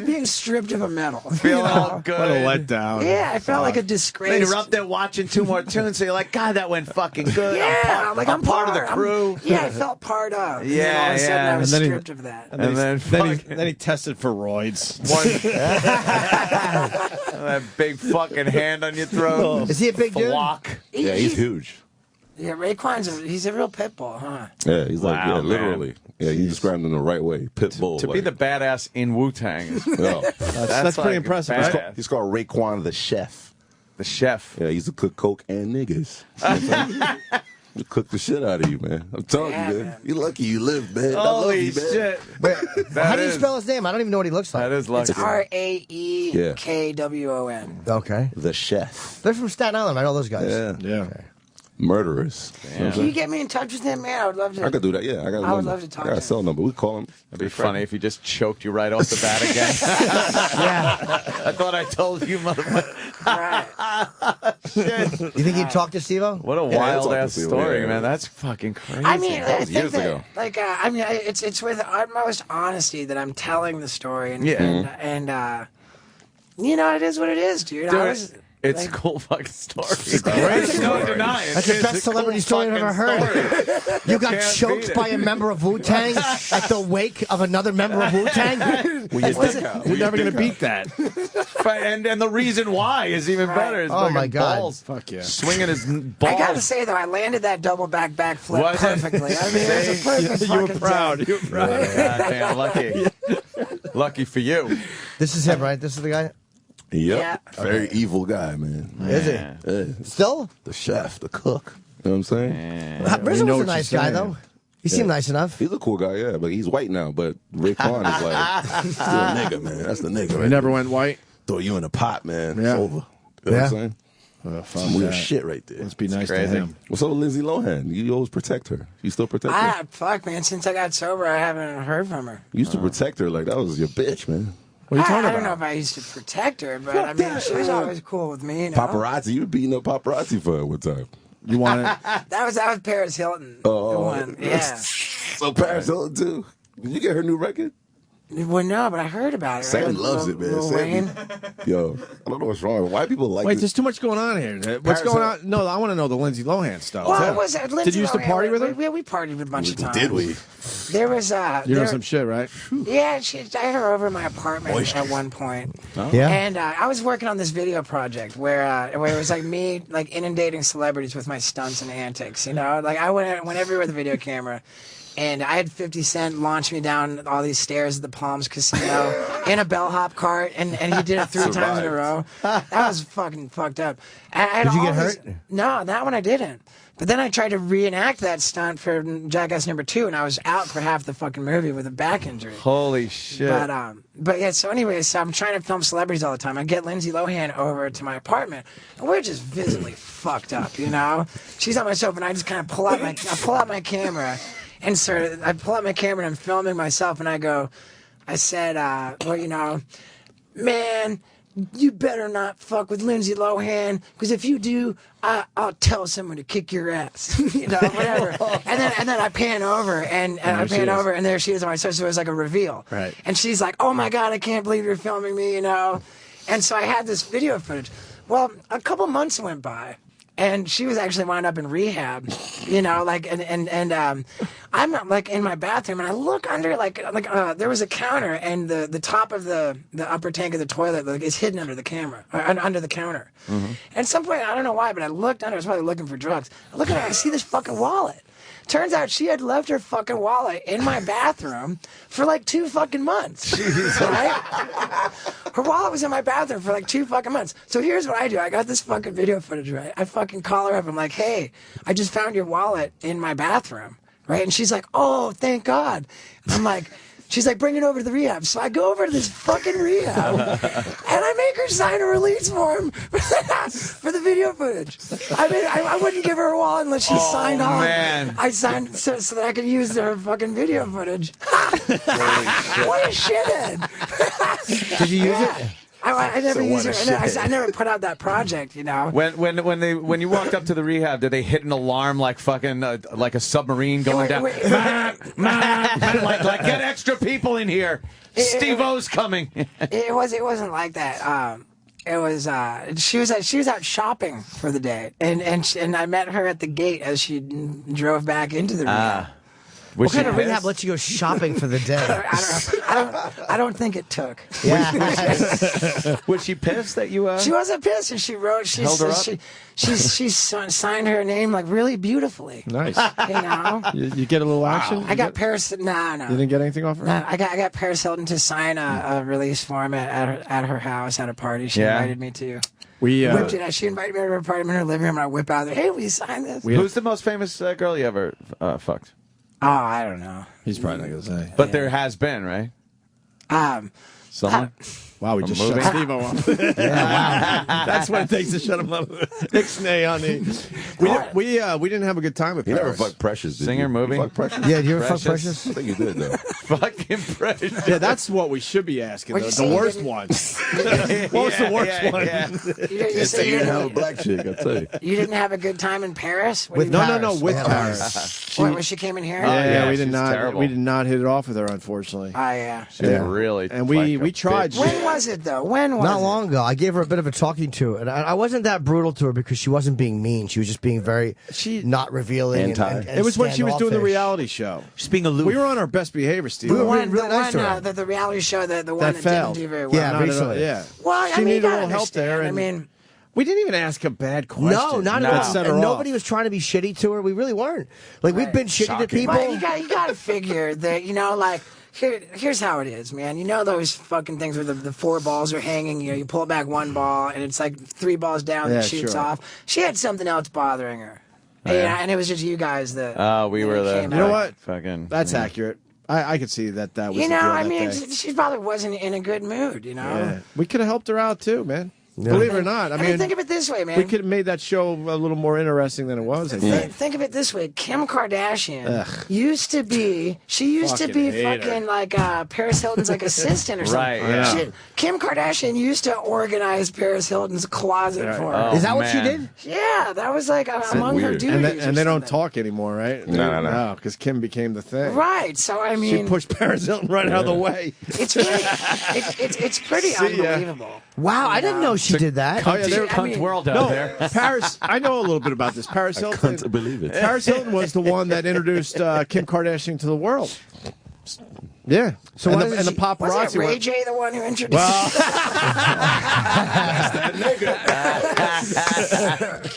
Being stripped of a medal. Feeling all good. What a letdown. Yeah, I felt like a disgrace. Then you're up there watching 2 more tunes, so you're like, God, that went fucking good. Yeah, I'm part of the crew. I felt part of. And Yeah, then all of a sudden I was And then he- stripped of that. And then he tested for roids. That big fucking hand on your throat. Is he a big dude? Flock. Yeah, he's huge. Yeah, Raekwon's he's a real pit bull, huh? Yeah, he's like, Wow, literally. Yeah, you described him the right way. Pit bull. To be the badass in Wu-Tang. That's pretty impressive. badass. He's called Raekwon the Chef. The chef. Yeah, he's a cook coke and niggas. Cook the shit out of you, man. I'm telling you, man. You're lucky you live, man. I love Holy you, man. shit. How do you spell his name? I don't even know what he looks like. That is lucky. It's RAEKWON. Okay. The chef. They're from Staten Island. I know those guys. Yeah. Okay. Murderers. Can you get me in touch with him, man? I would love to. I could do that, yeah. I would love to talk I got to a cell number. We call him. It'd be funny if he just choked you right off the bat again. I thought I told you, motherfucker. Shit. You think he'd talk to Stevo? What a wild ass story, man. That's fucking crazy. I mean, that was years that, ago. Like, I mean, it's with utmost honesty that I'm telling the story, and you know, it is what it is, dude. It's a cool fucking story. There's no denying. That's the best celebrity story I've ever heard. You got choked by a member of Wu-Tang at the wake of another member of Wu-Tang? You're never going to beat that. And the reason why is even better. It's Oh, my God. Balls. Fuck yeah. Swinging his balls. I gotta say though, I landed that double backflip Was it? perfectly. I mean, it was a perfect You were fucking proud. take. You were proud. Goddamn lucky. Lucky for you. This is him, right? This is the guy? Yep. Yeah. Very evil guy, man. Is he? Yeah. Still? The chef, the cook. You know what I'm saying? Rizzo know was a what nice you're guy, saying. though. He seemed nice enough. He's a cool guy, yeah, but he's white now. But Raekwon is like, still a nigga, man. That's the nigga. He Right never there. went white. Throw you in a pot, man. Yeah. It's over. You know what I'm saying? Fuck Some weird that. shit right there. Must be nice to crazy. him. What's up with Lindsay Lohan? You always protect her. You still protect her? Fuck, man. Since I got sober, I haven't heard from her. You used to protect her like that was your bitch, man. What are you talking I don't know about? if I used to protect her, but I mean, she was always cool with me. You know? Paparazzi. You were beating up paparazzi for her one time. You want it? That was Paris Hilton. Oh, the one. Yeah. So Paris Hilton too. Did you get her new record? Well, no, but I heard about it. Sam right? loves it, man. Lil Sam, Wayne. yo, I don't know what's wrong. Why people like Wait, this? there's too much going on here. What's Paris going on? No, I want to know the Lindsay Lohan stuff. Well, Yeah. it was Lindsay Did you used to Lohan. party with her? We partied a bunch of times. Did we? There was You know some shit, right? Yeah, I had her over at my apartment at one point. Yeah. And I was working on this video project where it was like me like inundating celebrities with my stunts and antics. You know, like I went everywhere with a video camera. And I had 50 Cent launch me down all these stairs at the Palms Casino in a bellhop cart, and he did it 3 times in a row. That was fucking fucked up. Did you get hurt? No, that one I didn't. But then I tried to reenact that stunt for Jackass #2, and I was out for half the fucking movie with a back injury. Holy shit. But yeah, so anyways, so I'm trying to film celebrities all the time. I get Lindsay Lohan over to my apartment, and we're just visibly fucked up, you know? She's on my sofa, and I just kind of pull out my camera. And I pull out my camera and I'm filming myself, and I said, well, you know, man, you better not fuck with Lindsay Lohan, because if you do, I'll tell someone to kick your ass, you know, whatever. and then I pan over, and there she is on my sofa. So it was like a reveal, right? And she's like, oh my God, I can't believe you're filming me, you know. And so I had this video footage. Well, a couple months went by. And she was actually wound up in rehab, you know, like, and I'm like in my bathroom, and I look under, there was a counter, and the top of the upper tank of the toilet is hidden under the camera, under the counter. Mm-hmm. And at some point, I don't know why, but I looked under. I was probably looking for drugs. I look under, I see this fucking wallet. Turns out she had left her fucking wallet in my bathroom for like 2 fucking months. Right? Her wallet was in my bathroom for like 2 fucking months. So here's what I do. I got this fucking video footage, right? I fucking call her up. I'm like, hey, I just found your wallet in my bathroom, right? And she's like, oh, thank God. And I'm like, she's like, bring it over to the rehab. So I go over to this fucking rehab, and I make her sign a release form for the video footage. I mean, I wouldn't give her a wallet unless she signed off. Man. I signed so that I could use her fucking video footage. What a shithead. Did you use it? I never used it. I never put out that project, you know. When you walked up to the rehab, did they hit an alarm like fucking like a submarine going down? Like get extra people in here. Steve-O's coming. It wasn't like that. It was she was out shopping for the day, and I met her at the gate as she drove back into the rehab. What kind of rehab lets you go shopping for the day? I don't think it took. Yeah. Was she pissed that you? She wasn't pissed, and she wrote. Held her up? She signed her name like really beautifully. Nice. You know. You get a little action? I got Paris. No. You didn't get anything off her? No, I got Paris Hilton to sign a release form at her house at a party she invited me to. She invited me to her party in her living room, and I whip out there. Hey, will you sign this? Who's the most famous girl you ever fucked? Oh, I don't know. He's probably not gonna say. But there has been, right? Someone? Wow, we just shut Steve-O up. That's what it takes to shut him up. Ixnay on the. We didn't have a good time with You Paris. never fucked Precious, did Singer you? movie? You fucked Precious? Yeah, did you ever fuck Precious? I think you did, though. Fucking Precious. Yeah, that's what we should be asking. What'd you The say? worst one. What was the worst one? You It's said you didn't have a black chick, I tell you. You didn't have a good time in Paris? With Paris. With Paris. When she came in here? Yeah, we she's did not. terrible. We did not hit it off with her, unfortunately. Oh, yeah. She was really. And we tried. When was it, though? When was Not it? long ago, I gave her a bit of a talking to, and I wasn't that brutal to her because she wasn't being mean. She was just being very not revealing. And It was when she was doing the standoffish. reality show. She's being aloof. We were on our best behavior, Steve. We were One, really nice to her. the reality show, the one That that failed. didn't do very well. Yeah, Not at all, recently. yeah. Well, She I mean, needed you a gotta little help there. understand. I and mean, we didn't even ask a bad question. No, not at that all. set her And off. nobody was trying to be shitty to her. We really weren't. Like, we've been shitty to people. But you got to figure that, you know, like, here's how it is, man. You know those fucking things where the four balls are hanging, you know, you pull back one ball, and it's like three balls down Yeah, and shoots sure. off. She had something else bothering her. And it was just you guys that... We were the. came You know out. what? Fucking. That's accurate. I could see that was You the know, deal I that mean, day. she probably wasn't in a good mood, you know? Yeah. We could have helped her out, too, man. Believe it or not. I mean, think of it this way, man. we could have made that show a little more interesting than it was, I think. Think of it this way: Kim Kardashian used to be. She used to be Fucking hate her. fucking like Paris Hilton's like assistant or something. Right, yeah. Kim Kardashian used to organize Paris Hilton's closet for her. Oh, Is that what she man. did? Yeah, that was like among her weird. duties. And they don't something. talk anymore, right? No. because Kim became the thing. Right. So I She mean, pushed Paris Hilton right out of the way. it's it's pretty See ya. unbelievable. Wow, I didn't know she did that. Oh, yeah, they're Cunt world out no, there. Paris. I know a little bit about this. Paris Hilton. Can't believe it. Paris Hilton was the one that introduced Kim Kardashian to the world. Yeah. So and why the, doesn't and the paparazzi. Was it Ray went- J the one who introduced? Well,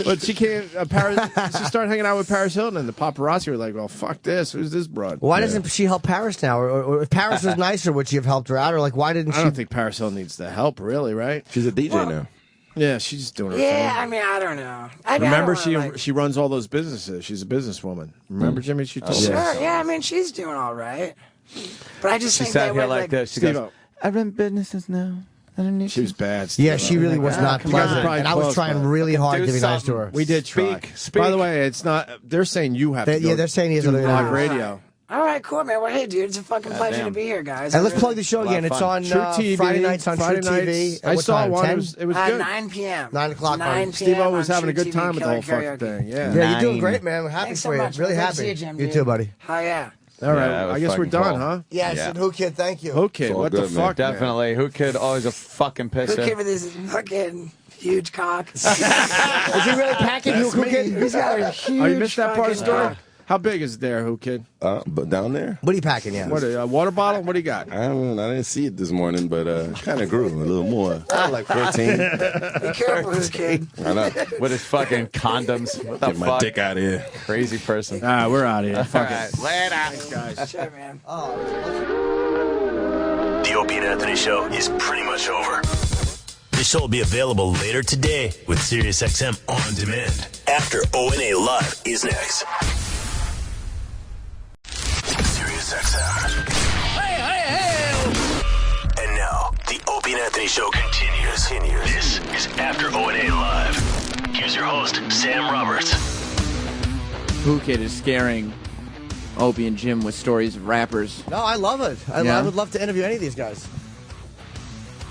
but she came. Paris. She started hanging out with Paris Hilton, and the paparazzi were like, "Well, fuck this. Who's this broad?" Why doesn't she help Paris now? Or if Paris was nicer, would she have helped her out? Or like, why didn't she? I don't think Paris Hilton needs the help, really. Right? She's a DJ now. Yeah, she's just doing her Yeah, thing. I mean, I don't know. I mean, Remember, I don't wanna, she runs all those businesses. She's a businesswoman. Remember, Jimmy? She told Sure, us. yeah, I mean, she's doing all right. But I just She think sat that here with, like this. She Steve-O. goes, I run businesses now. I don't need She was bad. Yeah, Steve-O. she really was not You guys are pleasant. probably And I was close, trying but- really hard Do to be nice to her. something. We did try. Speak. By the way, it's not. They're saying you have to. Yeah, go they're saying he has do to do live it. radio. All right, cool, man. Well, hey, dude, it's a fucking pleasure to be here, guys. And let's I plug the show lot of again. It's fun. on True TV. Friday nights on Friday True TV. nights. At I what saw time? one. 10? It was good. 9 p.m. 9 o'clock. 9 p.m. Steve-O was on having a True good TV time with the whole karaoke. fucking thing. Yeah. Yeah, you're doing 9. great, man. We're happy Thanks for so you. much. Really Good to happy. see you, Jim, You dude. too, buddy. Oh, yeah. All right. Yeah, that was I guess we're fucking done, cool. huh? Yes, Yeah. and Who Kid, thank you. Okay. all What the good, man. fuck? man? Definitely. Who Kid? Always a fucking Who pisser. came with his fucking huge cock? Is he really packing Who Kid? He's got a huge Oh, you missed that part of the fucking story? cock. How big is it there, Who Kid? But down there, What are you packing, yeah? What, a water bottle? What do you got? I didn't see it this morning, but kind of grew a little more. Like 14. Be careful, Who Kid. I know. With his fucking condoms. What the Get my fuck? dick out of here. Crazy person. All right, we're out of here. All Fuck right. it. Later. Thanks, guys. Sure, man. The Opie and Anthony Show is pretty much over. This show will be available later today with SiriusXM On Demand. After O&A Live is next. SiriusXM. And now, the Opie and Anthony Show continues. This is After O&A Live. Here's your host, Sam Roberts. Whoo Kid is scaring Opie and Jim with stories of rappers. No, I love it. I would love to interview any of these guys.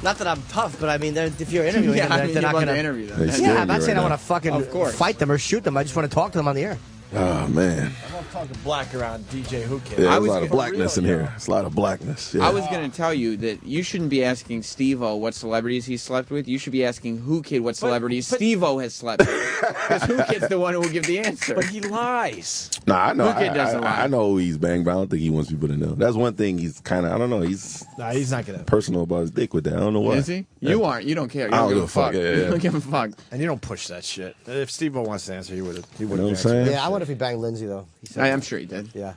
Not that I'm tough, but I mean, if you're interviewing them, they're not going to interview them. They Yeah, scared I'm not you saying right I now. want to fucking fight them or shoot them. I just want to talk to them on the air. Oh man, I won't talk black around DJ Whoo Kid. yeah, there's a lot of blackness in here. It's a lot of blackness. Yeah. I was going to tell you that you shouldn't be asking Steve-O what celebrities he slept with. You should be asking Whoo Kid what celebrities Steve-O has slept with. Because Whoo Kid's the one who will give the answer. But he lies. Nah, I know. Whoo Kid doesn't lie. I know who he's banged, but I don't think he wants people to know. That's one thing. He's kind of, I don't know. He's not gonna personal about his dick with that. I don't know why. Is he? You aren't. You don't care. You I don't give give a fuck. Yeah, You don't give a fuck. And you don't push that shit. If Steve-O wants to answer, he would have. You know what I'm saying? Yeah, I wonder if he banged Lindsay though. He said I'm sure he did. Yeah,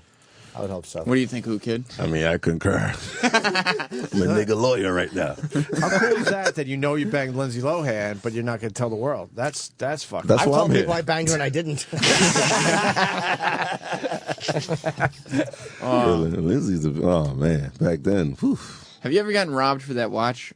I would hope so. What do you think, Whoo Kid? I mean, I concur. I'm a nigga lawyer right now. How cool is that? That you know you banged Lindsay Lohan, but you're not going to tell the world. That's fucking. That's I've why told I'm people here. I banged her and I didn't. Lindsay's oh man, back then. Whew. Have you ever gotten robbed for that watch?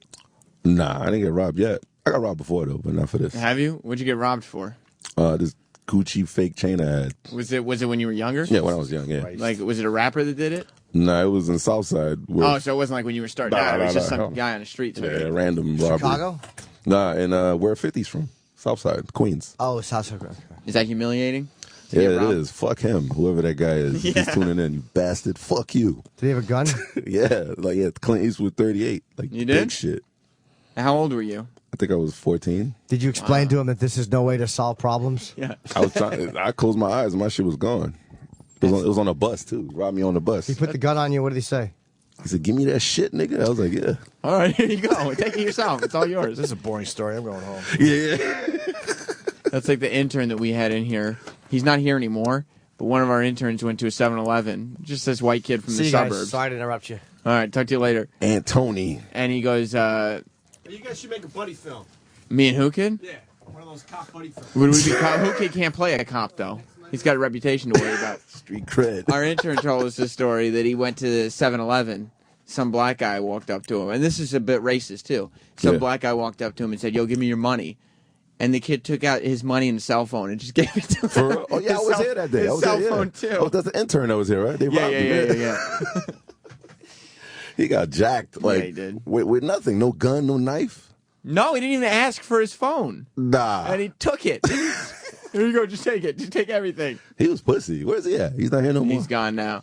Nah, I didn't get robbed yet. I got robbed before though, but not for this. Have you? What'd you get robbed for? This Gucci fake chain I had. Was it when you were younger? Yeah, when I was young. Yeah. Like, was it a rapper that did it? No, it was in Southside. Oh, so it wasn't like when you were starting out. It was just some guy on the street. Yeah, random robbery. Chicago? Nah, and where 50's from? Southside, Queens. Oh, Southside. Okay. Is that humiliating? Yeah, it is. Fuck him, whoever that guy is. Yeah. He's tuning in, you bastard. Fuck you. Did he have a gun? Yeah, like Clint Eastwood 38. Like You big did? shit. How old were you? I think I was 14. Did you explain to him that this is no way to solve problems? Yeah. I was trying. I closed my eyes and my shit was gone. It was on a bus too. Robbed me on the bus. He put the gun on you. What did he say? He said, "Give me that shit, nigga." I was like, "Yeah." All right, here you go. Take it yourself. It's all yours. This is a boring story. I'm going home. Yeah. That's like the intern that we had in here. He's not here anymore, but one of our interns went to a 7-Eleven. Just this white kid from See the you guys. suburbs. Sorry to interrupt you. All right, talk to you later. Antony. And he goes, You guys should make a buddy film. me and Whoo Kid? Yeah, one of those cop buddy films. Would we be Whoo Kid can't play a cop, though. He's got a reputation to worry about. Street cred. Our intern told us this story that he went to the 7-Eleven. Some black guy walked up to him. And this is a bit racist, too. Some black guy walked up to him and said, "Yo, give me your money." And the kid took out his money and cell phone and just gave it to him. For real? Oh, yeah, I was here that day. His cell phone, too. Oh, that's the intern that was here, right? They robbed him. Yeah. He got jacked. Like, he did. With nothing. No gun, no knife. No, he didn't even ask for his phone. Nah. And he took it. Here you go. Just take it. Just take everything. He was pussy. Where's he at? He's not here no more. He's gone now.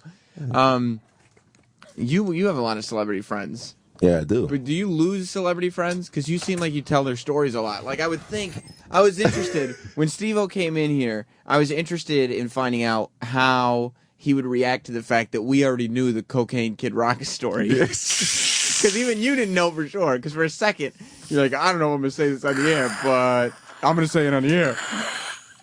You have a lot of celebrity friends. Yeah, I do. But do you lose celebrity friends? Because you seem like you tell their stories a lot. Like, I would think, I was interested, when Steve-O came in here, I was interested in finding out how he would react to the fact that we already knew the Cocaine Kid Rock story. Because even you didn't know for sure. Because for a second, you're like, I don't know if I'm going to say this on the air, but I'm going to say it on the air.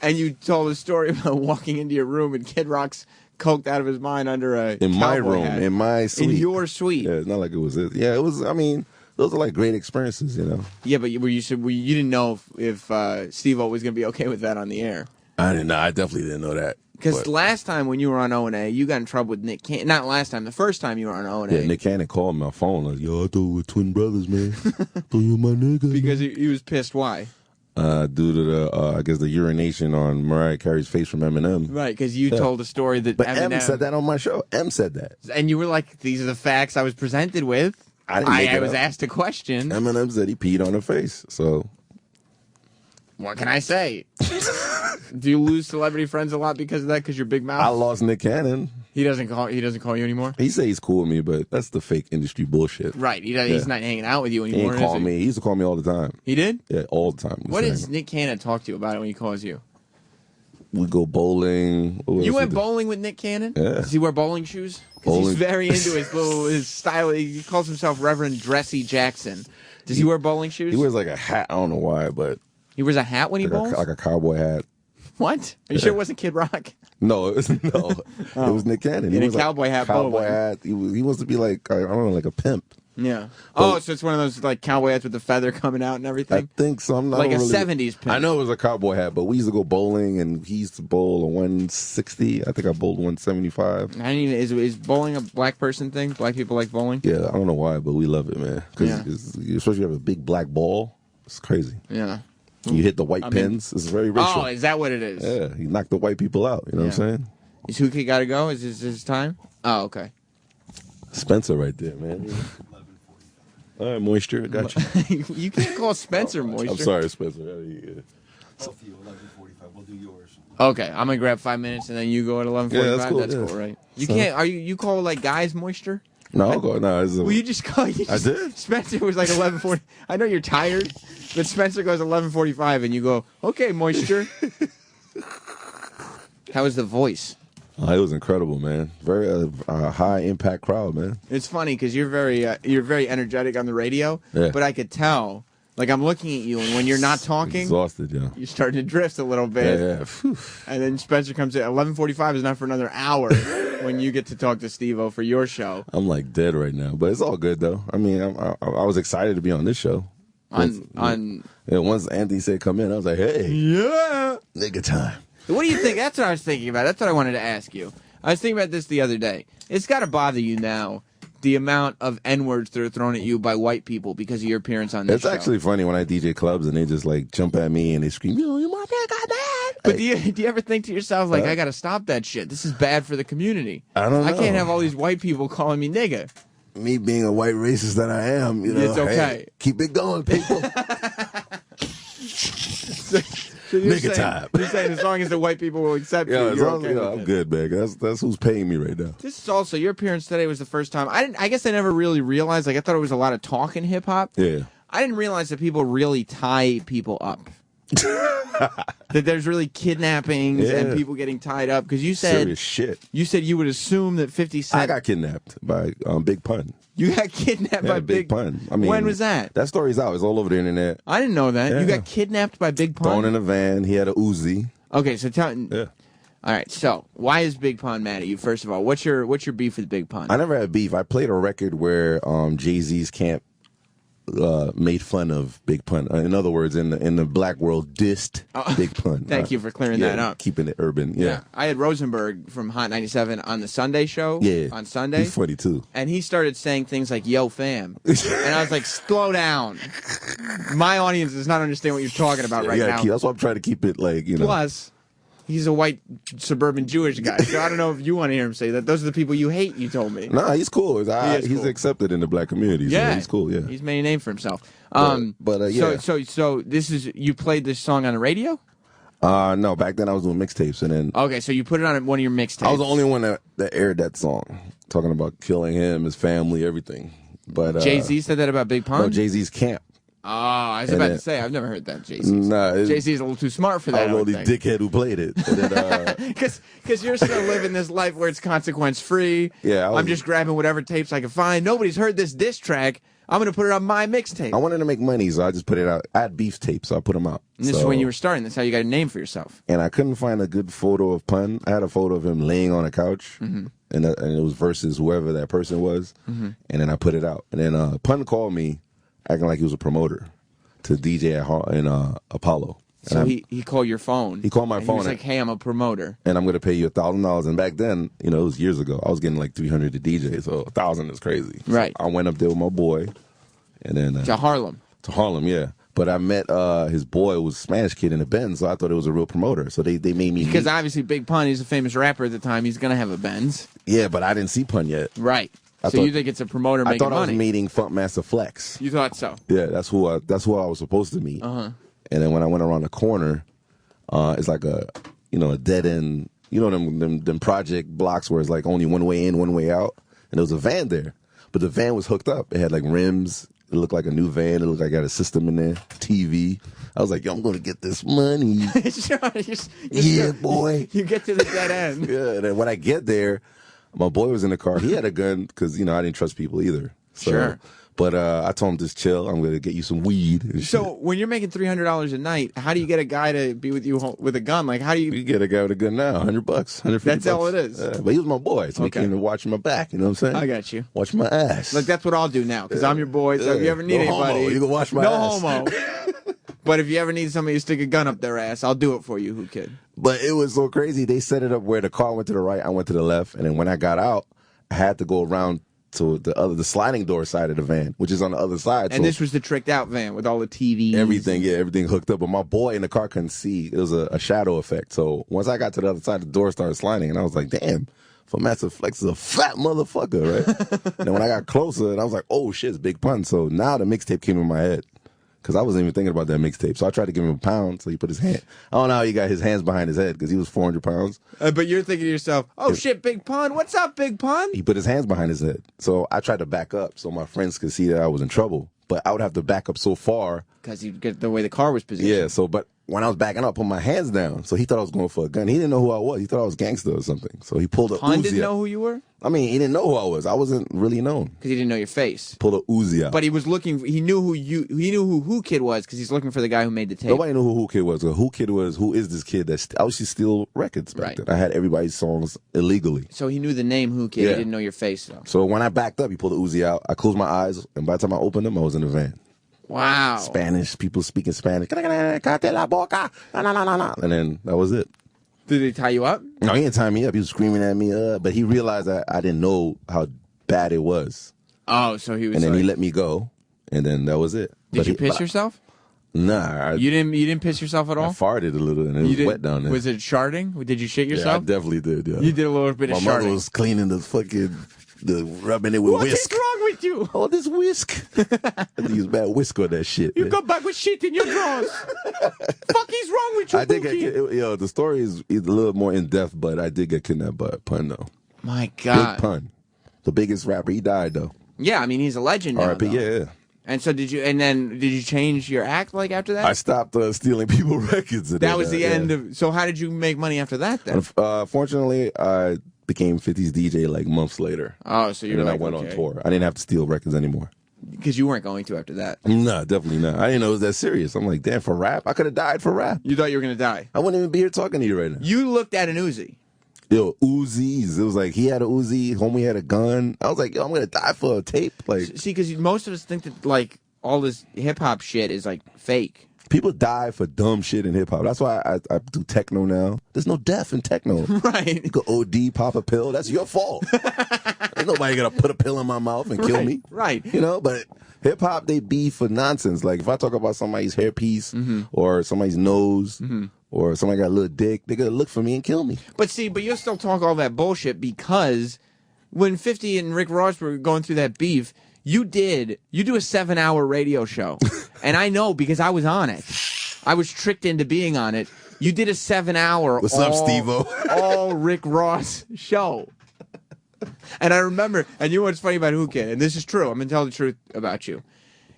And you told a story about walking into your room and Kid Rock's coked out of his mind under a in my cowboy room, hat. in my suite. In your suite. Yeah, it's not like it was. Yeah, it was. I mean, those are like great experiences, you know. Yeah, but you didn't know if Steve-O was going to be okay with that on the air. I didn't know. I definitely didn't know that. Because last time when you were on O&A, you got in trouble with Nick Cannon. Not last time, the first time you were on O&A. Yeah, Nick Cannon called my phone like, "Yo, I thought we were twin brothers, man. Thought you were my nigga." Because he was pissed. Why? Due to the, I guess the urination on Mariah Carey's face from Eminem. Right, because you told a story that But Eminem M said that on my show. M said that. And you were like, these are the facts I was presented with. I didn't make it I was up. asked a question. Eminem said he peed on her face. So What can I say? Do you lose celebrity friends a lot because of that? Because you're big mouth? I lost Nick Cannon. He doesn't call you anymore? He say he's cool with me, but that's the fake industry bullshit. Right. He's not hanging out with you He anymore. ain't call me. He used to call me all the time. He did? Yeah, all the time. What does Nick Cannon talk to you about it when he calls you? We go bowling. You went bowling with Nick Cannon? Yeah. Does he wear bowling shoes? Because Bowling. he's very into his style. He calls himself Reverend Dressy Jackson. Does he wear bowling shoes? He wears like a hat. I don't know why, but He wears a hat when he bowls? like a cowboy hat. What? Are you sure it wasn't Kid Rock? No, it was It was Nick Cannon. In a was like cowboy hat Cowboy bowling. hat. He wants to be like, I don't know, like a pimp. Yeah. Oh, so it's one of those like cowboy hats with the feather coming out and everything? I think so. I'm not Like a really, 70s pimp. I know it was a cowboy hat, but we used to go bowling, and he used to bowl a 160. I think I bowled 175. I didn't even, is bowling a black person thing? Black people like bowling? Yeah, I don't know why, but we love it, man. Because Yeah. especially if you have a big black ball, it's crazy. Yeah. You hit the white I mean- pins. It's very racial. Oh, is that what it is? Yeah, you knock the white people out. You know what I'm saying? Is Whoo Kid got to go? Is this his time? Oh, okay. Spencer right there, man. All right, Moisture, I got you. You can't call Spencer Moisture. I'm sorry, Spencer. Yeah. Both of you, 11:45. We'll do yours. Okay, I'm gonna grab 5 minutes and then you go at 11:45. Yeah, that's cool, That's yeah. cool, right? You So- can't. Are you call like guys moisture? No, I'll go. No, it's Well, you just call. I did? Spencer was like 11:40. I know you're tired, but Spencer goes 11:45, and you go, "Okay, moisture." How was the voice? Oh, it was incredible, man. Very high impact crowd, man. It's funny because you're very energetic on the radio, Yeah. but I could tell. Like I'm looking at you, and when you're not talking, Exhausted, yeah. you're starting to drift a little bit. Yeah, yeah. And then Spencer comes in. 11:45 is not for another hour when you get to talk to Stevo for your show. I'm like dead right now, but it's all good though. I mean, I was excited to be on this show. Once Andy said come in, I was like, hey, yeah, nigga time. What do you think? That's what I was thinking about. That's what I wanted to ask you. I was thinking about this the other day. It's got to bother you now, the amount of N-words that are thrown at you by white people because of your appearance on this It's show. actually funny when I DJ clubs and they just like jump at me and they scream, yo, you my bad guy, man. But do you ever think to yourself, like, I got to stop that shit. This is bad for the community. I don't know. I can't have all these white people calling me nigga. Me being a white racist that I am, you know, It's okay. hey, keep it going, people. So you're Nigga time. You're saying as long as the white people will accept Yeah, you, as you're long as, okay with I'm it. good, man. That's who's paying me right now. This is also, your appearance today was the first time. I guess I never really realized, like, I thought it was a lot of talk in hip-hop. Yeah. I didn't realize that people really tie people up. That there's really kidnappings and people getting tied up. Because you said Serious shit. You said you would assume that 50 Cent. I got kidnapped by Big Pun. You got kidnapped by Big Pun. I mean, when was that? That story's out. It's all over the internet. I didn't know that. Yeah. You got kidnapped by Big Pun? Thrown in a van. He had a Uzi. Okay, so tell. Yeah. All right, so why is Big Pun mad at you? First of all, what's your beef with Big Pun? I never had beef. I played a record where Jay-Z's camp made fun of Big Pun. In other words, in the black world, dissed Big Pun. Thank you for clearing yeah, that up. Keeping it urban. Yeah. I had Rosenberg from Hot 97 on the Sunday show. Yeah. On Sunday. He's funny too. And he started saying things like "Yo, fam," and I was like, "Slow down. My audience does not understand what you're talking about right now." That's why I'm trying to keep it like, you know. Plus, he's a white suburban Jewish guy, so I don't know if you want to hear him say that. Those are the people you hate. You told me. Nah, he's cool. He is He's cool. accepted in the black community. Yeah, so he's cool. Yeah. He's made a name for himself. Yeah. So this is, you played this song on the radio? No, back then I was doing mixtapes, and then Okay, so you put it on one of your mixtapes. I was the only one that aired that song, talking about killing him, his family, everything. But Jay-Z said that about Big Pun? No, Jay-Z's camp. Oh, I was And about then- to say, I've never heard that, Jay-Z. Nah, Jay-Z's a little too smart for that. I was the only dickhead who played it. And then, Because you're still living this life where it's consequence-free. Yeah, I'm just grabbing whatever tapes I can find. Nobody's heard this diss track. I'm going to put it on my mixtape. I wanted to make money, so I just put it out. I had beef tapes, so I put them out. And this is when you were starting. That's how you got a name for yourself. And I couldn't find a good photo of Pun. I had a photo of him laying on a couch, and it was versus whoever that person was. Mhm. And then I put it out. And then Pun called me, acting like he was a promoter, to DJ in Apollo. So And he called your phone. He called my and phone He was like, hey, I'm a promoter. and I'm going to pay you $1,000. And back then, you know, it was years ago. I was getting like $300 to DJ, so $1,000 is crazy. So Right. I went up there with my boy, and then To Harlem. To Harlem, yeah. But I met his boy, who was a Spanish kid in the Benz, so I thought it was a real promoter. So they made me Because meet. obviously Big Pun, he's a famous rapper at the time. He's going to have a Benz. Yeah, but I didn't see Pun yet. Right. I So thought- you think it's a promoter I making thought I money? was meeting Funkmaster Flex. You thought so? Yeah, that's who I was supposed to meet. Uh-huh. And then when I went around the corner, it's like a dead end. You know them project blocks where it's like only one way in, one way out. And there was a van there, but the van was hooked up. It had like rims. It looked like a new van. It looked like it had a system in there, TV. I was like, yo, I'm going to get this money. Yeah, boy. You get to the dead end. Yeah, and then when I get there, my boy was in the car. He had a gun because, I didn't trust people either. So, Sure. But I told him, just chill. I'm going to get you some weed. And So when you're making $300 a night, how do you get a guy to be with you with a gun? Like, how do you? You get a guy with a gun now, $100, $150. That's all it is. But he was my boy, so Okay. he came to watch my back. You know what I'm saying? I got you. Watch my ass. Like, that's what I'll do now because I'm your boy. So if you ever need No anybody, homo. You can watch my no ass. homo. But if you ever need somebody to stick a gun up their ass, I'll do it for you, Whoo Kid. But it was so crazy. They set it up where the car went to the right, I went to the left, and then when I got out, I had to go around to the sliding door side of the van, which is on the other side. And so this was the tricked out van with all the TVs. everything hooked up. But my boy in the car couldn't see. It was a shadow effect. So once I got to the other side, the door started sliding, and I was like, damn, for Massive Flex is a fat motherfucker, right? And then when I got closer, and I was like, oh shit, it's Big Pun. So now the mixtape came in my head. because I wasn't even thinking about that mixtape. So I tried to give him a pound, so he put his hand. I don't know how he got his hands behind his head because he was 400 pounds. But you're thinking to yourself, oh shit, Big Pun, what's up, Big Pun? He put his hands behind his head. So I tried to back up so my friends could see that I was in trouble. But I would have to back up so far. Because you get the way the car was positioned. Yeah, so, but when I was backing up, I put my hands down. So he thought I was going for a gun. He didn't know who I was. He thought I was gangster or something. So he pulled a Uzi Pun didn't out. know who you were? I mean, he didn't know who I was. I wasn't really known. Because he didn't know your face. Pulled a Uzi out. But he was looking, he knew who Whoo Kid was because he's looking for the guy who made the tape. Nobody knew who Whoo Kid was. Who Kid was, who is this kid that I used to steal records back then. I had everybody's songs illegally. So he knew the name Whoo Kid. Yeah. He didn't know your face, though. So when I backed up, he pulled the Uzi out. I closed my eyes, and by the time I opened them, I was in the van. Wow. Spanish, people speaking Spanish. And then that was it. Did he tie you up? No, he didn't tie me up. He was screaming at me, but he realized that I didn't know how bad it was. Oh, so he was And then like, he let me go, and then that was it. Did you piss yourself? Nah. You didn't piss yourself at all? I farted a little, and it was wet down there. Was it sharding? Did you shit Yeah, I yourself? definitely did, yeah. You did a little bit of My mother sharding. was cleaning rubbing it with What whisk. is wrong with you? Oh, this whisk. I use bad whisk on that shit. You man. come back with shit in your drawers. Fuck is wrong with you, I did Pookie? the story is a little more in depth, but I did get kidnapped by a Pun though. My God. Big Pun, the biggest rapper. He died though. Yeah, I mean he's a legend now. R.I.P. though. Yeah. And so did you change your act like after that? I stopped stealing people records. That was the end of. So how did you make money after that then? Fortunately, I became 50's DJ like months later. Oh, so you and were then like, I went okay. on tour. I didn't have to steal records anymore. Because you weren't going to after that. No, definitely not. I didn't know it was that serious. I'm like, damn, for rap? I could have died for rap. You thought you were going to die. I wouldn't even be here talking to you right now. You looked at an Uzi. Yo, Uzis. It was like he had a Uzi, homie had a gun. I was like, yo, I'm going to die for a tape. Like, See, because most of us think that like all this hip hop shit is like fake. people die for dumb shit in hip hop. That's why I do techno now. There's no death in techno. Right. You go OD, pop a pill. That's your fault. Ain't nobody gonna put a pill in my mouth and kill me. Right. You know, but hip hop, they beef for nonsense. Like if I talk about somebody's hairpiece or somebody's nose or somebody got a little dick, they're gonna look for me and kill me. But see, but you'll still talk all that bullshit because when 50 and Rick Ross were going through that beef, you do a 7-hour radio show. And I know because I was on it. I was tricked into being on it. You did a 7-hour What's up, Steve-O? all Rick Ross show. And I remember, and you know what's funny about Whoo Kid, and this is true, I'm going to tell the truth about you.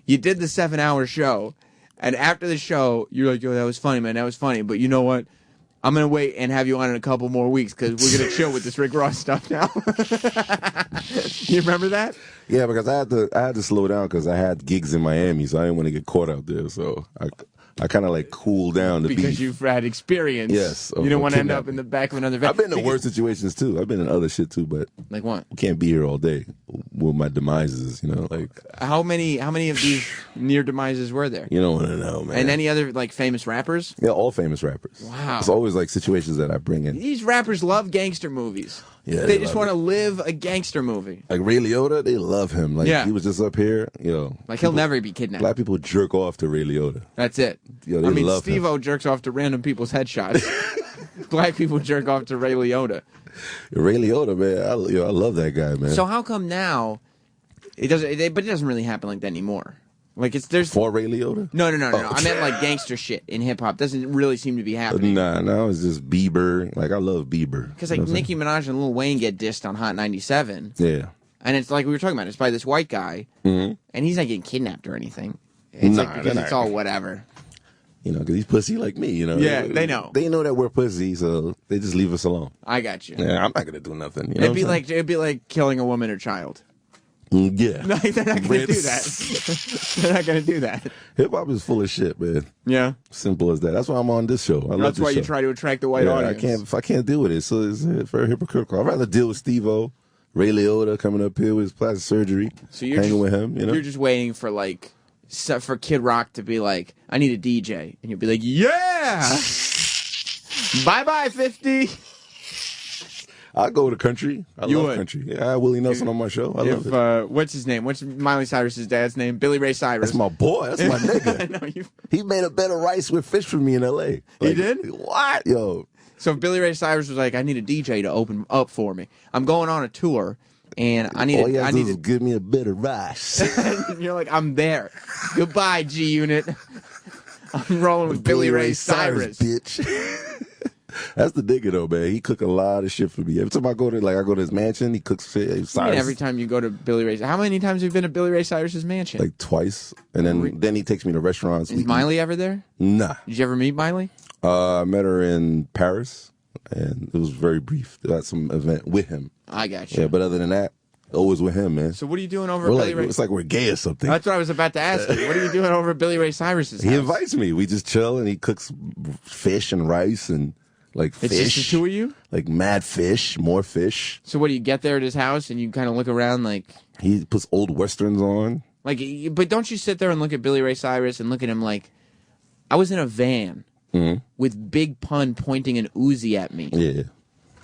You did the 7-hour show, and after the show, you're like, yo, that was funny, man, that was funny, but you know what? I'm going to wait and have you on in a couple more weeks because we're going to chill with this Rick Ross stuff now. You remember that? Yeah, because I had to slow down because I had gigs in Miami, so I didn't want to get caught out there. So I kind of like cooled down the Because beef. you've had experience. Yes. You didn't want to end up in the back of another van. I've been in worse situations too. I've been in other shit too, but like what? We can't be here all day with my demises, you know, like How many of these near demises were there? you don't want to know, man. And any other like famous rappers? Yeah, all famous rappers. Wow. It's always like situations that I bring in. These rappers love gangster movies. Yeah, they they just love want to live a gangster movie. Like Ray Liotta, they love him. Like Yeah. he was just up here, Like he'll never be kidnapped. Black people jerk off to Ray Liotta. That's it. Yo, they I mean, love him. Steve-O jerks off to random people's headshots. Black people jerk off to Ray Liotta. Ray Liotta, man, I love that guy, man. So how come now it doesn't? But it doesn't really happen like that anymore. Like there's for Ray Liotta. No. I meant like gangster shit in hip hop doesn't really seem to be happening. Nah, now it's just Bieber. Like I love Bieber. Because like Nicki Minaj and Lil Wayne get dissed on Hot 97. Yeah. And it's like we were talking about. It's by this white guy, Mhm. and he's not getting kidnapped or anything. It's Nah, like because they're it's not. all whatever. You know, because he's pussy like me, you know. Yeah, they know. They know that we're pussy, so they just leave us alone. I got you. Yeah, I'm not going to do nothing. You know It'd be like killing a woman or child. Yeah. No, they're not going to do that. They're not going to do that. Hip hop is full of shit, man. Yeah. Simple as that. That's why I'm on this show. I love That's this why you show. try to attract the white audience. I can't deal with it. So it's very hypocritical. I'd rather deal with Steve-O, Ray Liotta coming up here with his plastic surgery, So you're hanging just, with him. You know, You're just waiting for for Kid Rock to be like, I need a DJ, and you'll be like, yeah. Bye 50. I go to country. I You love would. country. Yeah, I have Willie Nelson on my show. I love it. What's his name? What's Miley Cyrus's dad's name? Billy Ray Cyrus. That's my boy. That's my nigga. He made a bed of rice with fish for me in L.A. He did? What? Yo. So Billy Ray Cyrus was like, I need a DJ to open up for me. I'm going on a tour, and I need All you have I to do need is give me a bit of rice. And you're like, I'm there. Goodbye, G Unit. I'm rolling with Billy Ray Cyrus. bitch. That's the nigga though, man. He cook a lot of shit for me. Every time I go to his mansion, he cooks shit. I mean, every time you go to Billy Ray, how many times have you been to Billy Ray Cyrus's mansion? Like twice, and then he takes me to restaurants. Is Miley ever there? Nah. Did you ever meet Miley? I met her in Paris, and it was very brief. At some event with him. I got you. Yeah, but other than that, always with him, man. So what are you doing over at Billy Ray? It's like we're gay or something. That's what I was about to ask you. What are you doing over at Billy Ray Cyrus's house? He invites me. We just chill, and he cooks fish and rice and like fish. It's just the two of you? Like mad fish, more fish. So what, do you get there at his house and you kind of look around like... He puts old westerns on. Like, but don't you sit there and look at Billy Ray Cyrus and look at him like... I was in a van with Big Pun pointing an Uzi at me. Yeah.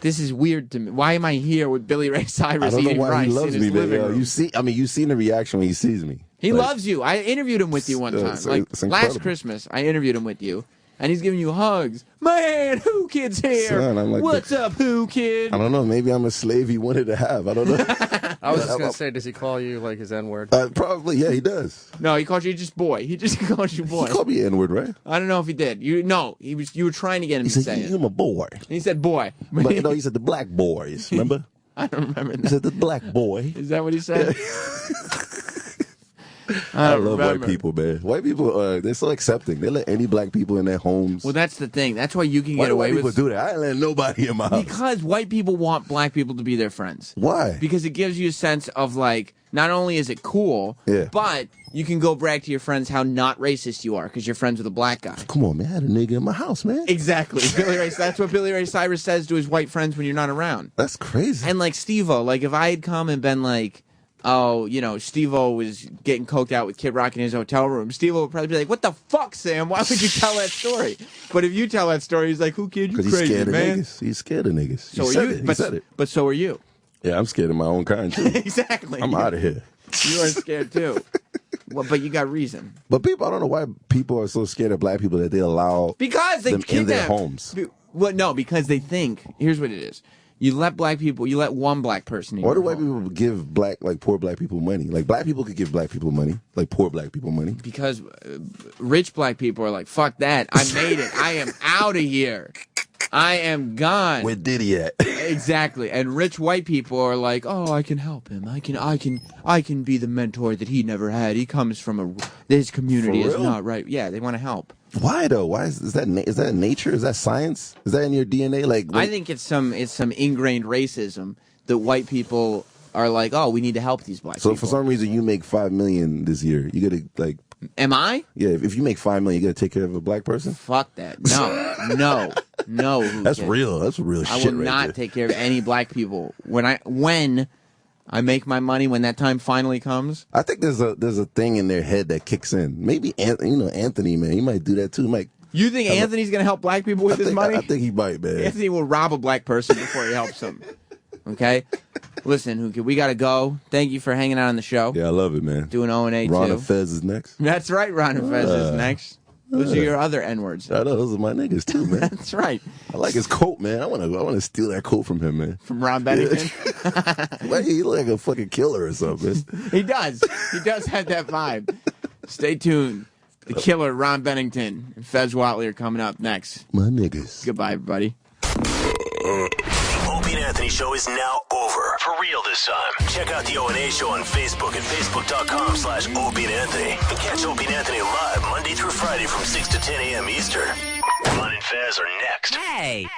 This is weird to me. Why am I here with Billy Ray Cyrus I don't know eating why rice he loves in me, his man. living room? You've seen the reaction when he sees me. He Like, loves you. I interviewed him with you one time. it's Like incredible. last Christmas, I interviewed him with you, and he's giving you hugs. Man, Whoo Kid's here. Son, I'm like What's up, Whoo Kid? I don't know. Maybe I'm a slave he wanted to have. I don't know. I was just gonna say, does he call you like his N-word? Probably, yeah, he does. No, he called you just boy. He just called you boy. He called me N-word, right? I don't know if he did. You were trying to get him He to said, say it. "You're my boy." And he said boy. But no, he said the black boys. Remember? I don't remember that. He said the black boy. Is that what he said? I don't love remember. white people, man. White people, they're so accepting. They let any black people in their homes. Well, that's the thing. That's why you can Why get do away white people with do that? I ain't letting nobody in my house. Because white people want black people to be their friends. Why? Because it gives you a sense of like, not only is it cool, but you can go brag to your friends how not racist you are because you're friends with a black guy. Come on, man. I had a nigga in my house, man. Exactly. That's what Billy Ray Cyrus says to his white friends when you're not around. That's crazy. And like Steve-O, like if I had come and been like, oh, you know, Steve-O was getting coked out with Kid Rock in his hotel room, Steve-O would probably be like, what the fuck, Sam? Why would you tell that story? But if you tell that story, he's like, who kid, you Because crazy, he's scared man. of niggas. He's scared of niggas. So he are said you. it. He But, said it. but so are you. Yeah, I'm scared of my own kind, too. Exactly. I'm out of here. You are scared, too. Well, but you got reason. But people, I don't know why people are so scared of black people that they allow Because they them in their kidnap. homes. Well, no, because they think, here's what it is. You let black people, you let one black person in Why do your white people give poor black people money? Like, black people could give black people money, like poor black people money. Because rich black people are like, fuck that. I made it. I am out of here. I am gone. Where Diddy at? Exactly. And rich white people are like, oh, I can help him. I can be the mentor that he never had. He comes from his community For is real? not right. Yeah, they want to help. Why though? Why is that nature? Is that science? Is that in your DNA? Like, I think it's some ingrained racism that white people are like, oh, we need to help these black so people. for some reason you make $5 million this year. You gotta like. Am I? Yeah, if you make $5 million, you gotta take care of a black person. Fuck that. No. That's real. That's real I shit. will right not there. take care of any black people when I make my money, when that time finally comes. I think there's a thing in their head that kicks in. Maybe Anthony, man, he might do that too. He might. You think Anthony's going to help black people with his money? I think he might, man. Anthony will rob a black person before he helps them. Okay? Listen, Whoo Kid, we got to go. Thank you for hanging out on the show. Yeah, I love it, man. Doing O&A, Ron too. and Fez is next. That's right, Ron and Fez is next. Those are your other N-words. I know, those are my niggas, too, man. That's right. I like his coat, man. I want to steal that coat from him, man. From Ron Bennington? Like, he look like a fucking killer or something. He does. He does have that vibe. Stay tuned. The killer, Ron Bennington, and Fez Whatley are coming up next. My niggas. Goodbye, everybody. The Opie and Anthony show is now over. For real this time. Check out the O&A show on Facebook at facebook.com/Opie and Anthony. And catch Opie and Anthony live Monday through Friday from 6 to 10 a.m. Eastern. Ron and Fez are next. Hey.